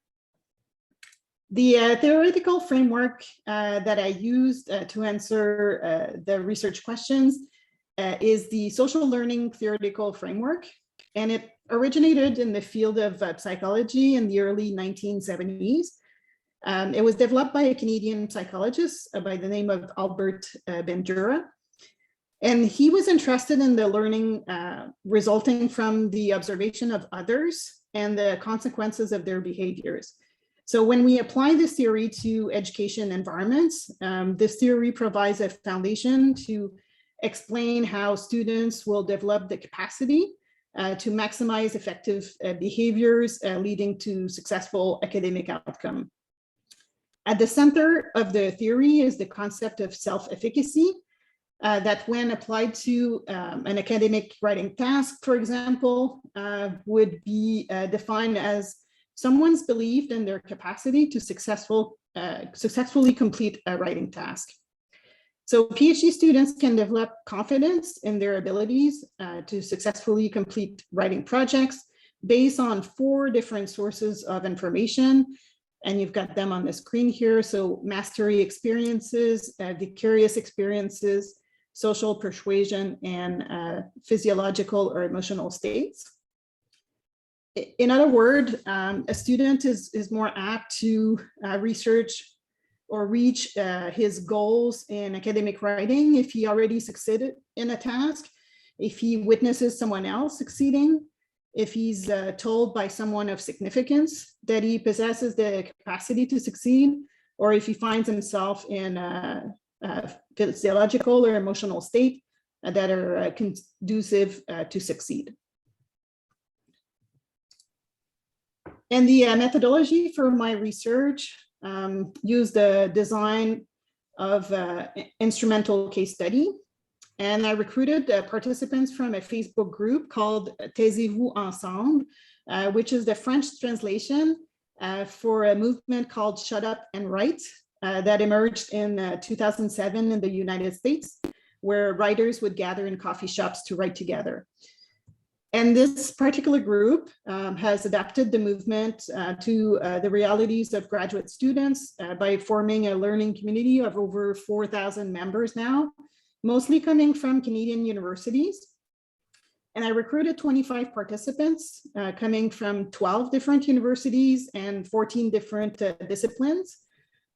The theoretical framework that I used to answer the research questions is the social learning theoretical framework, and it originated in the field of psychology in the early 1970s. It was developed by a Canadian psychologist by the name of Albert Bandura, and he was interested in the learning resulting from the observation of others and the consequences of their behaviors. So when we apply this theory to education environments, this theory provides a foundation to explain how students will develop the capacity to maximize effective behaviors leading to successful academic outcome. At the center of the theory is the concept of self-efficacy that when applied to an academic writing task, for example, would be defined as someone's belief in their capacity to successfully complete a writing task. So PhD students can develop confidence in their abilities to successfully complete writing projects based on 4 different sources of information. And you've got them on the screen here. So mastery experiences, vicarious experiences, social persuasion, and physiological or emotional states. In other words, a student is more apt to research or reach his goals in academic writing if he already succeeded in a task, if he witnesses someone else succeeding, if he's told by someone of significance that he possesses the capacity to succeed, or if he finds himself in a physiological or emotional state that are conducive to succeed. And the methodology for my research used the design of instrumental case study. And I recruited participants from a Facebook group called Taisez-vous ensemble, which is the French translation for a movement called Shut Up and Write that emerged in 2007 in the United States, where writers would gather in coffee shops to write together. And this particular group has adapted the movement to the realities of graduate students by forming a learning community of over 4,000 members now, mostly coming from Canadian universities. And I recruited 25 participants coming from 12 different universities and 14 different disciplines.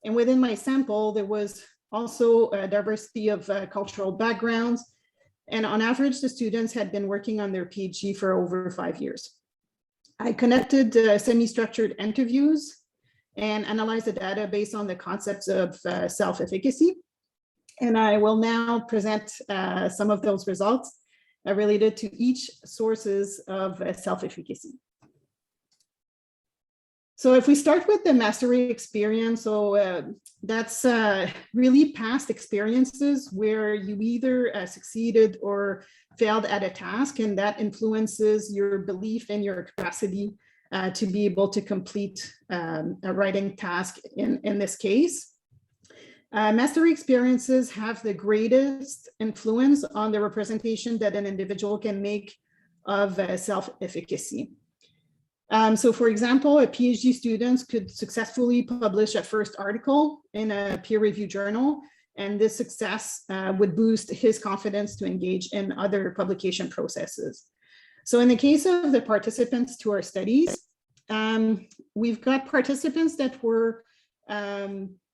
And within my sample, there was also a diversity of cultural backgrounds. And on average, the students had been working on their PhD for over 5 years. I conducted semi-structured interviews and analyzed the data based on the concepts of self-efficacy. And I will now present some of those results related to each sources of self-efficacy. So if we start with the mastery experience, so that's really past experiences where you either succeeded or failed at a task, and that influences your belief in your capacity to be able to complete a writing task in this case. Mastery experiences have the greatest influence on the representation that an individual can make of self-efficacy. So for example, a PhD student could successfully publish a first article in a peer-reviewed journal, and this success would boost his confidence to engage in other publication processes. So in the case of the participants to our studies, we've got participants that were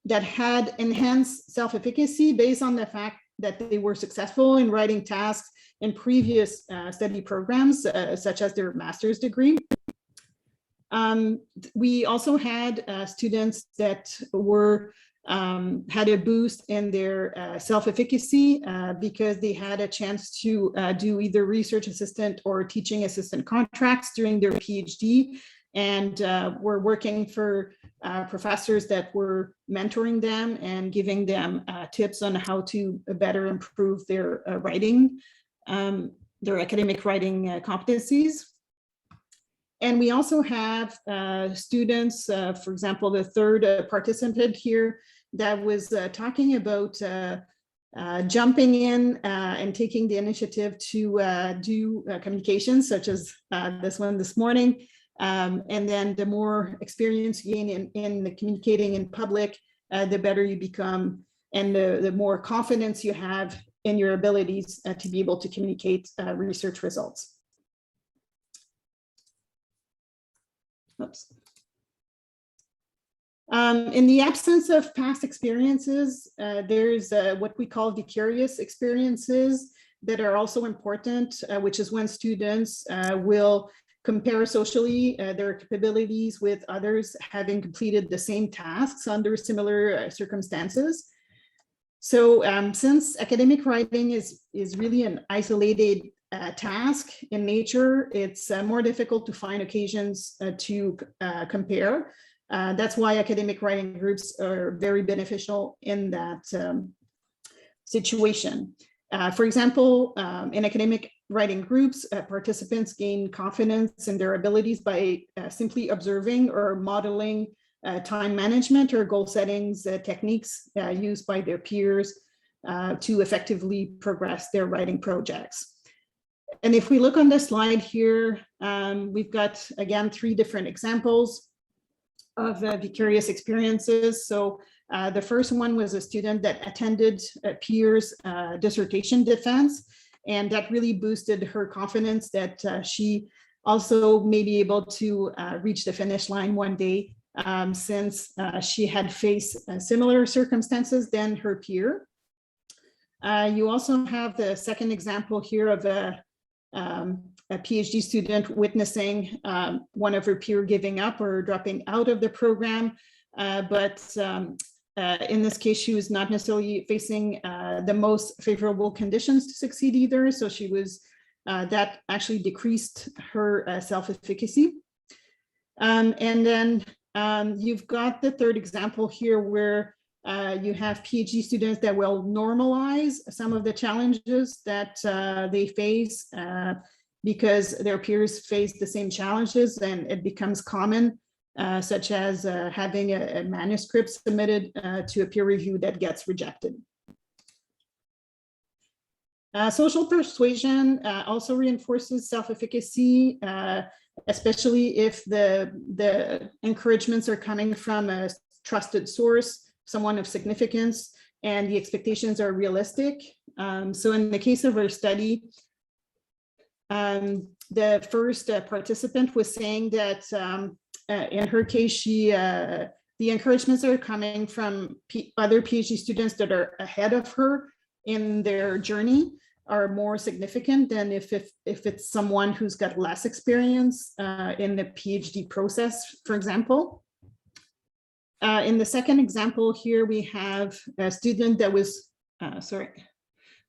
that had enhanced self-efficacy based on the fact that they were successful in writing tasks in previous study programs, such as their master's degree. We also had students that were had a boost in their self-efficacy because they had a chance to do either research assistant or teaching assistant contracts during their PhD, and were working for professors that were mentoring them and giving them tips on how to better improve their writing, their academic writing competencies. And we also have students, for example, the third participant here that was talking about jumping in and taking the initiative to do communications, such as this one this morning. And then the more experience you gain in the communicating in public, the better you become, and the more confidence you have in your abilities to be able to communicate research results. Oops. In the absence of past experiences, there's what we call vicarious experiences that are also important, which is when students will compare socially their capabilities with others having completed the same tasks under similar circumstances. So since academic writing is really an isolated task in nature, it's more difficult to find occasions to compare. That's why academic writing groups are very beneficial in that situation. For example, in academic writing groups, participants gain confidence in their abilities by simply observing or modeling time management or goal settings techniques used by their peers to effectively progress their writing projects. And if we look on the slide here, we've got, again, 3 different examples of vicarious experiences. So the first one was a student that attended a peer's dissertation defense, and that really boosted her confidence that she also may be able to reach the finish line one day, since she had faced similar circumstances than her peer. You also have the second example here of a PhD student witnessing one of her peer giving up or dropping out of the program, but in this case, she was not necessarily facing the most favorable conditions to succeed either. So she was, that actually decreased her self-efficacy. And then you've got the third example here where you have PhD students that will normalize some of the challenges that they face because their peers face the same challenges, and it becomes common, such as having a manuscript submitted to a peer review that gets rejected. Social persuasion also reinforces self-efficacy, especially if the encouragements are coming from a trusted source, someone of significance, and the expectations are realistic. So in the case of our study, the first participant was saying that in her case, the encouragements are coming from other PhD students that are ahead of her in their journey are more significant than if it's someone who's got less experience in the PhD process, for example. In the second example here, we have a student that was,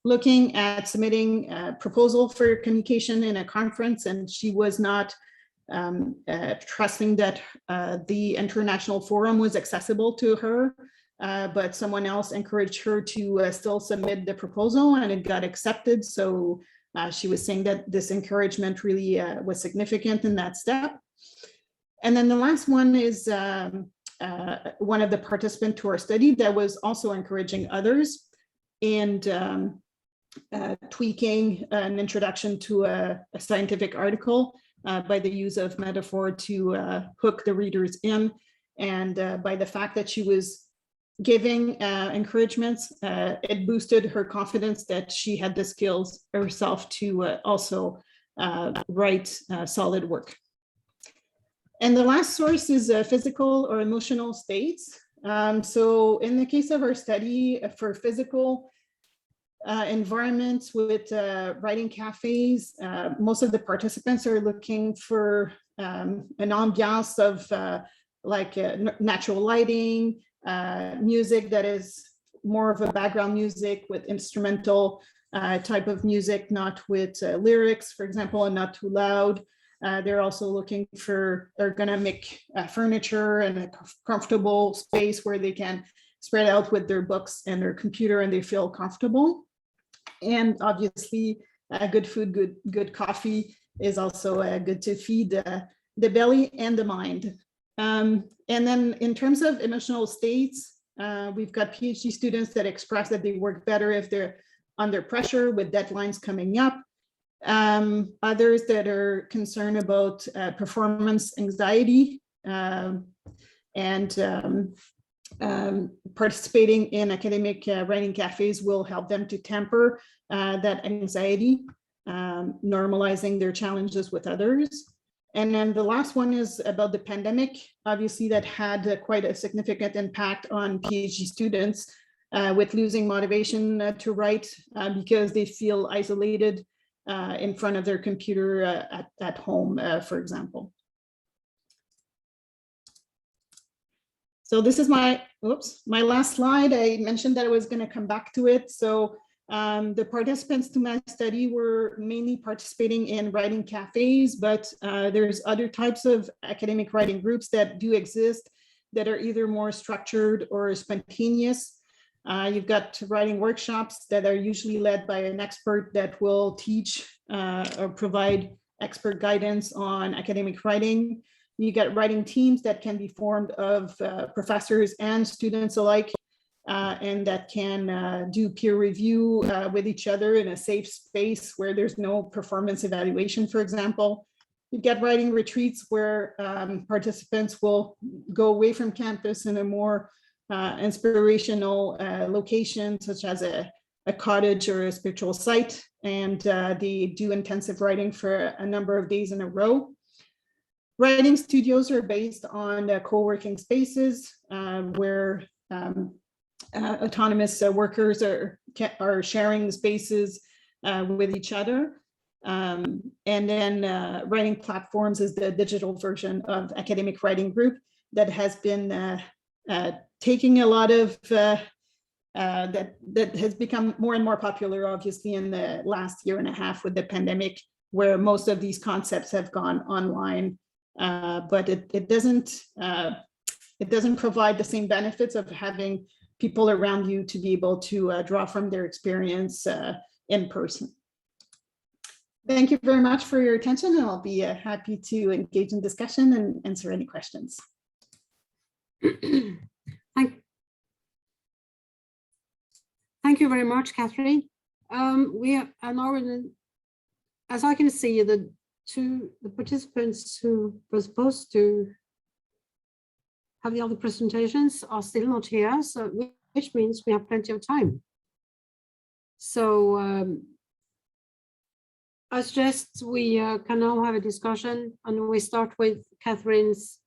looking at submitting a proposal for communication in a conference, and she was not trusting that the international forum was accessible to her, but someone else encouraged her to still submit the proposal, and it got accepted. So she was saying that this encouragement really was significant in that step. And then the last one is one of the participants to our study that was also encouraging others and tweaking an introduction to a scientific article by the use of metaphor to hook the readers in. And by the fact that she was giving encouragements, it boosted her confidence that she had the skills herself to also write solid work. And the last source is physical or emotional states. So in the case of our study for physical environments with writing cafes, most of the participants are looking for an ambiance of natural lighting, music that is more of a background music with instrumental type of music, not with lyrics, for example, and not too loud. They're also looking for, they're gonna make furniture and a comfortable space where they can spread out with their books and their computer and they feel comfortable. And obviously good food, good coffee is also good to feed the belly and the mind. And then in terms of emotional states, we've got PhD students that express that they work better if they're under pressure with deadlines coming up. Others that are concerned about performance anxiety and participating in academic writing cafes will help them to temper that anxiety, normalizing their challenges with others. And then the last one is about the pandemic. Obviously, that had quite a significant impact on PhD students with losing motivation to write because they feel isolated in front of their computer at home, for example. So this is my last slide. I mentioned that I was going to come back to it. So the participants to my study were mainly participating in writing cafes, but there's other types of academic writing groups that do exist that are either more structured or spontaneous. You've got writing workshops that are usually led by an expert that will teach or provide expert guidance on academic writing. You get writing teams that can be formed of professors and students alike, and that can do peer review with each other in a safe space where there's no performance evaluation, for example. You get writing retreats where participants will go away from campus in a more inspirational location, such as a cottage or a spiritual site, and they do intensive writing for a number of days in a row. Writing studios are based on co-working spaces where autonomous workers are sharing the spaces with each other. And then writing platforms is the digital version of academic writing group that has been taking a lot of that has become more and more popular, obviously, in the last year and a half with the pandemic, where most of these concepts have gone online, but it doesn't provide the same benefits of having people around you to be able to draw from their experience in person. Thank you very much for your attention, and I'll be happy to engage in discussion and answer any questions. Thank you very much, Catherine. We are now as I can see, the participants who were supposed to have the other presentations are still not here, so which means we have plenty of time. So I suggest we can now have a discussion, and we start with Catherine's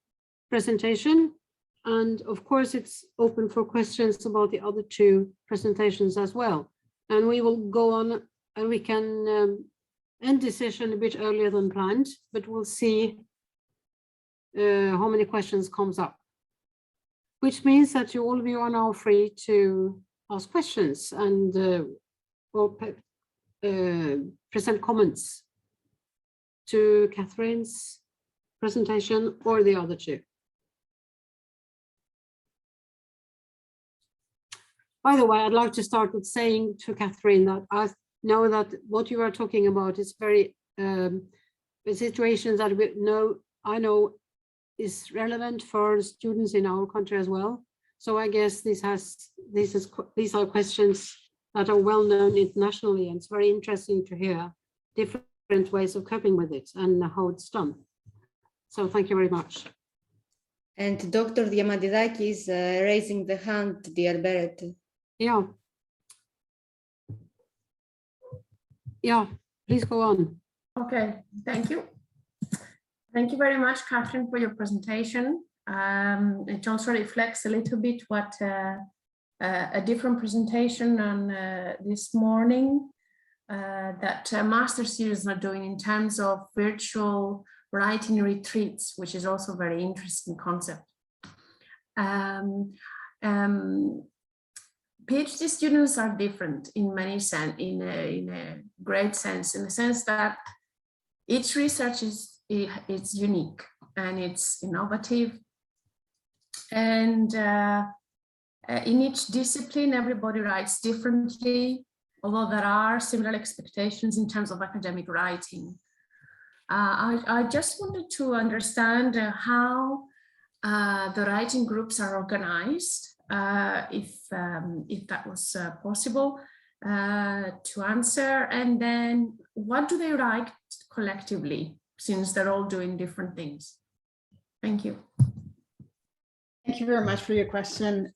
presentation. And of course, it's open for questions about the other two presentations as well. And we will go on, and we can end the session a bit earlier than planned, but we'll see how many questions comes up. Which means that all of you are now free to ask questions and or present comments to Catherine's presentation or the other two. By the way, I'd like to start with saying to Catherine that I know that what you are talking about is very situations that I know is relevant for students in our country as well. So I guess these are questions that are well known internationally, and it's very interesting to hear different ways of coping with it and how it's done. So thank you very much. And Dr. Diamandidaki is raising the hand, dear Beret. Yeah. Yeah, please go on. Okay, thank you. Thank you very much, Catherine, for your presentation. It also reflects a little bit what a different presentation on this morning that master series are doing in terms of virtual writing retreats, which is also a very interesting concept. PhD students are different in many sense, in a great sense, in the sense that each research is unique and it's innovative, and in each discipline everybody writes differently, although there are similar expectations in terms of academic writing. I just wanted to understand how the writing groups are organized, if that was possible to answer, and then what do they write collectively, since they're all doing different things. Thank you. Thank you very much for your question.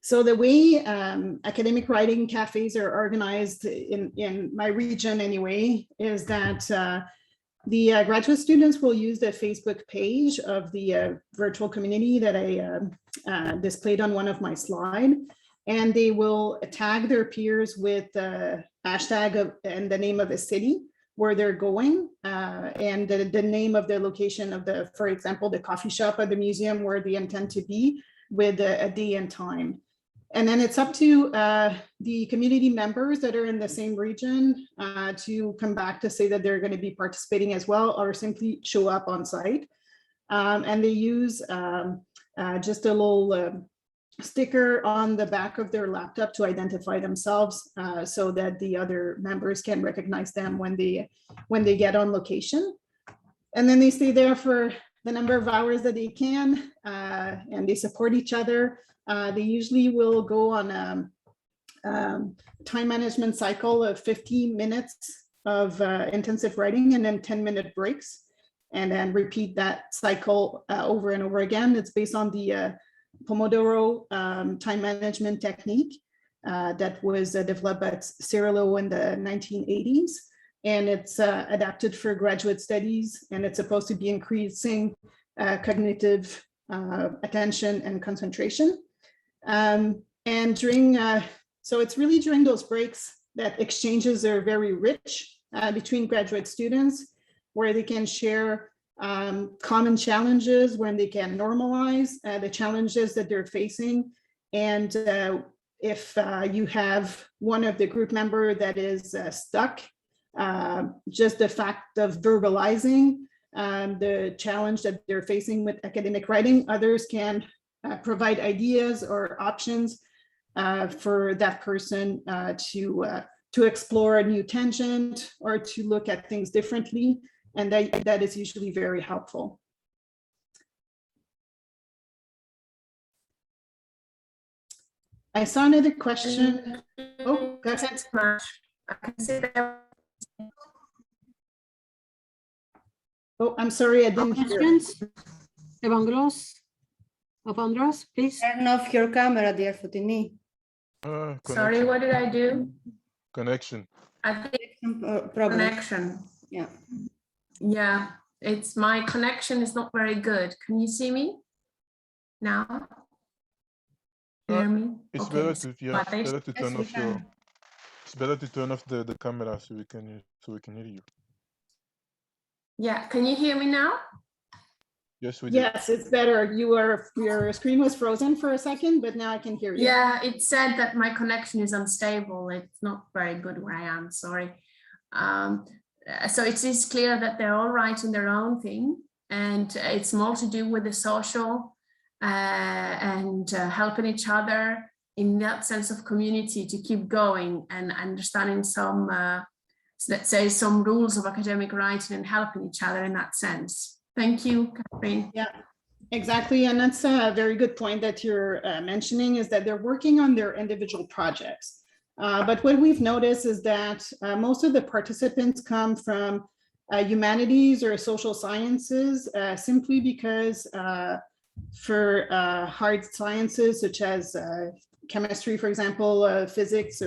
So the way academic writing cafes are organized in my region anyway, is that the graduate students will use the Facebook page of the virtual community that I displayed on one of my slides, and they will tag their peers with the hashtag and the name of a city where they're going, and the name of the location of the, for example, the coffee shop or the museum where they intend to be, with a day and time. And then it's up to the community members that are in the same region to come back to say that they're going to be participating as well, or simply show up on site. And they use just a little sticker on the back of their laptop to identify themselves, so that the other members can recognize them when they get on location. And then they stay there for the number of hours that they can, and they support each other. They usually will go on a time management cycle of 15 minutes of intensive writing, and then 10-minute breaks, and then repeat that cycle over and over again. It's based on the Pomodoro time management technique that was developed at Cirillo in the 1980s. And it's adapted for graduate studies, and it's supposed to be increasing cognitive attention and concentration. And during, so it's really during those breaks that exchanges are very rich between graduate students, where they can share common challenges when they can normalize the challenges that they're facing. And if you have one of the group member that is stuck, just the fact of verbalizing the challenge that they're facing with academic writing, others can provide ideas or options for that person to explore a new tangent or to look at things differently. And that is usually very helpful. I saw another question. Oh, go ahead. I can see that. Oh, I'm sorry, I didn't hear. Evangelos, Evandros, please. Turn off your camera, dear Foutini. Sorry, what did I do? Connection. I think connection. Yeah. Yeah, it's my connection is not very good. Can you see me now? Hear me? It's Okay. better to better to turn off your. It's better to turn off the camera so we can hear you. Yeah, can you hear me now? Yes, we do. Yes, it's better. Your screen was frozen for a second, but now I can hear you. Yeah, it said that my connection is unstable. It's not very good where I am, sorry. So it is clear that they're all right in their own thing, and it's more to do with the social and helping each other in that sense of community to keep going and understanding some, let's say, some rules of academic writing and helping each other in that sense. Thank you, Catherine. Yeah, exactly. And that's a very good point that you're mentioning, is that they're working on their individual projects. But what we've noticed is that most of the participants come from humanities or social sciences, simply because for hard sciences such as chemistry, for example, physics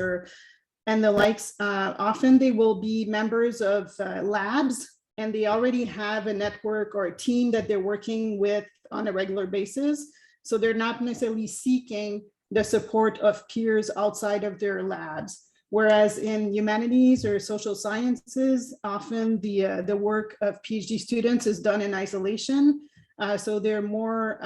and the likes, often they will be members of labs, and they already have a network or a team that they're working with on a regular basis. So they're not necessarily seeking the support of peers outside of their labs. Whereas in humanities or social sciences, often the work of PhD students is done in isolation. So they're more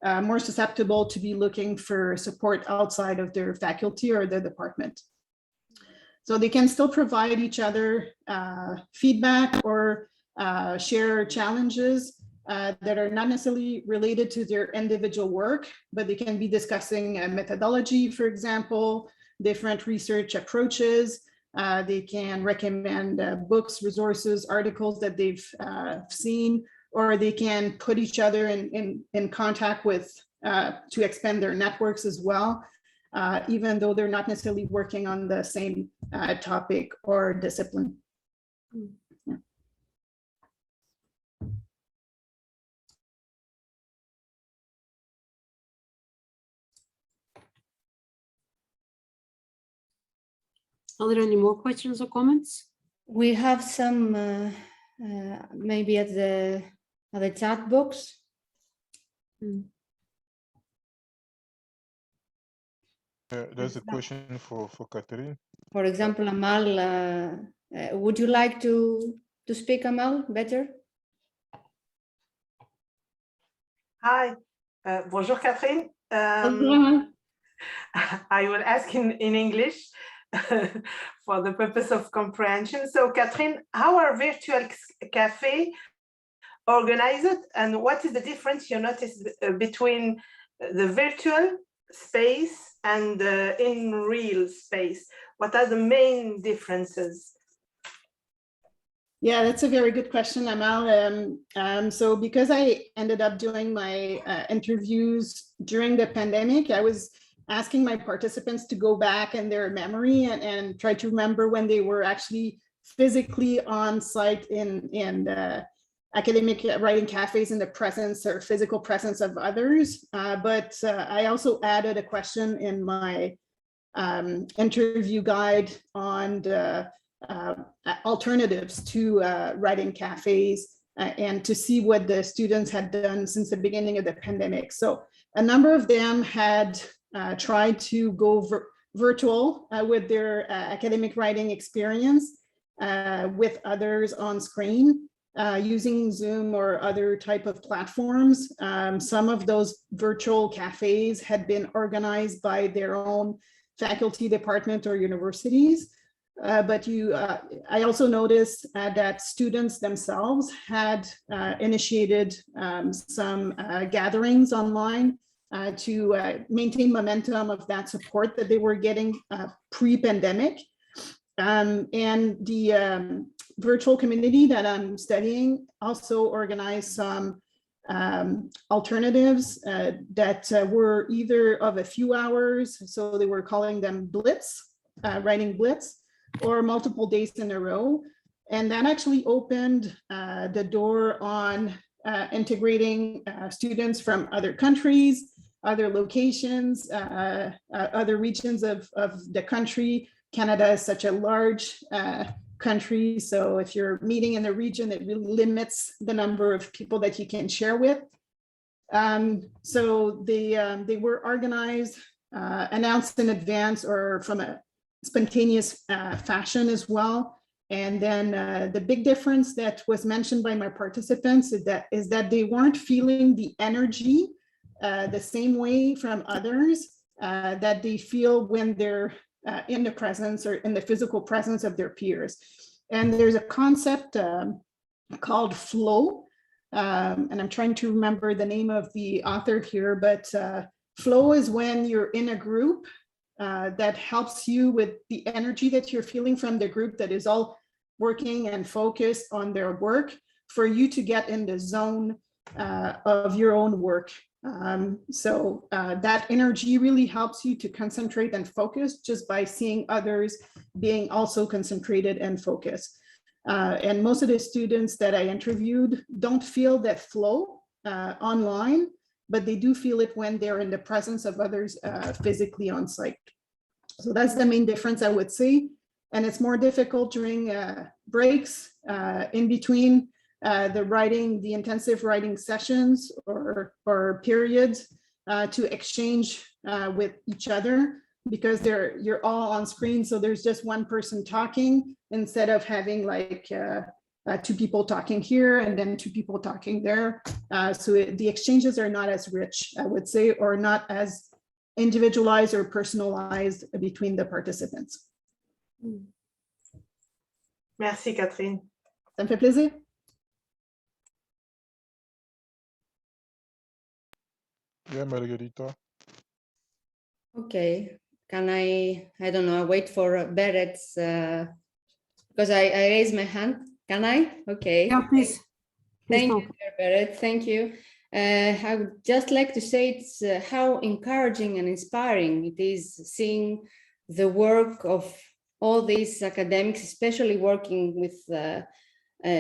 susceptible to be looking for support outside of their faculty or their department. So they can still provide each other feedback or share challenges that are not necessarily related to their individual work, but they can be discussing a methodology, for example, different research approaches. They can recommend books, resources, articles that they've seen, or they can put each other in contact with to expand their networks as well. Even though they're not necessarily working on the same topic or discipline. Yeah. Are there any more questions or comments? We have some maybe at the chat box. There's a question for Catherine. For example, Amal, would you like to speak, Amal, better? Hi, bonjour Catherine. I will ask in English for the purpose of comprehension. So Catherine, how are virtual café organized, and what is the difference you notice between the virtual space and in real space? What are the main differences? Yeah, that's a very good question, Amal. So because I ended up doing my interviews during the pandemic, I was asking my participants to go back in their memory and try to remember when they were actually physically on site in academic writing cafes in the presence or physical presence of others. But I also added a question in my interview guide on the alternatives to writing cafes and to see what the students had done since the beginning of the pandemic. So a number of them had tried to go virtual with their academic writing experience with others on screen. using Zoom or other type of platforms. Some of those virtual cafes had been organized by their own faculty department or universities. But I also noticed that students themselves had initiated some gatherings online to maintain momentum of that support that they were getting pre-pandemic. And the virtual community that I'm studying also organized some alternatives that were either of a few hours, so they were calling them blitz, writing blitz, or multiple days in a row. And that actually opened the door on integrating students from other countries, other locations, other regions of the country. Canada is such a large country, so if you're meeting in a region, it really limits the number of people that you can share with. So they were organized, announced in advance or from a spontaneous fashion as well. And then the big difference that was mentioned by my participants is that they weren't feeling the energy the same way from others that they feel when they're in the presence or in the physical presence of their peers. And there's a concept called flow. And I'm trying to remember the name of the author here, but flow is when you're in a group that helps you with the energy that you're feeling from the group that is all working and focused on their work for you to get in the zone of your own work. So that energy really helps you to concentrate and focus just by seeing others being also concentrated and focused. And most of the students that I interviewed don't feel that flow online, but they do feel it when they're in the presence of others physically on site. So that's the main difference, I would say. And it's more difficult during breaks in between the intensive writing sessions or periods to exchange with each other, because you're all on screen. So there's just one person talking instead of having like two people talking here and then two people talking there. So the exchanges are not as rich, I would say, or not as individualized or personalized between the participants. Merci, Catherine. Ça me fait plaisir. Yeah, Margarita. Okay, can I don't know, wait for Beret's, because I raised my hand. Can I? Okay. Yeah, please. Thank you, Beret. Thank you. I would just like to say it's how encouraging and inspiring it is seeing the work of all these academics, especially working with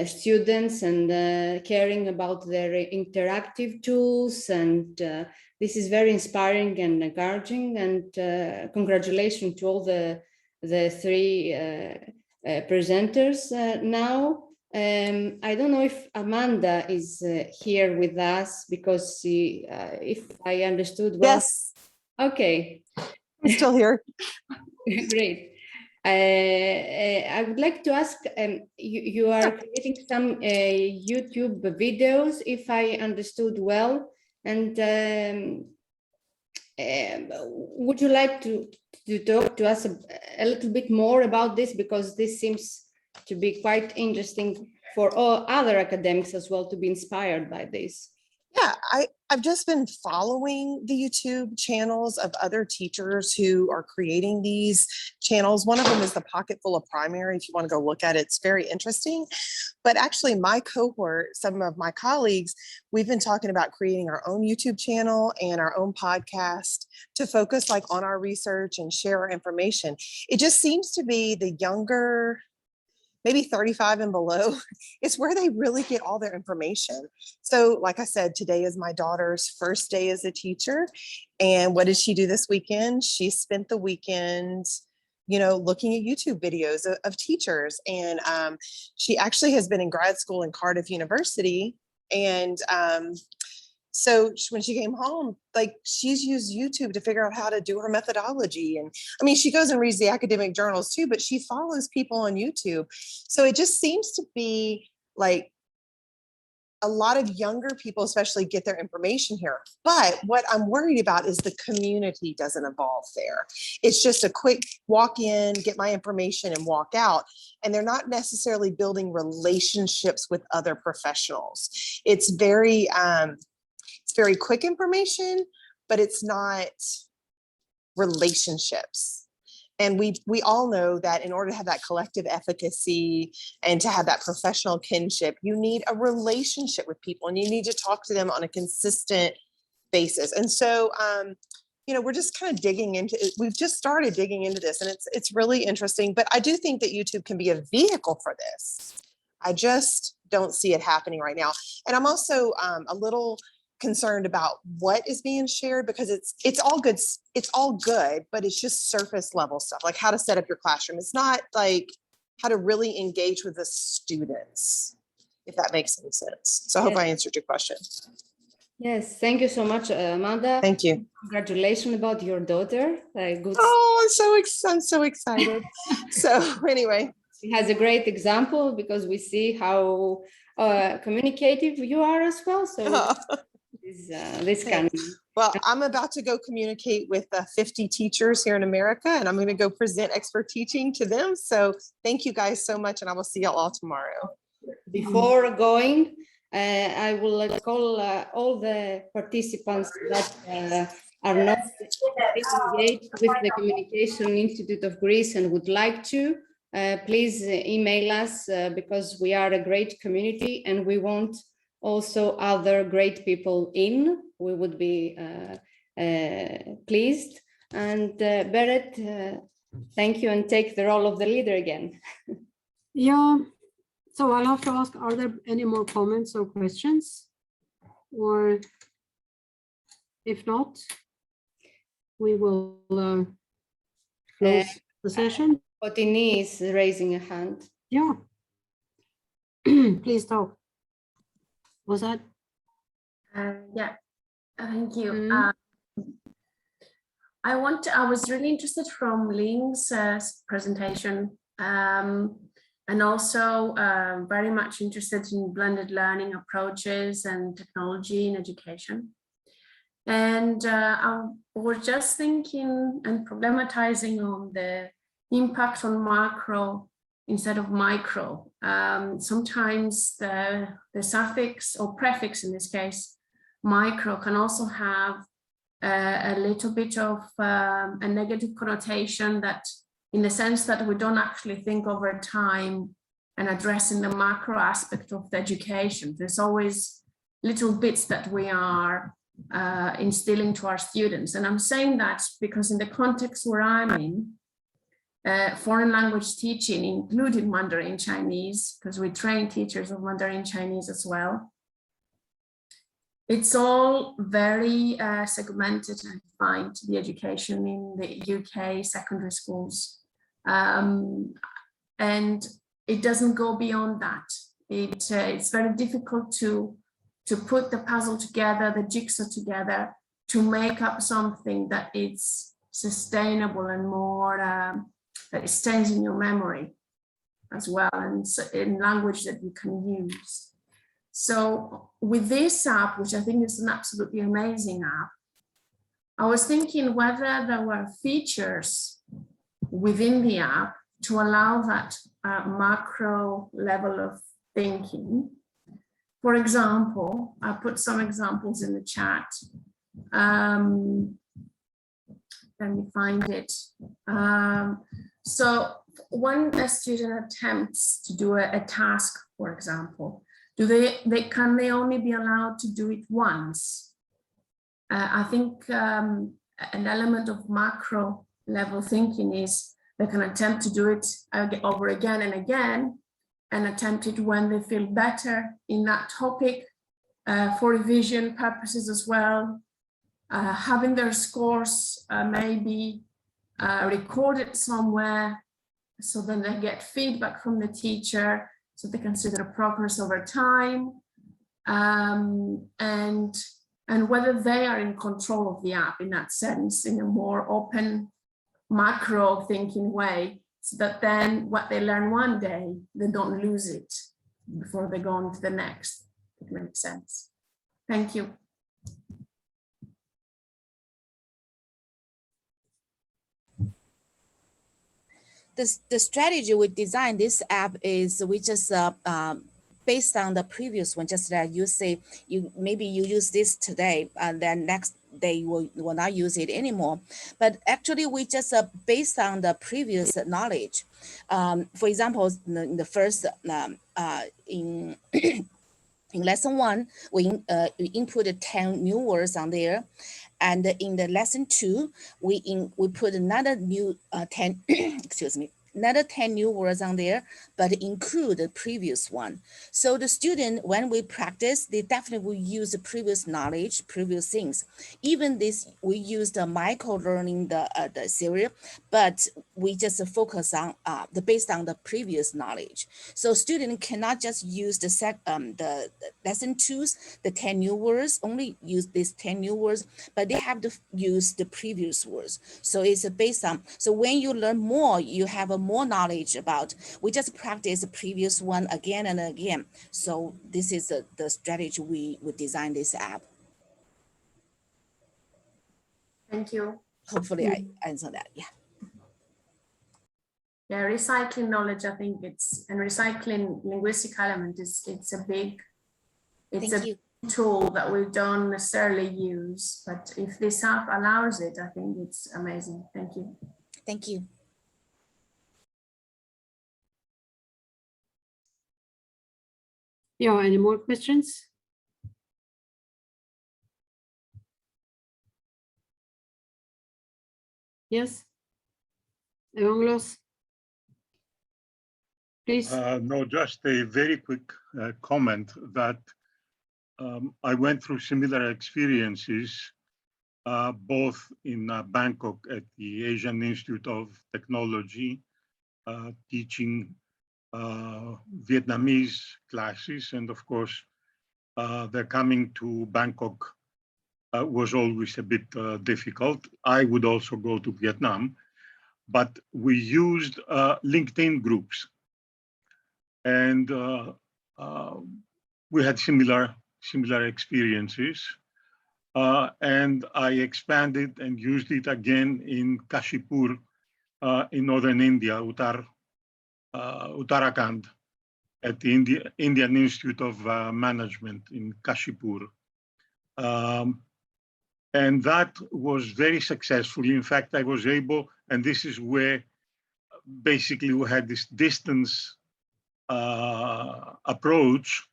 students and caring about their interactive tools. And this is very inspiring and encouraging. And congratulations to all the three presenters now. I don't know if Amanda is here with us, because she, if I understood well. Yes. Okay. I'm still here. Great. I would like to ask, you are creating some YouTube videos, if I understood well, and would you like to talk to us a little bit more about this, because this seems to be quite interesting for all other academics as well to be inspired by this. Yeah, I've just been following the YouTube channels of other teachers who are creating these channels. One of them is the Pocket Full of Primary. If you want to go look at it, it's very interesting. But actually my cohort, some of my colleagues, we've been talking about creating our own YouTube channel and our own podcast to focus like on our research and share our information. It just seems to be the younger, maybe 35 and below, it's where they really get all their information. So like I said, today is my daughter's first day as a teacher. And what did she do this weekend? She spent the weekend, you know, looking at YouTube videos of teachers. And she actually has been in grad school in Cardiff University. And so when she came home, like she's used YouTube to figure out how to do her methodology. And I mean, she goes and reads the academic journals too, but she follows people on YouTube. So it just seems to be like a lot of younger people especially get their information here. But what I'm worried about is the community doesn't evolve there. It's just a quick walk in, get my information and walk out. And they're not necessarily building relationships with other professionals. It's very quick information, but it's not relationships. And we all know that in order to have that collective efficacy and to have that professional kinship, you need a relationship with people and you need to talk to them on a consistent basis. And so, you know, we're just kind of digging into it. We've just started digging into this, and it's really interesting. But I do think that YouTube can be a vehicle for this. I just don't see it happening right now. And I'm also a little concerned about what is being shared, because it's all good. It's all good, but it's just surface level stuff, like how to set up your classroom. It's not like how to really engage with the students, if that makes any sense. So I hope I answered your question. Yes, thank you so much, Amanda. Thank you. Congratulations about your daughter. Good. Oh, I'm so excited. So anyway. She has a great example, because we see how communicative you are as well. So this kind of... Well, I'm about to go communicate with 50 teachers here in America, and I'm going to go present expert teaching to them. So thank you guys so much, and I will see y'all all tomorrow. Before going, I will call all the participants that are not engaged with the Communication Institute of Greece and would like to, please email us, because we are a great community and we want also other great people in. We would be pleased. And Berit, thank you, and take the role of the leader again. Yeah, so I'll have to ask, are there any more comments or questions? Or if not, we will close the session. Otini is raising a hand. Yeah. Please talk. Was that? Yeah, thank you. I was really interested from Ling's presentation, and also very much interested in blended learning approaches and technology in education. And I was just thinking and problematizing on the impact on macro instead of micro. Sometimes the suffix or prefix, in this case, micro, can also have a little bit of a negative connotation, that in the sense that we don't actually think over time and addressing the macro aspect of the education. There's always little bits that we are instilling to our students. And I'm saying that because in the context where I'm in, foreign language teaching, including Mandarin Chinese, because we train teachers of Mandarin Chinese as well, it's all very segmented and defined, the education in the UK secondary schools. And it doesn't go beyond that. It's very difficult to put the puzzle together, the jigsaw together, to make up something that is sustainable and more, that it stays in your memory as well, and in language that you can use. So with this app, which I think is an absolutely amazing app, I was thinking whether there were features within the app to allow that macro level of thinking. For example, I put some examples in the chat. Let me find it. So when a student attempts to do a task, for example, can they only be allowed to do it once? I think an element of macro level thinking is they can attempt to do it over again and again, and attempt it when they feel better in that topic, for revision purposes as well. Having their scores maybe recorded somewhere, so then they get feedback from the teacher, so they consider progress over time, and whether they are in control of the app in that sense, in a more open macro thinking way, so that then what they learn one day, they don't lose it before they go on to the next. it makes sense. Thank you. The strategy we designed this app is we just based on the previous one, just that you say maybe you use this today and then next day you will not use it anymore. But actually we just based on the previous knowledge. For example, in the first in lesson 1, we inputted 10 new words on there. And in the lesson 2, we put another new 10, excuse me, another 10 new words on there, but include the previous one. So the student, when we practice, they definitely will use the previous knowledge, previous things. Even this, we use the micro-learning, the series, but we just focus on based on the previous knowledge. So student cannot just use the lesson 2's, the 10 new words, only use these 10 new words, but they have to use the previous words. So it's based on, so when you learn more, you have a more knowledge about, we just practice the previous one again and again. So this is the strategy we designed this app. Thank you. Hopefully I answer that, yeah. Yeah, recycling knowledge, I think and recycling linguistic element it's a big tool that we don't necessarily use, but if this app allows it, I think it's amazing. Thank you. Thank you. Yeah, any more questions? Yes, Evangelos, please. No, just a very quick comment that I went through similar experiences, both in Bangkok at the Asian Institute of Technology, teaching Vietnamese classes, and of course, they're coming to Bangkok was always a bit difficult. I would also go to Vietnam, but we used LinkedIn groups, and we had similar experiences. And I expanded and used it again in Kashipur in northern India, Uttarakhand, at the Indian Institute of Management in Kashipur. And that was very successful. In fact, I was able, and this is where basically we had this distance approach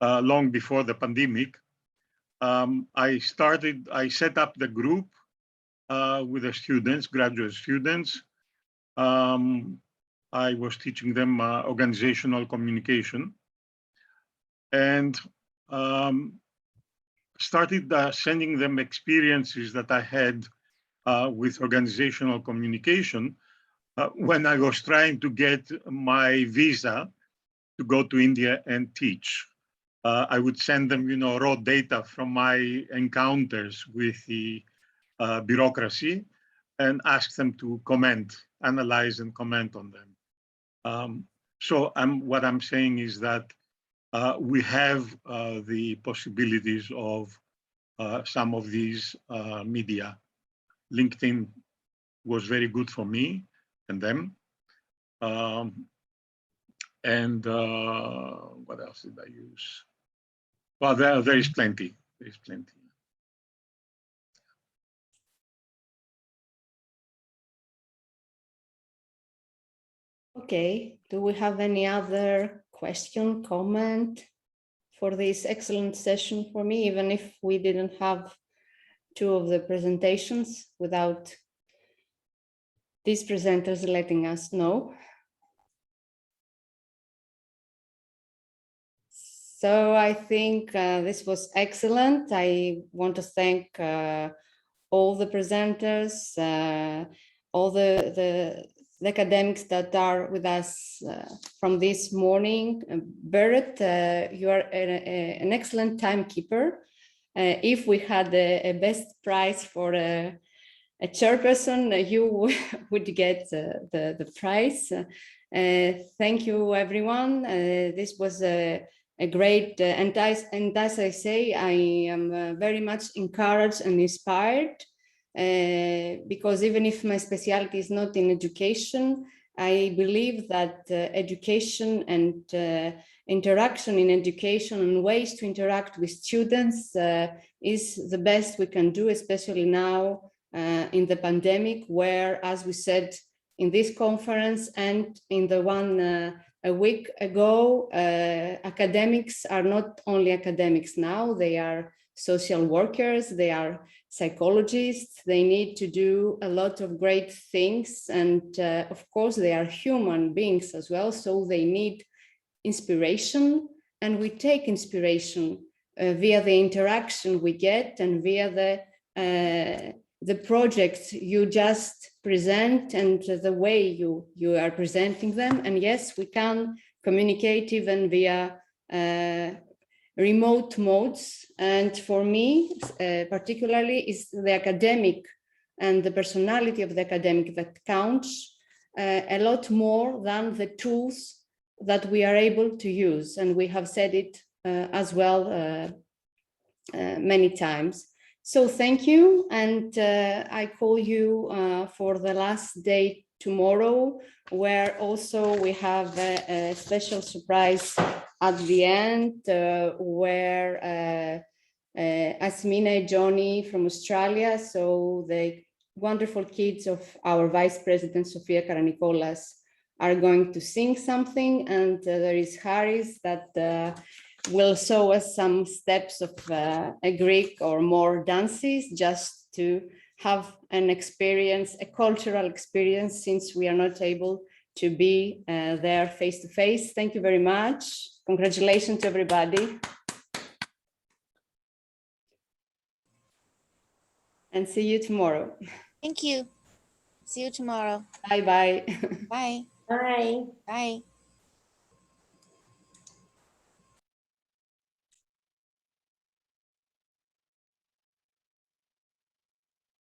long before the pandemic. I set up the group with the students, graduate students. I was teaching them organizational communication, and started sending them experiences that I had with organizational communication when I was trying to get my visa to go to India and teach. I would send them, raw data from my encounters with the bureaucracy and ask them to analyze and comment on them. So what I'm saying is that we have the possibilities of some of these media. LinkedIn was very good for me and them. And what else did I use? Well, there is plenty. There is plenty. Okay, do we have any other question, comment for this excellent session for me, even if we didn't have two of the presentations without these presenters letting us know? So I think this was excellent. I want to thank all the presenters, all the academics that are with us from this morning. Berit, you are an excellent timekeeper. If we had a best prize for a chairperson, you would get the prize. Thank you, everyone. This was a great, and as I say, I am very much encouraged and inspired, because even if my specialty is not in education, I believe that education and interaction in education and ways to interact with students is the best we can do, especially now in the pandemic, where, as we said in this conference and in the one a week ago, academics are not only academics now, they are social workers, they are psychologists, they need to do a lot of great things, and of course they are human beings as well, so they need inspiration, and we take inspiration via the interaction we get and via the projects you just present and the way you are presenting them. And yes, we can communicate even via remote modes. And for me, particularly, is the academic and the personality of the academic that counts a lot more than the tools that we are able to use. And we have said it as well many times. So thank you, and I call you for the last day tomorrow, where also we have a special surprise at the end, where Asmina and Johnny from Australia, so the wonderful kids of our Vice President Sofia Karanikolas, are going to sing something, and there is Haris that will show us some steps of a Greek or more dances, just to have an experience, a cultural experience, since we are not able to be there face to face. Thank you very much. Congratulations to everybody. And see you tomorrow. Thank you. See you tomorrow. Bye-bye. Bye. Bye. Bye.